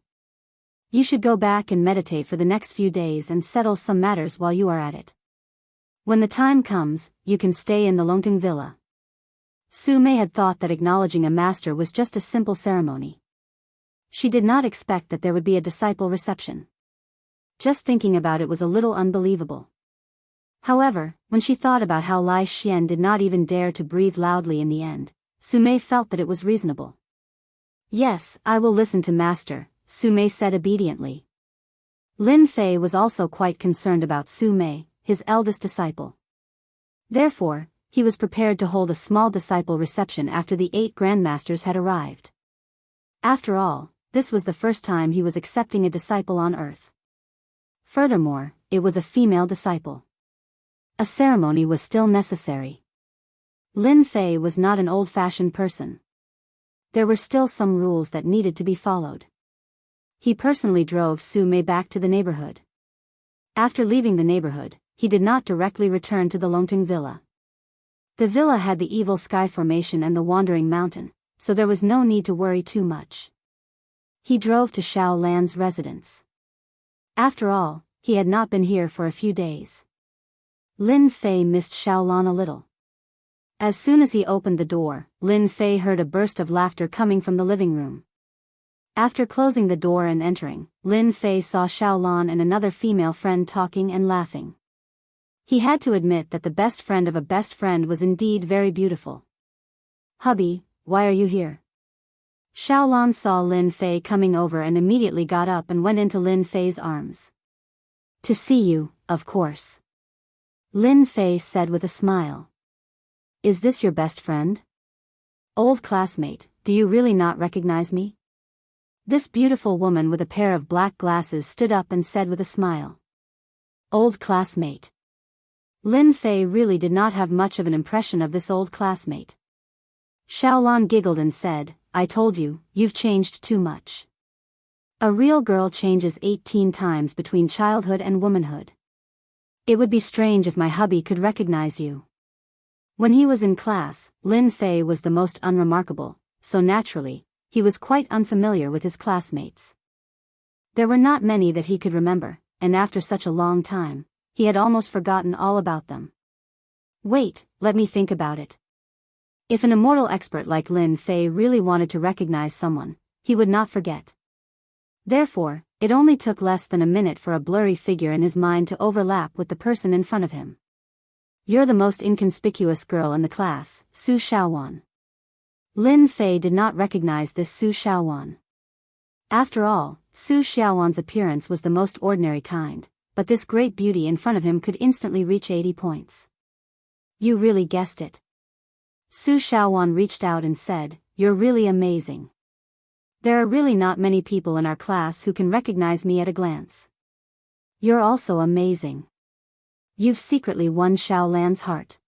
You should go back and meditate for the next few days and settle some matters while you are at it. When the time comes, you can stay in the Longting Villa. Su Mei had thought that acknowledging a master was just a simple ceremony. She did not expect that there would be a disciple reception. Just thinking about it was a little unbelievable. However, when she thought about how Lai Xian did not even dare to breathe loudly in the end, Su Mei felt that it was reasonable. Yes, I will listen to master, Su Mei said obediently. Lin Fei was also quite concerned about Su Mei, his eldest disciple. Therefore, he was prepared to hold a small disciple reception after the 8 grandmasters had arrived. After all, this was the first time he was accepting a disciple on earth. Furthermore, it was a female disciple. A ceremony was still necessary. Lin Fei was not an old-fashioned person. There were still some rules that needed to be followed. He personally drove Su Mei back to the neighborhood. After leaving the neighborhood, he did not directly return to the Longting Villa. The villa had the evil sky formation and the wandering mountain, so there was no need to worry too much. He drove to Xiao Lan's residence. After all, he had not been here for a few days. Lin Fei missed Xiao Lan a little. As soon as he opened the door, Lin Fei heard a burst of laughter coming from the living room. After closing the door and entering, Lin Fei saw Xiao Lan and another female friend talking and laughing. He had to admit that the best friend of a best friend was indeed very beautiful. "Hubby, why are you here?" Xiao Lan saw Lin Fei coming over and immediately got up and went into Lin Fei's arms. "To see you, of course," Lin Fei said with a smile. "Is this your best friend? Old classmate, do you really not recognize me?" This beautiful woman with a pair of black glasses stood up and said with a smile. "Old classmate." Lin Fei really did not have much of an impression of this old classmate. Xiao Lan giggled and said, "I told you, you've changed too much. A real girl changes 18 times between childhood and womanhood. It would be strange if my hubby could recognize you." When he was in class, Lin Fei was the most unremarkable, so naturally, he was quite unfamiliar with his classmates. There were not many that he could remember, and after such a long time, he had almost forgotten all about them. Wait, let me think about it. If an immortal expert like Lin Fei really wanted to recognize someone, he would not forget. Therefore, it only took less than a minute for a blurry figure in his mind to overlap with the person in front of him. "You're the most inconspicuous girl in the class, Su Xiaowan." Lin Fei did not recognize this Su Xiaowan. After all, Su Xiaowan's appearance was the most ordinary kind, but this great beauty in front of him could instantly reach 80 points. "You really guessed it." Su Xiaowan reached out and said, "You're really amazing. There are really not many people in our class who can recognize me at a glance. You're also amazing. You've secretly won Xiao Lan's heart."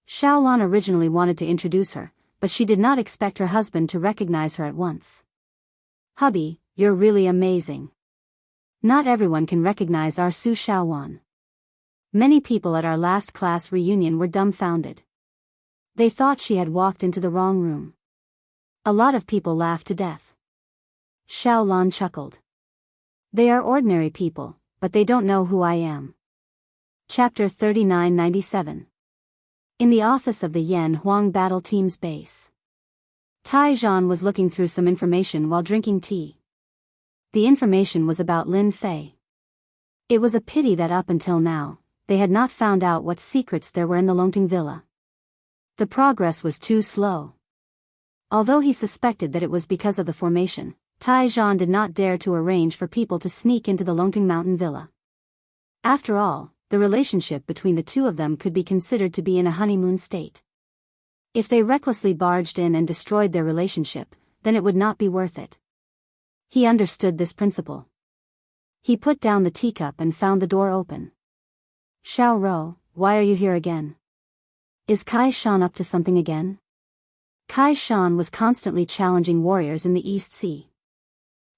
Xiao Lan originally wanted to introduce her, but she did not expect her husband to recognize her at once. "Hubby, you're really amazing. Not everyone can recognize our Su Xiaowan." Many people at our last class reunion were dumbfounded. They thought she had walked into the wrong room. A lot of people laughed to death. Xiao Lan chuckled. "They are ordinary people, but they don't know who I am." Chapter 3997. In the office of the Yan Huang Battle Team's base. Tai Zhan was looking through some information while drinking tea. The information was about Lin Fei. It was a pity that up until now, they had not found out what secrets there were in the Longting Villa. The progress was too slow. Although he suspected that it was because of the formation, Tai Zhan did not dare to arrange for people to sneak into the Longting Mountain Villa. After all, the relationship between the two of them could be considered to be in a honeymoon state. If they recklessly barged in and destroyed their relationship, then it would not be worth it. He understood this principle. He put down the teacup and found the door open. "Xiao Rou, why are you here again? Is Kai Shan up to something again?" Kai Shan was constantly challenging warriors in the East Sea.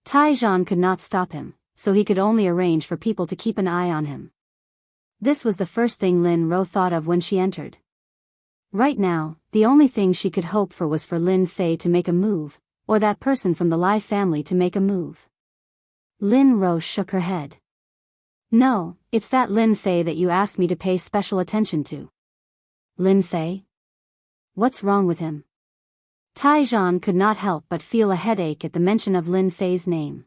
Tai Zhan could not stop him, so he could only arrange for people to keep an eye on him. This was the first thing Lin Ro thought of when she entered. Right now, the only thing she could hope for was for Lin Fei to make a move, or that person from the Lai family to make a move. Lin Ro shook her head. "No, it's that Lin Fei that you asked me to pay special attention to." "Lin Fei? What's wrong with him?" Tai Zhan could not help but feel a headache at the mention of Lin Fei's name.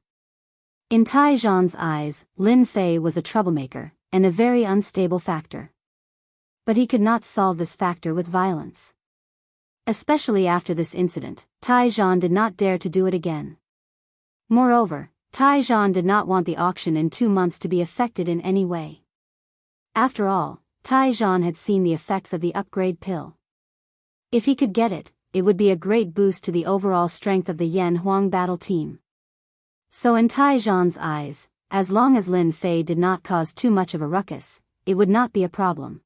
In Tai Zhan's eyes, Lin Fei was a troublemaker, and a very unstable factor. But he could not solve this factor with violence. Especially after this incident, Tai Zhan did not dare to do it again. Moreover, Tai Zhan did not want the auction in 2 months to be affected in any way. After all, Tai Zhan had seen the effects of the upgrade pill. If he could get it, it would be a great boost to the overall strength of the Yan Huang battle team. So in Tai Zhan's eyes, as long as Lin Fei did not cause too much of a ruckus, it would not be a problem.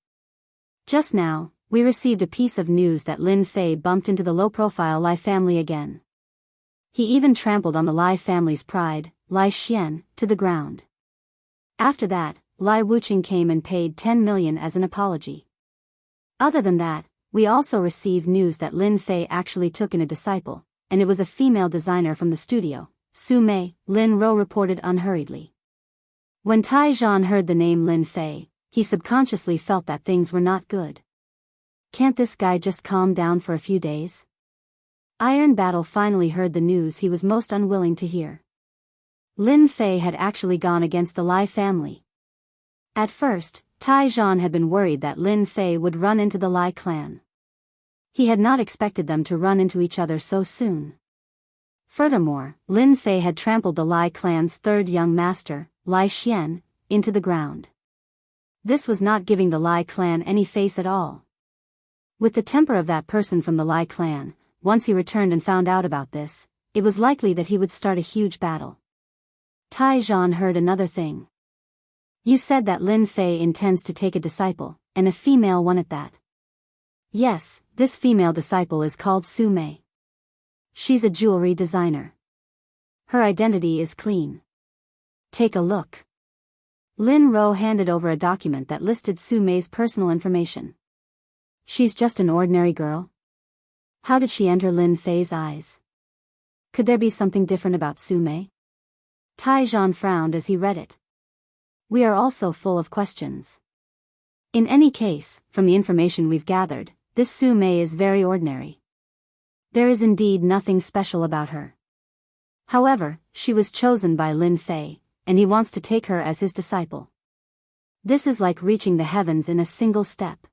Just now, we received a piece of news that Lin Fei bumped into the low-profile Lai family again. He even trampled on the Lai family's pride, Lai Xian, to the ground. After that, Lai Wuqing came and paid 10 million as an apology. Other than that, We also received news that Lin Fei actually took in a disciple, and it was a female designer from the studio, Su Mei, Lin Ro reported unhurriedly. When Tai Zhan heard the name Lin Fei, he subconsciously felt that things were not good. Can't this guy just calm down for a few days? Iron Battle finally heard the news he was most unwilling to hear. Lin Fei had actually gone against the Lai family. At first, Tai Zhan had been worried that Lin Fei would run into the Lai clan. He had not expected them to run into each other so soon. Furthermore, Lin Fei had trampled the Lai clan's third young master, Lai Xian, into the ground. This was not giving the Lai clan any face at all. With the temper of that person from the Lai clan, once he returned and found out about this, it was likely that he would start a huge battle. Tai Zhan heard another thing. You said that Lin Fei intends to take a disciple, and a female one at that. Yes, this female disciple is called Su Mei. She's a jewelry designer. Her identity is clean. Take a look. Lin Ro handed over a document that listed Su Mei's personal information. She's just an ordinary girl? How did she enter Lin Fei's eyes? Could there be something different about Su Mei? Tai Zhan frowned as he read it. We are also full of questions. In any case, from the information we've gathered, this Su Mei is very ordinary. There is indeed nothing special about her. However, she was chosen by Lin Fei, and he wants to take her as his disciple. This is like reaching the heavens in a single step.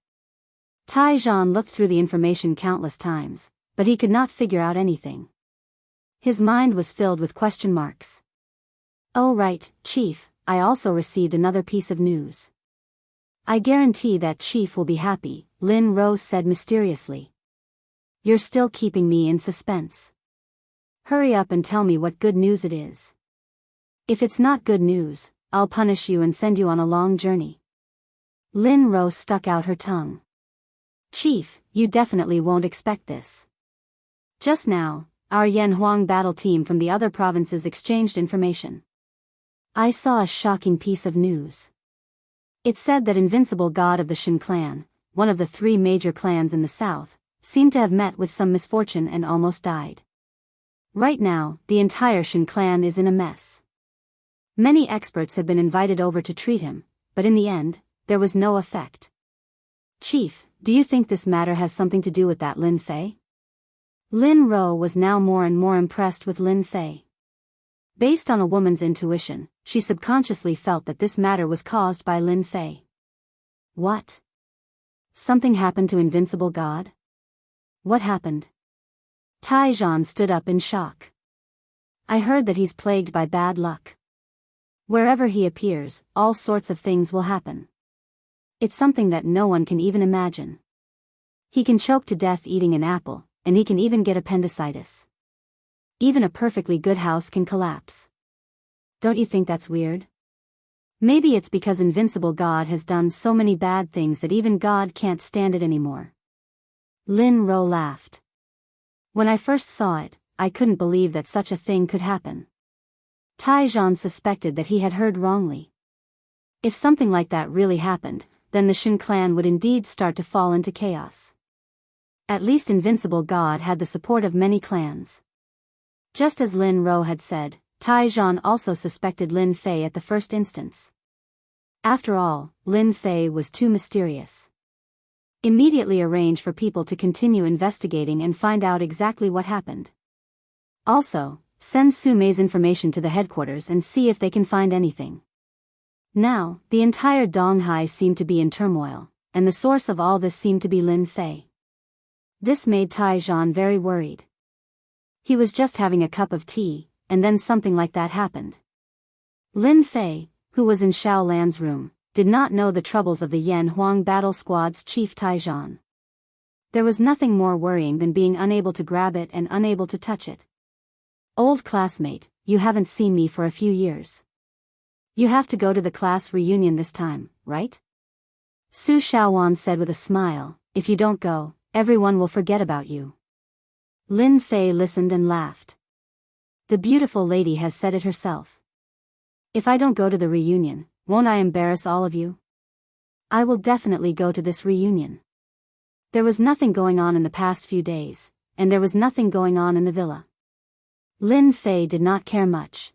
Tai Zhan looked through the information countless times, but he could not figure out anything. His mind was filled with question marks. Oh right, Chief, I also received another piece of news. I guarantee that Chief will be happy, Lin Ro said mysteriously. You're still keeping me in suspense. Hurry up and tell me what good news it is. If it's not good news, I'll punish you and send you on a long journey. Lin Ro stuck out her tongue. Chief, you definitely won't expect this. Just now, our Yanhuang battle team from the other provinces exchanged information. I saw a shocking piece of news. It said that Invincible God of the Shin clan, one of the 3 major clans in the south, seemed to have met with some misfortune and almost died. Right now, the entire Shin clan is in a mess. Many experts have been invited over to treat him, but in the end, there was no effect. Chief, do you think this matter has something to do with that Lin Fei? Lin Ro was now more and more impressed with Lin Fei. Based on a woman's intuition, she subconsciously felt that this matter was caused by Lin Fei. What? Something happened to Invincible God? What happened? Tai Zhan stood up in shock. I heard that he's plagued by bad luck. Wherever he appears, all sorts of things will happen. It's something that no one can even imagine. He can choke to death eating an apple, and he can even get appendicitis. Even a perfectly good house can collapse. Don't you think that's weird? Maybe it's because Invincible God has done so many bad things that even God can't stand it anymore. Lin Ro laughed. When I first saw it, I couldn't believe that such a thing could happen. Tai Zhan suspected that he had heard wrongly. If something like that really happened, then the Shin clan would indeed start to fall into chaos. At least Invincible God had the support of many clans. Just as Lin Ro had said, Tai Zhan also suspected Lin Fei at the first instance. After all, Lin Fei was too mysterious. Immediately arrange for people to continue investigating and find out exactly what happened. Also, send Su Mei's information to the headquarters and see if they can find anything. Now, the entire Donghai seemed to be in turmoil, and the source of all this seemed to be Lin Fei. This made Tai Zhan very worried. He was just having a cup of tea, and then something like that happened. Lin Fei, who was in Xiao Lan's room, did not know the troubles of the Yanhuang battle squad's chief Tai Zhan. There was nothing more worrying than being unable to grab it and unable to touch it. Old classmate, you haven't seen me for a few years. You have to go to the class reunion this time, right? Su Xiaowan said with a smile, if you don't go, everyone will forget about you. Lin Fei listened and laughed. The beautiful lady has said it herself. If I don't go to the reunion, won't I embarrass all of you? I will definitely go to this reunion. There was nothing going on in the past few days, and there was nothing going on in the villa. Lin Fei did not care much.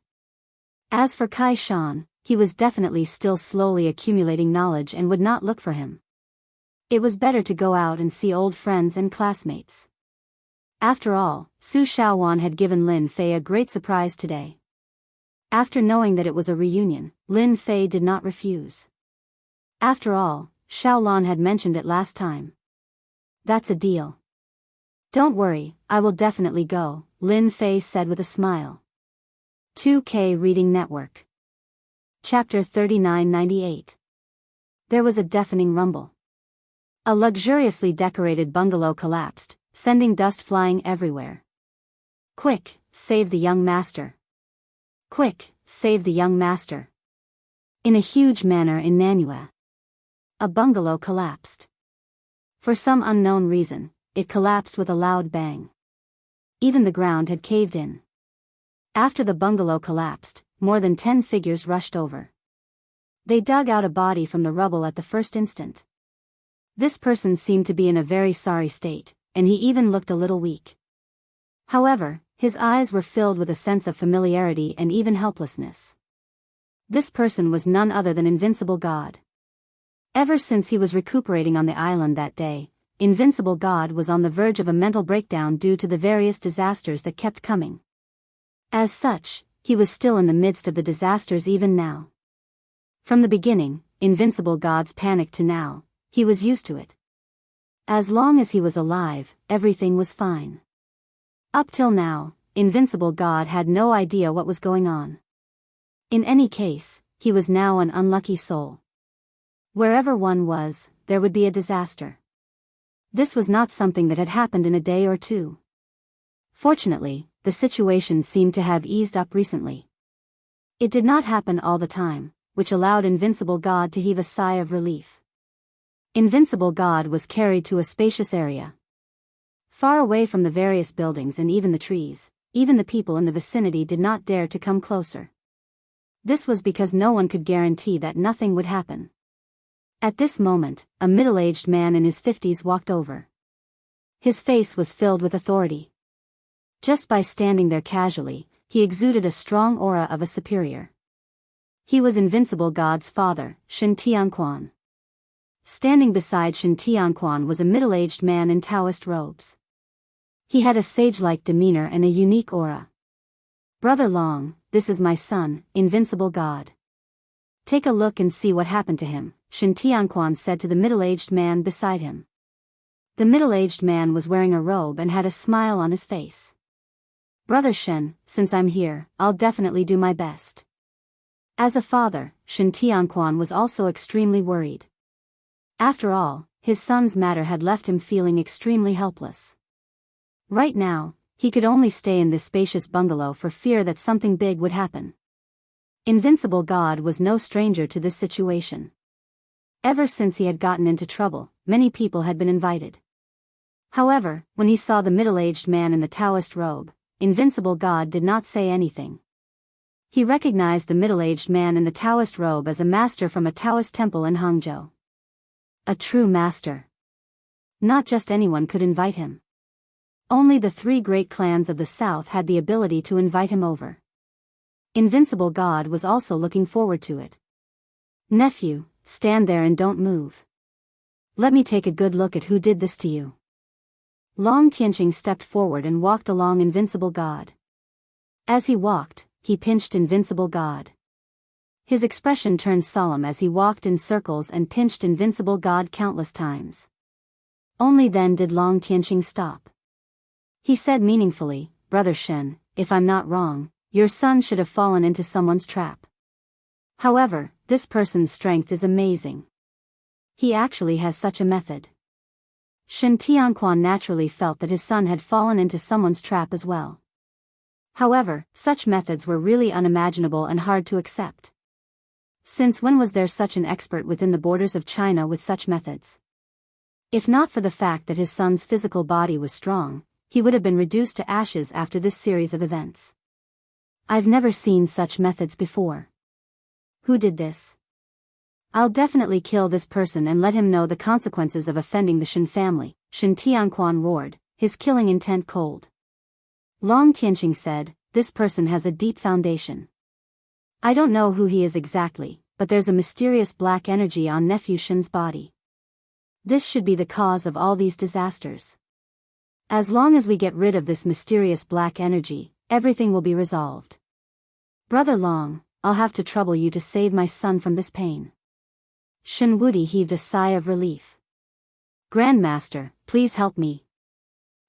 As for Kai Shan, he was definitely still slowly accumulating knowledge and would not look for him. It was better to go out and see old friends and classmates. After all, Su Xiaowan had given Lin Fei a great surprise today. After knowing that it was a reunion, Lin Fei did not refuse. After all, Xiaolan had mentioned it last time. That's a deal. Don't worry, I will definitely go, Lin Fei said with a smile. 2K Reading Network. Chapter 3998. There was a deafening rumble. A luxuriously decorated bungalow collapsed, sending dust flying everywhere. Quick, save the young master. Quick, save the young master. In a huge manner in Nanua. A bungalow collapsed. For some unknown reason, it collapsed with a loud bang. Even the ground had caved in. After the bungalow collapsed, more than 10 figures rushed over. They dug out a body from the rubble at the first instant. This person seemed to be in a very sorry state, and he even looked a little weak. However, his eyes were filled with a sense of familiarity and even helplessness. This person was none other than Invincible God. Ever since he was recuperating on the island that day, Invincible God was on the verge of a mental breakdown due to the various disasters that kept coming. As such, he was still in the midst of the disasters even now. From the beginning, Invincible God's panic to now, he was used to it. As long as he was alive, everything was fine. Up till now, Invincible God had no idea what was going on. In any case, he was now an unlucky soul. Wherever one was, there would be a disaster. This was not something that had happened in a day or two. Fortunately, the situation seemed to have eased up recently. It did not happen all the time, which allowed Invincible God to heave a sigh of relief. Invincible God was carried to a spacious area. Far away from the various buildings and even the trees, even the people in the vicinity did not dare to come closer. This was because no one could guarantee that nothing would happen. At this moment, a middle-aged man in his 50s walked over. His face was filled with authority. Just by standing there casually, he exuded a strong aura of a superior. He was Invincible God's father, Shen Tianquan. Standing beside Shen Tianquan was a middle-aged man in Taoist robes. He had a sage-like demeanor and a unique aura. Brother Long, this is my son, Invincible God. Take a look and see what happened to him, Shen Tianquan said to the middle-aged man beside him. The middle-aged man was wearing a robe and had a smile on his face. Brother Shen, since I'm here, I'll definitely do my best. As a father, Shen Tianquan was also extremely worried. After all, his son's matter had left him feeling extremely helpless. Right now, he could only stay in this spacious bungalow for fear that something big would happen. Invincible God was no stranger to this situation. Ever since he had gotten into trouble, many people had been invited. However, when he saw the middle-aged man in the Taoist robe, Invincible God did not say anything. He recognized the middle-aged man in the Taoist robe as a master from a Taoist temple in Hangzhou. A true master. Not just anyone could invite him. Only the 3 great clans of the south had the ability to invite him over. Invincible God was also looking forward to it. Nephew, stand there and don't move. Let me take a good look at who did this to you. Long Tianqing stepped forward and walked along Invincible God. As he walked, he pinched Invincible God. His expression turned solemn as he walked in circles and pinched Invincible God countless times. Only then did Long Tianqing stop. He said meaningfully, Brother Shen, if I'm not wrong, your son should have fallen into someone's trap. However, this person's strength is amazing. He actually has such a method. Shen Tianquan naturally felt that his son had fallen into someone's trap as well. However, such methods were really unimaginable and hard to accept. Since when was there such an expert within the borders of China with such methods? If not for the fact that his son's physical body was strong, he would have been reduced to ashes after this series of events. I've never seen such methods before. Who did this? I'll definitely kill this person and let him know the consequences of offending the Shen family, Shen Tianquan roared, his killing intent cold. Long Tianqing said, this person has a deep foundation. I don't know who he is exactly, but there's a mysterious black energy on nephew Shen's body. This should be the cause of all these disasters. As long as we get rid of this mysterious black energy, everything will be resolved. Brother Long, I'll have to trouble you to save my son from this pain. Shen Wudi heaved a sigh of relief. Grandmaster, please help me.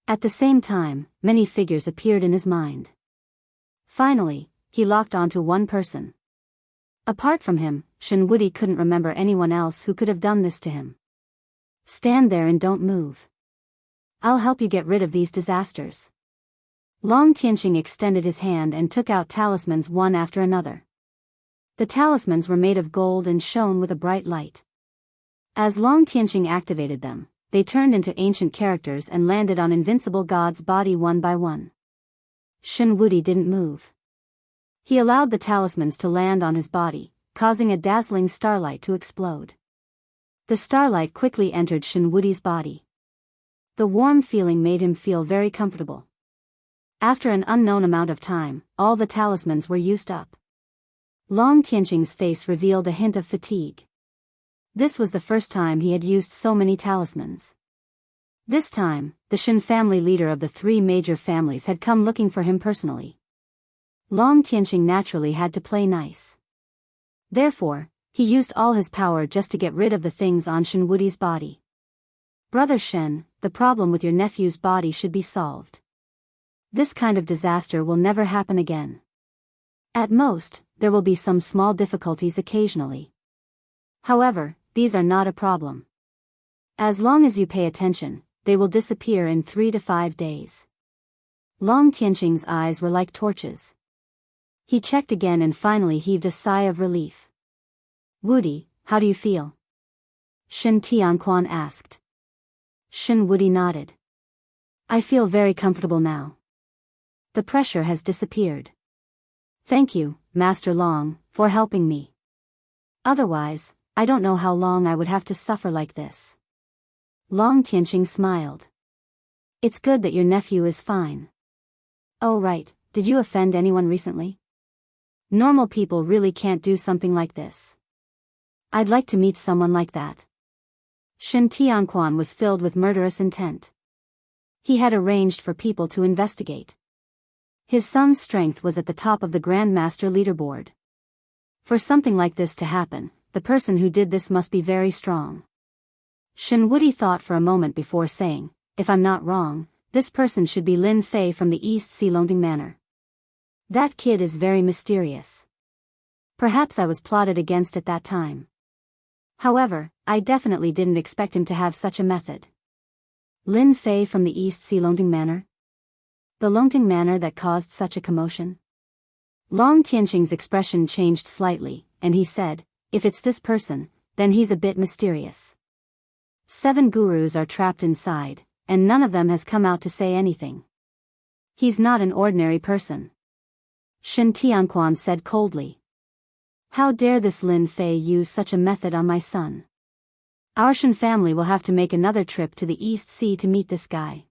At the same time, many figures appeared in his mind. Finally, he locked onto one person. Apart from him, Shen Wudi couldn't remember anyone else who could have done this to him. Stand there and don't move. I'll help you get rid of these disasters. Long Tianqing extended his hand and took out talismans one after another. The talismans were made of gold and shone with a bright light. As Long Tianqing activated them, they turned into ancient characters and landed on Invincible God's body one by one. Shen Wudi didn't move. He allowed the talismans to land on his body, causing a dazzling starlight to explode. The starlight quickly entered Shen Wudi's body. The warm feeling made him feel very comfortable. After an unknown amount of time, all the talismans were used up. Long Tianqing's face revealed a hint of fatigue. This was the first time he had used so many talismans. This time, the Shen family leader of the three major families had come looking for him personally. Long Tianqing naturally had to play nice. Therefore, he used all his power just to get rid of the things on Shen Wudi's body. Brother Shen, the problem with your nephew's body should be solved. This kind of disaster will never happen again. At most, there will be some small difficulties occasionally. However, these are not a problem. As long as you pay attention, they will disappear in 3 to 5 days. Long Tianqing's eyes were like torches. He checked again and finally heaved a sigh of relief. Wudi, how do you feel? Shen Tianquan asked. Shen Wudi nodded. I feel very comfortable now. The pressure has disappeared. Thank you, Master Long, for helping me. Otherwise, I don't know how long I would have to suffer like this. Long Tianqing smiled. It's good that your nephew is fine. Oh right, did you offend anyone recently? Normal people really can't do something like this. I'd like to meet someone like that. Shen Tianquan was filled with murderous intent. He had arranged for people to investigate. His son's strength was at the top of the Grandmaster leaderboard. For something like this to happen, the person who did this must be very strong. Shen Wudi thought for a moment before saying, if I'm not wrong, this person should be Lin Fei from the East Xilongding Manor. That kid is very mysterious. Perhaps I was plotted against at that time. However, I definitely didn't expect him to have such a method. Lin Fei from the East Xilongding Manor? The Longting Manor that caused such a commotion? Long Tianqing's expression changed slightly, and he said, if it's this person, then he's a bit mysterious. 7 gurus are trapped inside, and none of them has come out to say anything. He's not an ordinary person. Shen Tianquan said coldly. How dare this Lin Fei use such a method on my son? Our Shen family will have to make another trip to the East Sea to meet this guy.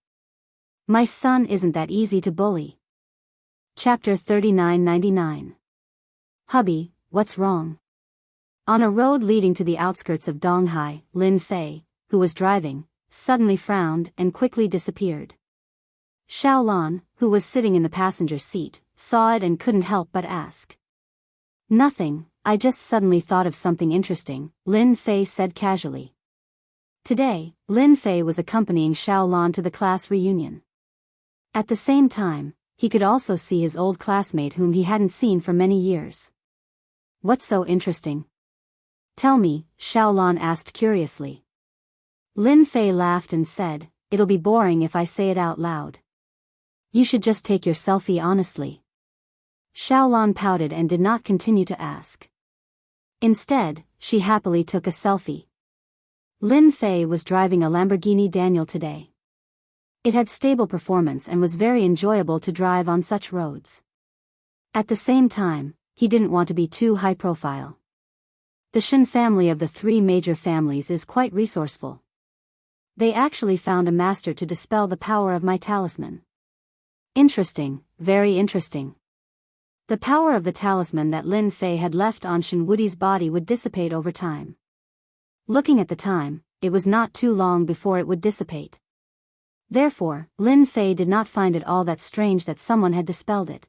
My son isn't that easy to bully. Chapter 3999. Hubby, what's wrong? On a road leading to the outskirts of Donghai, Lin Fei, who was driving, suddenly frowned and quickly disappeared. Xiaolan, who was sitting in the passenger seat, saw it and couldn't help but ask. Nothing, I just suddenly thought of something interesting, Lin Fei said casually. Today, Lin Fei was accompanying Xiaolan to the class reunion. At the same time, he could also see his old classmate whom he hadn't seen for many years. What's so interesting? Tell me, Xiaolan asked curiously. Lin Fei laughed and said, it'll be boring if I say it out loud. You should just take your selfie honestly. Xiaolan pouted and did not continue to ask. Instead, she happily took a selfie. Lin Fei was driving a Lamborghini Daniel today. It had stable performance and was very enjoyable to drive on such roads. At the same time, he didn't want to be too high profile. The Shen family of the 3 major families is quite resourceful. They actually found a master to dispel the power of my talisman. Interesting, very interesting. The power of the talisman that Lin Fei had left on Shenwudi's body would dissipate over time. Looking at the time, it was not too long before it would dissipate. Therefore, Lin Fei did not find it all that strange that someone had dispelled it.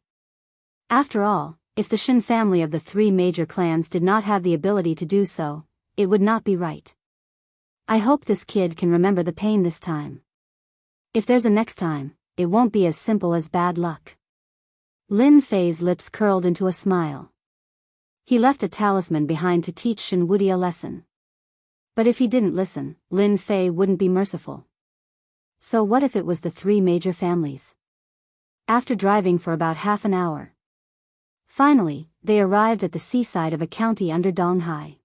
After all, if the Shen family of the three major clans did not have the ability to do so, it would not be right. I hope this kid can remember the pain this time. If there's a next time, it won't be as simple as bad luck. Lin Fei's lips curled into a smile. He left a talisman behind to teach Shenwudi a lesson. But if he didn't listen, Lin Fei wouldn't be merciful. So what if it was the three major families? After driving for about half an hour, finally, they arrived at the seaside of a county under Donghai.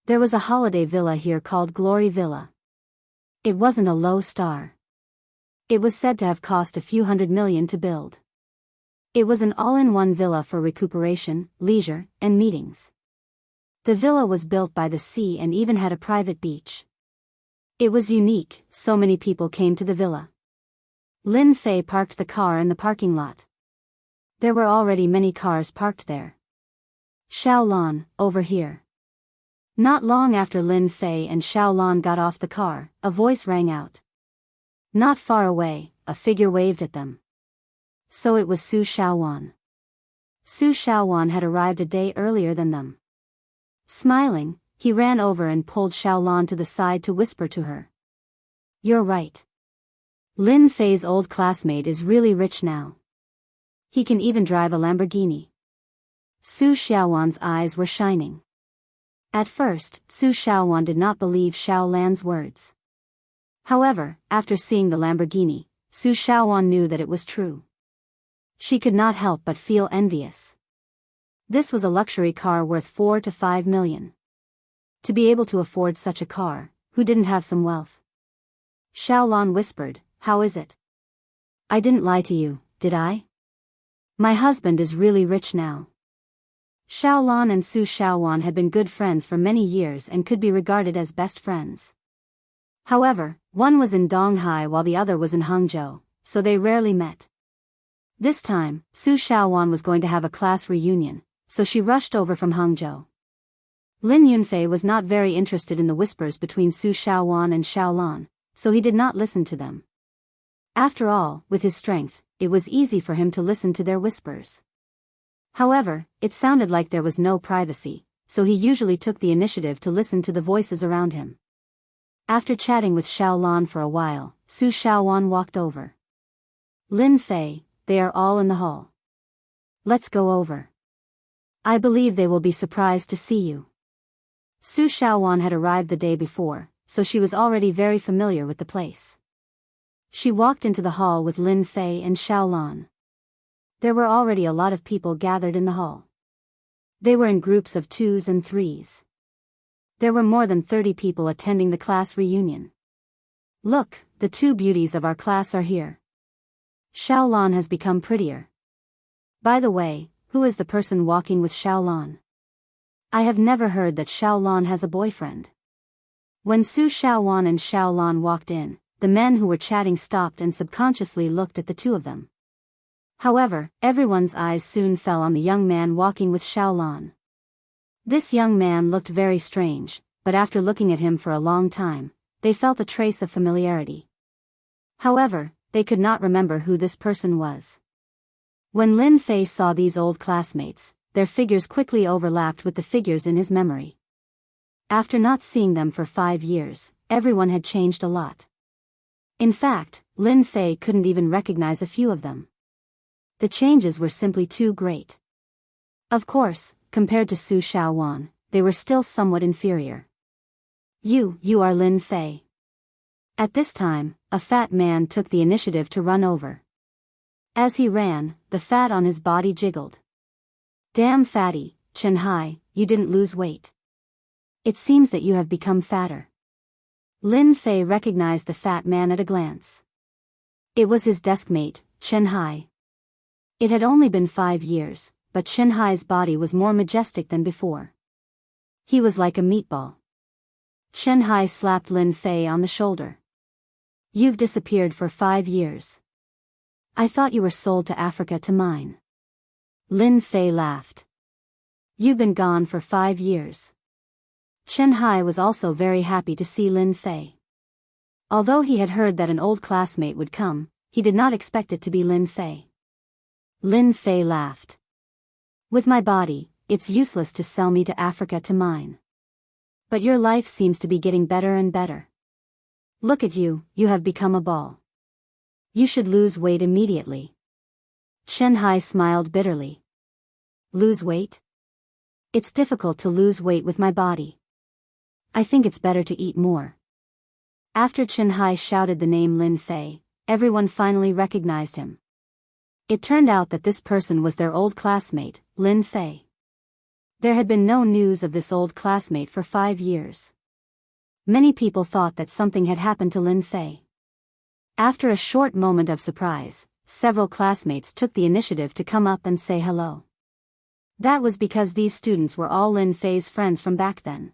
There was a holiday villa here called Glory Villa. It wasn't a low star. It was said to have cost a few $100 million to build. It was an all-in-one villa for recuperation, leisure, and meetings. The villa was built by the sea and even had a private beach. It was unique, so many people came to the villa. Lin Fei parked the car in the parking lot. There were already many cars parked there. Xiaolan, over here. Not long after Lin Fei and Xiaolan got off the car, a voice rang out. Not far away, a figure waved at them. So it was Su Xiaowan. Su Xiaowan had arrived a day earlier than them. Smiling, he ran over and pulled Xiaolan to the side to whisper to her. You're right. Lin Fei's old classmate is really rich now. He can even drive a Lamborghini. Su Xiaowan's eyes were shining. At first, Su Xiaowan did not believe Xiaolan's words. However, after seeing the Lamborghini, Su Xiaowan knew that it was true. She could not help but feel envious. This was a luxury car worth 4 to 5 million. To be able to afford such a car, who didn't have some wealth? Xiaolan whispered, how is it? I didn't lie to you, did I? My husband is really rich now. Xiaolan and Su Xiaowan had been good friends for many years and could be regarded as best friends. However, one was in Donghai while the other was in Hangzhou, so they rarely met. This time, Su Xiaowan was going to have a class reunion, so she rushed over from Hangzhou. Lin Yunfei was not very interested in the whispers between Su Xiaowan and Xiaolan, so he did not listen to them. After all, with his strength, it was easy for him to listen to their whispers. However, it sounded like there was no privacy, so he usually took the initiative to listen to the voices around him. After chatting with Xiaolan for a while, Su Xiaowan walked over. Lin Fei, they are all in the hall. Let's go over. I believe they will be surprised to see you. Su Xiaowan had arrived the day before, so she was already very familiar with the place. She walked into the hall with Lin Fei and Xiaolan. There were already a lot of people gathered in the hall. They were in groups of 2s and 3s. There were more than 30 people attending the class reunion. Look, the two beauties of our class are here. Xiaolan has become prettier. By the way, who is the person walking with Xiaolan? I have never heard that Xiaolan has a boyfriend. When Su Xiaowan and Xiaolan walked in, the men who were chatting stopped and subconsciously looked at the two of them. However, everyone's eyes soon fell on the young man walking with Xiaolan. This young man looked very strange, but after looking at him for a long time, they felt a trace of familiarity. However, they could not remember who this person was. When Lin Fei saw these old classmates, their figures quickly overlapped with the figures in his memory. After not seeing them for 5 years, everyone had changed a lot. In fact, Lin Fei couldn't even recognize a few of them. The changes were simply too great. Of course, compared to Su Xiaowan, they were still somewhat inferior. You are Lin Fei. At this time, a fat man took the initiative to run over. As he ran, the fat on his body jiggled. Damn fatty, Chen Hai, you didn't lose weight. It seems that you have become fatter. Lin Fei recognized the fat man at a glance. It was his deskmate, Chen Hai. It had only been 5 years, but Chen Hai's body was more majestic than before. He was like a meatball. Chen Hai slapped Lin Fei on the shoulder. You've disappeared for 5 years. I thought you were sold to Africa to mine. Lin Fei laughed. You've been gone for 5 years. Chen Hai was also very happy to see Lin Fei. Although he had heard that an old classmate would come, he did not expect it to be Lin Fei. Lin Fei laughed. With my body, it's useless to sell me to Africa to mine. But your life seems to be getting better and better. Look at you, you have become a ball. You should lose weight immediately. Chen Hai smiled bitterly. Lose weight? It's difficult to lose weight with my body. I think it's better to eat more. After Chen Hai shouted the name Lin Fei, everyone finally recognized him. It turned out that this person was their old classmate, Lin Fei. There had been no news of this old classmate for 5 years. Many people thought that something had happened to Lin Fei. After a short moment of surprise, several classmates took the initiative to come up and say hello. That was because these students were all Lin Fei's friends from back then.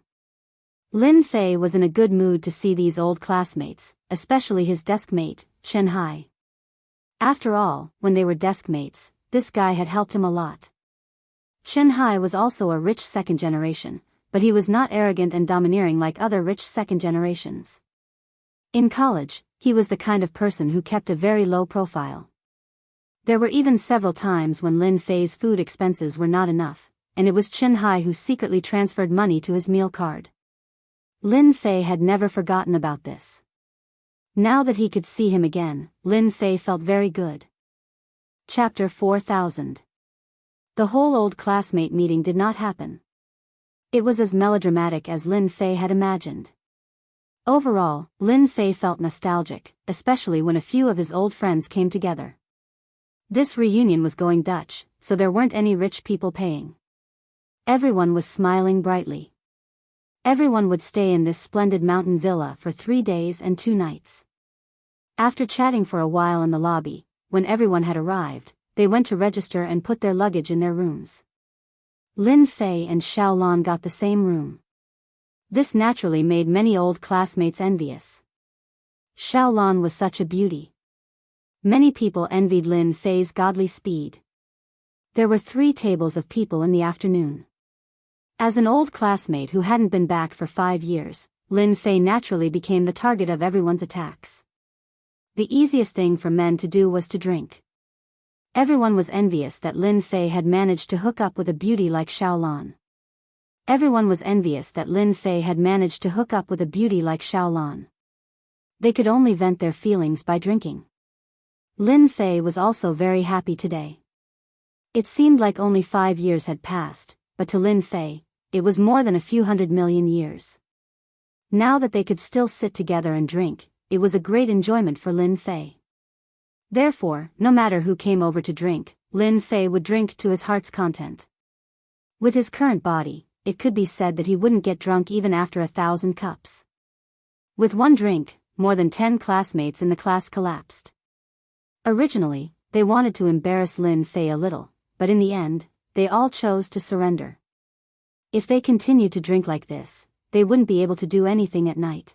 Lin Fei was in a good mood to see these old classmates, especially his desk mate, Chen Hai. After all, when they were desk mates, this guy had helped him a lot. Chen Hai was also a rich second generation, but he was not arrogant and domineering like other rich second generations. In college, he was the kind of person who kept a very low profile. There were even several times when Lin Fei's food expenses were not enough, and it was Chen Hai who secretly transferred money to his meal card. Lin Fei had never forgotten about this. Now that he could see him again, Lin Fei felt very good. Chapter 4000. The whole old classmate meeting did not happen. It was as melodramatic as Lin Fei had imagined. Overall, Lin Fei felt nostalgic, especially when a few of his old friends came together. This reunion was going Dutch, so there weren't any rich people paying. Everyone was smiling brightly. Everyone would stay in this splendid mountain villa for 3 days and 2 nights. After chatting for a while in the lobby, when everyone had arrived, they went to register and put their luggage in their rooms. Lin Fei and Xiaolan got the same room. This naturally made many old classmates envious. Xiaolan was such a beauty. Many people envied Lin Fei's godly speed. There were 3 tables of people in the afternoon. As an old classmate who hadn't been back for 5 years, Lin Fei naturally became the target of everyone's attacks. The easiest thing for men to do was to drink. Everyone was envious that Lin Fei had managed to hook up with a beauty like Xiaolan. Everyone was envious that Lin Fei had managed to hook up with a beauty like Xiaolan. They could only vent their feelings by drinking. Lin Fei was also very happy today. It seemed like only 5 years had passed, but to Lin Fei, it was more than a few 100 million years. Now that they could still sit together and drink, it was a great enjoyment for Lin Fei. Therefore, no matter who came over to drink, Lin Fei would drink to his heart's content. With his current body, it could be said that he wouldn't get drunk even after 1,000 cups. With one drink, more than 10 classmates in the class collapsed. Originally, they wanted to embarrass Lin Fei a little, but in the end, they all chose to surrender. If they continued to drink like this, they wouldn't be able to do anything at night.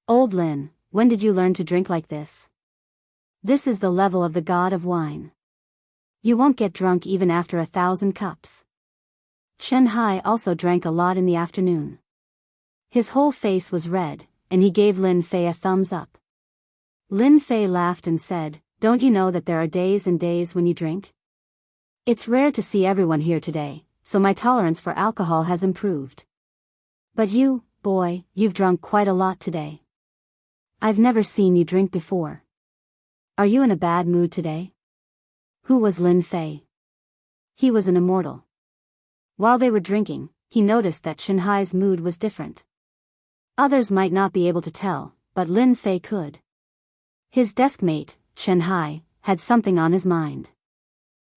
Old Lin, when did you learn to drink like this? This is the level of the god of wine. You won't get drunk even after 1,000 cups. Chen Hai also drank a lot in the afternoon. His whole face was red, and he gave Lin Fei a thumbs up. Lin Fei laughed and said, "Don't you know that there are days and days when you drink? It's rare to see everyone here today, so my tolerance for alcohol has improved. But you, boy, you've drunk quite a lot today. I've never seen you drink before. Are you in a bad mood today?" Who was Lin Fei? He was an immortal. While they were drinking, he noticed that Chen Hai's mood was different. Others might not be able to tell, but Lin Fei could. His desk mate, Chen Hai, had something on his mind.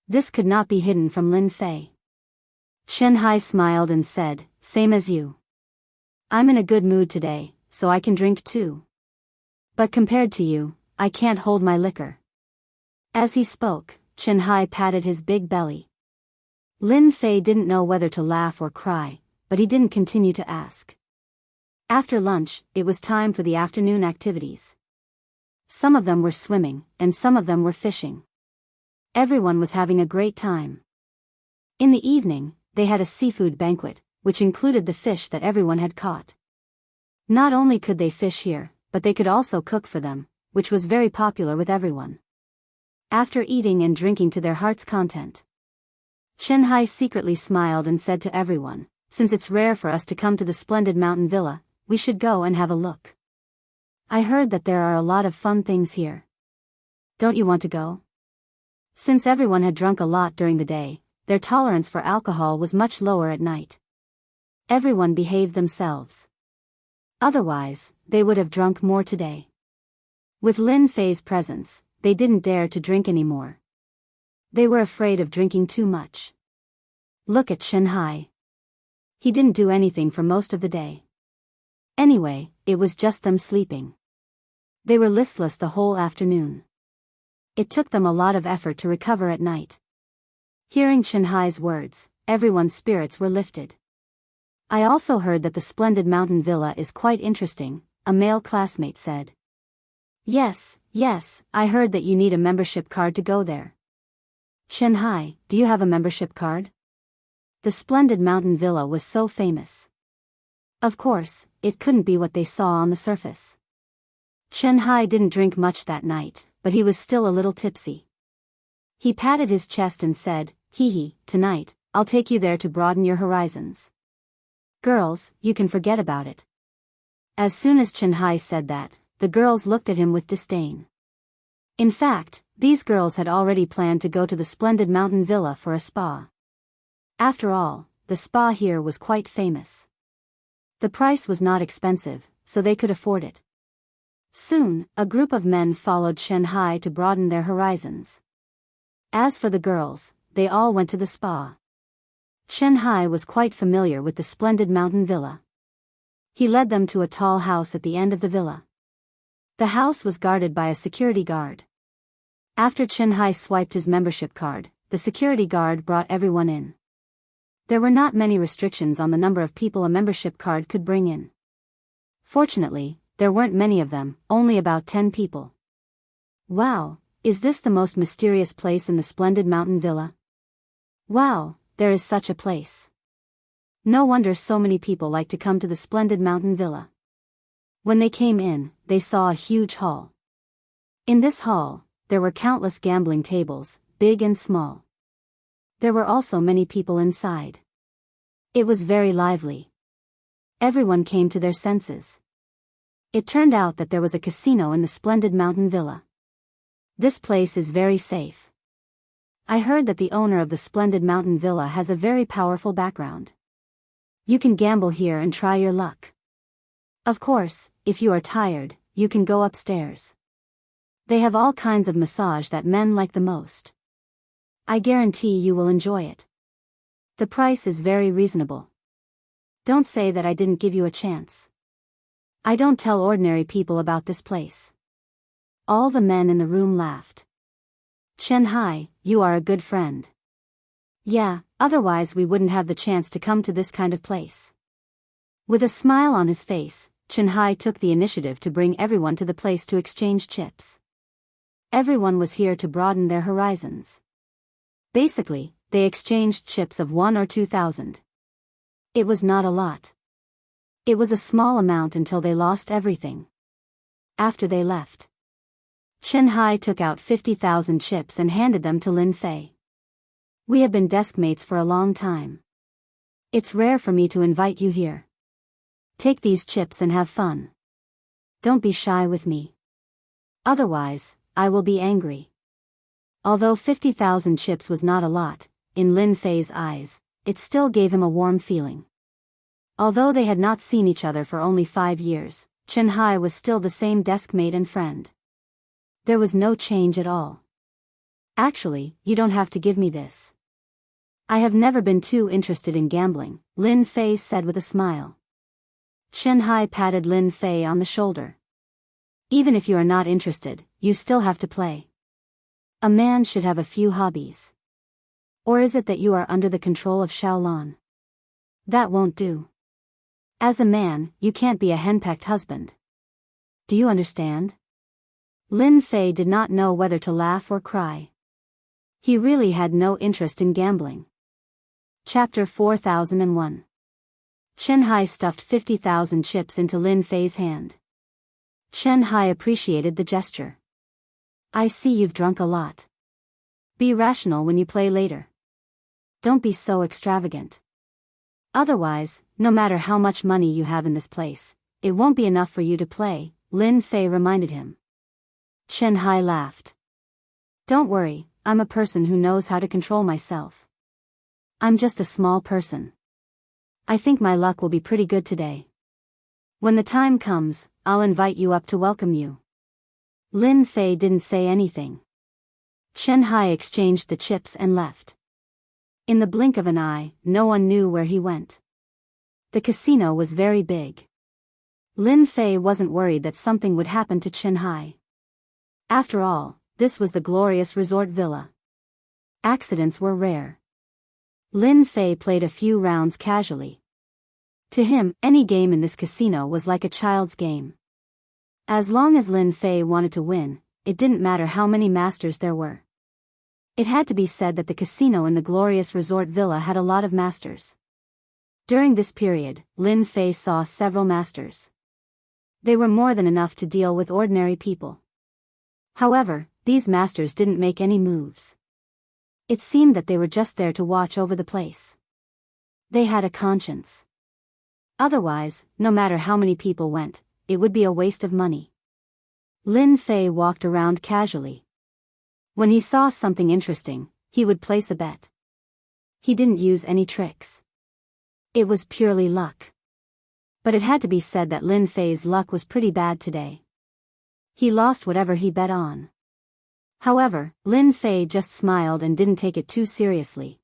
This could not be hidden from Lin Fei. Chen Hai smiled and said, "Same as you. I'm in a good mood today, so I can drink too. But compared to you, I can't hold my liquor." As he spoke, Chen Hai patted his big belly. Lin Fei didn't know whether to laugh or cry, but he didn't continue to ask. After lunch, it was time for the afternoon activities. Some of them were swimming, and some of them were fishing. Everyone was having a great time. In the evening, they had a seafood banquet, which included the fish that everyone had caught. Not only could they fish here, but they could also cook for them, which was very popular with everyone. After eating and drinking to their heart's content, Chen-hai secretly smiled and said to everyone, "Since it's rare for us to come to the splendid mountain villa, we should go and have a look. I heard that there are a lot of fun things here. Don't you want to go?" Since everyone had drunk a lot during the day, their tolerance for alcohol was much lower at night. Everyone behaved themselves. Otherwise, they would have drunk more today. With Lin Fei's presence, they didn't dare to drink anymore. They were afraid of drinking too much. Look at Chen-hai. He didn't do anything for most of the day. Anyway, it was just them sleeping. They were listless the whole afternoon. It took them a lot of effort to recover at night. Hearing Chen-hai's words, everyone's spirits were lifted. "I also heard that the splendid mountain villa is quite interesting," a male classmate said. Yes, I heard that you need a membership card to go there." "Chen-hai, do you have a membership card?" The splendid mountain villa was so famous. Of course, it couldn't be what they saw on the surface. Chen-hai didn't drink much that night, but he was still a little tipsy. He patted his chest and said, "Hee, tonight, I'll take you there to broaden your horizons. Girls, you can forget about it." As soon as Chen-hai said that, the girls looked at him with disdain. In fact, these girls had already planned to go to the splendid mountain villa for a spa. After all, the spa here was quite famous. The price was not expensive, so they could afford it. Soon, a group of men followed Chen-hai to broaden their horizons. As for the girls, they all went to the spa. Chen-hai was quite familiar with the splendid mountain villa. He led them to a tall house at the end of the villa. The house was guarded by a security guard. After Chen-hai swiped his membership card, the security guard brought everyone in. There were not many restrictions on the number of people a membership card could bring in. Fortunately, there weren't many of them, only about 10 people. "Wow, is this the most mysterious place in the splendid mountain villa? Wow, there is such a place. No wonder so many people like to come to the splendid mountain villa." When they came in, they saw a huge hall. In this hall, there were countless gambling tables, big and small. There were also many people inside. It was very lively. Everyone came to their senses. It turned out that there was a casino in the splendid mountain villa. "This place is very safe. I heard that the owner of the splendid mountain villa has a very powerful background. You can gamble here and try your luck. Of course, if you are tired, you can go upstairs. They have all kinds of massage that men like the most. I guarantee you will enjoy it. The price is very reasonable. Don't say that I didn't give you a chance. I don't tell ordinary people about this place." All the men in the room laughed. "Chen-hai, you are a good friend. Yeah, otherwise we wouldn't have the chance to come to this kind of place." With a smile on his face, Chen-hai took the initiative to bring everyone to the place to exchange chips. Everyone was here to broaden their horizons. Basically, they exchanged chips of 1 or 2,000. It was not a lot. It was a small amount until they lost everything. After they left, Chen-hai took out 50,000 chips and handed them to Lin Fei. "We have been desk mates for a long time. It's rare for me to invite you here. Take these chips and have fun. Don't be shy with me. Otherwise, I will be angry." Although 50,000 chips was not a lot, in Lin Fei's eyes, it still gave him a warm feeling. Although they had not seen each other for only 5 years, Chen-hai was still the same desk mate and friend. There was no change at all. "Actually, you don't have to give me this. I have never been too interested in gambling," Lin Fei said with a smile. Chen-hai patted Lin Fei on the shoulder. "Even if you are not interested, you still have to play. A man should have a few hobbies. Or is it that you are under the control of Shaolin? That won't do. As a man, you can't be a henpecked husband. Do you understand?" Lin Fei did not know whether to laugh or cry. He really had no interest in gambling. Chapter 4001. Chen Hai stuffed 50,000 chips into Lin Fei's hand. Chen Hai appreciated the gesture. I see you've drunk a lot. Be rational when you play later. Don't be so extravagant. Otherwise, no matter how much money you have in this place, it won't be enough for you to play, Lin Fei reminded him. Chen Hai laughed. Don't worry, I'm a person who knows how to control myself. I'm just a small person. I think my luck will be pretty good today. When the time comes, I'll invite you up to welcome you. Lin Fei didn't say anything. Chen Hai exchanged the chips and left. In the blink of an eye, no one knew where he went. The casino was very big. Lin Fei wasn't worried that something would happen to Chen Hai. After all, this was the glorious resort villa. Accidents were rare. Lin Fei played a few rounds casually. To him, any game in this casino was like a child's game. As long as Lin Fei wanted to win, it didn't matter how many masters there were. It had to be said that the casino in the glorious resort villa had a lot of masters. During this period, Lin Fei saw several masters. They were more than enough to deal with ordinary people. However, these masters didn't make any moves. It seemed that they were just there to watch over the place. They had a conscience. Otherwise, no matter how many people went, it would be a waste of money. Lin Fei walked around casually. When he saw something interesting, he would place a bet. He didn't use any tricks. It was purely luck. But it had to be said that Lin Fei's luck was pretty bad today. He lost whatever he bet on. However, Lin Fei just smiled and didn't take it too seriously.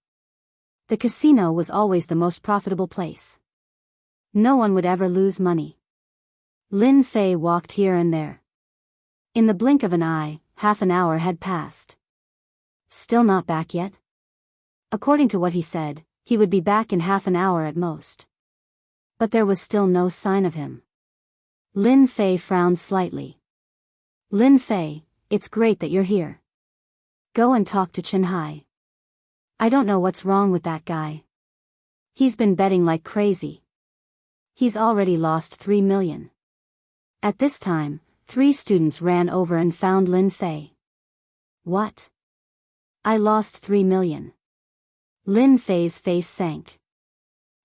The casino was always the most profitable place. No one would ever lose money. Lin Fei walked here and there. In the blink of an eye, half an hour had passed. Still not back yet? According to what he said, he would be back in half an hour at most. But there was still no sign of him. Lin Fei frowned slightly. Lin Fei, it's great that you're here. Go and talk to Chen Hai. I don't know what's wrong with that guy. He's been betting like crazy. He's already lost 3 million. At this time, 3 students ran over and found Lin Fei. What? I lost 3 million. Lin Fei's face sank.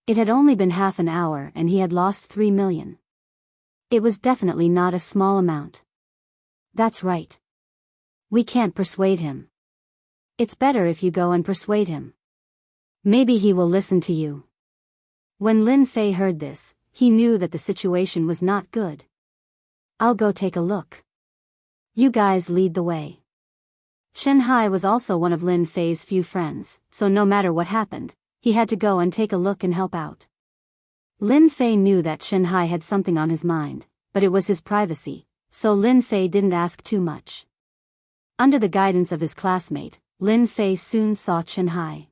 It had only been half an hour and he had lost 3 million. It was definitely not a small amount. That's right. We can't persuade him. It's better if you go and persuade him. Maybe he will listen to you. When Lin Fei heard this, he knew that the situation was not good. I'll go take a look. You guys lead the way. Chen Hai was also one of Lin Fei's few friends, so no matter what happened, he had to go and take a look and help out. Lin Fei knew that Chen Hai had something on his mind, but it was his privacy, so Lin Fei didn't ask too much. Under the guidance of his classmate, Lin Fei soon saw Chen Hai.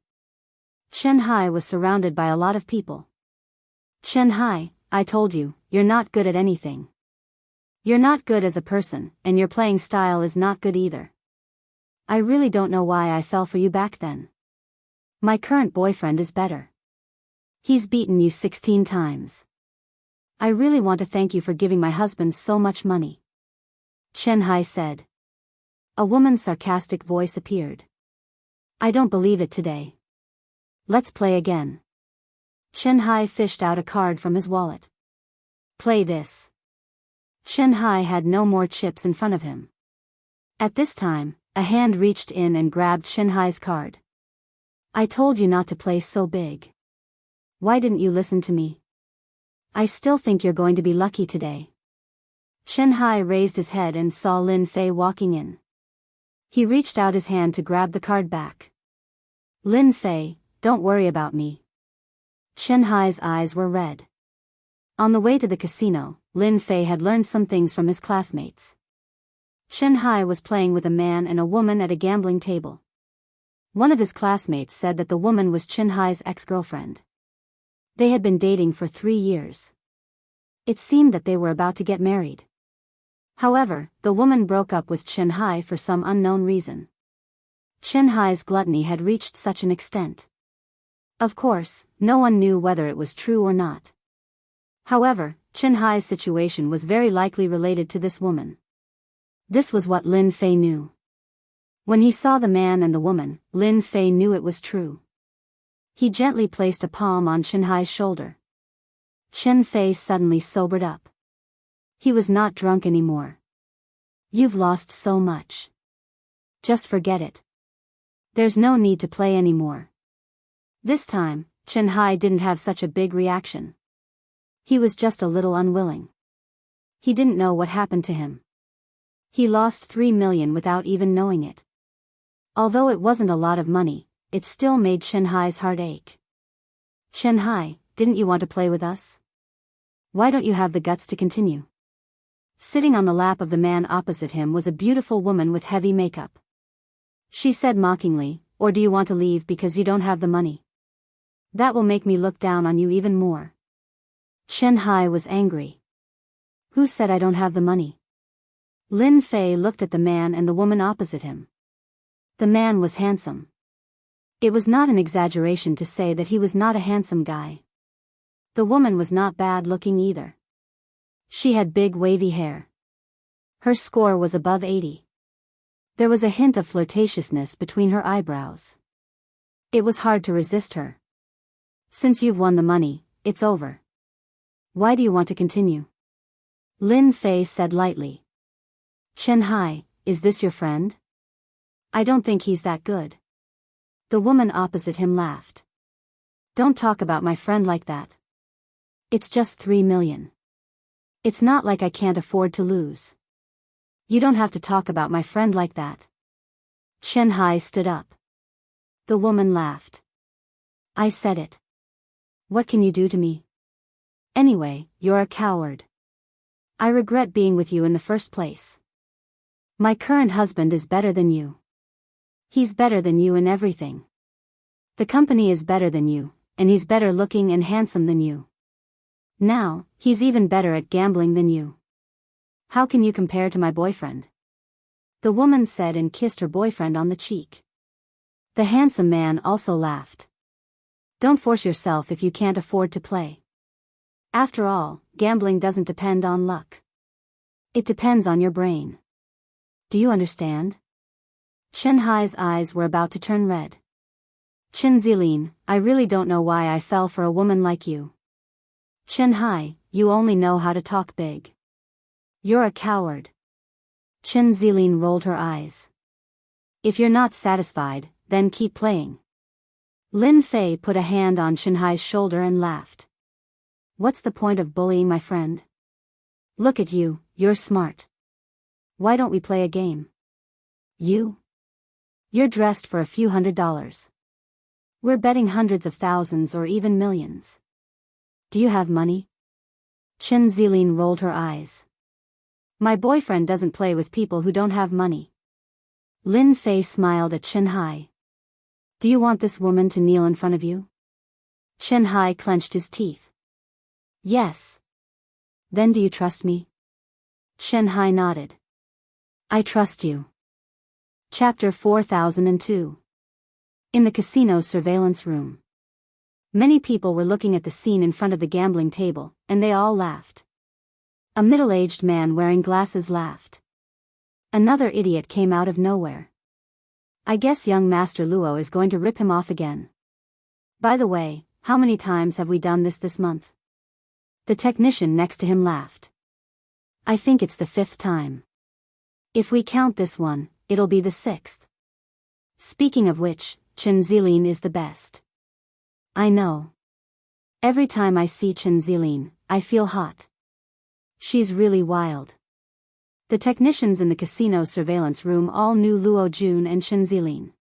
Chen Hai was surrounded by a lot of people. Chen Hai, I told you, you're not good at anything. You're not good as a person, and your playing style is not good either. I really don't know why I fell for you back then. My current boyfriend is better. He's beaten you 16 times. I really want to thank you for giving my husband so much money. Chen Hai said. A woman's sarcastic voice appeared. I don't believe it today. Let's play again. Chen Hai fished out a card from his wallet. Play this. Chen Hai had no more chips in front of him. At this time, a hand reached in and grabbed Chen Hai's card. I told you not to play so big. Why didn't you listen to me? I still think you're going to be lucky today. Chen Hai raised his head and saw Lin Fei walking in. He reached out his hand to grab the card back. Lin Fei, don't worry about me. Chen Hai's eyes were red. On the way to the casino, Lin Fei had learned some things from his classmates. Chen Hai was playing with a man and a woman at a gambling table. One of his classmates said that the woman was Chen Hai's ex-girlfriend. They had been dating for 3 years. It seemed that they were about to get married. However, the woman broke up with Chen Hai for some unknown reason. Chen Hai's gluttony had reached such an extent. Of course, no one knew whether it was true or not. However, Chen Hai's situation was very likely related to this woman. This was what Lin Fei knew. When he saw the man and the woman, Lin Fei knew it was true. He gently placed a palm on Chen Hai's shoulder. Chen Fei suddenly sobered up. He was not drunk anymore. You've lost so much. Just forget it. There's no need to play anymore. This time, Chen Hai didn't have such a big reaction. He was just a little unwilling. He didn't know what happened to him. He lost 3 million without even knowing it. Although it wasn't a lot of money, it still made Chen Hai's heart ache. Chen Hai, didn't you want to play with us? Why don't you have the guts to continue? Sitting on the lap of the man opposite him was a beautiful woman with heavy makeup. She said mockingly, or do you want to leave because you don't have the money? That will make me look down on you even more. Chen Hai was angry. Who said I don't have the money? Lin Fei looked at the man and the woman opposite him. The man was handsome. It was not an exaggeration to say that he was not a handsome guy. The woman was not bad looking either. She had big wavy hair. Her score was above 80. There was a hint of flirtatiousness between her eyebrows. It was hard to resist her. Since you've won the money, it's over. Why do you want to continue? Lin Fei said lightly. Chen Hai, is this your friend? I don't think he's that good. The woman opposite him laughed. Don't talk about my friend like that. It's just 3 million. It's not like I can't afford to lose. You don't have to talk about my friend like that. Chen Hai stood up. The woman laughed. I said it. What can you do to me? Anyway, you're a coward. I regret being with you in the first place. My current husband is better than you. He's better than you in everything. The company is better than you, and he's better looking and handsome than you. Now, he's even better at gambling than you. How can you compare to my boyfriend? The woman said and kissed her boyfriend on the cheek. The handsome man also laughed. Don't force yourself if you can't afford to play. After all, gambling doesn't depend on luck. It depends on your brain. Do you understand? Chen Hai's eyes were about to turn red. Chen Zilin, I really don't know why I fell for a woman like you. Chen Hai, you only know how to talk big. You're a coward. Chen Zilin rolled her eyes. If you're not satisfied, then keep playing. Lin Fei put a hand on Chen Hai's shoulder and laughed. What's the point of bullying my friend? Look at you, you're smart. Why don't we play a game? You're dressed for a few $100s. We're betting hundreds of thousands or even millions. Do you have money? Chen Zilin rolled her eyes. My boyfriend doesn't play with people who don't have money. Lin Fei smiled at Chen Hai. Do you want this woman to kneel in front of you? Chen Hai clenched his teeth. Yes. Then do you trust me? Chen Hai nodded. I trust you. Chapter 4002. In the casino surveillance room. Many people were looking at the scene in front of the gambling table, and they all laughed. A middle-aged man wearing glasses laughed. Another idiot came out of nowhere. I guess young Master Luo is going to rip him off again. By the way, how many times have we done this month? The technician next to him laughed. I think it's the 5th time. If we count this one, it'll be the 6th. Speaking of which, Chen Zilin is the best. I know. Every time I see Chen Zilin, I feel hot. She's really wild. The technicians in the casino surveillance room all knew Luo Jun and Chen Zilin.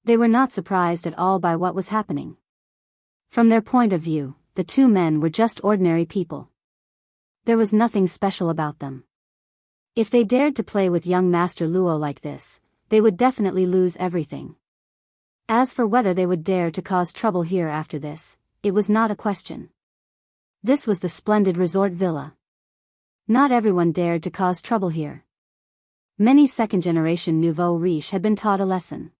They were not surprised at all by what was happening. From their point of view, the two men were just ordinary people. There was nothing special about them. If they dared to play with young Master Luo like this, they would definitely lose everything. As for whether they would dare to cause trouble here after this, it was not a question. This was the splendid resort villa. Not everyone dared to cause trouble here. Many second-generation nouveau riche had been taught a lesson.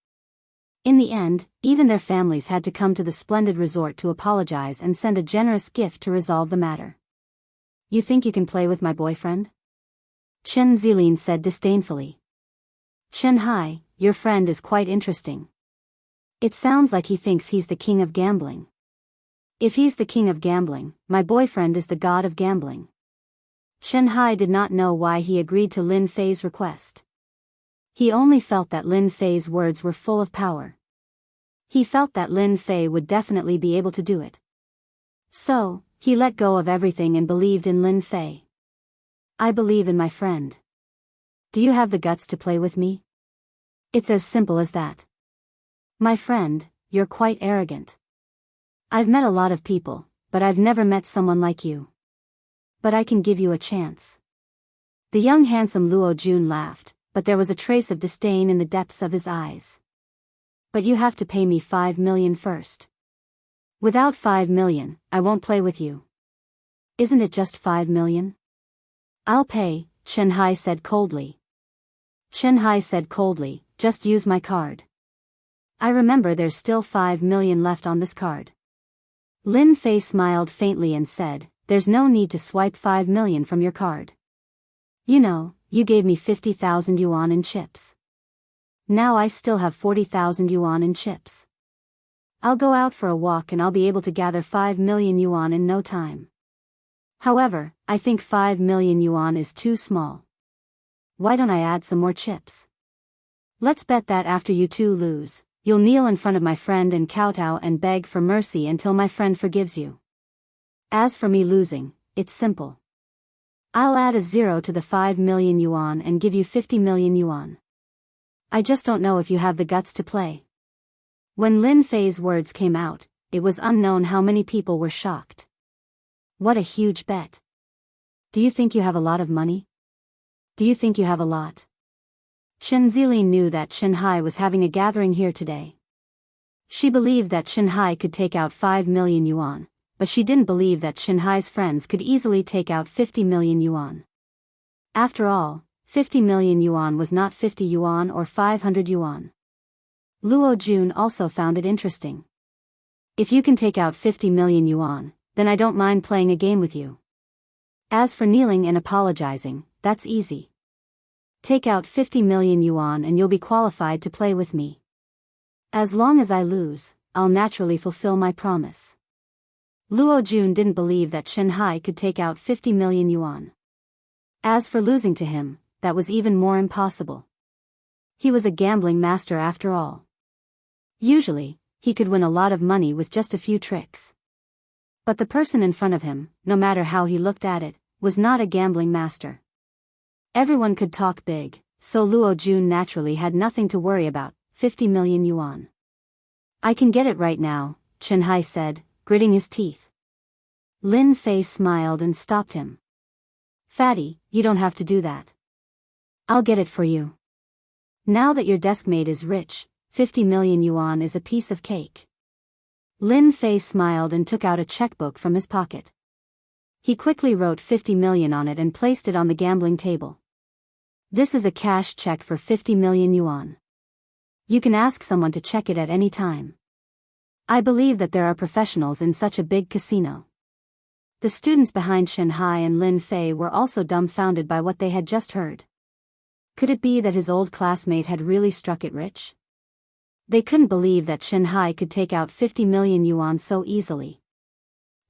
In the end, even their families had to come to the splendid resort to apologize and send a generous gift to resolve the matter. You think you can play with my boyfriend? Chen Zilin said disdainfully. Chen Hai, your friend is quite interesting. It sounds like he thinks he's the king of gambling. If he's the king of gambling, my boyfriend is the god of gambling. Chen Hai did not know why he agreed to Lin Fei's request. He only felt that Lin Fei's words were full of power. He felt that Lin Fei would definitely be able to do it. So, he let go of everything and believed in Lin Fei. I believe in my friend. Do you have the guts to play with me? It's as simple as that. My friend, you're quite arrogant. I've met a lot of people, but I've never met someone like you. But I can give you a chance. The young handsome Luo Jun laughed, but there was a trace of disdain in the depths of his eyes. But you have to pay me 5 million first. Without 5 million, I won't play with you. Isn't it just 5 million? I'll pay, Chen Hai said coldly. Chen Hai said coldly, just use my card. I remember there's still 5 million left on this card. Lin Fei smiled faintly and said, there's no need to swipe 5 million from your card. You know, you gave me 50,000 yuan in chips. Now I still have 40,000 yuan in chips. I'll go out for a walk and I'll be able to gather 5 million yuan in no time. However, I think 5 million yuan is too small. Why don't I add some more chips? Let's bet that after you two lose, you'll kneel in front of my friend and kowtow and beg for mercy until my friend forgives you. As for me losing, it's simple. I'll add a zero to the 5 million yuan and give you 50 million yuan. I just don't know if you have the guts to play. When Lin Fei's words came out, it was unknown how many people were shocked. What a huge bet. Do you think you have a lot of money? Do you think you have a lot? Chen Zilin knew that Chen Hai was having a gathering here today. She believed that Chen Hai could take out 5 million yuan, but she didn't believe that Chen Hai's friends could easily take out 50 million yuan. After all, 50 million yuan was not 50 yuan or 500 yuan. Luo Jun also found it interesting. If you can take out 50 million yuan, then I don't mind playing a game with you. As for kneeling and apologizing, that's easy. Take out 50 million yuan and you'll be qualified to play with me. As long as I lose, I'll naturally fulfill my promise. Luo Jun didn't believe that Chen Hai could take out 50 million yuan. As for losing to him, that was even more impossible. He was a gambling master after all. Usually, he could win a lot of money with just a few tricks. But the person in front of him, no matter how he looked at it, was not a gambling master. Everyone could talk big, so Luo Jun naturally had nothing to worry about, 50 million yuan. I can get it right now, Chen Hai said, gritting his teeth. Lin Fei smiled and stopped him. Fatty, you don't have to do that. I'll get it for you. Now that your deskmate is rich, 50 million yuan is a piece of cake. Lin Fei smiled and took out a checkbook from his pocket. He quickly wrote 50 million on it and placed it on the gambling table. This is a cash check for 50 million yuan. You can ask someone to check it at any time. I believe that there are professionals in such a big casino. The students behind Chen Hai and Lin Fei were also dumbfounded by what they had just heard. Could it be that his old classmate had really struck it rich? They couldn't believe that Chen Hai could take out 50 million yuan so easily.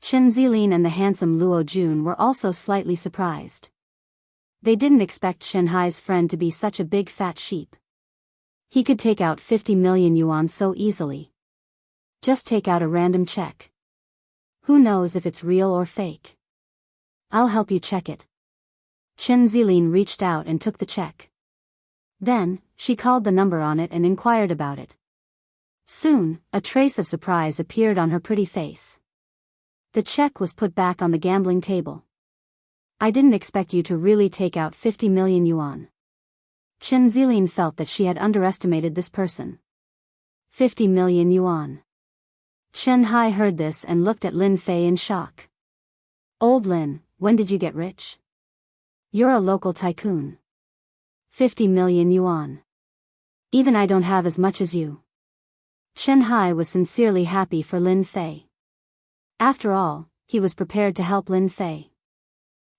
Chen Zilin and the handsome Luo Jun were also slightly surprised. They didn't expect Chen Hai's friend to be such a big fat sheep. He could take out 50 million yuan so easily. Just take out a random check. Who knows if it's real or fake? I'll help you check it. Chen Zilin reached out and took the check. Then, she called the number on it and inquired about it. Soon, a trace of surprise appeared on her pretty face. The check was put back on the gambling table. I didn't expect you to really take out 50 million yuan. Chen Zilin felt that she had underestimated this person. 50 million yuan. Chen Hai heard this and looked at Lin Fei in shock. Old Lin, when did you get rich? You're a local tycoon. 50 million yuan. Even I don't have as much as you. Chen Hai was sincerely happy for Lin Fei. After all, he was prepared to help Lin Fei.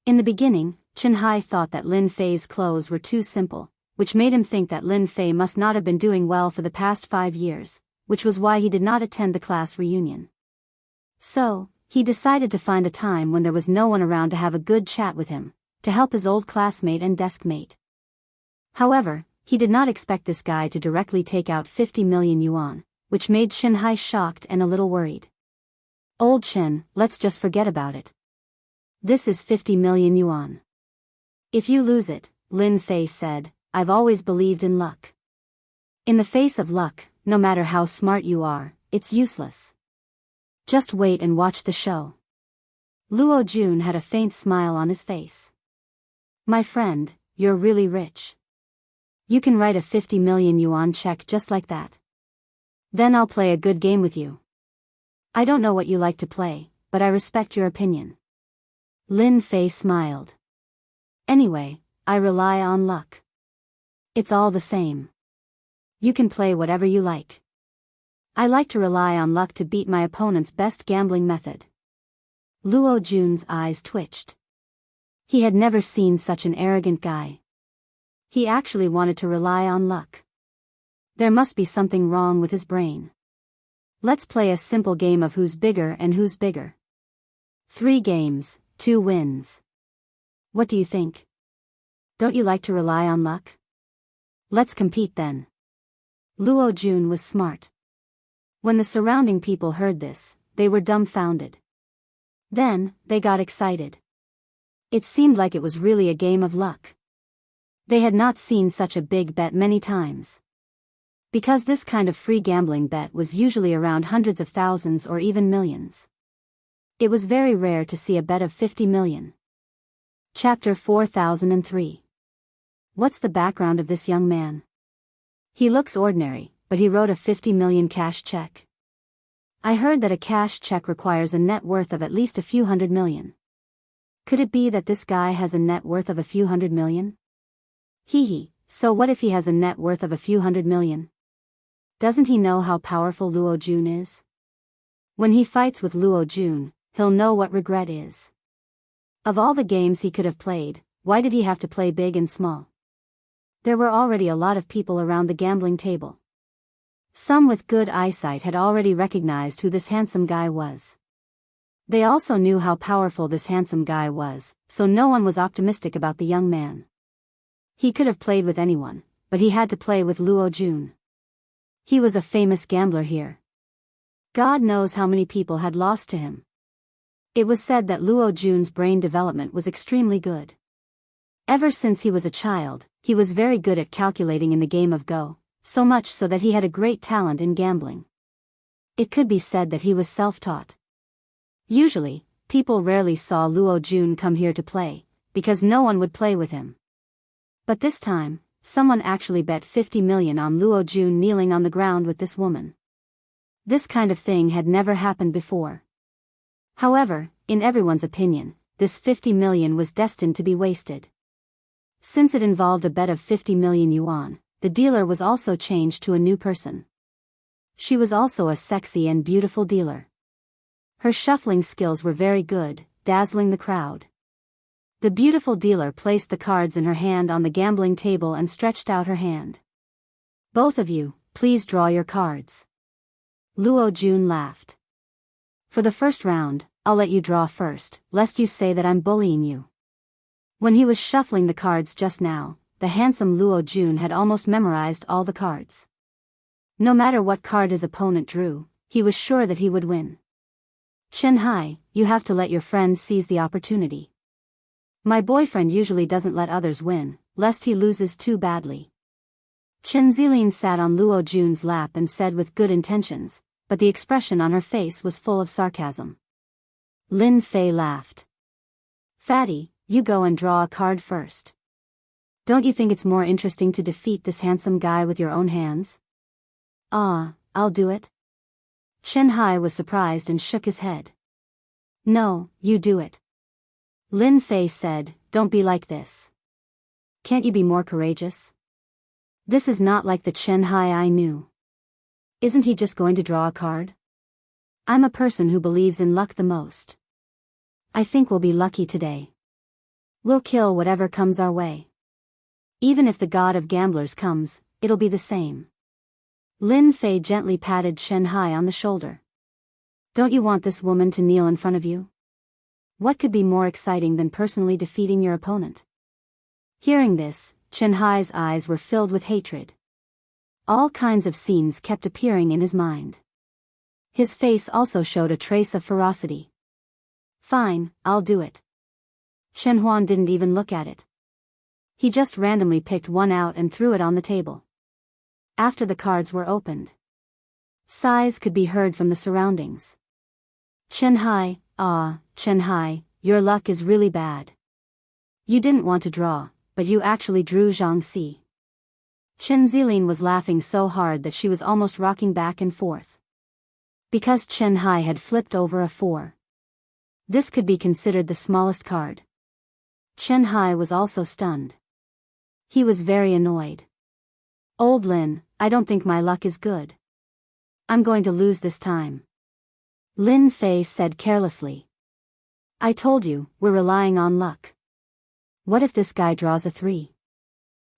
In the beginning, Chen Hai thought that Lin Fei's clothes were too simple, which made him think that Lin Fei must not have been doing well for the past 5 years, which was why he did not attend the class reunion. So, he decided to find a time when there was no one around to have a good chat with him, to help his old classmate and desk mate. However, he did not expect this guy to directly take out 50 million yuan, which made Chen Hai shocked and a little worried. Old Chen, let's just forget about it. This is 50 million yuan. If you lose it, Lin Fei said, I've always believed in luck. In the face of luck, no matter how smart you are, it's useless. Just wait and watch the show. Luo Jun had a faint smile on his face. My friend, you're really rich. You can write a 50 million yuan check just like that. Then I'll play a good game with you. I don't know what you like to play, but I respect your opinion. Lin Fei smiled. Anyway, I rely on luck. It's all the same. You can play whatever you like. I like to rely on luck to beat my opponent's best gambling method. Luo Jun's eyes twitched. He had never seen such an arrogant guy. He actually wanted to rely on luck. There must be something wrong with his brain. Let's play a simple game of who's bigger and who's bigger. 3 games, 2 wins. What do you think? Don't you like to rely on luck? Let's compete then. Luo Jun was smart. When the surrounding people heard this, they were dumbfounded. Then, they got excited. It seemed like it was really a game of luck. They had not seen such a big bet many times. Because this kind of free gambling bet was usually around hundreds of thousands or even millions. It was very rare to see a bet of 50 million. Chapter 4003. What's the background of this young man? He looks ordinary, but he wrote a 50 million cash check. I heard that a cash check requires a net worth of at least a few hundred million. Could it be that this guy has a net worth of a few hundred million? Hee, so what if he has a net worth of a few hundred million? Doesn't he know how powerful Luo Jun is? When he fights with Luo Jun, he'll know what regret is. Of all the games he could have played, why did he have to play big and small? There were already a lot of people around the gambling table. Some with good eyesight had already recognized who this handsome guy was. They also knew how powerful this handsome guy was, so no one was optimistic about the young man. He could have played with anyone, but he had to play with Luo Jun. He was a famous gambler here. God knows how many people had lost to him. It was said that Luo Jun's brain development was extremely good. Ever since he was a child, he was very good at calculating in the game of Go, so much so that he had a great talent in gambling. It could be said that he was self-taught. Usually, people rarely saw Luo Jun come here to play, because no one would play with him. But this time, someone actually bet 50 million on Luo Jun kneeling on the ground with this woman. This kind of thing had never happened before. However, in everyone's opinion, this 50 million was destined to be wasted. Since it involved a bet of 50 million yuan, the dealer was also changed to a new person. She was also a sexy and beautiful dealer. Her shuffling skills were very good, dazzling the crowd. The beautiful dealer placed the cards in her hand on the gambling table and stretched out her hand. Both of you, please draw your cards. Luo Jun laughed. For the first round, I'll let you draw first, lest you say that I'm bullying you. When he was shuffling the cards just now, the handsome Luo Jun had almost memorized all the cards. No matter what card his opponent drew, he was sure that he would win. Chen Hai, you have to let your friends seize the opportunity. My boyfriend usually doesn't let others win, lest he loses too badly. Chen Zilin sat on Luo Jun's lap and said with good intentions, but the expression on her face was full of sarcasm. Lin Fei laughed. Fatty, you go and draw a card first. Don't you think it's more interesting to defeat this handsome guy with your own hands? I'll do it. Chen Hai was surprised and shook his head. No, you do it. Lin Fei said, don't be like this. Can't you be more courageous? This is not like the Chen Hai I knew. Isn't he just going to draw a card? I'm a person who believes in luck the most. I think we'll be lucky today. We'll kill whatever comes our way. Even if the god of gamblers comes, it'll be the same. Lin Fei gently patted Chen Hai on the shoulder. Don't you want this woman to kneel in front of you? What could be more exciting than personally defeating your opponent? Hearing this, Chen Hai's eyes were filled with hatred. All kinds of scenes kept appearing in his mind. His face also showed a trace of ferocity. Fine, I'll do it. Shen Huan didn't even look at it. He just randomly picked one out and threw it on the table. After the cards were opened, sighs could be heard from the surroundings. Chen Hai, Chen Hai, your luck is really bad. You didn't want to draw, but you actually drew Zhang Si. Chen Zilin was laughing so hard that she was almost rocking back and forth. Because Chen Hai had flipped over a 4. This could be considered the smallest card. Chen Hai was also stunned. He was very annoyed. Old Lin, I don't think my luck is good. I'm going to lose this time. Lin Fei said carelessly. I told you, we're relying on luck. What if this guy draws a 3?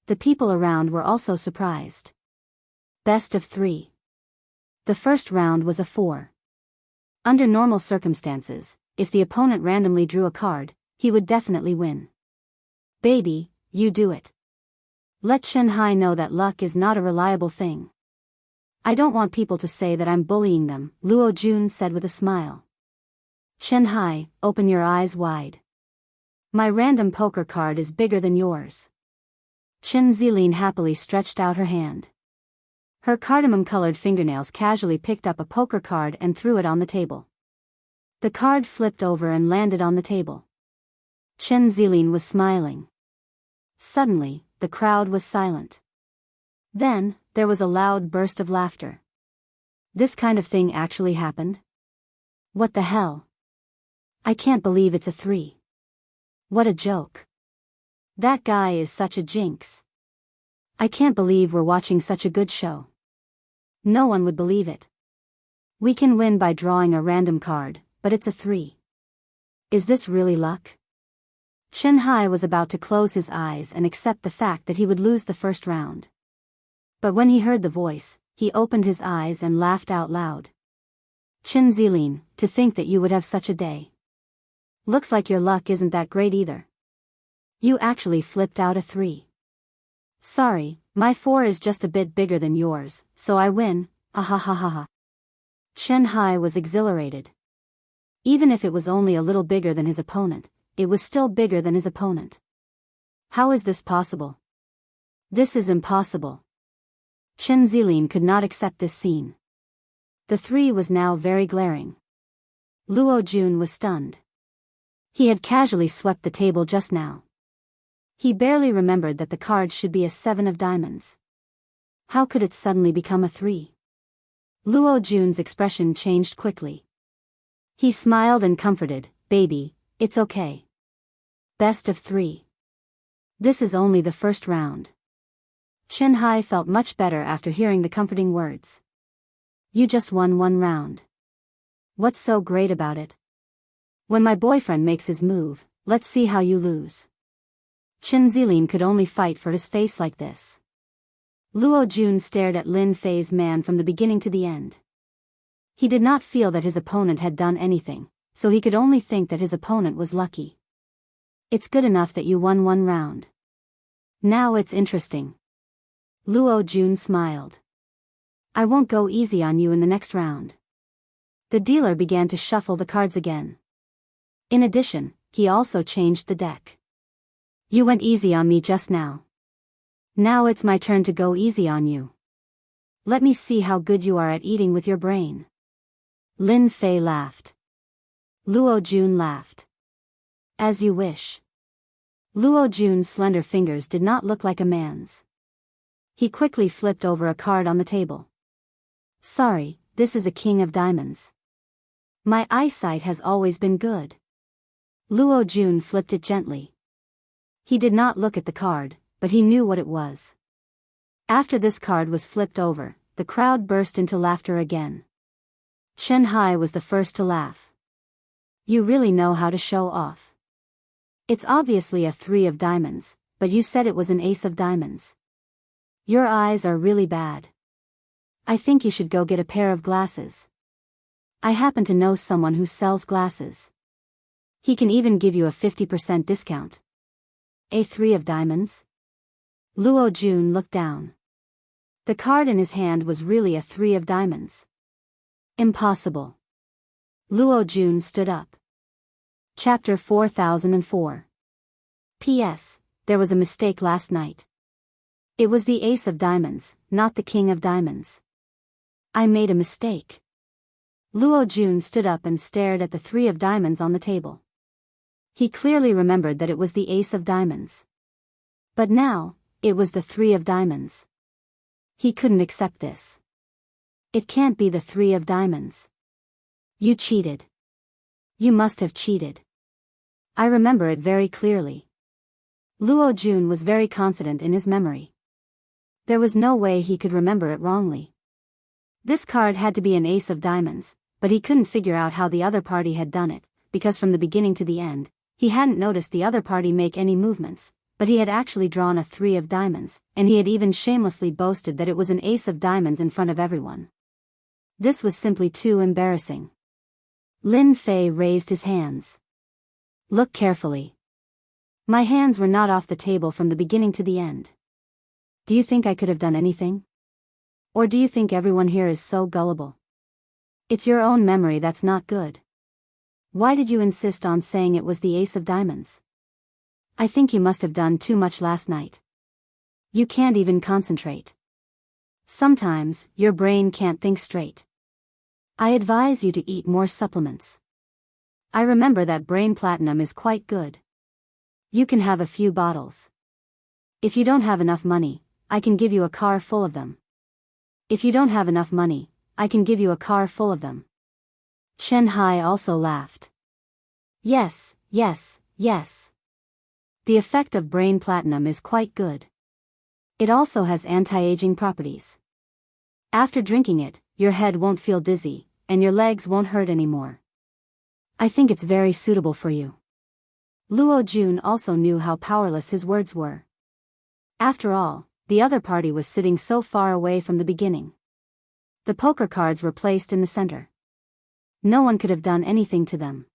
The people around were also surprised. Best of 3. The first round was a 4. Under normal circumstances, if the opponent randomly drew a card, he would definitely win. Baby, you do it. Let Chen Hai know that luck is not a reliable thing. I don't want people to say that I'm bullying them, Luo Jun said with a smile. Chen Hai, open your eyes wide. My random poker card is bigger than yours. Chen Zilin happily stretched out her hand. Her cardamom-colored fingernails casually picked up a poker card and threw it on the table. The card flipped over and landed on the table. Chen Zilin was smiling. Suddenly, the crowd was silent. Then, there was a loud burst of laughter. This kind of thing actually happened? What the hell? I can't believe it's a 3. What a joke. That guy is such a jinx. I can't believe we're watching such a good show. No one would believe it. We can win by drawing a random card, but it's a 3. Is this really luck? Chen Hai was about to close his eyes and accept the fact that he would lose the first round. But when he heard the voice, he opened his eyes and laughed out loud. Chen Zilin, to think that you would have such a day. Looks like your luck isn't that great either. You actually flipped out a 3. Sorry, my 4 is just a bit bigger than yours, so I win, ahahaha. Chen Hai was exhilarated. Even if it was only a little bigger than his opponent, it was still bigger than his opponent. How is this possible? This is impossible. Chen Zilin could not accept this scene. The 3 was now very glaring. Luo Jun was stunned. He had casually swept the table just now. He barely remembered that the card should be a 7 of diamonds. How could it suddenly become a 3? Luo Jun's expression changed quickly. He smiled and comforted, baby, it's okay. Best of 3. This is only the first round. Chen Hai felt much better after hearing the comforting words. You just won 1 round. What's so great about it? When my boyfriend makes his move, let's see how you lose. Chen Zilin could only fight for his face like this. Luo Jun stared at Lin Fei's man from the beginning to the end. He did not feel that his opponent had done anything, so he could only think that his opponent was lucky. It's good enough that you won 1 round. Now it's interesting. Luo Jun smiled. I won't go easy on you in the next round. The dealer began to shuffle the cards again. In addition, he also changed the deck. You went easy on me just now. Now it's my turn to go easy on you. Let me see how good you are at eating with your brain. Lin Fei laughed. Luo Jun laughed. As you wish. Luo Jun's slender fingers did not look like a man's. He quickly flipped over a card on the table. Sorry, this is a king of diamonds. My eyesight has always been good. Luo Jun flipped it gently. He did not look at the card, but he knew what it was. After this card was flipped over, the crowd burst into laughter again. Chen Hai was the first to laugh. You really know how to show off. It's obviously a 3 of diamonds, but you said it was an ace of diamonds. Your eyes are really bad. I think you should go get a pair of glasses. I happen to know someone who sells glasses. He can even give you a 50% discount. A 3 of diamonds? Luo Jun looked down. The card in his hand was really a 3 of diamonds. Impossible. Luo Jun stood up. Chapter 4004. P.S. There was a mistake last night. It was the ace of diamonds, not the king of diamonds. I made a mistake. Luo Jun stood up and stared at the 3 of diamonds on the table. He clearly remembered that it was the ace of diamonds. But now, it was the 3 of diamonds. He couldn't accept this. It can't be the 3 of diamonds. You cheated. You must have cheated. I remember it very clearly. Luo Jun was very confident in his memory. There was no way he could remember it wrongly. This card had to be an ace of diamonds, but he couldn't figure out how the other party had done it, because from the beginning to the end, he hadn't noticed the other party make any movements, but he had actually drawn a 3 of diamonds, and he had even shamelessly boasted that it was an ace of diamonds in front of everyone. This was simply too embarrassing. Lin Fei raised his hands. Look carefully. My hands were not off the table from the beginning to the end. Do you think I could have done anything? Or do you think everyone here is so gullible? It's your own memory that's not good. Why did you insist on saying it was the ace of diamonds? I think you must have done too much last night. You can't even concentrate. Sometimes, your brain can't think straight. I advise you to eat more supplements. I remember that brain platinum is quite good. You can have a few bottles. If you don't have enough money, I can give you a car full of them. If you don't have enough money, I can give you a car full of them. Chen Hai also laughed. Yes, yes, yes. The effect of brain platinum is quite good. It also has anti-aging properties. After drinking it, your head won't feel dizzy, and your legs won't hurt anymore. I think it's very suitable for you. Luo Jun also knew how powerless his words were. After all, the other party was sitting so far away from the beginning. The poker cards were placed in the center. No one could have done anything to them.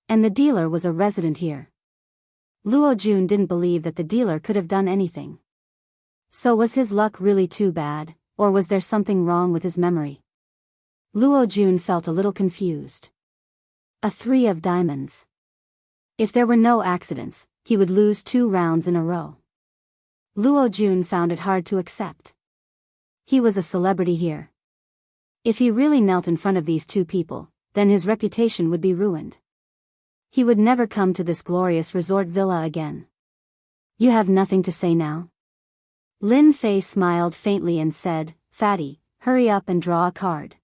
And the dealer was a resident here. Luo Jun didn't believe that the dealer could have done anything. So was his luck really too bad, or was there something wrong with his memory? Luo Jun felt a little confused. A 3 of diamonds. If there were no accidents, he would lose 2 rounds in a row. Luo Jun found it hard to accept. He was a celebrity here. If he really knelt in front of these 2 people, then his reputation would be ruined. He would never come to this glorious resort villa again. You have nothing to say now? Lin Fei smiled faintly and said, Fatty, hurry up and draw a card.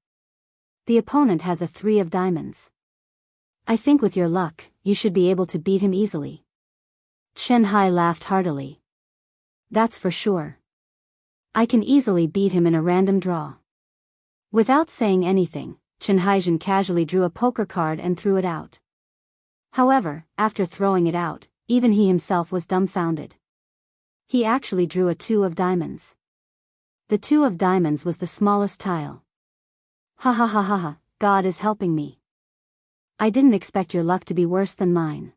The opponent has a 3 of diamonds. I think with your luck, you should be able to beat him easily. Chen Hai laughed heartily. That's for sure. I can easily beat him in a random draw. Without saying anything, Chen Haijin casually drew a poker card and threw it out. However, after throwing it out, even he himself was dumbfounded. He actually drew a 2 of diamonds. The 2 of diamonds was the smallest tile. Ha ha ha ha ha, God is helping me. I didn't expect your luck to be worse than mine.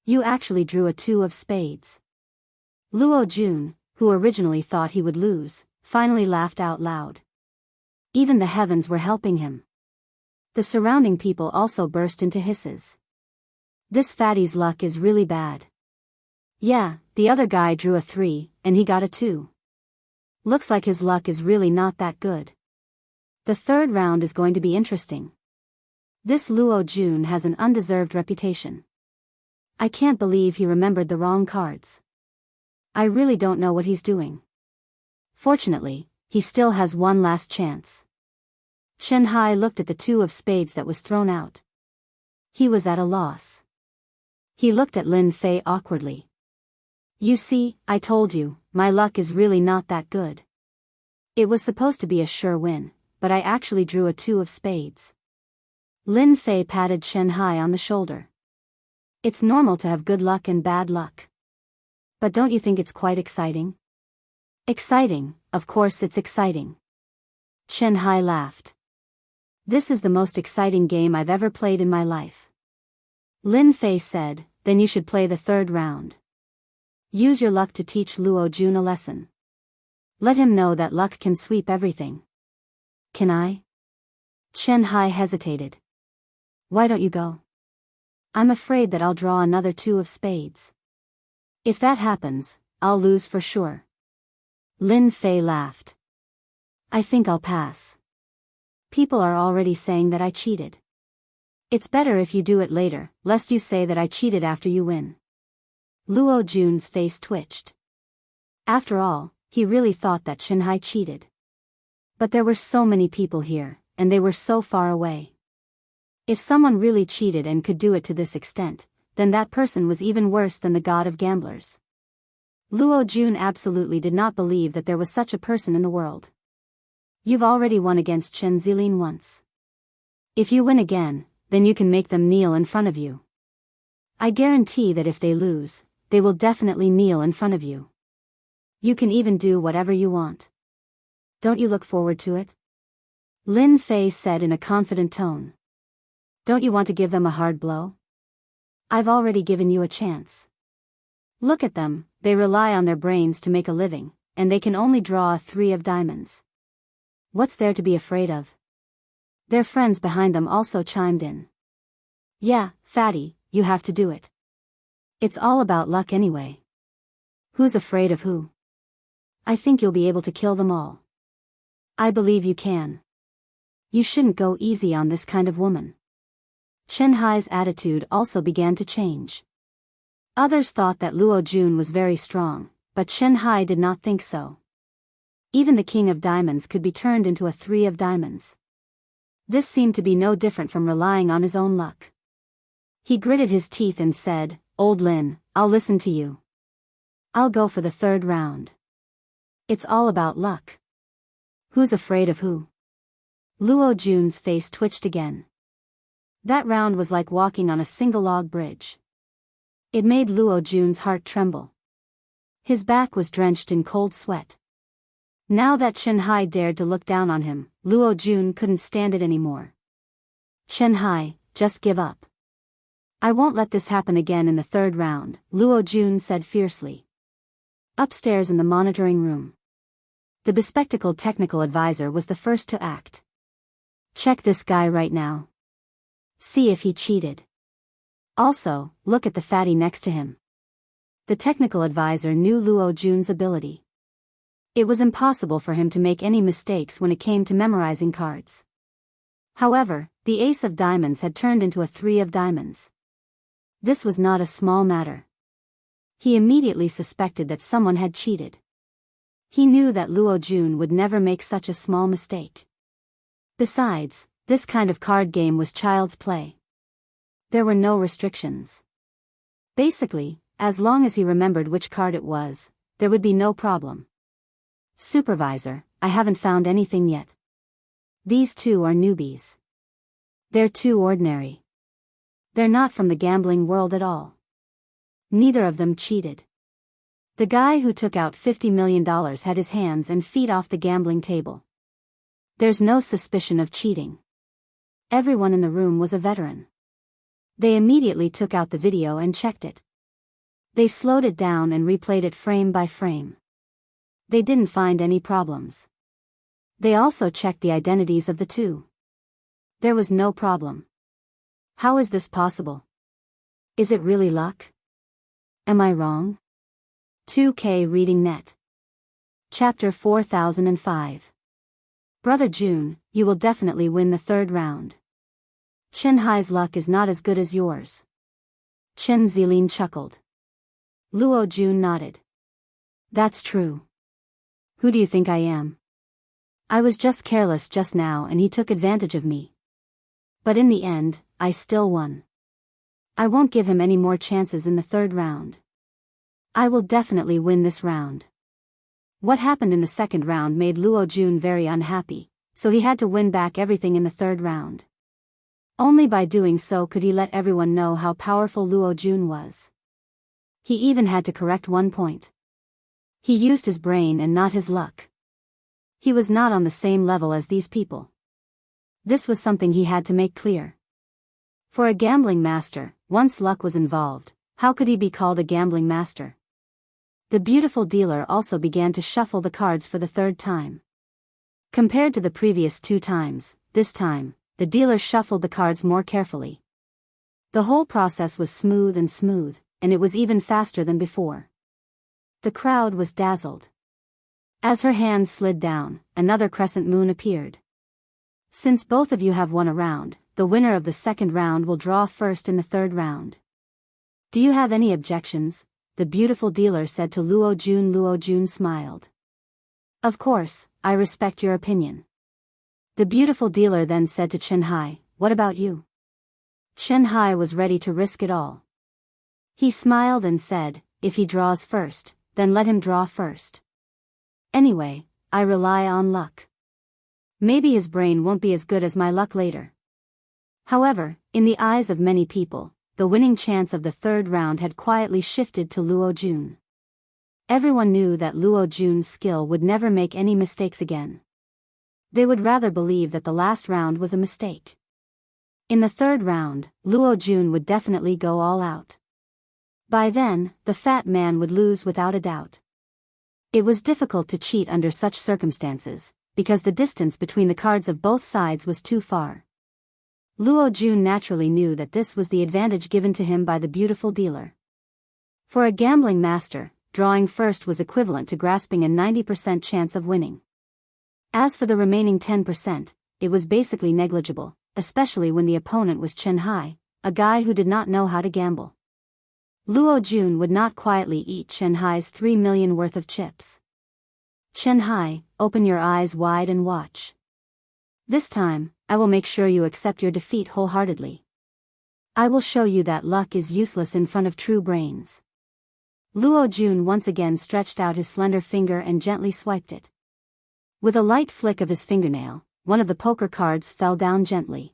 You actually drew a 2 of spades. Luo Jun, who originally thought he would lose, finally laughed out loud. Even the heavens were helping him. The surrounding people also burst into hisses. This fatty's luck is really bad. Yeah, the other guy drew a 3, and he got a 2. Looks like his luck is really not that good. The third round is going to be interesting. This Luo Jun has an undeserved reputation. I can't believe he remembered the wrong cards. I really don't know what he's doing. Fortunately, he still has one last chance. Chen Hai looked at the 2 of spades that was thrown out. He was at a loss. He looked at Lin Fei awkwardly. You see, I told you, my luck is really not that good. It was supposed to be a sure win, but I actually drew a 2 of spades. Lin Fei patted Chen Hai on the shoulder. It's normal to have good luck and bad luck. But don't you think it's quite exciting? Exciting, of course it's exciting. Chen Hai laughed. This is the most exciting game I've ever played in my life. Lin Fei said, then you should play the 3rd round. Use your luck to teach Luo Jun a lesson. Let him know that luck can sweep everything. Can I? Chen Hai hesitated. Why don't you go? I'm afraid that I'll draw another 2 of spades. If that happens, I'll lose for sure. Lin Fei laughed. I think I'll pass. People are already saying that I cheated. It's better if you do it later, lest you say that I cheated after you win. Luo Jun's face twitched. After all, he really thought that Chen Hai cheated. But there were so many people here, and they were so far away. If someone really cheated and could do it to this extent, then that person was even worse than the god of gamblers. Luo Jun absolutely did not believe that there was such a person in the world. You've already won against Chen Zilin once. If you win again, then you can make them kneel in front of you. I guarantee that if they lose, they will definitely kneel in front of you. You can even do whatever you want. Don't you look forward to it? Lin Fei said in a confident tone. Don't you want to give them a hard blow? I've already given you a chance. Look at them, they rely on their brains to make a living, and they can only draw a 3 of diamonds. What's there to be afraid of? Their friends behind them also chimed in. Yeah, fatty, you have to do it. It's all about luck anyway. Who's afraid of who? I think you'll be able to kill them all. I believe you can. You shouldn't go easy on this kind of woman. Chen Hai's attitude also began to change. Others thought that Luo Jun was very strong, but Chen Hai did not think so. Even the king of diamonds could be turned into a 3 of diamonds. This seemed to be no different from relying on his own luck. He gritted his teeth and said, Old Lin, I'll listen to you. I'll go for the 3rd round. It's all about luck. Who's afraid of who? Luo Jun's face twitched again. That round was like walking on a single log bridge. It made Luo Jun's heart tremble. His back was drenched in cold sweat. Now that Chen Hai dared to look down on him, Luo Jun couldn't stand it anymore. Chen Hai, just give up. I won't let this happen again in the 3rd round, Luo Jun said fiercely. Upstairs in the monitoring room. The bespectacled technical advisor was the first to act. Check this guy right now. See if he cheated. Also, look at the fatty next to him. The technical advisor knew Luo Jun's ability. It was impossible for him to make any mistakes when it came to memorizing cards. However, the ace of diamonds had turned into a 3 of diamonds. This was not a small matter. He immediately suspected that someone had cheated. He knew that Luo Jun would never make such a small mistake. Besides, this kind of card game was child's play. There were no restrictions. Basically, as long as he remembered which card it was, there would be no problem. Supervisor, I haven't found anything yet. These 2 are newbies. They're too ordinary. They're not from the gambling world at all. Neither of them cheated. The guy who took out $50 million had his hands and feet off the gambling table. There's no suspicion of cheating. Everyone in the room was a veteran. They immediately took out the video and checked it. They slowed it down and replayed it frame by frame. They didn't find any problems. They also checked the identities of the 2. There was no problem. How is this possible? Is it really luck? Am I wrong? 2K Reading Net. Chapter 4005. Brother Jun, you will definitely win the 3rd round. Chen Hai's luck is not as good as yours. Chen Zilin chuckled. Luo Jun nodded. That's true. Who do you think I am? I was just careless just now and he took advantage of me. But in the end, I still won. I won't give him any more chances in the 3rd round. I will definitely win this round. What happened in the second round made Luo Jun very unhappy, so he had to win back everything in the third round. Only by doing so could he let everyone know how powerful Luo Jun was. He even had to correct one point. He used his brain and not his luck. He was not on the same level as these people. This was something he had to make clear. For a gambling master, once luck was involved, how could he be called a gambling master? The beautiful dealer also began to shuffle the cards for the third time. Compared to the previous 2 times, this time, the dealer shuffled the cards more carefully. The whole process was smooth, and it was even faster than before. The crowd was dazzled. As her hand slid down, another crescent moon appeared. Since both of you have won a round, the winner of the second round will draw first in the third round. Do you have any objections? The beautiful dealer said to Luo Jun. Luo Jun smiled. Of course, I respect your opinion. The beautiful dealer then said to Chen Hai, what about you? Chen Hai was ready to risk it all. He smiled and said, if he draws first, then let him draw first. Anyway, I rely on luck. Maybe his brain won't be as good as my luck later. However, in the eyes of many people, the winning chance of the third round had quietly shifted to Luo Jun. Everyone knew that Luo Jun's skill would never make any mistakes again. They would rather believe that the last round was a mistake. In the third round, Luo Jun would definitely go all out. By then, the fat man would lose without a doubt. It was difficult to cheat under such circumstances, because the distance between the cards of both sides was too far. Luo Jun naturally knew that this was the advantage given to him by the beautiful dealer. For a gambling master, drawing first was equivalent to grasping a 90% chance of winning. As for the remaining 10%, it was basically negligible, especially when the opponent was Chen Hai, a guy who did not know how to gamble. Luo Jun would not quietly eat Chen Hai's 3 million worth of chips. Chen Hai, open your eyes wide and watch. This time, I will make sure you accept your defeat wholeheartedly. I will show you that luck is useless in front of true brains. Luo Jun once again stretched out his slender finger and gently swiped it. With a light flick of his fingernail, one of the poker cards fell down gently.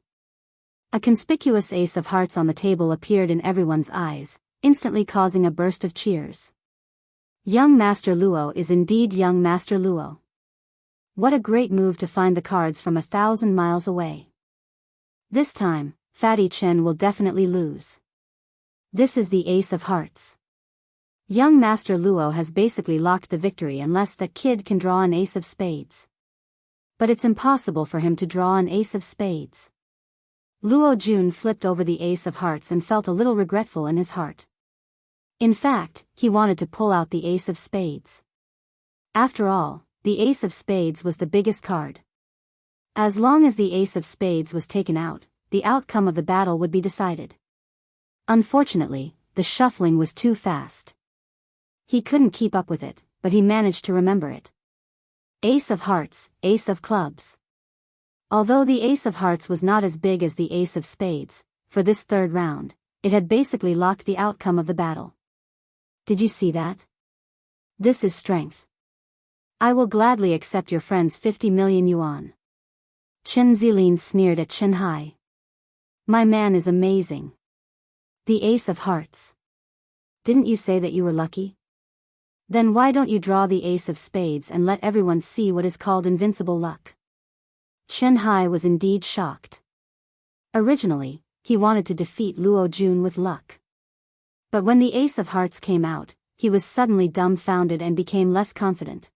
A conspicuous ace of hearts on the table appeared in everyone's eyes, instantly causing a burst of cheers. Young Master Luo is indeed young Master Luo. What a great move to find the cards from 1,000 miles away. This time, Fatty Chen will definitely lose. This is the Ace of Hearts. Young Master Luo has basically locked the victory unless that kid can draw an Ace of Spades. But it's impossible for him to draw an Ace of Spades. Luo Jun flipped over the Ace of Hearts and felt a little regretful in his heart. In fact, he wanted to pull out the Ace of Spades. After all, the Ace of Spades was the biggest card. As long as the Ace of Spades was taken out, the outcome of the battle would be decided. Unfortunately, the shuffling was too fast. He couldn't keep up with it, but he managed to remember it. Ace of Hearts, Ace of Clubs. Although the Ace of Hearts was not as big as the Ace of Spades, for this third round, it had basically locked the outcome of the battle. Did you see that? This is strength. I will gladly accept your friend's 50 million yuan. Chen Zilin sneered at Chen Hai. My man is amazing. The Ace of Hearts. Didn't you say that you were lucky? Then why don't you draw the Ace of Spades and let everyone see what is called invincible luck? Chen Hai was indeed shocked. Originally, he wanted to defeat Luo Jun with luck. But when the Ace of Hearts came out, he was suddenly dumbfounded and became less confident.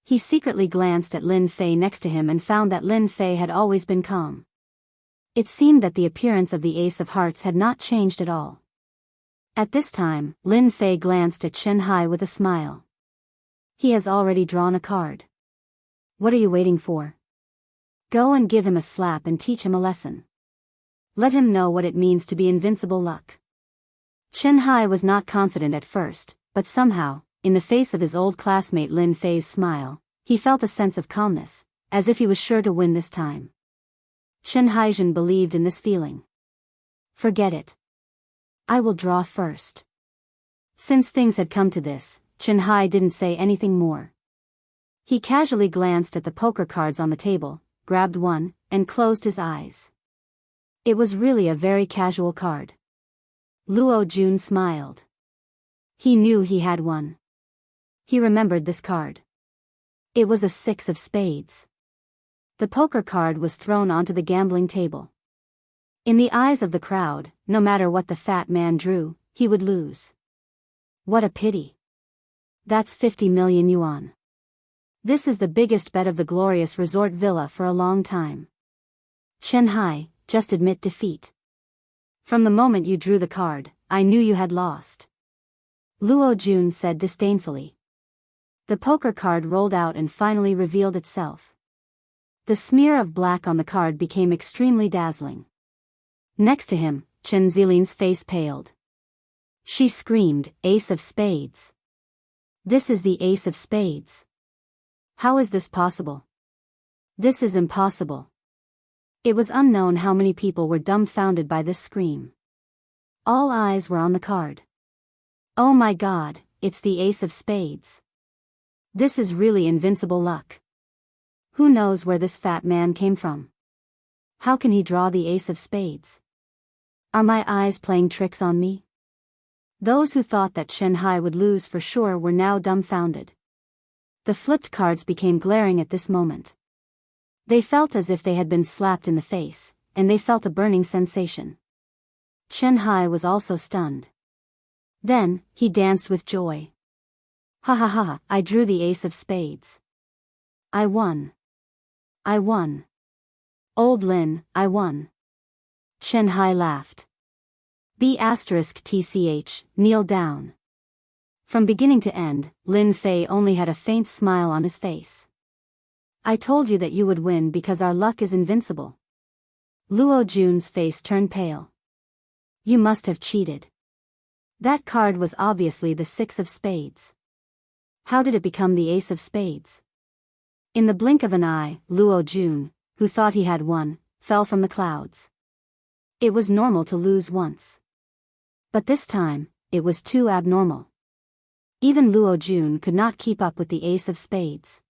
He secretly glanced at Lin Fei next to him and found that Lin Fei had always been calm. It seemed that the appearance of the Ace of Hearts had not changed at all. At this time, Lin Fei glanced at Chen Hai with a smile. He has already drawn a card. What are you waiting for? Go and give him a slap and teach him a lesson. Let him know what it means to be invincible luck. Chen Hai was not confident at first, but somehow, in the face of his old classmate Lin Fei's smile, he felt a sense of calmness, as if he was sure to win this time. Chen Haijin believed in this feeling. Forget it. I will draw first. Since things had come to this, Chen Hai didn't say anything more. He casually glanced at the poker cards on the table, grabbed one, and closed his eyes. It was really a very casual card. Luo Jun smiled. He knew he had one. He remembered this card. It was a 6 of spades. The poker card was thrown onto the gambling table. In the eyes of the crowd, no matter what the fat man drew, he would lose. What a pity. That's 50 million yuan. This is the biggest bet of the glorious resort villa for a long time. Chen Hai, just admit defeat. From the moment you drew the card, I knew you had lost. Luo Jun said disdainfully. The poker card rolled out and finally revealed itself. The smear of black on the card became extremely dazzling. Next to him, Chen Zilin's face paled. She screamed, Ace of Spades. This is the Ace of Spades. How is this possible? This is impossible. It was unknown how many people were dumbfounded by this scream. All eyes were on the card. Oh my God, it's the Ace of Spades. This is really invincible luck. Who knows where this fat man came from? How can he draw the Ace of Spades? Are my eyes playing tricks on me? Those who thought that Chen Hai would lose for sure were now dumbfounded. The flipped cards became glaring at this moment. They felt as if they had been slapped in the face, and they felt a burning sensation. Chen Hai was also stunned. Then, he danced with joy. Ha ha ha, I drew the Ace of Spades. I won. I won. Old Lin, I won. Chen Hai laughed. B*TCH, kneel down. From beginning to end, Lin Fei only had a faint smile on his face. I told you that you would win because our luck is invincible. Luo Jun's face turned pale. You must have cheated. That card was obviously the 6 of spades. How did it become the Ace of Spades? In the blink of an eye, Luo Jun, who thought he had won, fell from the clouds. It was normal to lose once. But this time, it was too abnormal. Even Luo Jun could not keep up with the Ace of Spades.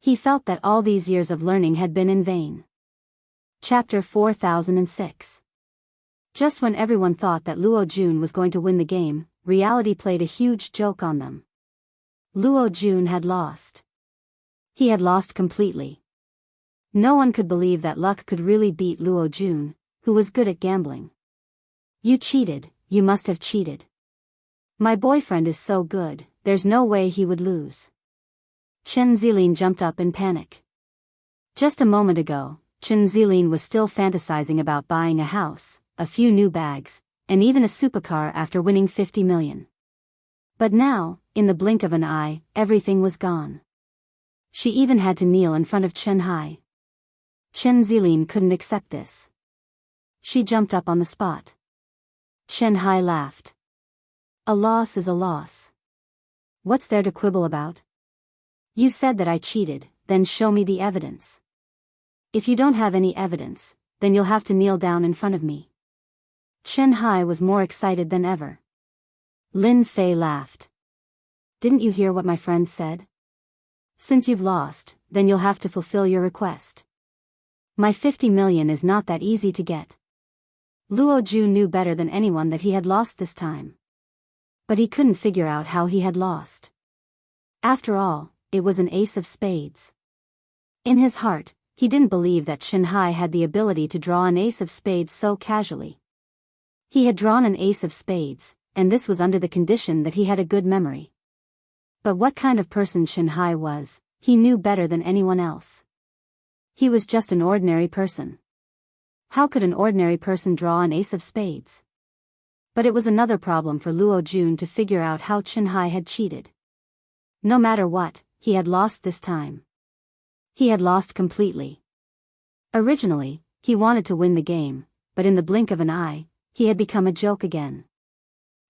He felt that all these years of learning had been in vain. Chapter 4006. Just when everyone thought that Luo Jun was going to win the game, reality played a huge joke on them. Luo Jun had lost. He had lost completely. No one could believe that luck could really beat Luo Jun, who was good at gambling. You cheated, you must have cheated. My boyfriend is so good, there's no way he would lose. Chen Zilin jumped up in panic. Just a moment ago, Chen Zilin was still fantasizing about buying a house, a few new bags, and even a supercar after winning 50 million. But now, in the blink of an eye, everything was gone. She even had to kneel in front of Chen Hai. Chen Zilin couldn't accept this. She jumped up on the spot. Chen Hai laughed. A loss is a loss. What's there to quibble about? You said that I cheated, then show me the evidence. If you don't have any evidence, then you'll have to kneel down in front of me. Chen Hai was more excited than ever. Lin Fei laughed. Didn't you hear what my friend said? Since you've lost, then you'll have to fulfill your request. My 50 million is not that easy to get. Luo Jun knew better than anyone that he had lost this time. But he couldn't figure out how he had lost. After all, it was an Ace of Spades. In his heart, he didn't believe that Chen Hai had the ability to draw an Ace of Spades so casually. He had drawn an Ace of Spades, and this was under the condition that he had a good memory. But what kind of person Chen Hai was, he knew better than anyone else. He was just an ordinary person. How could an ordinary person draw an Ace of Spades? But it was another problem for Luo Jun to figure out how Chen Hai had cheated. No matter what, he had lost this time. He had lost completely. Originally, he wanted to win the game, but in the blink of an eye, he had become a joke again.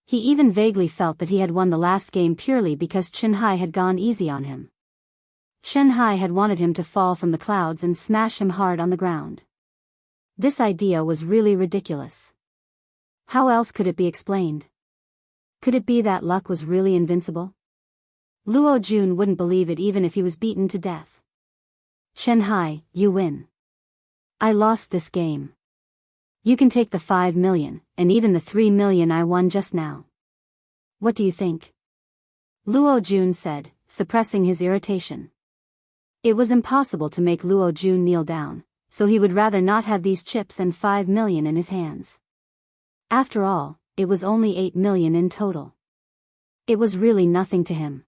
He even vaguely felt that he had won the last game purely because Chen Hai had gone easy on him. Chen Hai had wanted him to fall from the clouds and smash him hard on the ground. This idea was really ridiculous. How else could it be explained? Could it be that luck was really invincible? Luo Jun wouldn't believe it even if he was beaten to death. Chen Hai, you win. I lost this game. You can take the 5 million, and even the 3 million I won just now. What do you think? Luo Jun said, suppressing his irritation. It was impossible to make Luo Jun kneel down, so he would rather not have these chips and 5 million in his hands. After all, it was only 8 million in total. It was really nothing to him.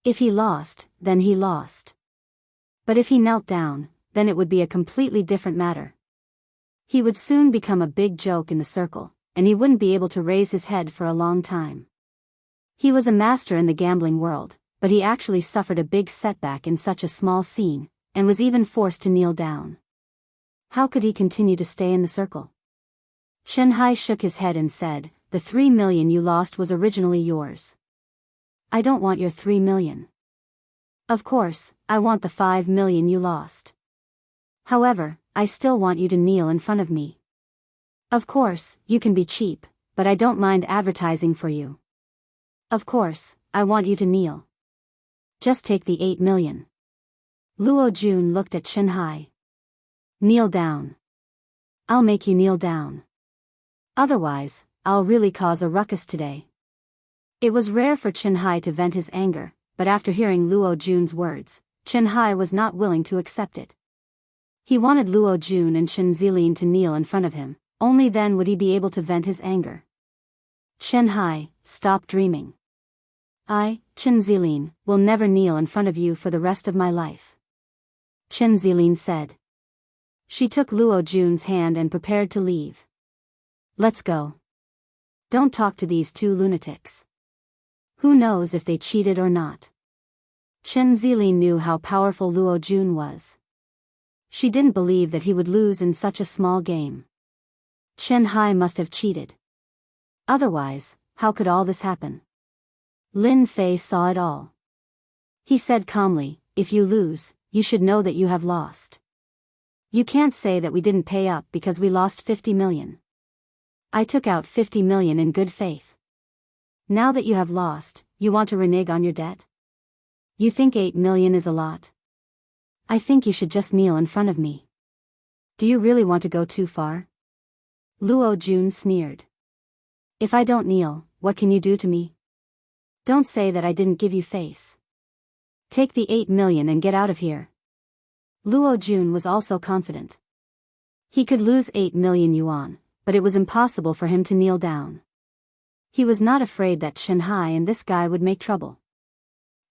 If he lost, then he lost. But if he knelt down, then it would be a completely different matter. He would soon become a big joke in the circle, and he wouldn't be able to raise his head for a long time. He was a master in the gambling world, but he actually suffered a big setback in such a small scene, and was even forced to kneel down. How could he continue to stay in the circle? Chen Hai shook his head and said, "The 3 million you lost was originally yours. I don't want your 3 million. Of course, I want the 5 million you lost. However, I still want you to kneel in front of me. Of course, you can be cheap, but I don't mind advertising for you. Of course, I want you to kneel. Just take the 8 million. Luo Jun looked at Chen Hai. Kneel down. I'll make you kneel down. Otherwise, I'll really cause a ruckus today. It was rare for Chen Hai to vent his anger, but after hearing Luo Jun's words, Chen Hai was not willing to accept it. He wanted Luo Jun and Chen Zilin to kneel in front of him, only then would he be able to vent his anger. Chen Hai, stop dreaming. I, Chen Zilin, will never kneel in front of you for the rest of my life. Chen Zilin said. She took Luo Jun's hand and prepared to leave. Let's go. Don't talk to these two lunatics. Who knows if they cheated or not? Chen Zilin knew how powerful Luo Jun was. She didn't believe that he would lose in such a small game. Chen Hai must have cheated. Otherwise, how could all this happen? Lin Fei saw it all. He said calmly, if you lose, you should know that you have lost. You can't say that we didn't pay up because we lost 50 million. I took out 50 million in good faith. Now that you have lost, you want to renege on your debt? You think 8 million is a lot? I think you should just kneel in front of me. Do you really want to go too far? Luo Jun sneered. If I don't kneel, what can you do to me? Don't say that I didn't give you face. Take the 8 million and get out of here. Luo Jun was also confident. He could lose 8 million yuan, but it was impossible for him to kneel down. He was not afraid that Chen Hai and this guy would make trouble.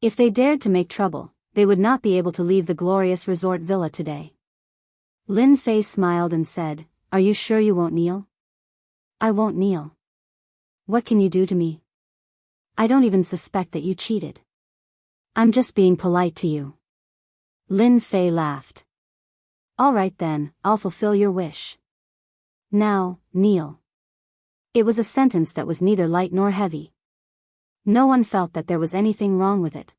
If they dared to make trouble, they would not be able to leave the glorious resort villa today. Lin Fei smiled and said, are you sure you won't kneel? I won't kneel. What can you do to me? I don't even suspect that you cheated. I'm just being polite to you. Lin Fei laughed. All right then, I'll fulfill your wish. Now, kneel. It was a sentence that was neither light nor heavy. No one felt that there was anything wrong with it.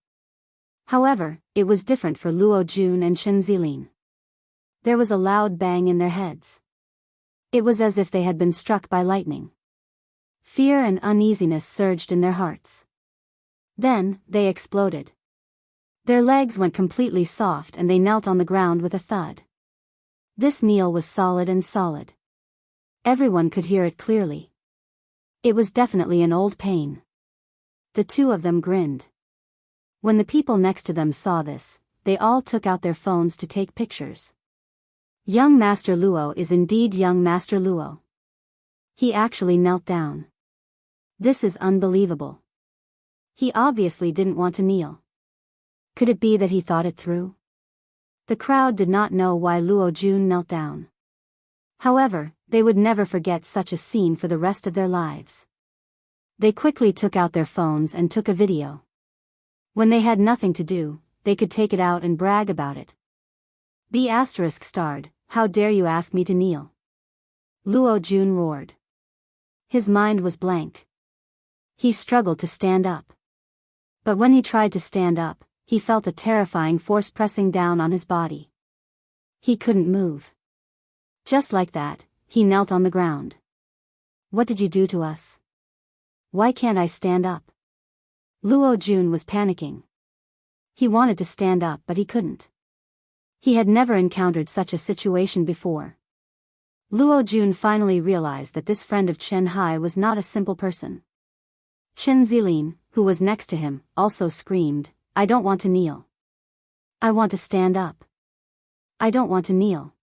However, it was different for Luo Jun and Chen Zilin. There was a loud bang in their heads. It was as if they had been struck by lightning. Fear and uneasiness surged in their hearts. Then, they exploded. Their legs went completely soft and they knelt on the ground with a thud. This kneel was solid and solid. Everyone could hear it clearly. It was definitely an old pain. The two of them grinned. When the people next to them saw this, they all took out their phones to take pictures. Young Master Luo is indeed young Master Luo. He actually knelt down. This is unbelievable. He obviously didn't want to kneel. Could it be that he thought it through? The crowd did not know why Luo Jun knelt down. However, they would never forget such a scene for the rest of their lives. They quickly took out their phones and took a video. When they had nothing to do, they could take it out and brag about it. B****, how dare you ask me to kneel? Luo Jun roared. His mind was blank. He struggled to stand up. But when he tried to stand up, he felt a terrifying force pressing down on his body. He couldn't move. Just like that, he knelt on the ground. What did you do to us? Why can't I stand up? Luo Jun was panicking. He wanted to stand up but he couldn't. He had never encountered such a situation before. Luo Jun finally realized that this friend of Chen Hai was not a simple person. Chen Zilin, who was next to him, also screamed, I don't want to kneel. I want to stand up. I don't want to kneel.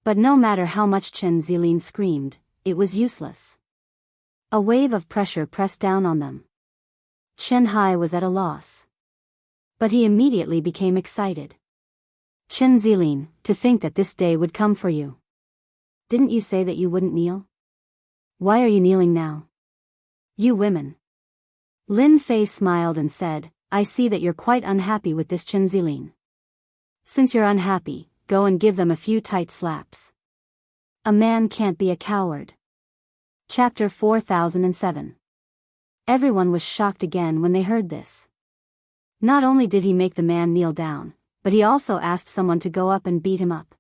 But no matter how much Chen Zilin screamed, it was useless. A wave of pressure pressed down on them. Chen Hai was at a loss. But he immediately became excited. Chen Zilin, to think that this day would come for you. Didn't you say that you wouldn't kneel? Why are you kneeling now? You women. Lin Fei smiled and said, I see that you're quite unhappy with this Chen Zilin. Since you're unhappy, go and give them a few tight slaps. A man can't be a coward. Chapter 4007. Everyone was shocked again when they heard this. Not only did he make the man kneel down, but he also asked someone to go up and beat him up.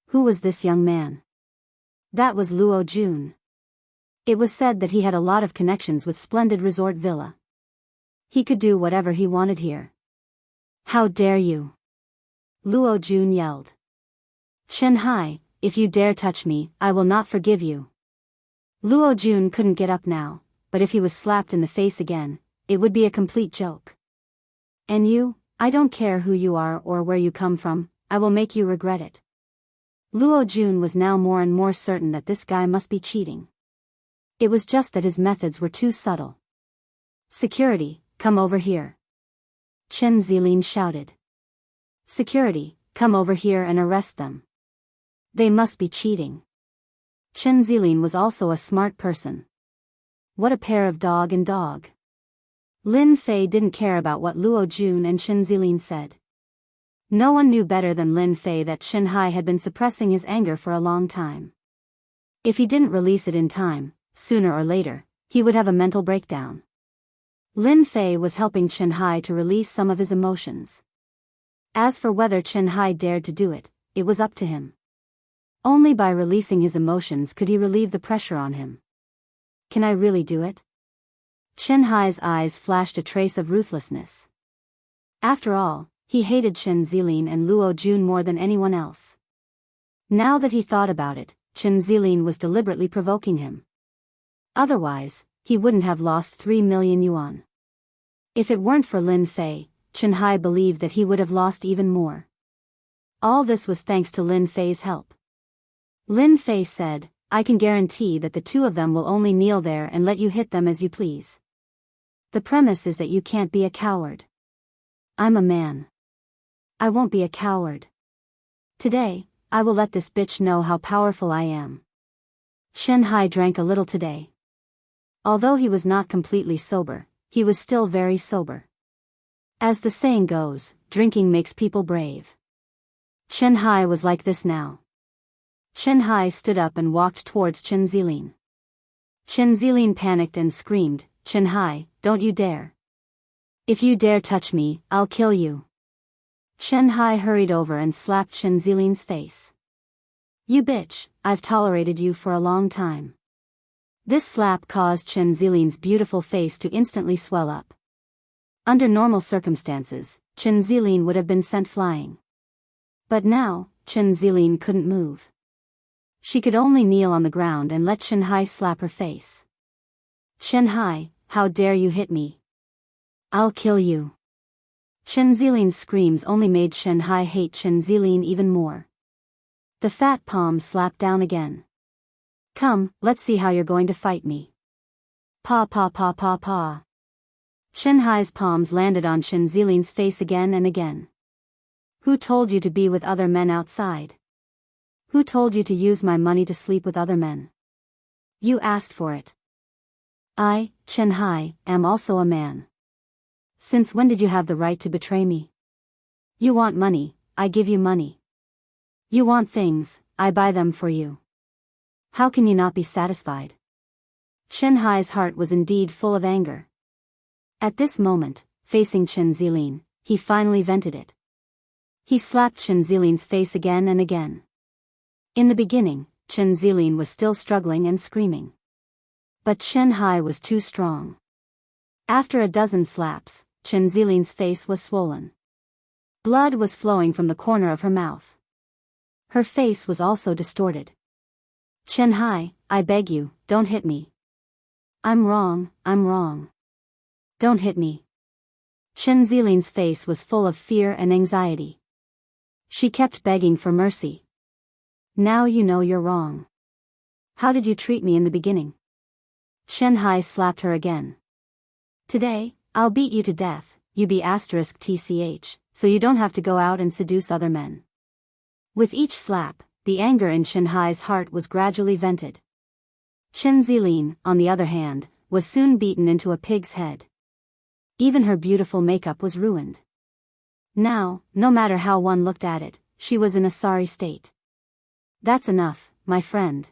Who was this young man? That was Luo Jun. It was said that he had a lot of connections with splendid resort villa. He could do whatever he wanted here. How dare you? Luo Jun yelled. Chen Hai, if you dare touch me, I will not forgive you. Luo Jun couldn't get up now, but if he was slapped in the face again, it would be a complete joke. And you, I don't care who you are or where you come from, I will make you regret it. Luo Jun was now more and more certain that this guy must be cheating. It was just that his methods were too subtle. Security, come over here. Chen Zilin shouted. Security, come over here and arrest them. They must be cheating. Chen Zilin was also a smart person. What a pair of dog and dog. Lin Fei didn't care about what Luo Jun and Chen Zilin said. No one knew better than Lin Fei that Chen Hai had been suppressing his anger for a long time. If he didn't release it in time, sooner or later, he would have a mental breakdown. Lin Fei was helping Chen Hai to release some of his emotions. As for whether Chen Hai dared to do it, it was up to him. Only by releasing his emotions could he relieve the pressure on him. Can I really do it? Chen Hai's eyes flashed a trace of ruthlessness. After all, he hated Chen Zilin and Luo Jun more than anyone else. Now that he thought about it, Chen Zilin was deliberately provoking him. Otherwise, he wouldn't have lost 3 million yuan. If it weren't for Lin Fei, Chen Hai believed that he would have lost even more. All this was thanks to Lin Fei's help. Lin Fei said, I can guarantee that the two of them will only kneel there and let you hit them as you please. The premise is that you can't be a coward. I'm a man. I won't be a coward. Today, I will let this bitch know how powerful I am. Chen Hai drank a little today. Although he was not completely sober, he was still very sober. As the saying goes, drinking makes people brave. Chen Hai was like this now. Chen Hai stood up and walked towards Chen Zilin. Chen Zilin panicked and screamed, Chen Hai, don't you dare. If you dare touch me, I'll kill you. Chen Hai hurried over and slapped Chen Zilin's face. You bitch, I've tolerated you for a long time. This slap caused Chen Zilin's beautiful face to instantly swell up. Under normal circumstances, Chen Zilin would have been sent flying. But now, Chen Zilin couldn't move. She could only kneel on the ground and let Chen Hai slap her face. Chen Hai, how dare you hit me? I'll kill you. Chen Zilin's screams only made Chen Hai hate Chen Zilin even more. The fat palm slapped down again. Come, let's see how you're going to fight me. Paw paw paw paw paw. Chen Hai's palms landed on Chen Zilin's face again and again. Who told you to be with other men outside? Who told you to use my money to sleep with other men? You asked for it. I, Chen Hai, am also a man. Since when did you have the right to betray me? You want money, I give you money. You want things, I buy them for you. How can you not be satisfied? Chen Hai's heart was indeed full of anger. At this moment, facing Chen Zilin, he finally vented it. He slapped Chen Zilin's face again and again. In the beginning, Chen Zilin was still struggling and screaming. But Chen Hai was too strong. After a dozen slaps, Chen Zilin's face was swollen. Blood was flowing from the corner of her mouth. Her face was also distorted. Chen Hai, I beg you, don't hit me. I'm wrong. Don't hit me. Chen Zilin's face was full of fear and anxiety. She kept begging for mercy. Now you know you're wrong. How did you treat me in the beginning? Chen Hai slapped her again. Today, I'll beat you to death, you be *tch, so you don't have to go out and seduce other men. With each slap, the anger in Chen Hai's heart was gradually vented. Chen Zilin, on the other hand, was soon beaten into a pig's head. Even her beautiful makeup was ruined. Now, no matter how one looked at it, she was in a sorry state. That's enough, my friend.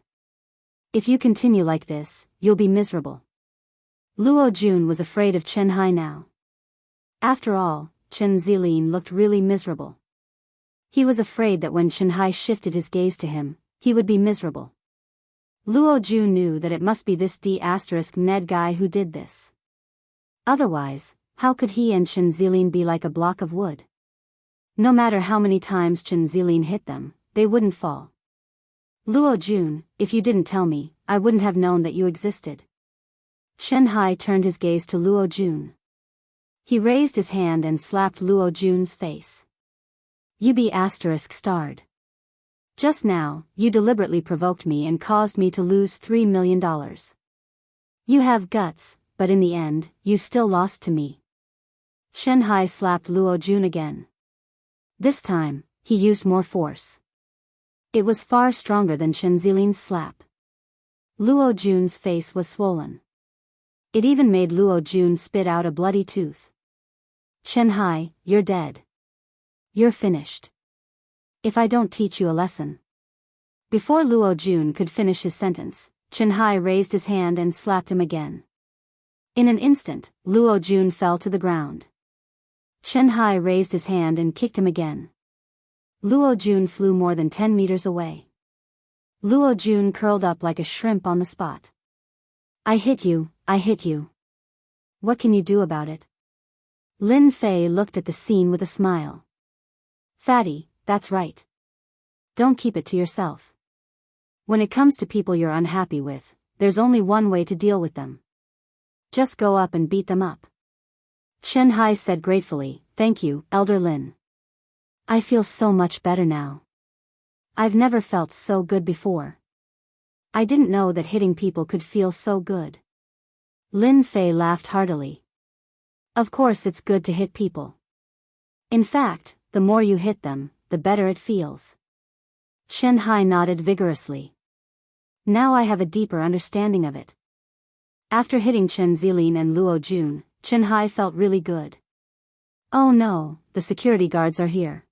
If you continue like this, you'll be miserable. Luo Jun was afraid of Chen Hai now. After all, Chen Zilin looked really miserable. He was afraid that when Chen Hai shifted his gaze to him, he would be miserable. Luo Jun knew that it must be this D*Ned guy who did this. Otherwise, how could he and Chen Zilin be like a block of wood? No matter how many times Chen Zilin hit them, they wouldn't fall. Luo Jun, if you didn't tell me, I wouldn't have known that you existed. Chen Hai turned his gaze to Luo Jun. He raised his hand and slapped Luo Jun's face. You be *starred. Just now, you deliberately provoked me and caused me to lose $3 million. You have guts, but in the end, you still lost to me. Chen Hai slapped Luo Jun again. This time, he used more force. It was far stronger than Chen Zilin's slap. Luo Jun's face was swollen. It even made Luo Jun spit out a bloody tooth. Chen Hai, you're dead. You're finished. If I don't teach you a lesson. Before Luo Jun could finish his sentence, Chen Hai raised his hand and slapped him again. In an instant, Luo Jun fell to the ground. Chen Hai raised his hand and kicked him again. Luo Jun flew more than 10 meters away. Luo Jun curled up like a shrimp on the spot. I hit you. What can you do about it? Lin Fei looked at the scene with a smile. Fatty, that's right. Don't keep it to yourself. When it comes to people you're unhappy with, there's only one way to deal with them. Just go up and beat them up. Chen Hai said gratefully, thank you, Elder Lin. I feel so much better now. I've never felt so good before. I didn't know that hitting people could feel so good. Lin Fei laughed heartily. Of course it's good to hit people. In fact, the more you hit them, the better it feels. Chen Hai nodded vigorously. Now I have a deeper understanding of it. After hitting Chen Zilin and Luo Jun, Chen Hai felt really good. Oh no, the security guards are here.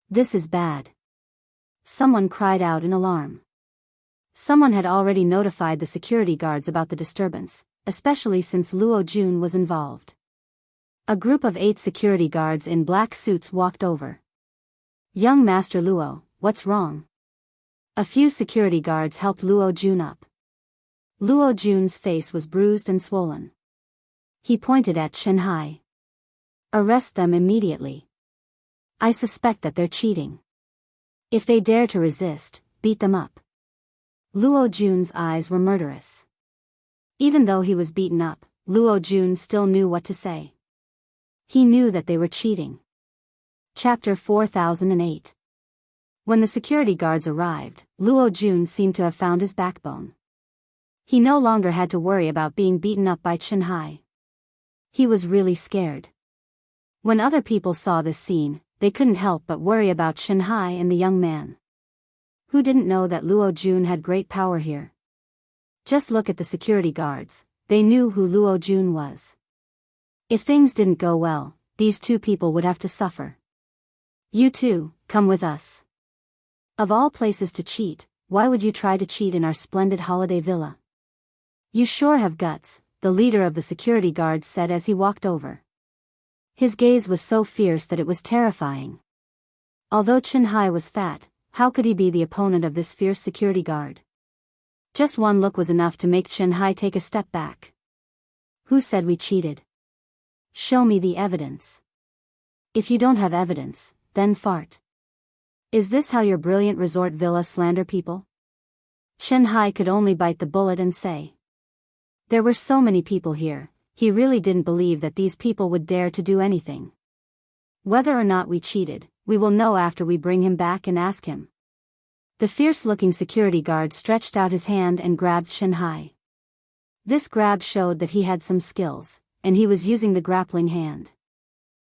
This is bad. Someone cried out in alarm. Someone had already notified the security guards about the disturbance, especially since Luo Jun was involved. A group of 8 security guards in black suits walked over. Young Master Luo, what's wrong? A few security guards helped Luo Jun up. Luo Jun's face was bruised and swollen. He pointed at Chen Hai. Arrest them immediately. I suspect that they're cheating. If they dare to resist, beat them up. Luo Jun's eyes were murderous. Even though he was beaten up, Luo Jun still knew what to say. He knew that they were cheating. Chapter 4008. When the security guards arrived, Luo Jun seemed to have found his backbone. He no longer had to worry about being beaten up by Chen Hai. He was really scared. When other people saw this scene, they couldn't help but worry about Chen Hai and the young man. Who didn't know that Luo Jun had great power here? Just look at the security guards, they knew who Luo Jun was. If things didn't go well, these two people would have to suffer. You two, come with us. Of all places to cheat, why would you try to cheat in our splendid holiday villa? You sure have guts, the leader of the security guards said as he walked over. His gaze was so fierce that it was terrifying. Although Chen Hai was fat, how could he be the opponent of this fierce security guard? Just one look was enough to make Chen Hai take a step back. Who said we cheated? Show me the evidence. If you don't have evidence, then fart. Is this how your brilliant resort villa slander people? Chen Hai could only bite the bullet and say. There were so many people here, he really didn't believe that these people would dare to do anything. Whether or not we cheated, we will know after we bring him back and ask him. The fierce-looking security guard stretched out his hand and grabbed Chen Hai. This grab showed that he had some skills, and he was using the grappling hand.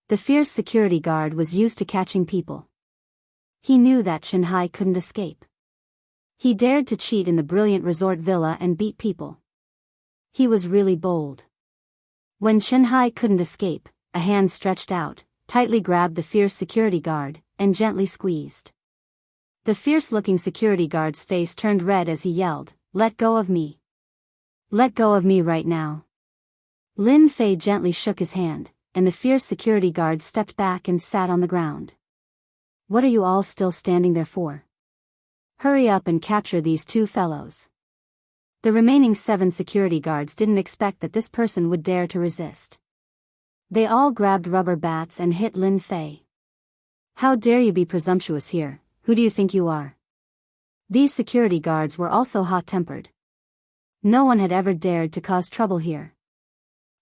The fierce security guard was used to catching people. He knew that Chen Hai couldn't escape. He dared to cheat in the brilliant resort villa and beat people. He was really bold. When Chen Hai couldn't escape, a hand stretched out, tightly grabbed the fierce security guard, and gently squeezed. The fierce-looking security guard's face turned red as he yelled, "Let go of me. Let go of me right now." Lin Fei gently shook his hand, and the fierce security guard stepped back and sat on the ground. What are you all still standing there for? Hurry up and capture these two fellows. The remaining 7 security guards didn't expect that this person would dare to resist. They all grabbed rubber bats and hit Lin Fei. How dare you be presumptuous here, who do you think you are? These security guards were also hot-tempered. No one had ever dared to cause trouble here.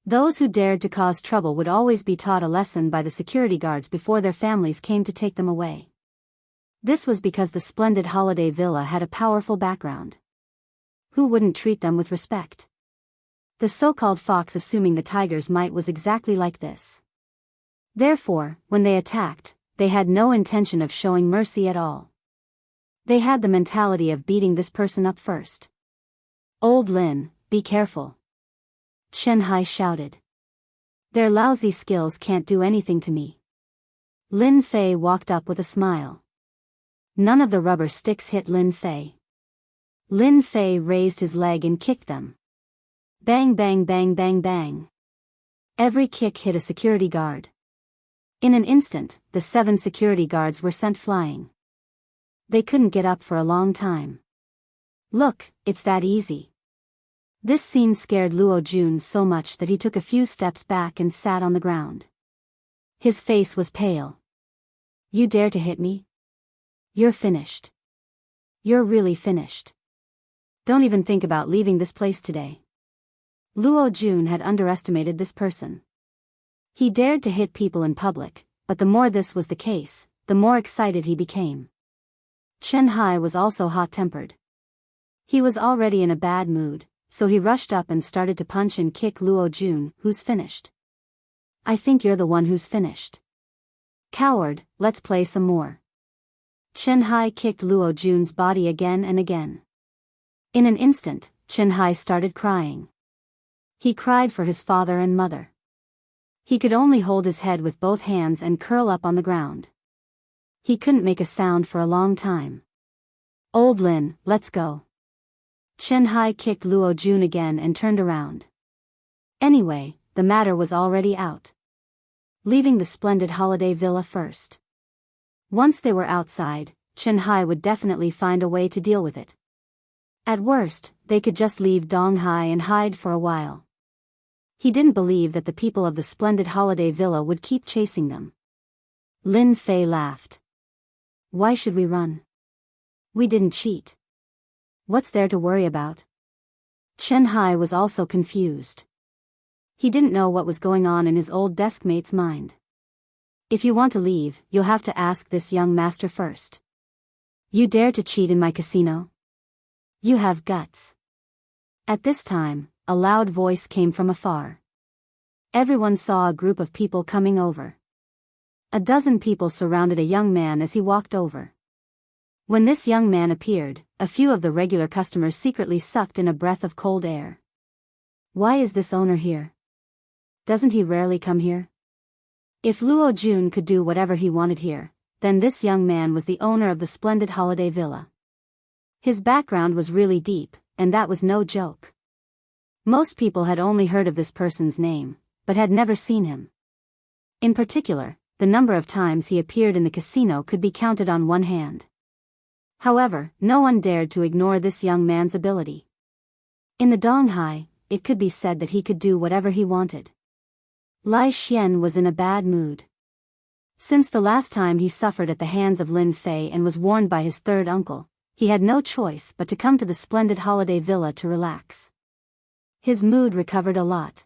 Those who dared to cause trouble would always be taught a lesson by the security guards before their families came to take them away. This was because the splendid holiday villa had a powerful background. Who wouldn't treat them with respect? The so-called fox assuming the tiger's might was exactly like this. Therefore, when they attacked, they had no intention of showing mercy at all. They had the mentality of beating this person up first. Old Lin, be careful. Chen Hai shouted. Their lousy skills can't do anything to me. Lin Fei walked up with a smile. None of the rubber sticks hit Lin Fei. Lin Fei raised his leg and kicked them. Bang bang bang bang bang. Every kick hit a security guard. In an instant, the 7 security guards were sent flying. They couldn't get up for a long time. Look, it's that easy. This scene scared Luo Jun so much that he took a few steps back and sat on the ground. His face was pale. You dare to hit me? You're finished. You're really finished. Don't even think about leaving this place today. Luo Jun had underestimated this person. He dared to hit people in public, but the more this was the case, the more excited he became. Chen Hai was also hot-tempered. He was already in a bad mood, so he rushed up and started to punch and kick Luo Jun, who's finished. I think you're the one who's finished. Coward, let's play some more. Chen Hai kicked Luo Jun's body again and again. In an instant, Chen Hai started crying. He cried for his father and mother. He could only hold his head with both hands and curl up on the ground. He couldn't make a sound for a long time. Old Lin, let's go. Chen Hai kicked Luo Jun again and turned around. Anyway, the matter was already out. Leaving the splendid holiday villa first. Once they were outside, Chen Hai would definitely find a way to deal with it. At worst, they could just leave Dong Hai and hide for a while. He didn't believe that the people of the splendid holiday villa would keep chasing them. Lin Fei laughed. Why should we run? We didn't cheat. What's there to worry about? Chen Hai was also confused. He didn't know what was going on in his old deskmate's mind. If you want to leave, you'll have to ask this young master first. You dare to cheat in my casino? You have guts. At this time, a loud voice came from afar. Everyone saw a group of people coming over. A dozen people surrounded a young man as he walked over. When this young man appeared, a few of the regular customers secretly sucked in a breath of cold air. Why is this owner here? Doesn't he rarely come here? If Luo Jun could do whatever he wanted here, then this young man was the owner of the splendid holiday villa. His background was really deep, and that was no joke. Most people had only heard of this person's name, but had never seen him. In particular, the number of times he appeared in the casino could be counted on one hand. However, no one dared to ignore this young man's ability. In the Donghai, it could be said that he could do whatever he wanted. Lai Xian was in a bad mood. Since the last time he suffered at the hands of Lin Fei and was warned by his third uncle, he had no choice but to come to the splendid holiday villa to relax. His mood recovered a lot.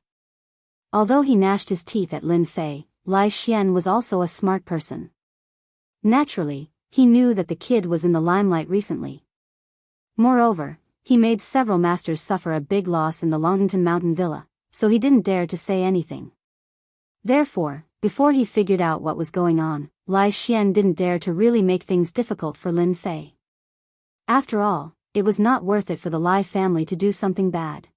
Although he gnashed his teeth at Lin Fei, Lai Xian was also a smart person. Naturally, he knew that the kid was in the limelight recently. Moreover, he made several masters suffer a big loss in the Longton Mountain Villa, so he didn't dare to say anything. Therefore, before he figured out what was going on, Lai Xian didn't dare to really make things difficult for Lin Fei. After all, it was not worth it for the Lai family to do something bad.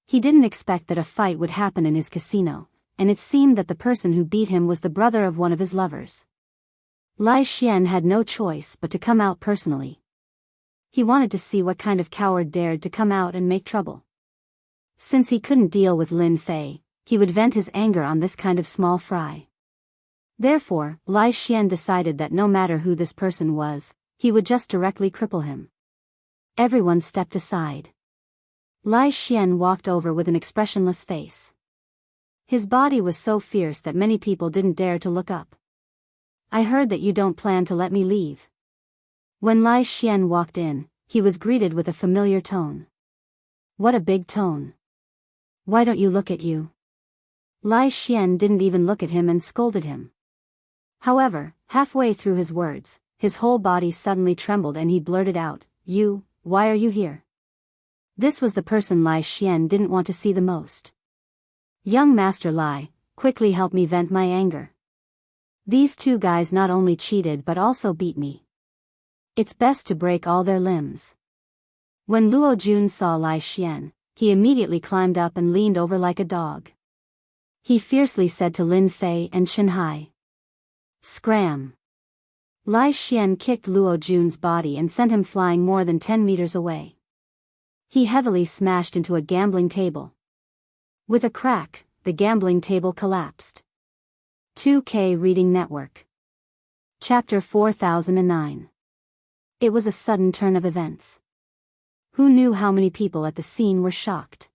He didn't expect that a fight would happen in his casino, and it seemed that the person who beat him was the brother of one of his lovers. Lai Xian had no choice but to come out personally. He wanted to see what kind of coward dared to come out and make trouble. Since he couldn't deal with Lin Fei, he would vent his anger on this kind of small fry. Therefore, Lai Xian decided that no matter who this person was, he would just directly cripple him. Everyone stepped aside. Lai Xian walked over with an expressionless face. His body was so fierce that many people didn't dare to look up. I heard that you don't plan to let me leave. When Lai Xian walked in, he was greeted with a familiar tone. What a big tone. Why don't you look at you? Lai Xian didn't even look at him and scolded him. However, halfway through his words, his whole body suddenly trembled and he blurted out, why are you here? This was the person Lai Xian didn't want to see the most. Young Master Lai, quickly help me vent my anger. These two guys not only cheated but also beat me. It's best to break all their limbs. When Luo Jun saw Lai Xian, he immediately climbed up and leaned over like a dog. He fiercely said to Lin Fei and Chen Hai. Scram! Lai Xian kicked Luo Jun's body and sent him flying more than 10 meters away. He heavily smashed into a gambling table. With a crack, the gambling table collapsed. 2K Reading Network. Chapter 4009. It was a sudden turn of events. Who knew how many people at the scene were shocked?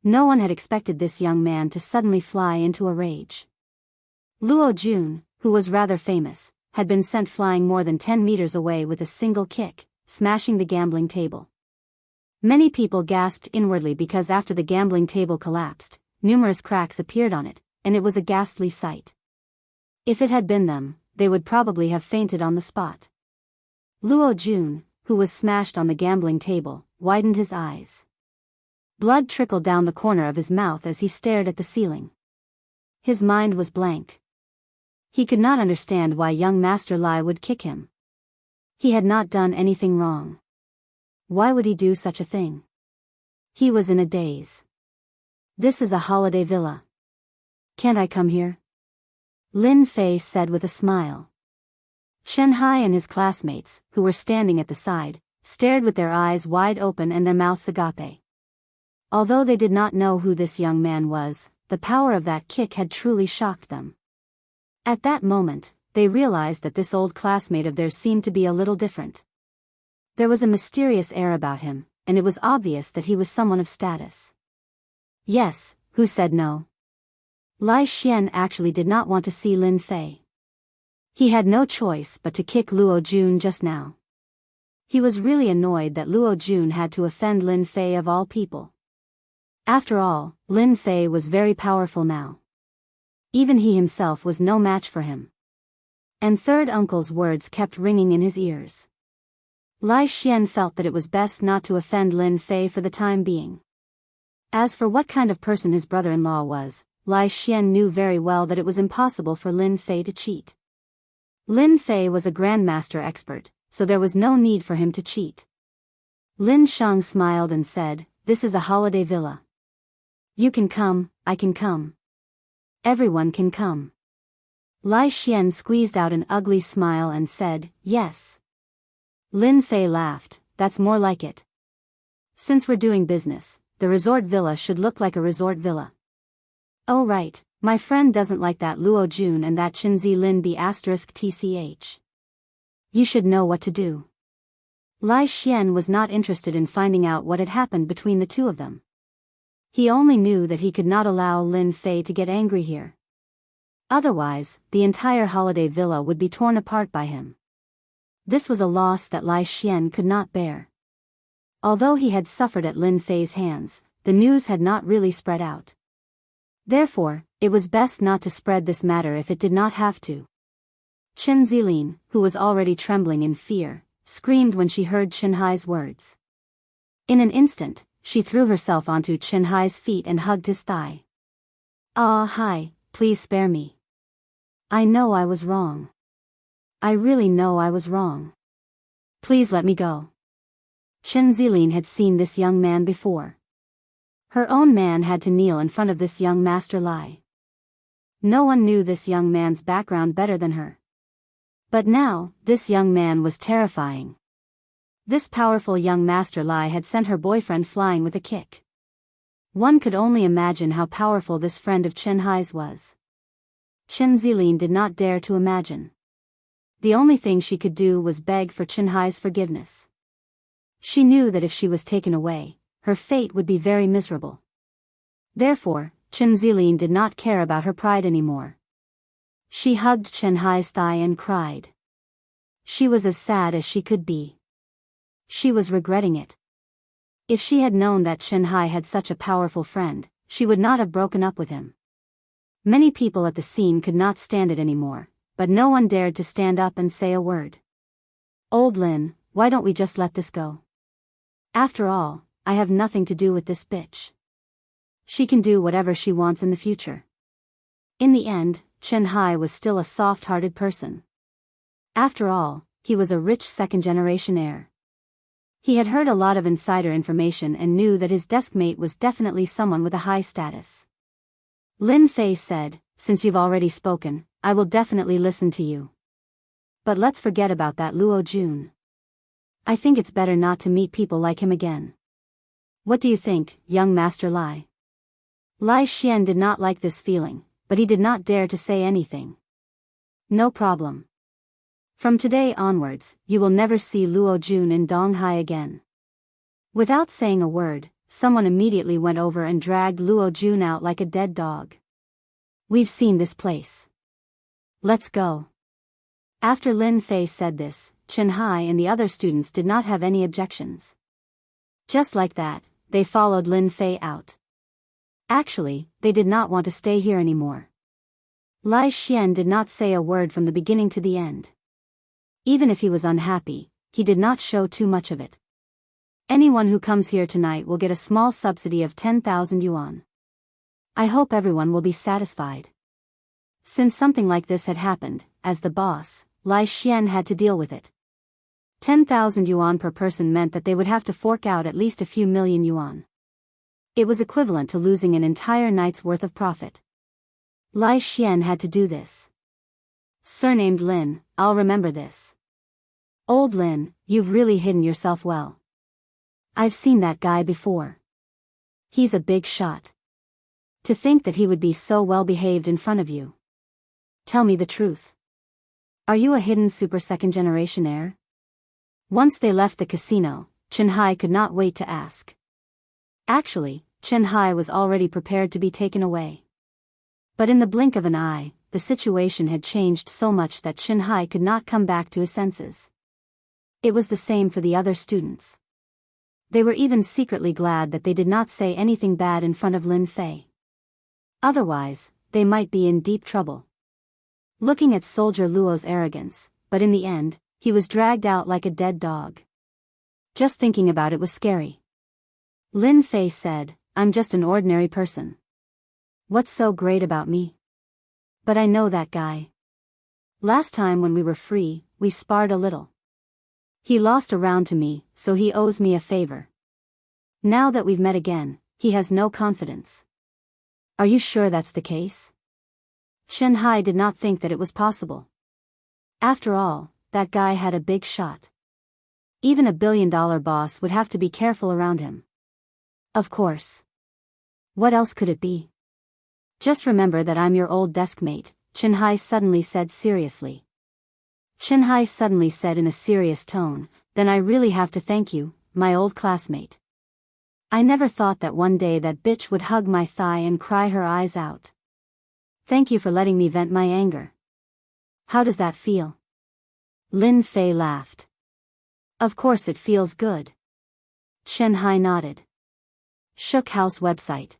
No one had expected this young man to suddenly fly into a rage. Luo Jun, who was rather famous, had been sent flying more than 10 meters away with a single kick, smashing the gambling table. Many people gasped inwardly because after the gambling table collapsed, numerous cracks appeared on it, and it was a ghastly sight. If it had been them, they would probably have fainted on the spot. Luo Jun, who was smashed on the gambling table, widened his eyes. Blood trickled down the corner of his mouth as he stared at the ceiling. His mind was blank. He could not understand why young Master Lai would kick him. He had not done anything wrong. Why would he do such a thing? He was in a daze. This is a holiday villa. Can't I come here? Lin Fei said with a smile. Chen Hai and his classmates, who were standing at the side, stared with their eyes wide open and their mouths agape. Although they did not know who this young man was, the power of that kick had truly shocked them. At that moment, they realized that this old classmate of theirs seemed to be a little different. There was a mysterious air about him, and it was obvious that he was someone of status. Yes, who said no? Lai Xian actually did not want to see Lin Fei. He had no choice but to kick Luo Jun just now. He was really annoyed that Luo Jun had to offend Lin Fei of all people. After all, Lin Fei was very powerful now. Even he himself was no match for him. And third uncle's words kept ringing in his ears. Lai Xian felt that it was best not to offend Lin Fei for the time being. As for what kind of person his brother-in-law was, Lai Xian knew very well that it was impossible for Lin Fei to cheat. Lin Fei was a grandmaster expert, so there was no need for him to cheat. Lin Shang smiled and said, "This is a holiday villa. You can come, I can come. Everyone can come." Lai Xian squeezed out an ugly smile and said, "Yes." Lin Fei laughed, "That's more like it. Since we're doing business, the resort villa should look like a resort villa." "Oh right, my friend doesn't like that Luo Jun and that Chinzi Lin B***tch. You should know what to do." Lai Xian was not interested in finding out what had happened between the two of them. He only knew that he could not allow Lin Fei to get angry here. Otherwise, the entire holiday villa would be torn apart by him. This was a loss that Lai Xian could not bear. Although he had suffered at Lin Fei's hands, the news had not really spread out. Therefore, it was best not to spread this matter if it did not have to. Chen Zilin, who was already trembling in fear, screamed when she heard Chen Hai's words. In an instant, she threw herself onto Chen Hai's feet and hugged his thigh. "Ah, Hai, please spare me. I know I was wrong. I really know I was wrong. Please let me go." Chen Zilin had seen this young man before. Her own man had to kneel in front of this young Master Lai. No one knew this young man's background better than her. But now, this young man was terrifying. This powerful young Master Lai had sent her boyfriend flying with a kick. One could only imagine how powerful this friend of Chen Hai's was. Chen Zilin did not dare to imagine. The only thing she could do was beg for Chen Hai's forgiveness. She knew that if she was taken away, her fate would be very miserable. Therefore, Chen Zilin did not care about her pride anymore. She hugged Chen Hai's thigh and cried. She was as sad as she could be. She was regretting it. If she had known that Chen Hai had such a powerful friend, she would not have broken up with him. Many people at the scene could not stand it anymore, but no one dared to stand up and say a word. "Old Lin, why don't we just let this go? After all, I have nothing to do with this bitch. She can do whatever she wants in the future." In the end, Chen Hai was still a soft-hearted person. After all, he was a rich second-generation heir. He had heard a lot of insider information and knew that his deskmate was definitely someone with a high status. Lin Fei said, "Since you've already spoken, I will definitely listen to you. But let's forget about that Luo Jun. I think it's better not to meet people like him again. What do you think, young Master Lai?" Lai Xian did not like this feeling, but he did not dare to say anything. "No problem. From today onwards, you will never see Luo Jun in Donghai again." Without saying a word, someone immediately went over and dragged Luo Jun out like a dead dog. "We've seen this place. Let's go." After Lin Fei said this, Chen Hai and the other students did not have any objections. Just like that, they followed Lin Fei out. Actually, they did not want to stay here anymore. Lai Xian did not say a word from the beginning to the end. Even if he was unhappy, he did not show too much of it. "Anyone who comes here tonight will get a small subsidy of 10,000 yuan. I hope everyone will be satisfied." Since something like this had happened, as the boss, Lai Xian had to deal with it. 10,000 yuan per person meant that they would have to fork out at least a few million yuan. It was equivalent to losing an entire night's worth of profit. Lai Xian had to do this. "Surnamed Lin, I'll remember this. Old Lin, you've really hidden yourself well. I've seen that guy before. He's a big shot. To think that he would be so well behaved in front of you. Tell me the truth. Are you a hidden super second generation heir?" Once they left the casino, Chen Hai could not wait to ask. Actually, Chen Hai was already prepared to be taken away. But in the blink of an eye, the situation had changed so much that Chen Hai could not come back to his senses. It was the same for the other students. They were even secretly glad that they did not say anything bad in front of Lin Fei. Otherwise, they might be in deep trouble. Looking at Soldier Luo's arrogance, but in the end, he was dragged out like a dead dog. Just thinking about it was scary. Lin Fei said, "I'm just an ordinary person. What's so great about me? But I know that guy. Last time when we were free, we sparred a little. He lost a round to me, so he owes me a favor. Now that we've met again, he has no confidence." "Are you sure that's the case?" Chen Hai did not think that it was possible. After all, that guy had a big shot. Even a billion-dollar boss would have to be careful around him. Of course. What else could it be? "Just remember that I'm your old deskmate," Chen Hai suddenly said seriously. Chen Hai suddenly said in a serious tone, Then I really have to thank you, my old classmate. I never thought that one day that bitch would hug my thigh and cry her eyes out. Thank you for letting me vent my anger. How does that feel? Lin Fei laughed. Of course it feels good. Chen Hai nodded. Shook House website.